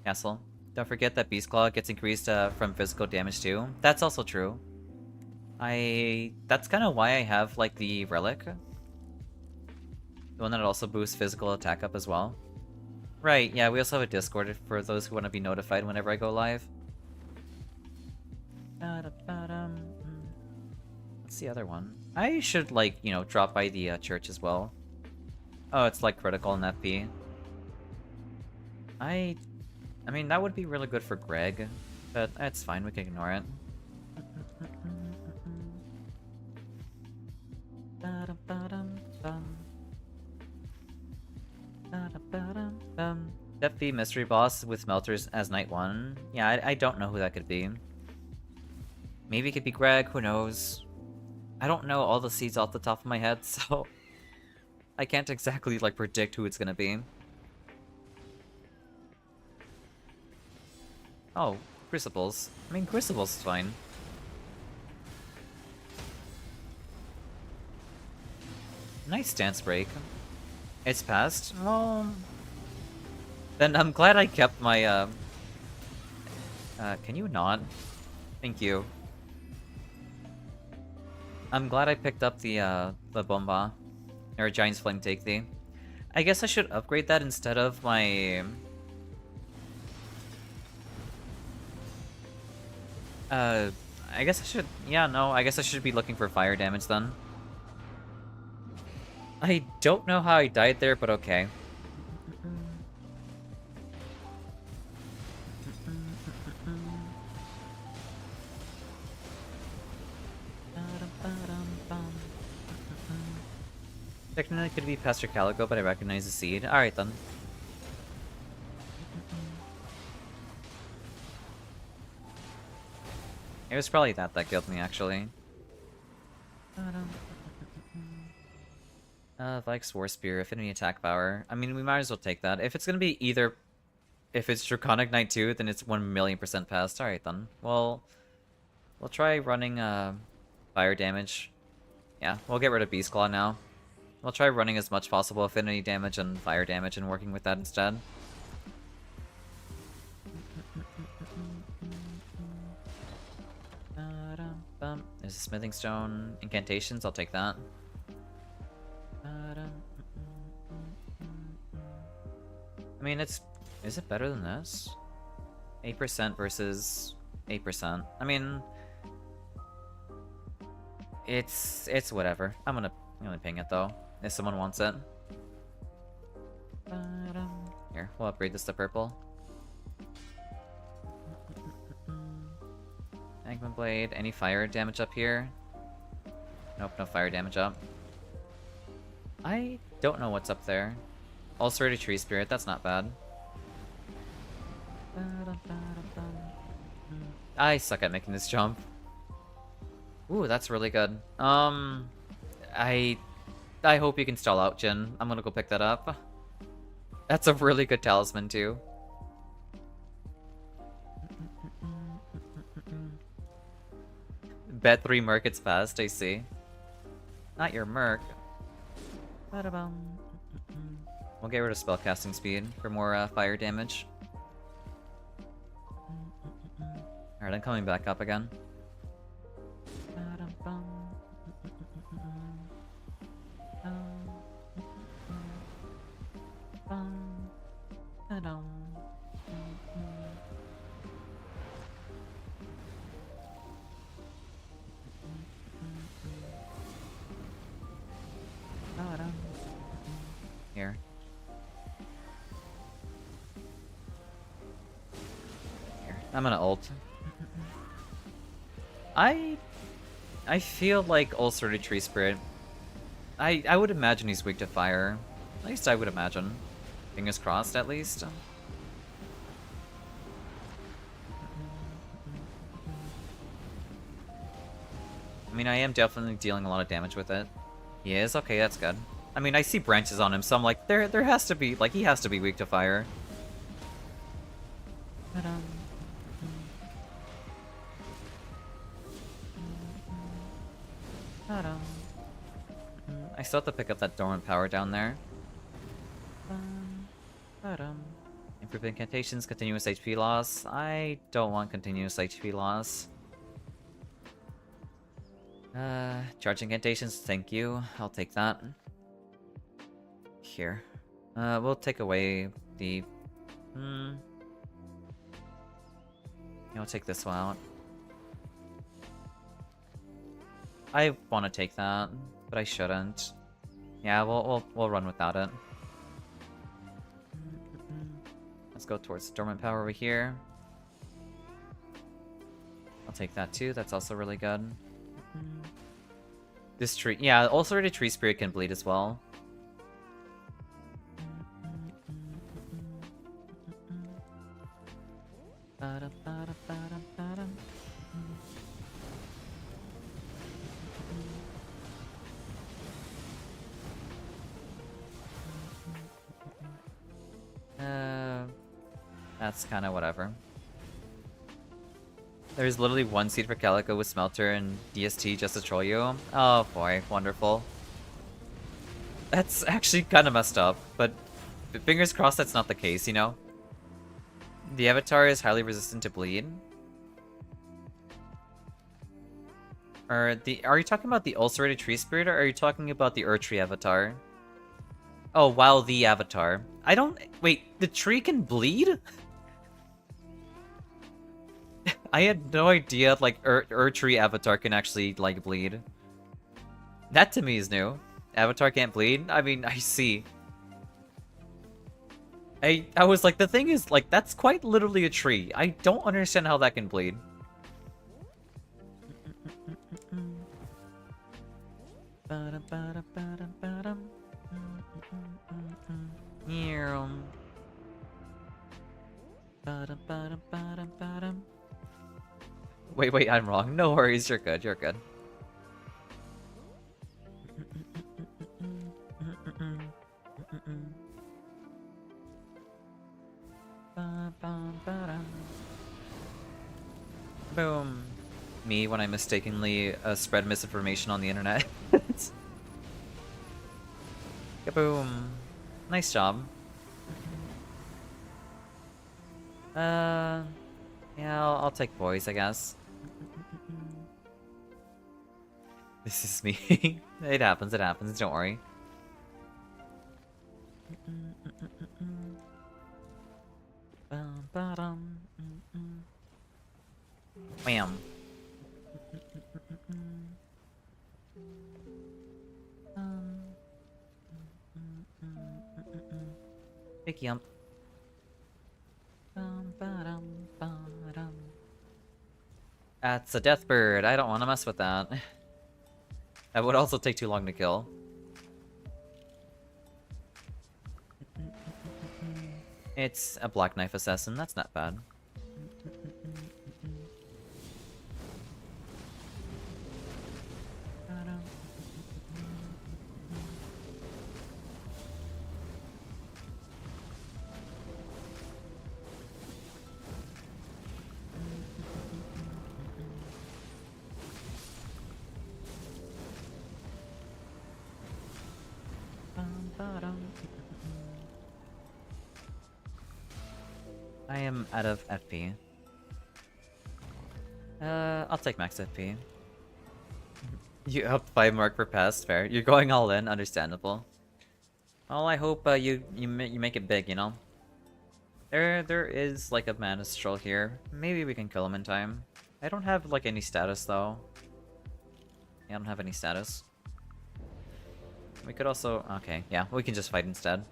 Speaker 1: Castle. Don't forget that Beast Claw gets increased, from physical damage too. That's also true. That's kind of why I have, like, the Relic. The one that also boosts physical attack up as well. Right, yeah, we also have a Discord for those who want to be notified whenever I go live. What's the other one? I should, like, you know, drop by the church as well. Oh, it's, like, critical in FP. I mean, that would be really good for Greg, but that's fine, we can ignore it. FP mystery boss with Melters as Night 1. Yeah, I don't know who that could be. Maybe it could be Greg, who knows? I don't know all the seeds off the top of my head, so I can't exactly, like, predict who it's gonna be. Oh, Crucibles. I mean, Crucibles is fine. Nice stance break. It's passed? Then I'm glad I kept my, can you not? Thank you. I'm glad I picked up the Bomba. Or Giant's Flame Take Thee. I guess I should upgrade that instead of my... I guess I should... Yeah, no, I guess I should be looking for fire damage then. I don't know how I died there, but okay. Technically it could be Pastor Calico, but I recognize the seed. Alright then. It was probably that killed me, actually. Vikes War Spear, Affinity Attack Power. I mean, we might as well take that. If it's gonna be either... If it's Draconic Knight 2, then it's 1,000,000% passed. Alright then. Well, we'll try running, fire damage. Yeah, we'll get rid of Beast Claw now. We'll try running as much possible affinity damage and fire damage and working with that instead. There's a smithing stone. Incantations, I'll take that. I mean, is it better than this? 8% versus 8%. I mean, it's whatever. I'm gonna ping it though, if someone wants it. Here, we'll upgrade this to purple. Magma Blade. Any fire damage up here? Nope, no fire damage up. I don't know what's up there. Ulcerated Tree Spirit, that's not bad. I suck at making this jump. Ooh, that's really good. I hope you can stall out, Jin. I'm gonna go pick that up. That's a really good talisman, too. Bet 3 Merc gets passed, I see. Not your Merc. We'll get rid of spellcasting speed for more fire damage. Alright, I'm coming back up again. Here. I'm gonna ult. I feel like Ulcerated Tree Spirit. I would imagine he's weak to fire. At least I would imagine. Fingers crossed, at least. I mean, I am definitely dealing a lot of damage with it. He is? Okay, that's good. I mean, I see branches on him, so I'm like, there has to be, like, he has to be weak to fire. I still have to pick up that dormant power down there. Improve incantations, continuous HP loss. I don't want continuous HP loss. Charge incantations, thank you. I'll take that. Here. We'll take away the... I'll take this one out. I want to take that, but I shouldn't. Yeah, we'll run without it. Let's go towards dormant power over here. I'll take that too. That's also really good. This tree, yeah, Ulcerated Tree Spirit can bleed as well. That's kind of whatever. There's literally one seed for Calico with Smelter and DST just to troll you. Oh boy, wonderful. That's actually kind of messed up, but fingers crossed that's not the case, you know? The avatar is highly resistant to bleed. Are you talking about the Ulcerated Tree Spirit, or are you talking about the Erdtree avatar? Oh, wow, the avatar. I don't... Wait, the tree can bleed? I had no idea, like, Erdtree avatar can actually, like, bleed. That to me is new. Avatar can't bleed? I mean, I see. I was like, the thing is, like, that's quite literally a tree. I don't understand how that can bleed. Wait, I'm wrong. No worries, you're good, you're good. Boom. Me when I mistakenly spread misinformation on the internet. Kaboom. Nice job. Yeah, I'll take boys, I guess. This is me. It happens, don't worry. Wham. Big yump. That's a death bird. I don't want to mess with that. That would also take too long to kill. It's a black knife assassin. That's not bad. I am out of FP. I'll take max FP. You upped 5 mark per pass, fair. You're going all in, understandable. Well, I hope you make it big, you know? There is like a mana stroll here. Maybe we can kill him in time. I don't have like any status though. I don't have any status. We could also... Okay, yeah, we can just fight instead.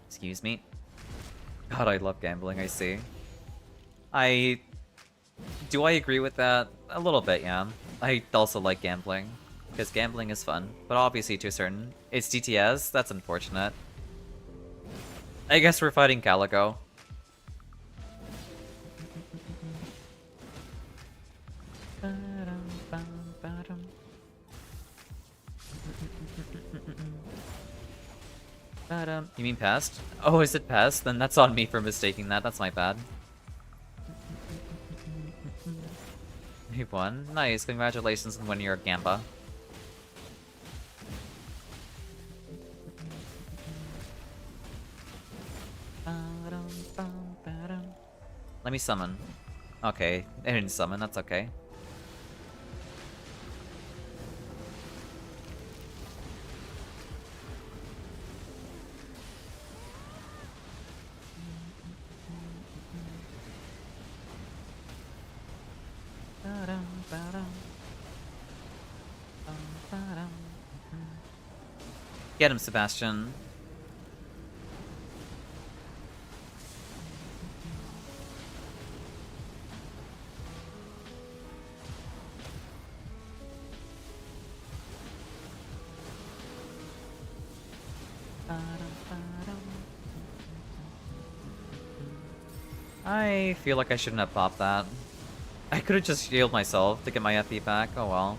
Speaker 1: Excuse me. God, I love gambling, I see. Do I agree with that? A little bit, yeah. I also like gambling, because gambling is fun, but obviously to a certain... It's DTS? That's unfortunate. I guess we're fighting Calico. You mean past? Oh, is it past? Then that's on me for mistaking that. That's my bad. You won. Nice. Congratulations on winning your Gamba. Let me summon. Okay, I didn't summon. That's okay. Get him, Sebastian. I feel like I shouldn't have popped that. I could have just healed myself to get my FP back. Oh well.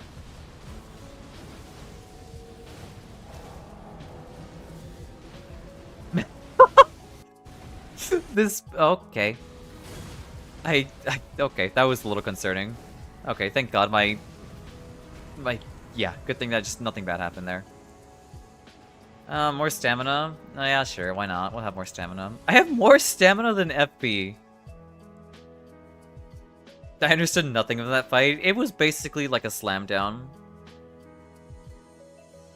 Speaker 1: This... okay. Okay, that was a little concerning. Okay, thank god my... Yeah, good thing that just nothing bad happened there. More stamina? Oh, yeah, sure, why not? We'll have more stamina. I have more stamina than FP. I understood nothing of that fight. It was basically like a slam down.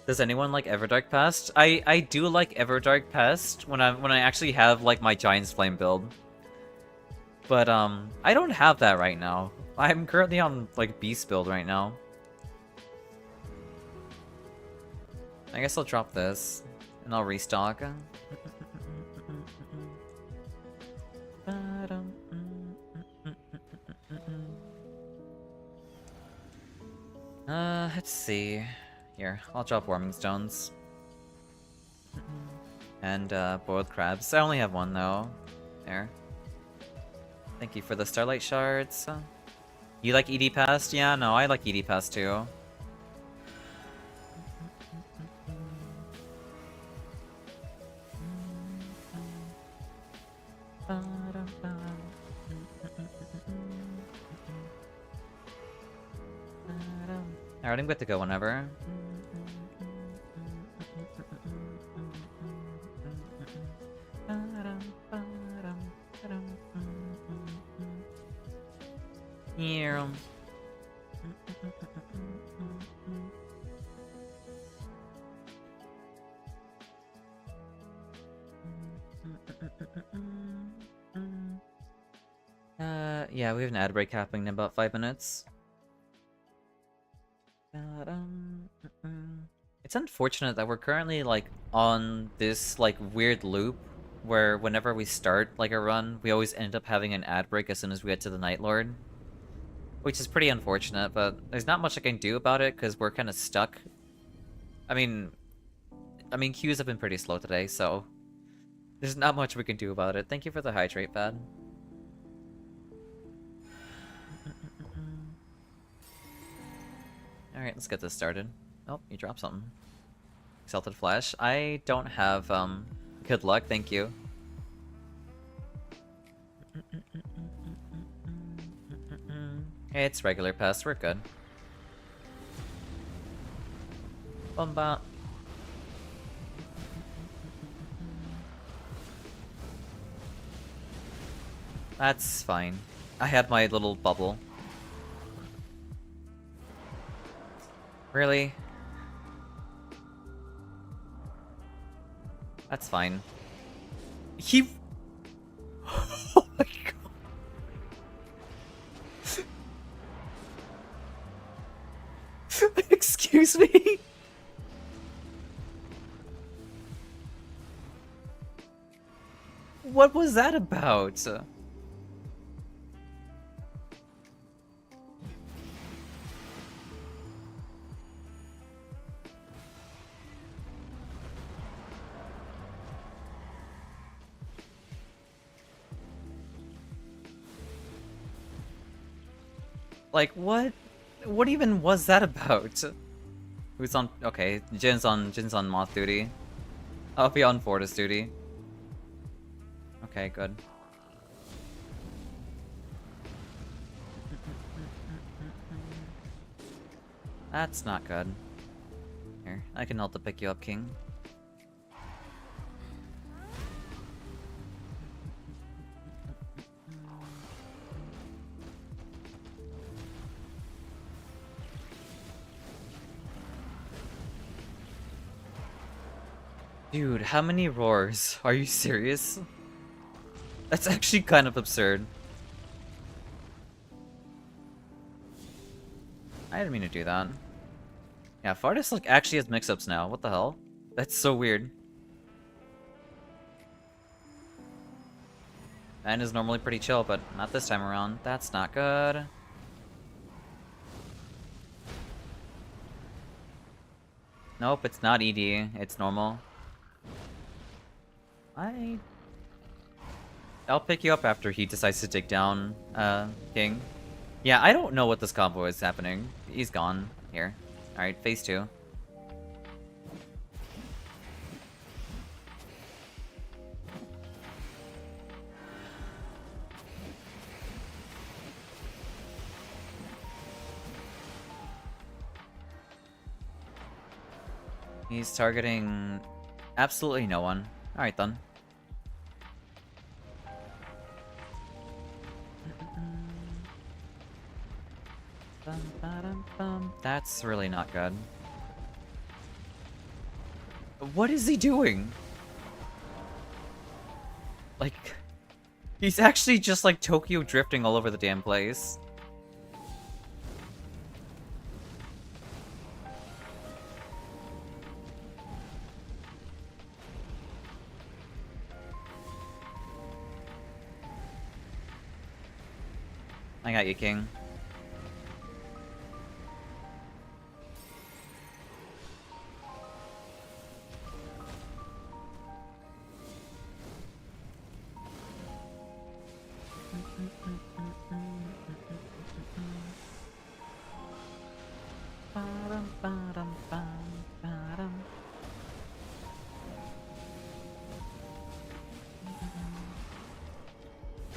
Speaker 1: Does anyone like Everdark Pest? I do like Everdark Pest when I actually have like my Giant's Flame build. But I don't have that right now. I'm currently on like Beast build right now. I guess I'll drop this and I'll restock. Let's see. Here, I'll drop Warming Stones. And boiled crabs. I only have one though. There. Thank you for the Starlight Shards. You like ED Pass? Yeah, no, I like ED Pass too. Alright, I'm good to go whenever. Yeah. Yeah, we have an ad break happening in about 5 minutes. It's unfortunate that we're currently, like, on this, like, weird loop where whenever we start, like, a run, we always end up having an ad break as soon as we get to the Night Lord. Which is pretty unfortunate, but there's not much I can do about it because we're kind of stuck. I mean, queues have been pretty slow today, so there's not much we can do about it. Thank you for the hydrate pad. Alright, let's get this started. Oh, you dropped something. Exalted Flash. I don't have, good luck, thank you. It's regular pest, we're good. Bomba. That's fine. I had my little bubble. Really? That's fine. He... Oh my god. Excuse me? What was that about? Like, what? What even was that about? Who's on? Okay, Jin's on Moth duty. I'll be on Fortis duty. Okay, good. That's not good. Here, I can help to pick you up, King. Dude, how many roars? Are you serious? That's actually kind of absurd. I didn't mean to do that. Yeah, Fartis like actually has mix-ups now. What the hell? That's so weird. Man is normally pretty chill, but not this time around. That's not good. Nope, it's not ED. It's normal. I'll pick you up after he decides to take down, King. Yeah, I don't know what this combo is happening. He's gone. Here. Alright, phase 2. He's targeting absolutely no one. Alright then. That's really not good. What is he doing? Like, he's actually just like Tokyo drifting all over the damn place. I got you, King.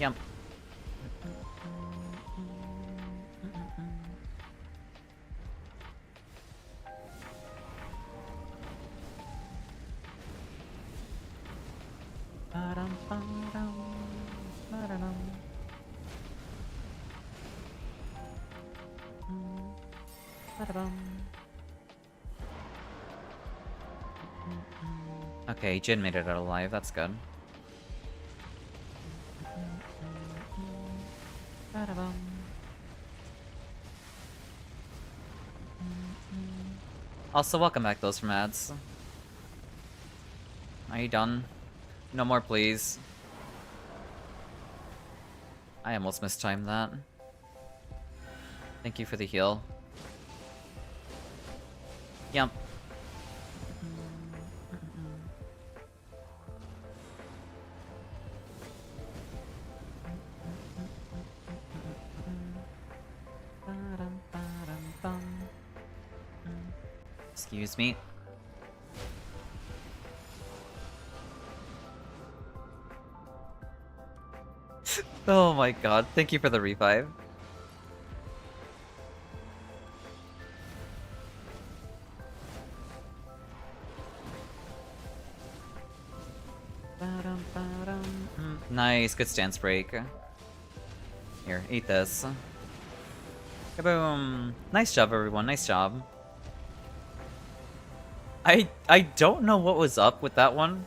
Speaker 1: Yep. Okay, Jin made it out alive, that's good. Also, welcome back those from ads. Are you done? No more, please. I almost mistimed that. Thank you for the heal. Yep. Excuse me. Oh my god, thank you for the revive. Nice, good stance break. Here, eat this. Kaboom! Nice job, everyone, nice job. I don't know what was up with that one.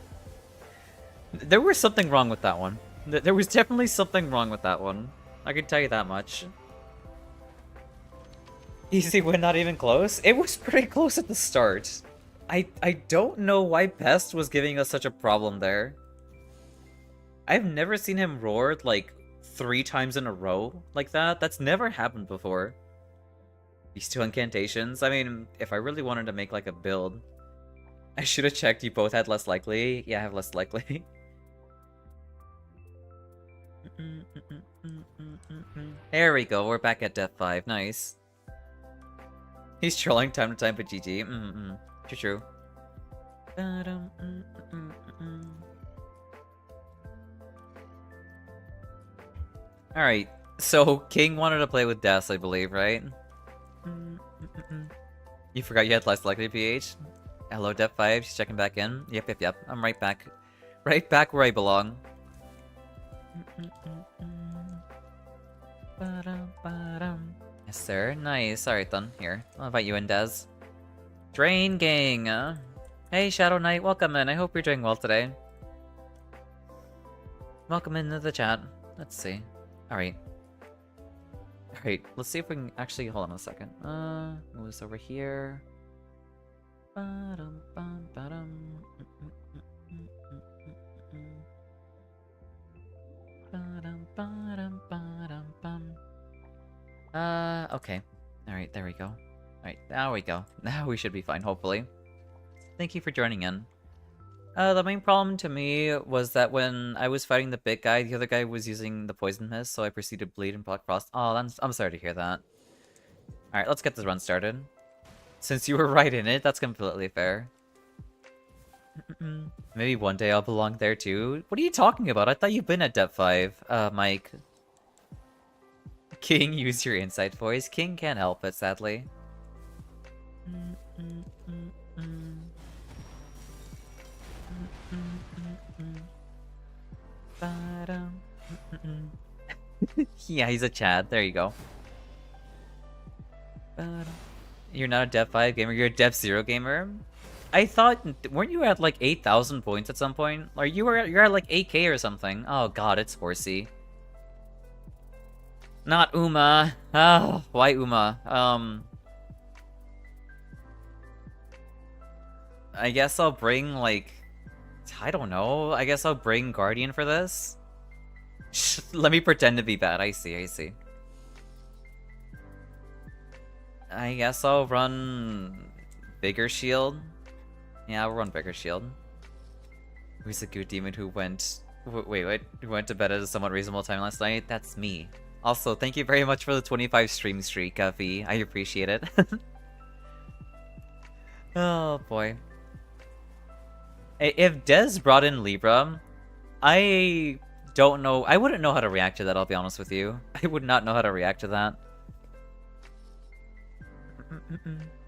Speaker 1: There was something wrong with that one. There was definitely something wrong with that one. I can tell you that much. Easy win, not even close? It was pretty close at the start. I don't know why Pest was giving us such a problem there. I've never seen him roar like 3 times in a row like that. That's never happened before. These 2 incantations. I mean, if I really wanted to make like a build, I should have checked you both had less likely. Yeah, I have less likely. There we go, we're back at Death 5. Nice. He's trolling time to time, but GG. True. Alright, so King wanted to play with Deaths, I believe, right? You forgot you had less likely PH? Hello, Death 5, she's checking back in. Yep. I'm right back. Right back where I belong. Yes, sir. Nice. Alright, then. Here. I'll invite you in, Des. Drain Gang! Hey, Shadow Knight. Welcome in. I hope you're doing well today. Welcome into the chat. Let's see. Alright. Alright, let's see if we can actually... Hold on a second. Move this over here. Okay. Alright, there we go. Alright, now we go. Now we should be fine, hopefully. Thank you for joining in. The main problem to me was that when I was fighting the big guy, the other guy was using the poison mist, so I proceeded to bleed and block frost. Oh, I'm sorry to hear that. Alright, let's get this run started. Since you were right in it, that's completely fair. Maybe one day I'll belong there too. What are you talking about? I thought you've been at Depth 5, Mike. King, use your insight voice. King can't help it, sadly. Yeah, he's a Chad. There you go. You're not a Dev 5 gamer, you're a Dev 0 gamer? I thought, weren't you at like 8,000 points at some point? Or you're at like 8k or something. Oh god, it's horsey. Not Uma. Oh, why Uma? I guess I'll bring like... I don't know. I guess I'll bring Guardian for this. Let me pretend to be bad. I see. I guess I'll run Bigger Shield. Yeah, I'll run Bigger Shield. Who's the good demon who went... Wait. Who went to bed at a somewhat reasonable time last night? That's me. Also, thank you very much for the 25 stream streak, V. I appreciate it. Oh, boy. If Dez brought in Libra, I don't know. I wouldn't know how to react to that, I'll be honest with you. I would not know how to react to that.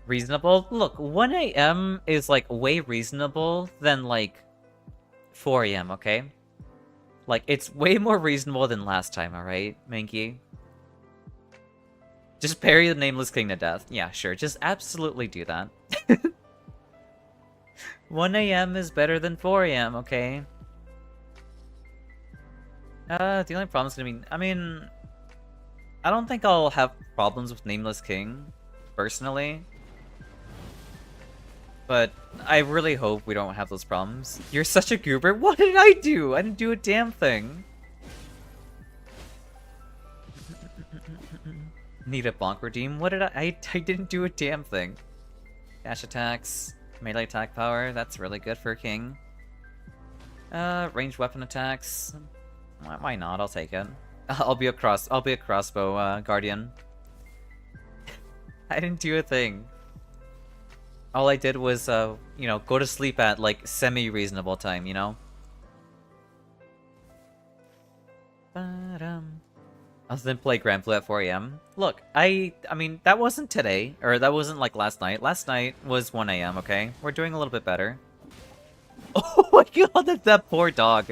Speaker 1: Reasonable? Look, 1 AM is like way reasonable than like 4 AM, okay? Like, it's way more reasonable than last time, alright, Mankey? Just parry the Nameless King to death. Yeah, sure, just absolutely do that. 1 AM is better than 4 AM, okay? The only problem is gonna be... I mean... I don't think I'll have problems with Nameless King, personally. But I really hope we don't have those problems. You're such a goober. What did I do? I didn't do a damn thing. Need a bonk redeem? What did I didn't do a damn thing. Dash attacks. Melee attack power. That's really good for a king. Ranged weapon attacks. Why not? I'll take it. I'll be a crossbow guardian. I didn't do a thing. All I did was, you know, go to sleep at, like, semi-reasonable time, you know? I'll then play Grand Blue at 4 AM. Look, I mean, that wasn't today, or that wasn't, like, last night. Last night was 1 AM, okay? We're doing a little bit better. Oh my god, that's that poor dog.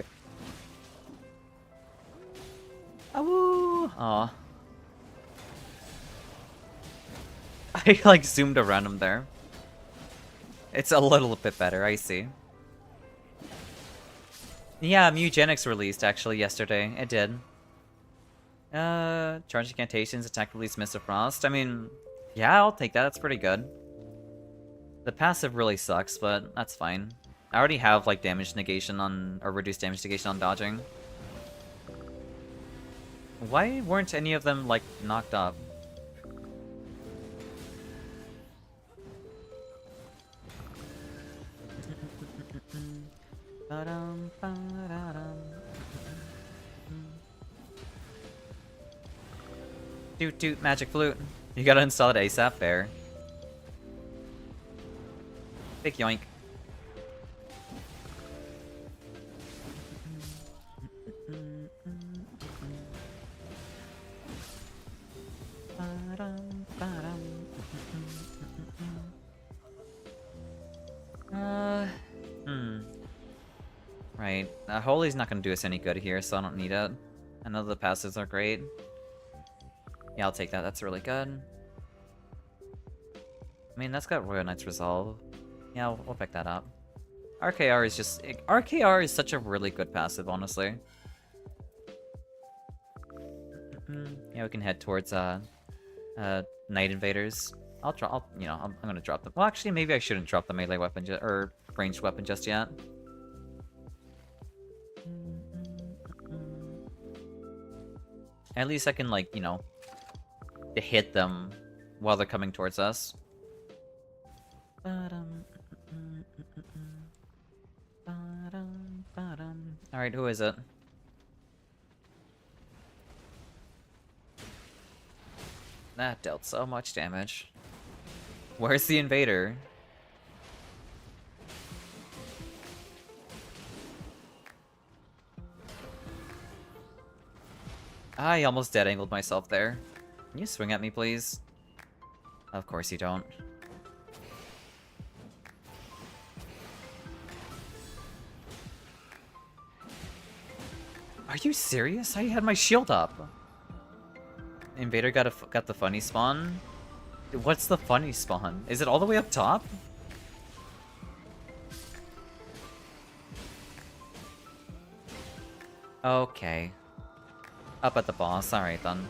Speaker 1: Awoo! Aw. I, like, zoomed around him there. It's a little bit better, I see. Yeah, Mugenics released, actually, yesterday. It did. Charge incantations, attack release, Mist of Frost. I mean, yeah, I'll take that. That's pretty good. The passive really sucks, but that's fine. I already have, like, damage negation on... or reduced damage negation on dodging. Why weren't any of them, like, knocked up? Doot doot, magic flute. You gotta install it ASAP, there. Big yoink. Right. Holy's not gonna do us any good here, so I don't need it. I know the passives are great. Yeah, I'll take that. That's really good. I mean, that's got Royal Knight's Resolve. Yeah, we'll pick that up. RKR is just... RKR is such a really good passive, honestly. Yeah, we can head towards, Night Invaders. I'm gonna drop them. Well, actually, maybe I shouldn't drop the melee weapon or ranged weapon just yet. At least I can, like, you know, hit them while they're coming towards us. Alright, who is it? That dealt so much damage. Where's the invader? I almost dead-angled myself there. Can you swing at me, please? Of course you don't. Are you serious? I had my shield up. Invader got the funny spawn? What's the funny spawn? Is it all the way up top? Okay. Up at the boss. Alright then.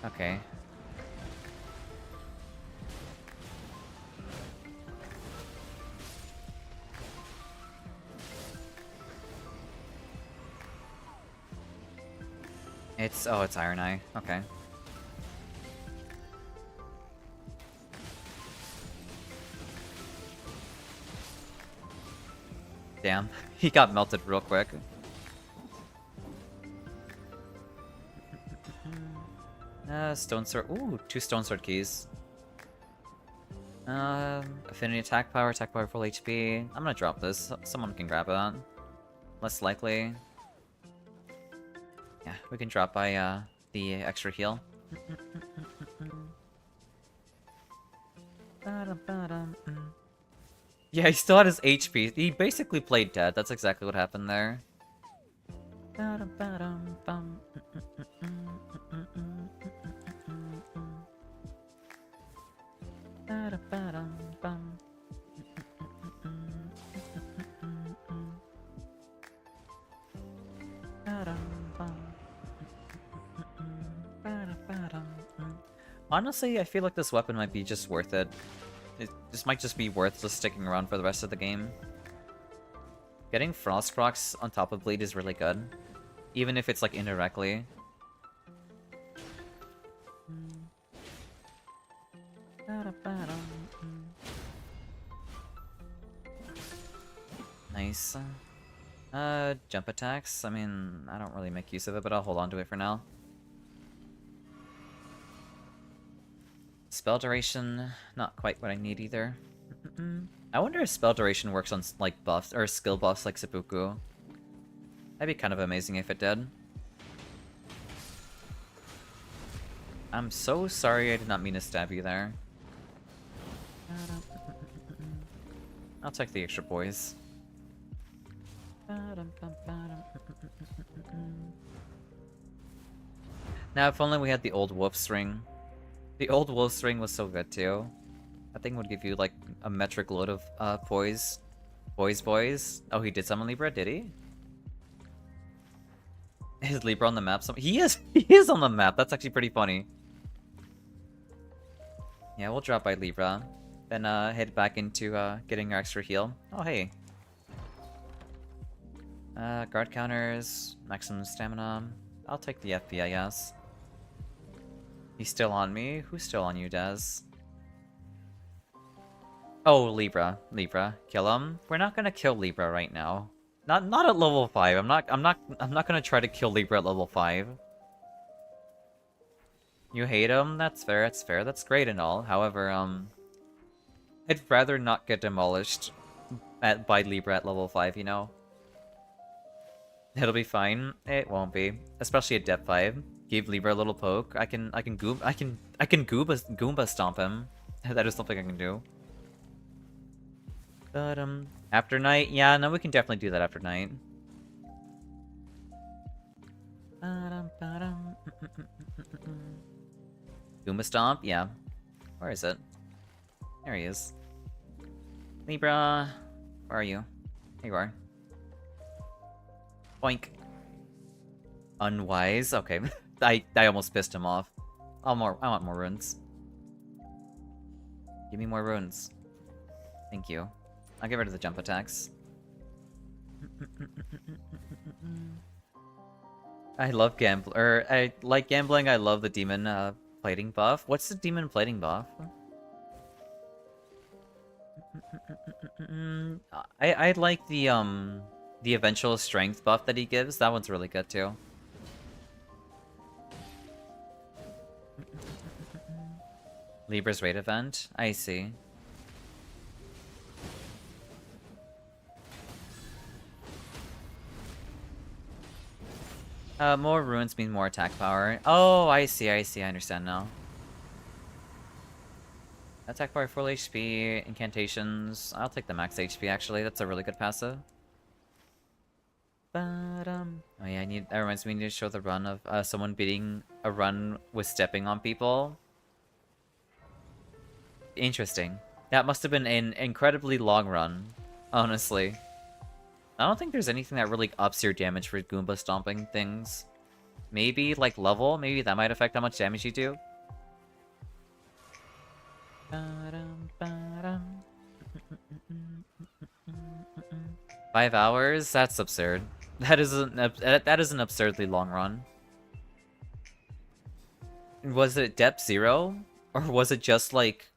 Speaker 1: Okay. It's Iron Eye. Okay. Damn, he got melted real quick. Stone sword. Ooh, 2 stone sword keys. Affinity attack power full HP. I'm gonna drop this. Someone can grab it. Less likely. Yeah, we can drop by the extra heal. Yeah, he still had his HP. He basically played dead. That's exactly what happened there. Honestly, I feel like this weapon might be just worth it. This might just be worth just sticking around for the rest of the game. Getting Frost Crocs on top of Bleed is really good. Even if it's like indirectly. Nice. Jump attacks. I mean, I don't really make use of it, but I'll hold on to it for now. Spell duration, not quite what I need either. I wonder if spell duration works on like buffs or skill buffs like Seppuku. That'd be kind of amazing if it did. I'm so sorry, I did not mean to stab you there. I'll take the extra poise. Now, if only we had the old wolf's ring. The old wolf's ring was so good too. That thing would give you like a metric load of poise. Boys. Oh, he did summon Libra, did he? Is Libra on the map? He is on the map. That's actually pretty funny. Yeah, we'll drop by Libra. Then head back into getting our extra heal. Oh, hey. Guard counters, maximum stamina. I'll take the FP, I guess. He's still on me? Who's still on you, Dez? Oh, Libra. Libra. Kill him. We're not gonna kill Libra right now. Not at level 5. I'm not gonna try to kill Libra at level 5. You hate him? That's fair, that's fair. That's great and all. However, I'd rather not get demolished by Libra at level 5, you know? It'll be fine. It won't be. Especially at depth 5. Give Libra a little poke. I can Goomba stomp him. That is something I can do. But after night, yeah, no, we can definitely do that after night. Goomba stomp, yeah. Where is it? There he is. Libra, where are you? There you are. Boink. Unwise. Okay, I almost pissed him off. I want more runes. Give me more runes. Thank you. I'll get rid of the jump attacks. I love I like gambling. I love the demon plating buff. What's the demon plating buff? I like the eventual strength buff that he gives. That one's really good too. Libra's raid event. I see. More runes mean more attack power. Oh, I see, I understand now. Attack power, full HP, incantations. I'll take the max HP actually, that's a really good passive. Oh yeah, that reminds me to show the run of someone beating a run with stepping on people. Interesting. That must have been an incredibly long run, honestly. I don't think there's anything that really ups your damage for Goomba stomping things. Maybe, like, level? Maybe that might affect how much damage you do. 5 hours? That's absurd. That is an absurdly long run. Was it depth 0? Or was it just, like,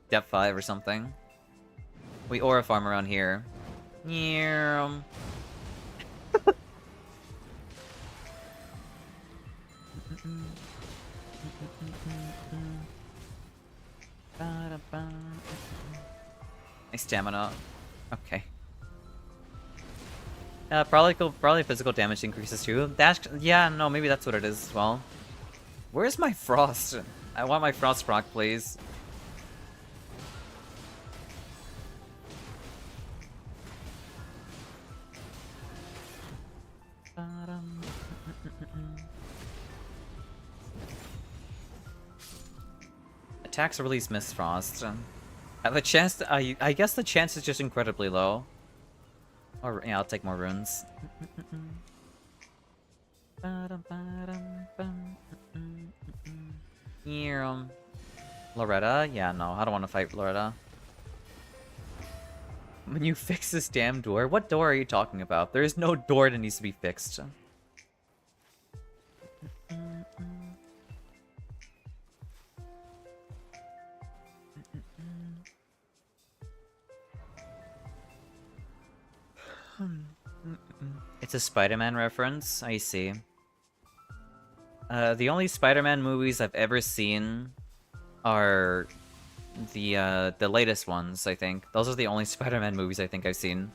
Speaker 1: depth 5 or something? We aura farm around here. Yeah. My stamina. Okay. Probably physical damage increases too. Dash. Yeah, no, maybe that's what it is as well. Where's my frost? I want my frost proc, please. Attacks release Miss Frost. The chance, I guess the chance is just incredibly low. Or yeah, I'll take more runes. Loretta? Yeah, no, I don't want to fight Loretta. When you fix this damn door, what door are you talking about? There is no door that needs to be fixed. It's a Spider-Man reference? I see. The only Spider-Man movies I've ever seen are the latest ones, I think. Those are the only Spider-Man movies I think I've seen.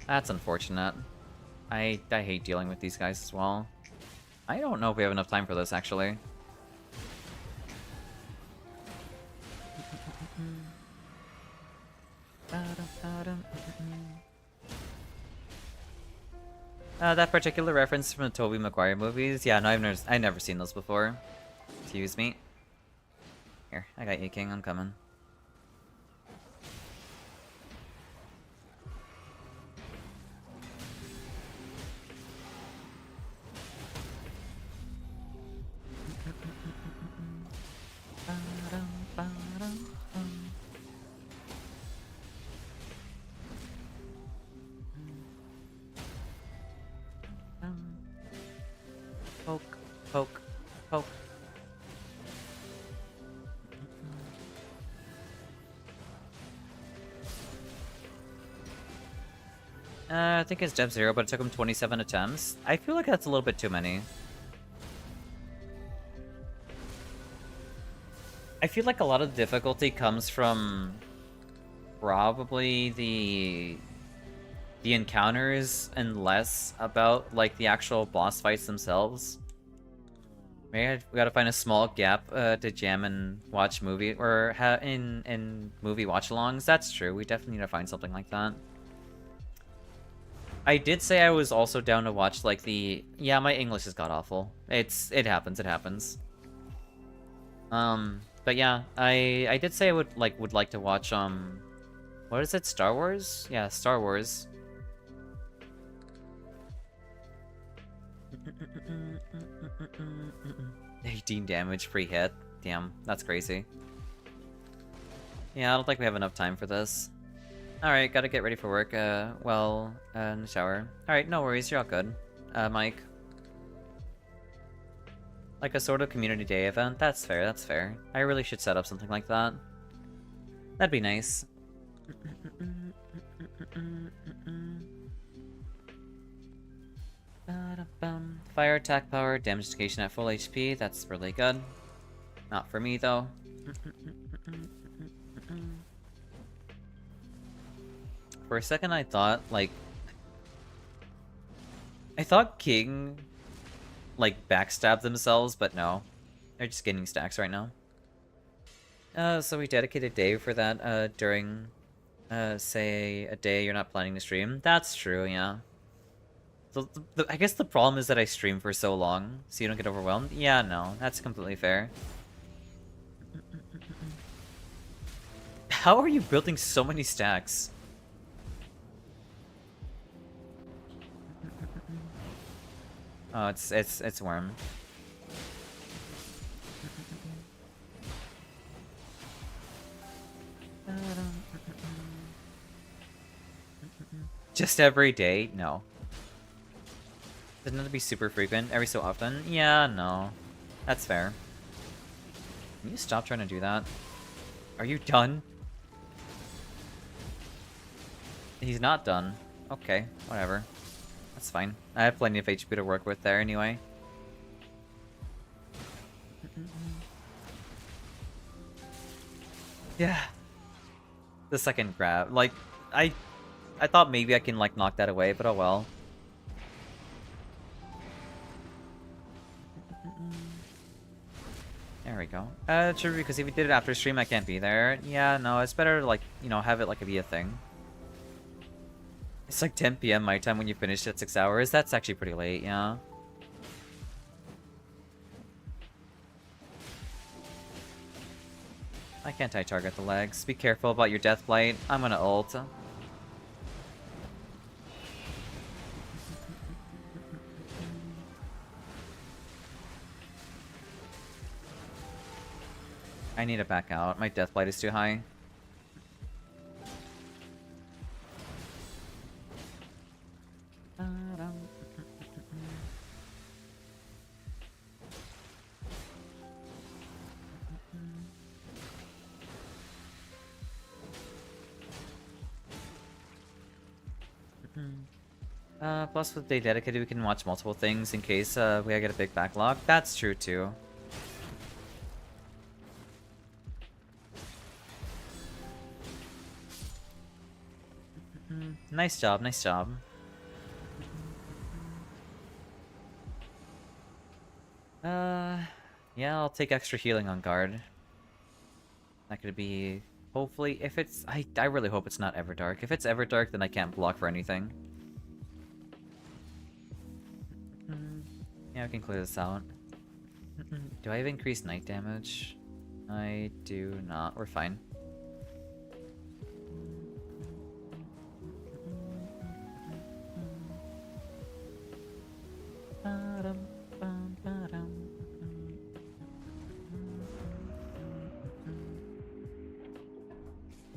Speaker 1: That's unfortunate. I hate dealing with these guys as well. I don't know if we have enough time for this, actually. That particular reference from the Tobey Maguire movies? Yeah, no, I've never seen those before. Excuse me. Here, I got you, King. I'm coming. Poke, poke, poke. I think it's Deb 0, but it took him 27 attempts. I feel like that's a little bit too many. I feel like a lot of the difficulty comes from probably the encounters and less about like the actual boss fights themselves. Maybe we gotta find a small gap to jam and watch movie or in movie watch-alongs. That's true. We definitely need to find something like that. I did say I was also down to watch like the my English is god-awful. It happens. But yeah, I did say I would like to watch what is it? Star Wars? Yeah, Star Wars. 18 damage free hit. Damn, that's crazy. Yeah, I don't think we have enough time for this. Alright, gotta get ready for work, in the shower. Alright, no worries, you're all good. Mike. Like a sort of community day event? That's fair, that's fair. I really should set up something like that. That'd be nice. Fire attack power, damage education at full HP, that's really good. Not for me, though. For a second, I thought, I thought King, backstabbed themselves, but no. They're just getting stacks right now. So we dedicated a day for that, during, say, a day you're not planning to stream. That's true, yeah. I guess the problem is that I stream for so long, so you don't get overwhelmed. Yeah, no, that's completely fair. How are you building so many stacks? Oh, it's Worm. Just every day? No. Doesn't have to be super frequent, every so often? Yeah, no. That's fair. Can you stop trying to do that? Are you done? He's not done. Okay, whatever. That's fine. I have plenty of HP to work with there anyway. Yeah. The second grab. I thought maybe I can, knock that away, but oh well. There we go. True, because if we did it after stream, I can't be there. Yeah, no, it's better to, have it, be a thing. It's 10 PM my time when you finish at 6 hours. That's actually pretty late, yeah. I can't target the legs. Be careful about your death blight. I'm gonna ult. I need to back out. My death blight is too high. Plus with Day Dedicated, we can watch multiple things in case we get a big backlog. That's true too. Nice job, nice job. Yeah, I'll take extra healing on guard. That could be, hopefully, if it's, I really hope it's not Everdark. If it's Everdark, then I can't block for anything. Yeah, we can clear this out. Do I have increased night damage? I do not. We're fine.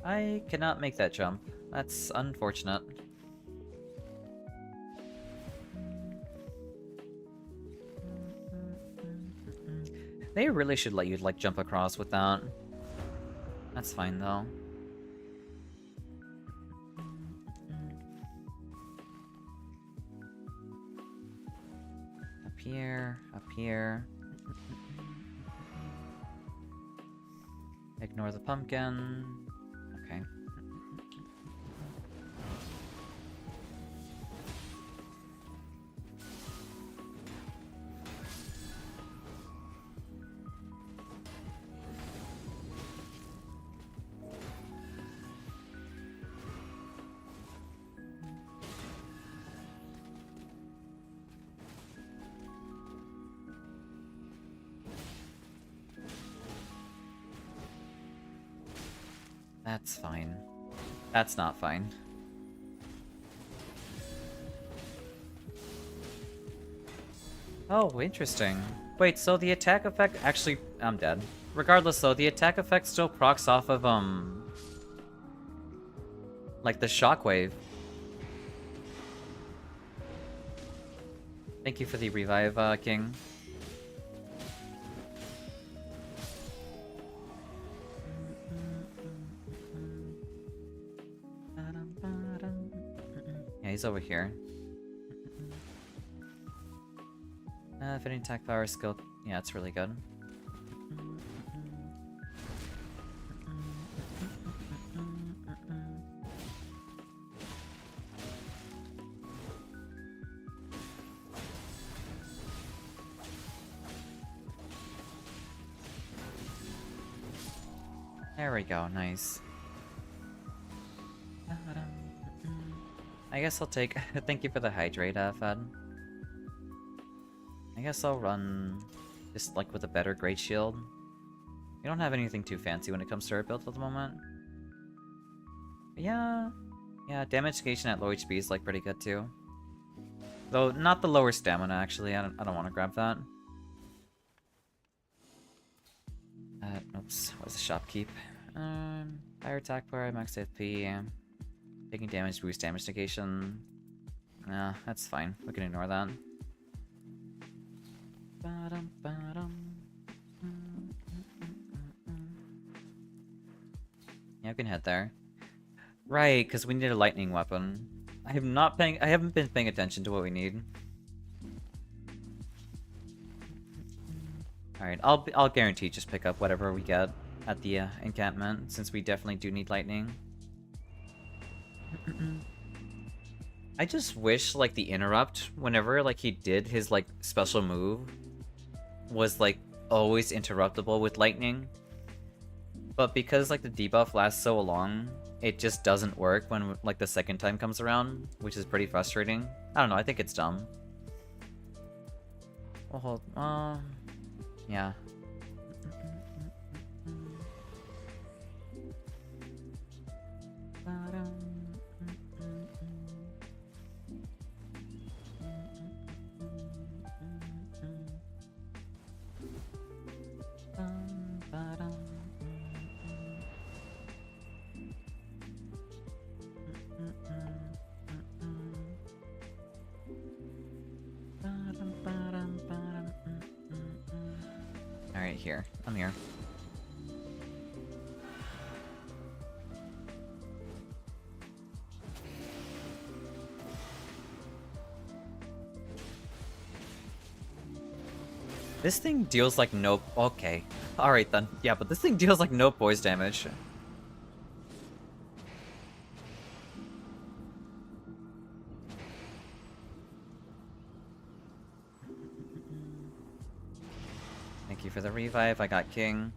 Speaker 1: I cannot make that jump. That's unfortunate. They really should let you, like, jump across with that. That's fine, though. Up here, up here. Ignore the pumpkin. Okay. That's fine. That's not fine. Oh, interesting. Wait, so the attack effect actually... I'm dead. Regardless though, the attack effect still procs off of, like the shockwave. Thank you for the revive, King. Yeah, he's over here. Fitting attack power skill. Yeah, it's really good. There we go, nice. I guess I'll take... Thank you for the hydrate, Fed. I guess I'll run just like with a better Great Shield. We don't have anything too fancy when it comes to our build at the moment. But yeah, damage negation at low HP is like pretty good too. Though not the lower stamina actually. I don't want to grab that. Oops, what was the shopkeep? Higher attack power, max FP. Taking damage boost damage negation. Nah, that's fine. We can ignore that. Yeah, we can head there. Right, because we need a lightning weapon. I haven't been paying attention to what we need. Alright, I'll guarantee just pick up whatever we get at the encampment, since we definitely do need lightning. I just wish, like, the interrupt, whenever, like, he did his, like, special move, was, like, always interruptible with lightning. But because, like, the debuff lasts so long, it just doesn't work when, like, the second time comes around, which is pretty frustrating. I don't know, I think it's dumb. We'll hold... yeah. Alright, here. I'm here. This thing deals like no... Okay. Alright then. Yeah, but this thing deals like no poise damage. Thank you for the revive. I got King.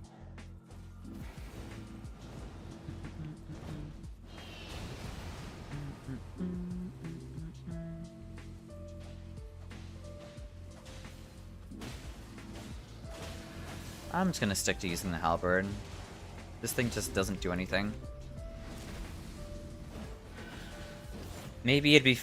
Speaker 1: I'm just gonna stick to using the halberd. This thing just doesn't do anything. Maybe it'd be...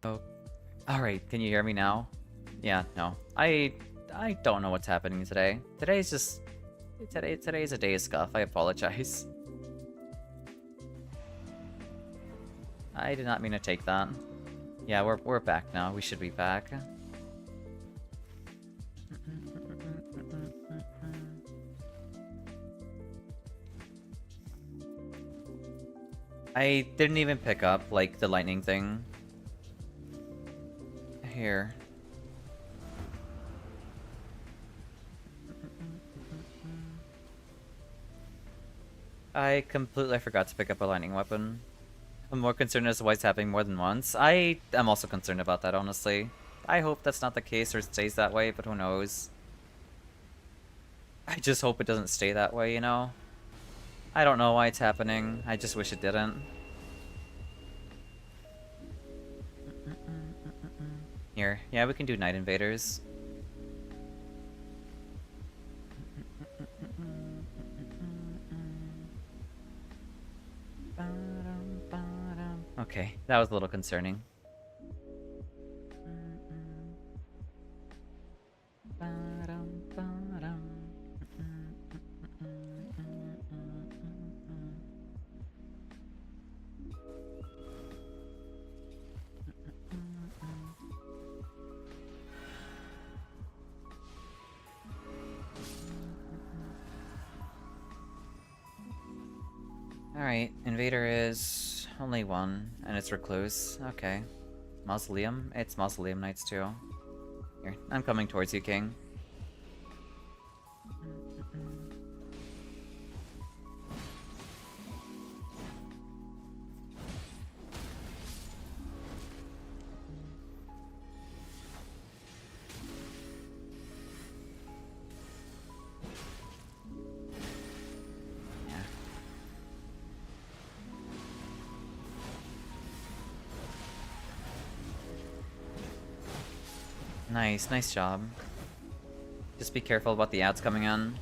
Speaker 1: Oh, alright, can you hear me now? Yeah, no. I don't know what's happening today. Today's just... Today's a day of scuff, I apologize. I did not mean to take that. Yeah, we're back now. We should be back. I didn't even pick up, like, the lightning thing. Here. I completely forgot to pick up a lightning weapon. I'm more concerned as to why it's happening more than once. I am also concerned about that, honestly. I hope that's not the case or stays that way, but who knows. I just hope it doesn't stay that way, you know? I don't know why it's happening. I just wish it didn't. Here. Yeah, we can do Night Invaders. Okay, that was a little concerning. Alright, Invader is only one, and it's Recluse. Okay. Mausoleum? It's Mausoleum Knights too. Here, I'm coming towards you, King. Nice, nice job. Just be careful about the ads coming in.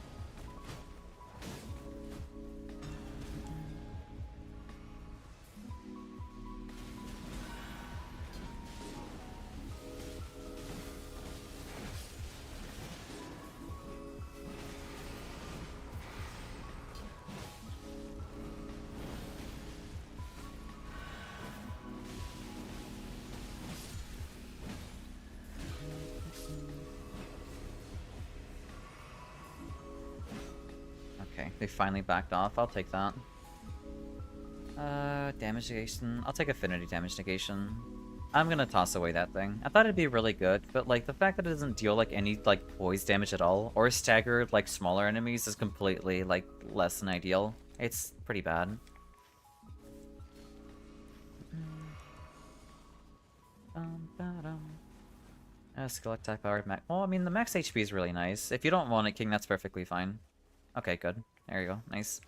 Speaker 1: Okay, they finally backed off. I'll take that. Damage negation. I'll take affinity damage negation. I'm gonna toss away that thing. I thought it'd be really good, but like the fact that it doesn't deal like any like poise damage at all, or staggered like smaller enemies is completely like less than ideal. It's pretty bad. Skill attack powered max. Well, I mean the max HP is really nice. If you don't want it, King, that's perfectly fine. Okay, good. There you go. Nice.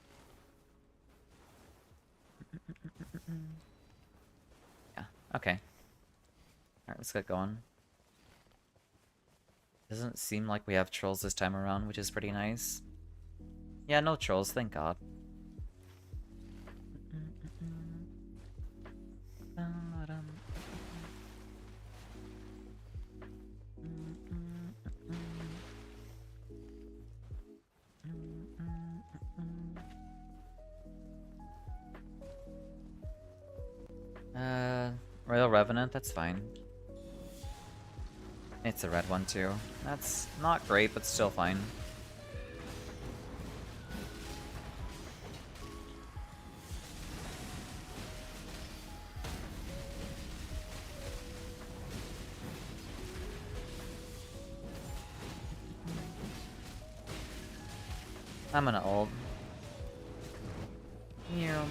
Speaker 1: Yeah, okay. Alright, let's get going. Doesn't seem like we have trolls this time around, which is pretty nice. Yeah, no trolls, thank god. Royal Revenant, that's fine. It's a red one too. That's not great, but still fine. I'm gonna ult. Yeah.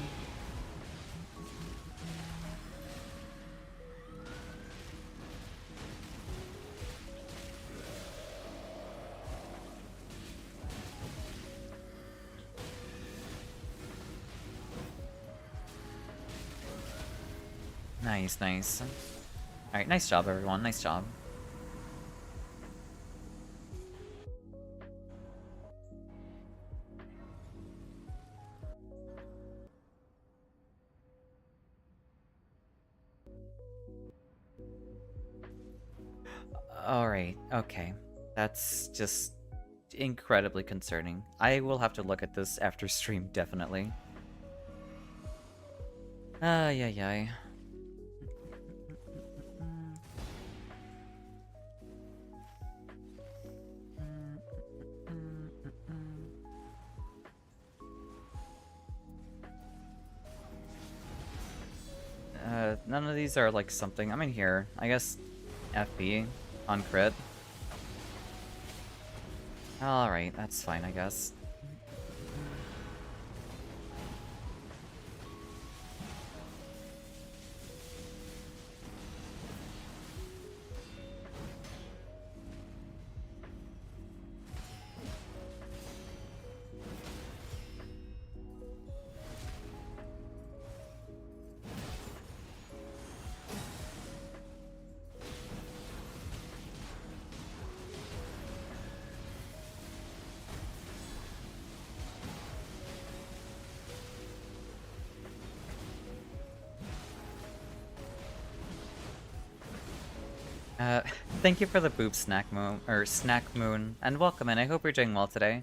Speaker 1: Nice, nice. Alright, nice job everyone, nice job. Alright, okay. That's just incredibly concerning. I will have to look at this after stream, definitely. Ay, ay, ay. None of these are like something. I'm in here. I guess FP on crit. Alright, that's fine, I guess. Thank you for the boob snack moon, or snack moon, and welcome in. I hope you're doing well today.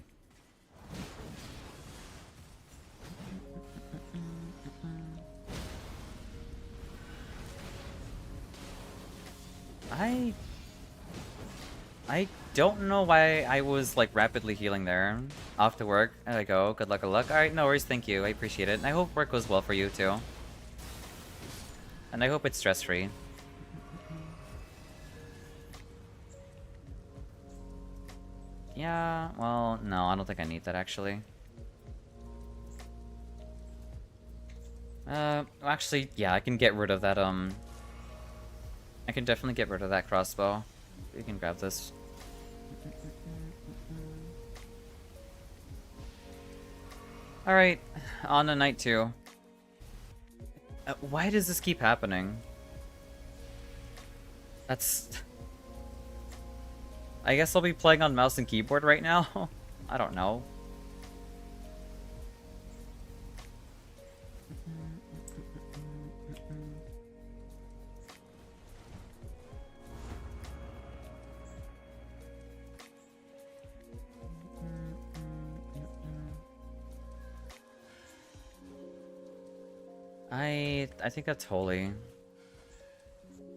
Speaker 1: I don't know why I was like rapidly healing there. Off to work. There I go. Good luck, good luck. Alright, no worries, thank you. I appreciate it. And I hope work goes well for you too. And I hope it's stress-free. Yeah, well, no, I don't think I need that actually. Actually, yeah, I can get rid of that, I can definitely get rid of that crossbow. You can grab this. Alright, on to night 2. Why does this keep happening? That's... I guess I'll be playing on mouse and keyboard right now? I don't know. I think that's holy.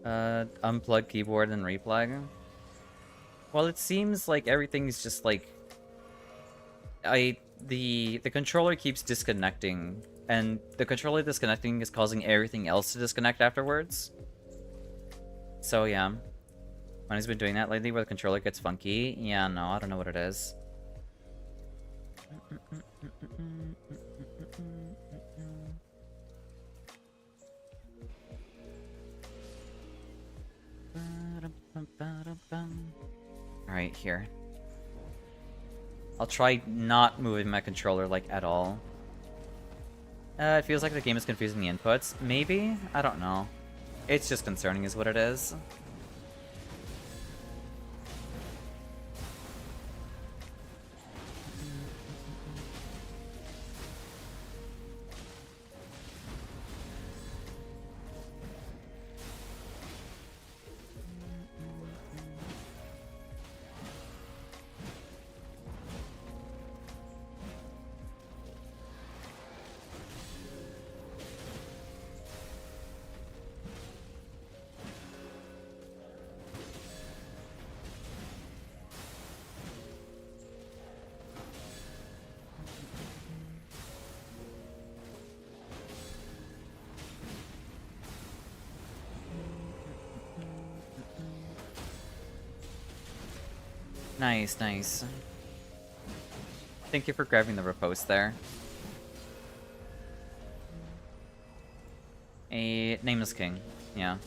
Speaker 1: Unplug keyboard and replug. Well, it seems like everything's just like the controller keeps disconnecting, and the controller disconnecting is causing everything else to disconnect afterwards. So yeah, when he's been doing that lately, where the controller gets funky. Yeah, no, I don't know what it is. Alright, here. I'll try not moving my controller, like, at all. It feels like the game is confusing the inputs. Maybe? I don't know. It's just concerning is what it is. Nice, nice. Thank you for grabbing the riposte there. A nameless king, yeah.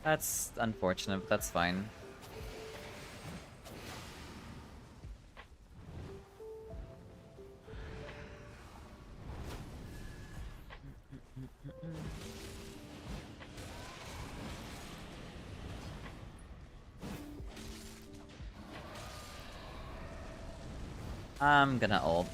Speaker 1: That's unfortunate, but that's fine. I'm gonna ult.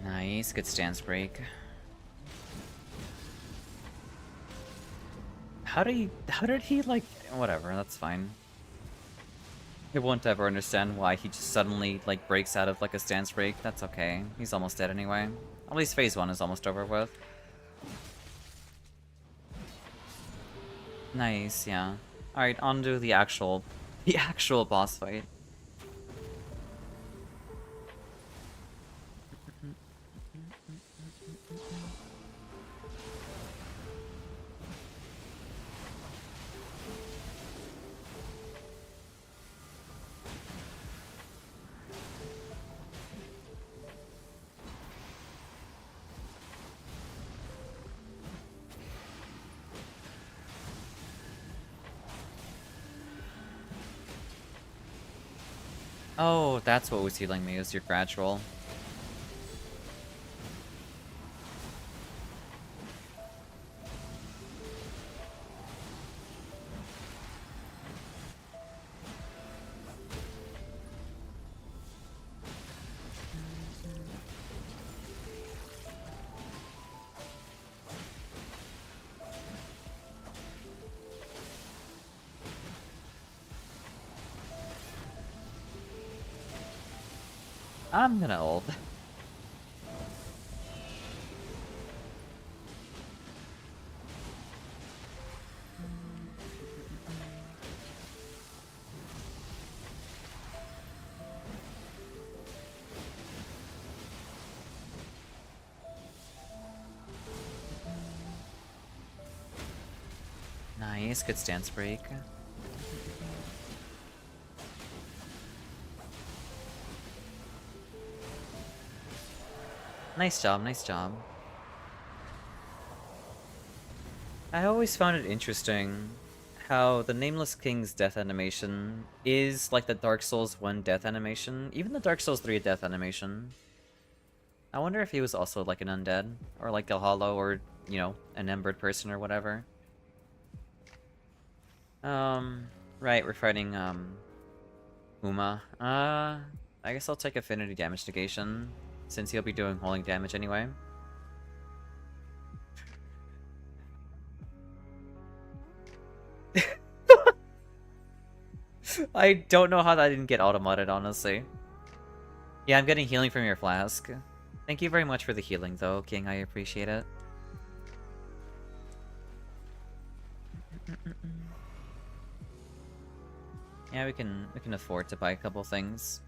Speaker 1: Nice, good stance break. How did he like, whatever, that's fine. I won't ever understand why he just suddenly like breaks out of like a stance break. That's okay. He's almost dead anyway. At least phase 1 is almost over with. Nice, yeah. Alright, on to the actual boss fight. Oh, that's what was healing me, is your gradual. I'm gonna ult. Nice, good stance break. Nice job, nice job. I always found it interesting how the Nameless King's death animation is like the Dark Souls 1 death animation, even the Dark Souls 3 death animation. I wonder if he was also like an undead, or like a hollow, or, you know, an embered person or whatever. Right, we're fighting, Uma. I guess I'll take Affinity Damage Negation, since he'll be doing holding damage anyway. I don't know how that didn't get automated, honestly. Yeah, I'm getting healing from your flask. Thank you very much for the healing, though, King. I appreciate it. Yeah, we can afford to buy a couple things.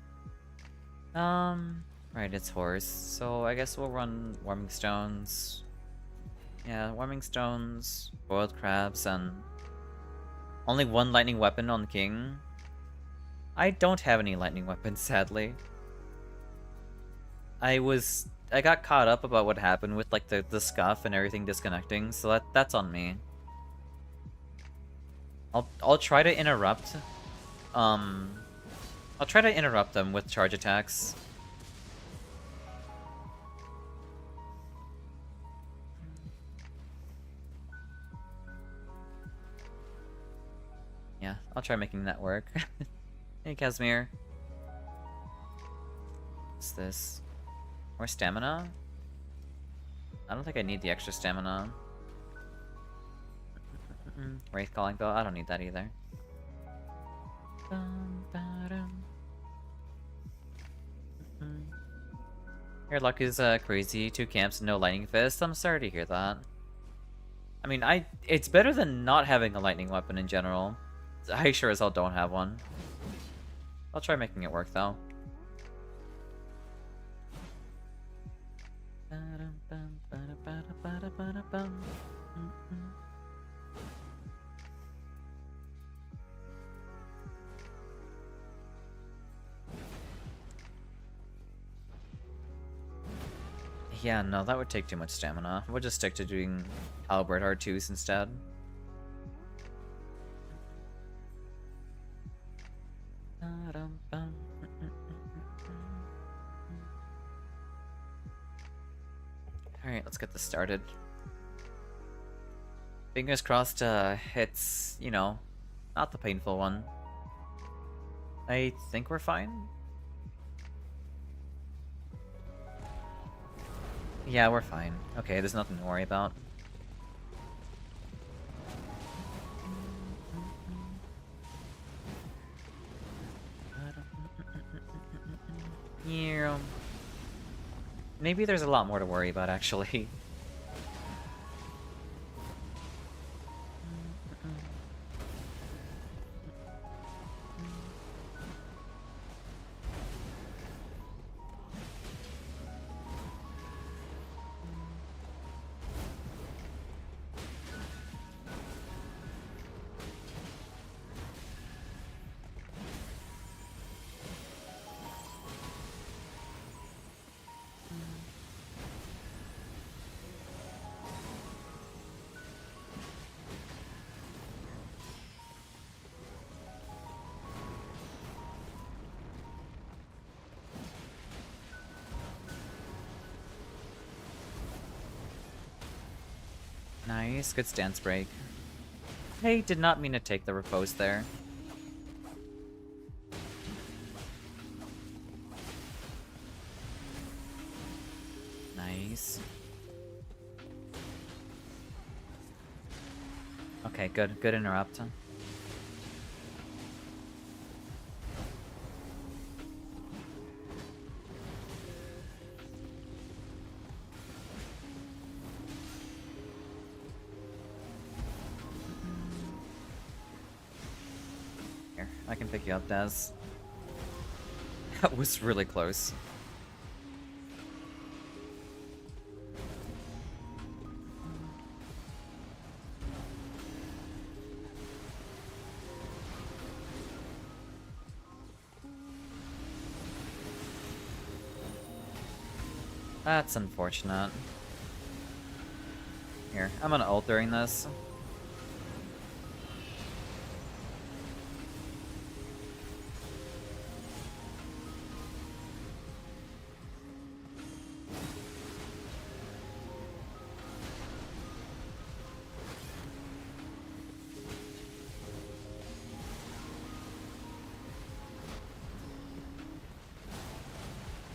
Speaker 1: Right, it's horse. So I guess we'll run warming stones. Yeah, warming stones, boiled crabs, and only one lightning weapon on King. I don't have any lightning weapons, sadly. I got caught up about what happened with like the scuff and everything disconnecting, so that's on me. I'll try to interrupt. I'll try to interrupt them with charge attacks. Yeah, I'll try making that work. Hey, Casimir. What's this? More stamina? I don't think I need the extra stamina. Wraith Calling Bow? I don't need that either. Your luck is crazy. 2 camps and no lightning fist. I'm sorry to hear that. I mean, it's better than not having a lightning weapon in general. I sure as hell don't have one. I'll try making it work though. Yeah, no, that would take too much stamina. We'll just stick to doing Halberd R2s instead. Alright, let's get this started. Fingers crossed hits, you know, not the painful one. I think we're fine. Yeah, we're fine. Okay, there's nothing to worry about. Yeah. Maybe there's a lot more to worry about, actually. Nice, good stance break. Hey, did not mean to take the repose there. Nice. Okay, good interrupt. Here, I can pick you up, Daz. That was really close. That's unfortunate. Here, I'm gonna ult during this.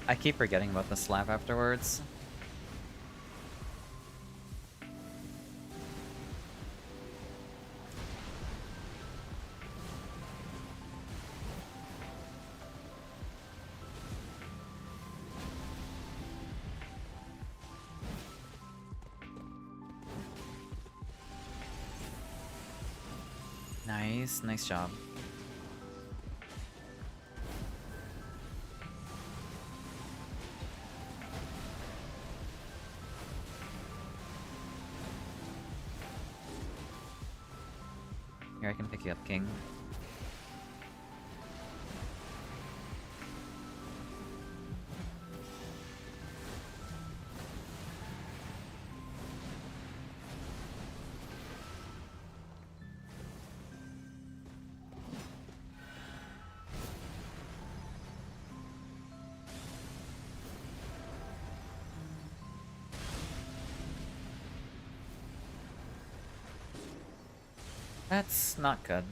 Speaker 1: I keep forgetting about the slap afterwards. Nice, nice job. Here, I can pick you up, King. That's not good.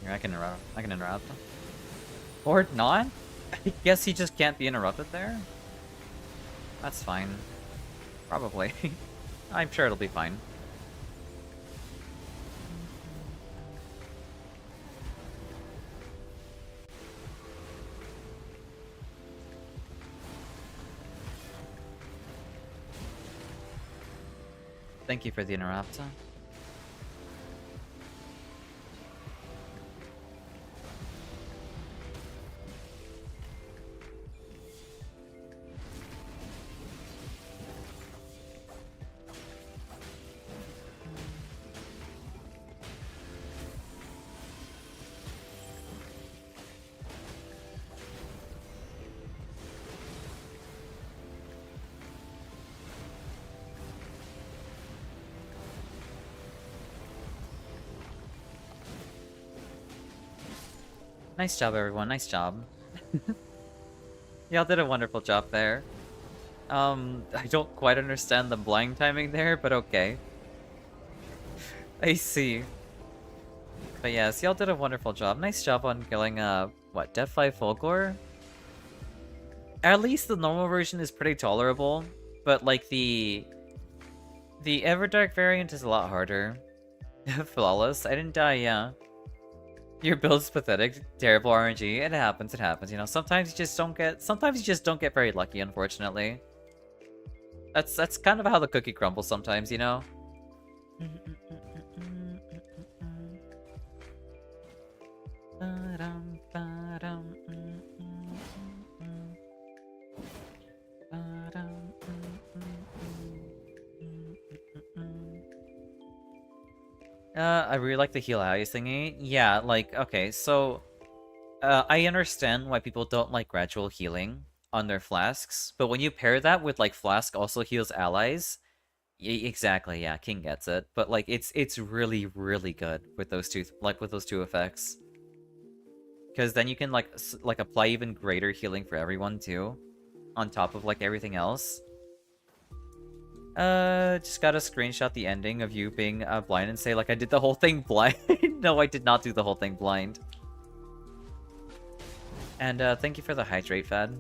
Speaker 1: Here, I can interrupt. Or not? I guess he just can't be interrupted there? That's fine. Probably. I'm sure it'll be fine. Thank you for the interrupt. Nice job, everyone. Nice job. Y'all did a wonderful job there. I don't quite understand the blind timing there, but okay. I see. But yes, y'all did a wonderful job. Nice job on killing, what, Death 5 Folklore? At least the normal version is pretty tolerable, but like the Everdark variant is a lot harder. Flawless. I didn't die, yeah. Your build's pathetic. Terrible RNG. It happens, you know. Sometimes you just don't get very lucky, unfortunately. That's kind of how the cookie crumbles sometimes, you know? I really like the heal eyes thingy. Yeah, like, okay, so... I understand why people don't like gradual healing on their flasks, but when you pair that with, like, flask also heals allies... Exactly, yeah, King gets it. But, like, it's really, really good with those two, effects. Because then you can, like, apply even greater healing for everyone, too. On top of, like, everything else. Just gotta screenshot the ending of you being blind and say, like, I did the whole thing blind. No, I did not do the whole thing blind. And, thank you for the hydrate, Fad.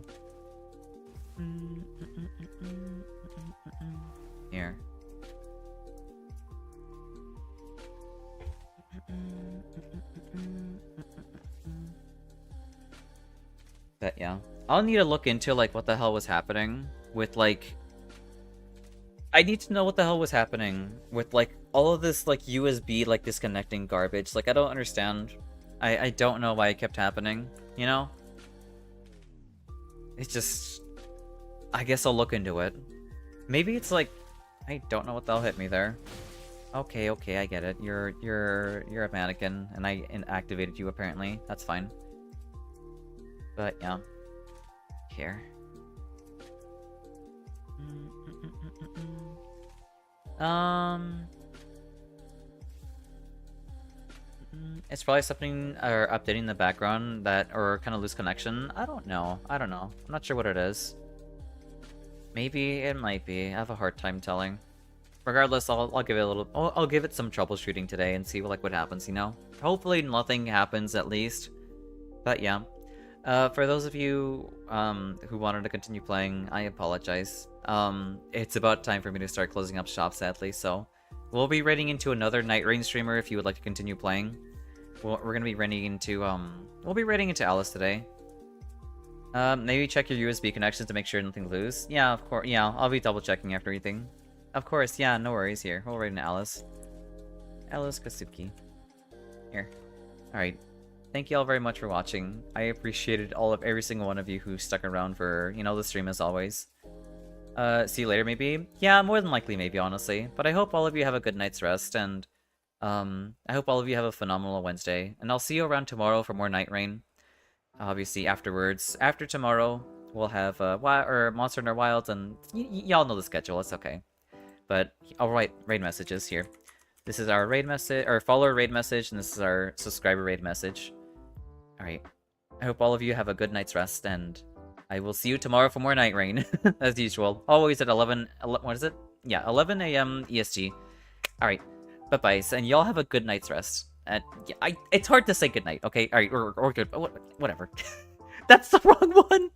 Speaker 1: Here. But yeah. I'll need to look into, like, what the hell was happening with, like... I need to know what the hell was happening with, like, all of this, like, USB, like, disconnecting garbage. Like, I don't understand. I don't know why it kept happening, you know? It's just... I guess I'll look into it. Maybe it's, like... I don't know what the hell hit me there. Okay, I get it. You're a mannequin, and I inactivated you, apparently. That's fine. But, yeah. Here. It's probably something, or updating the background that, or kind of lose connection. I don't know. I'm not sure what it is. Maybe it might be. I have a hard time telling. Regardless, I'll give it a little. I'll give it some troubleshooting today and see what happens. You know. Hopefully nothing happens at least. But yeah. For those of you who wanted to continue playing, I apologize. It's about time for me to start closing up shop, sadly. So we'll be raiding into another Nightreign streamer if you would like to continue playing. We're gonna be raiding into we'll be raiding into Alice today. Maybe check your USB connections to make sure nothing loose. Yeah, of course. Yeah, I'll be double checking after everything. Of course, yeah, no worries here. We'll raid into Alice. Alice Kasuki. Here. Alright. Thank you all very much for watching. I appreciated every single one of you who stuck around for, you know, the stream as always. See you later, maybe? Yeah, more than likely, maybe, honestly. But I hope all of you have a good night's rest, and I hope all of you have a phenomenal Wednesday. And I'll see you around tomorrow for more Nightreign. Obviously, afterwards. After tomorrow, we'll have Monster Hunter Wilds, and y'all know the schedule, it's okay. But I'll write raid messages here. This is our raid message, or follower raid message, and this is our subscriber raid message. Alright. I hope all of you have a good night's rest, and I will see you tomorrow for more Nightreign, as usual. Always at 11 what is it? Yeah, 11 a.m. EST. Alright. Bye-bye, and y'all have a good night's rest. And yeah, it's hard to say goodnight, okay? Alright, or good, whatever. That's the wrong one!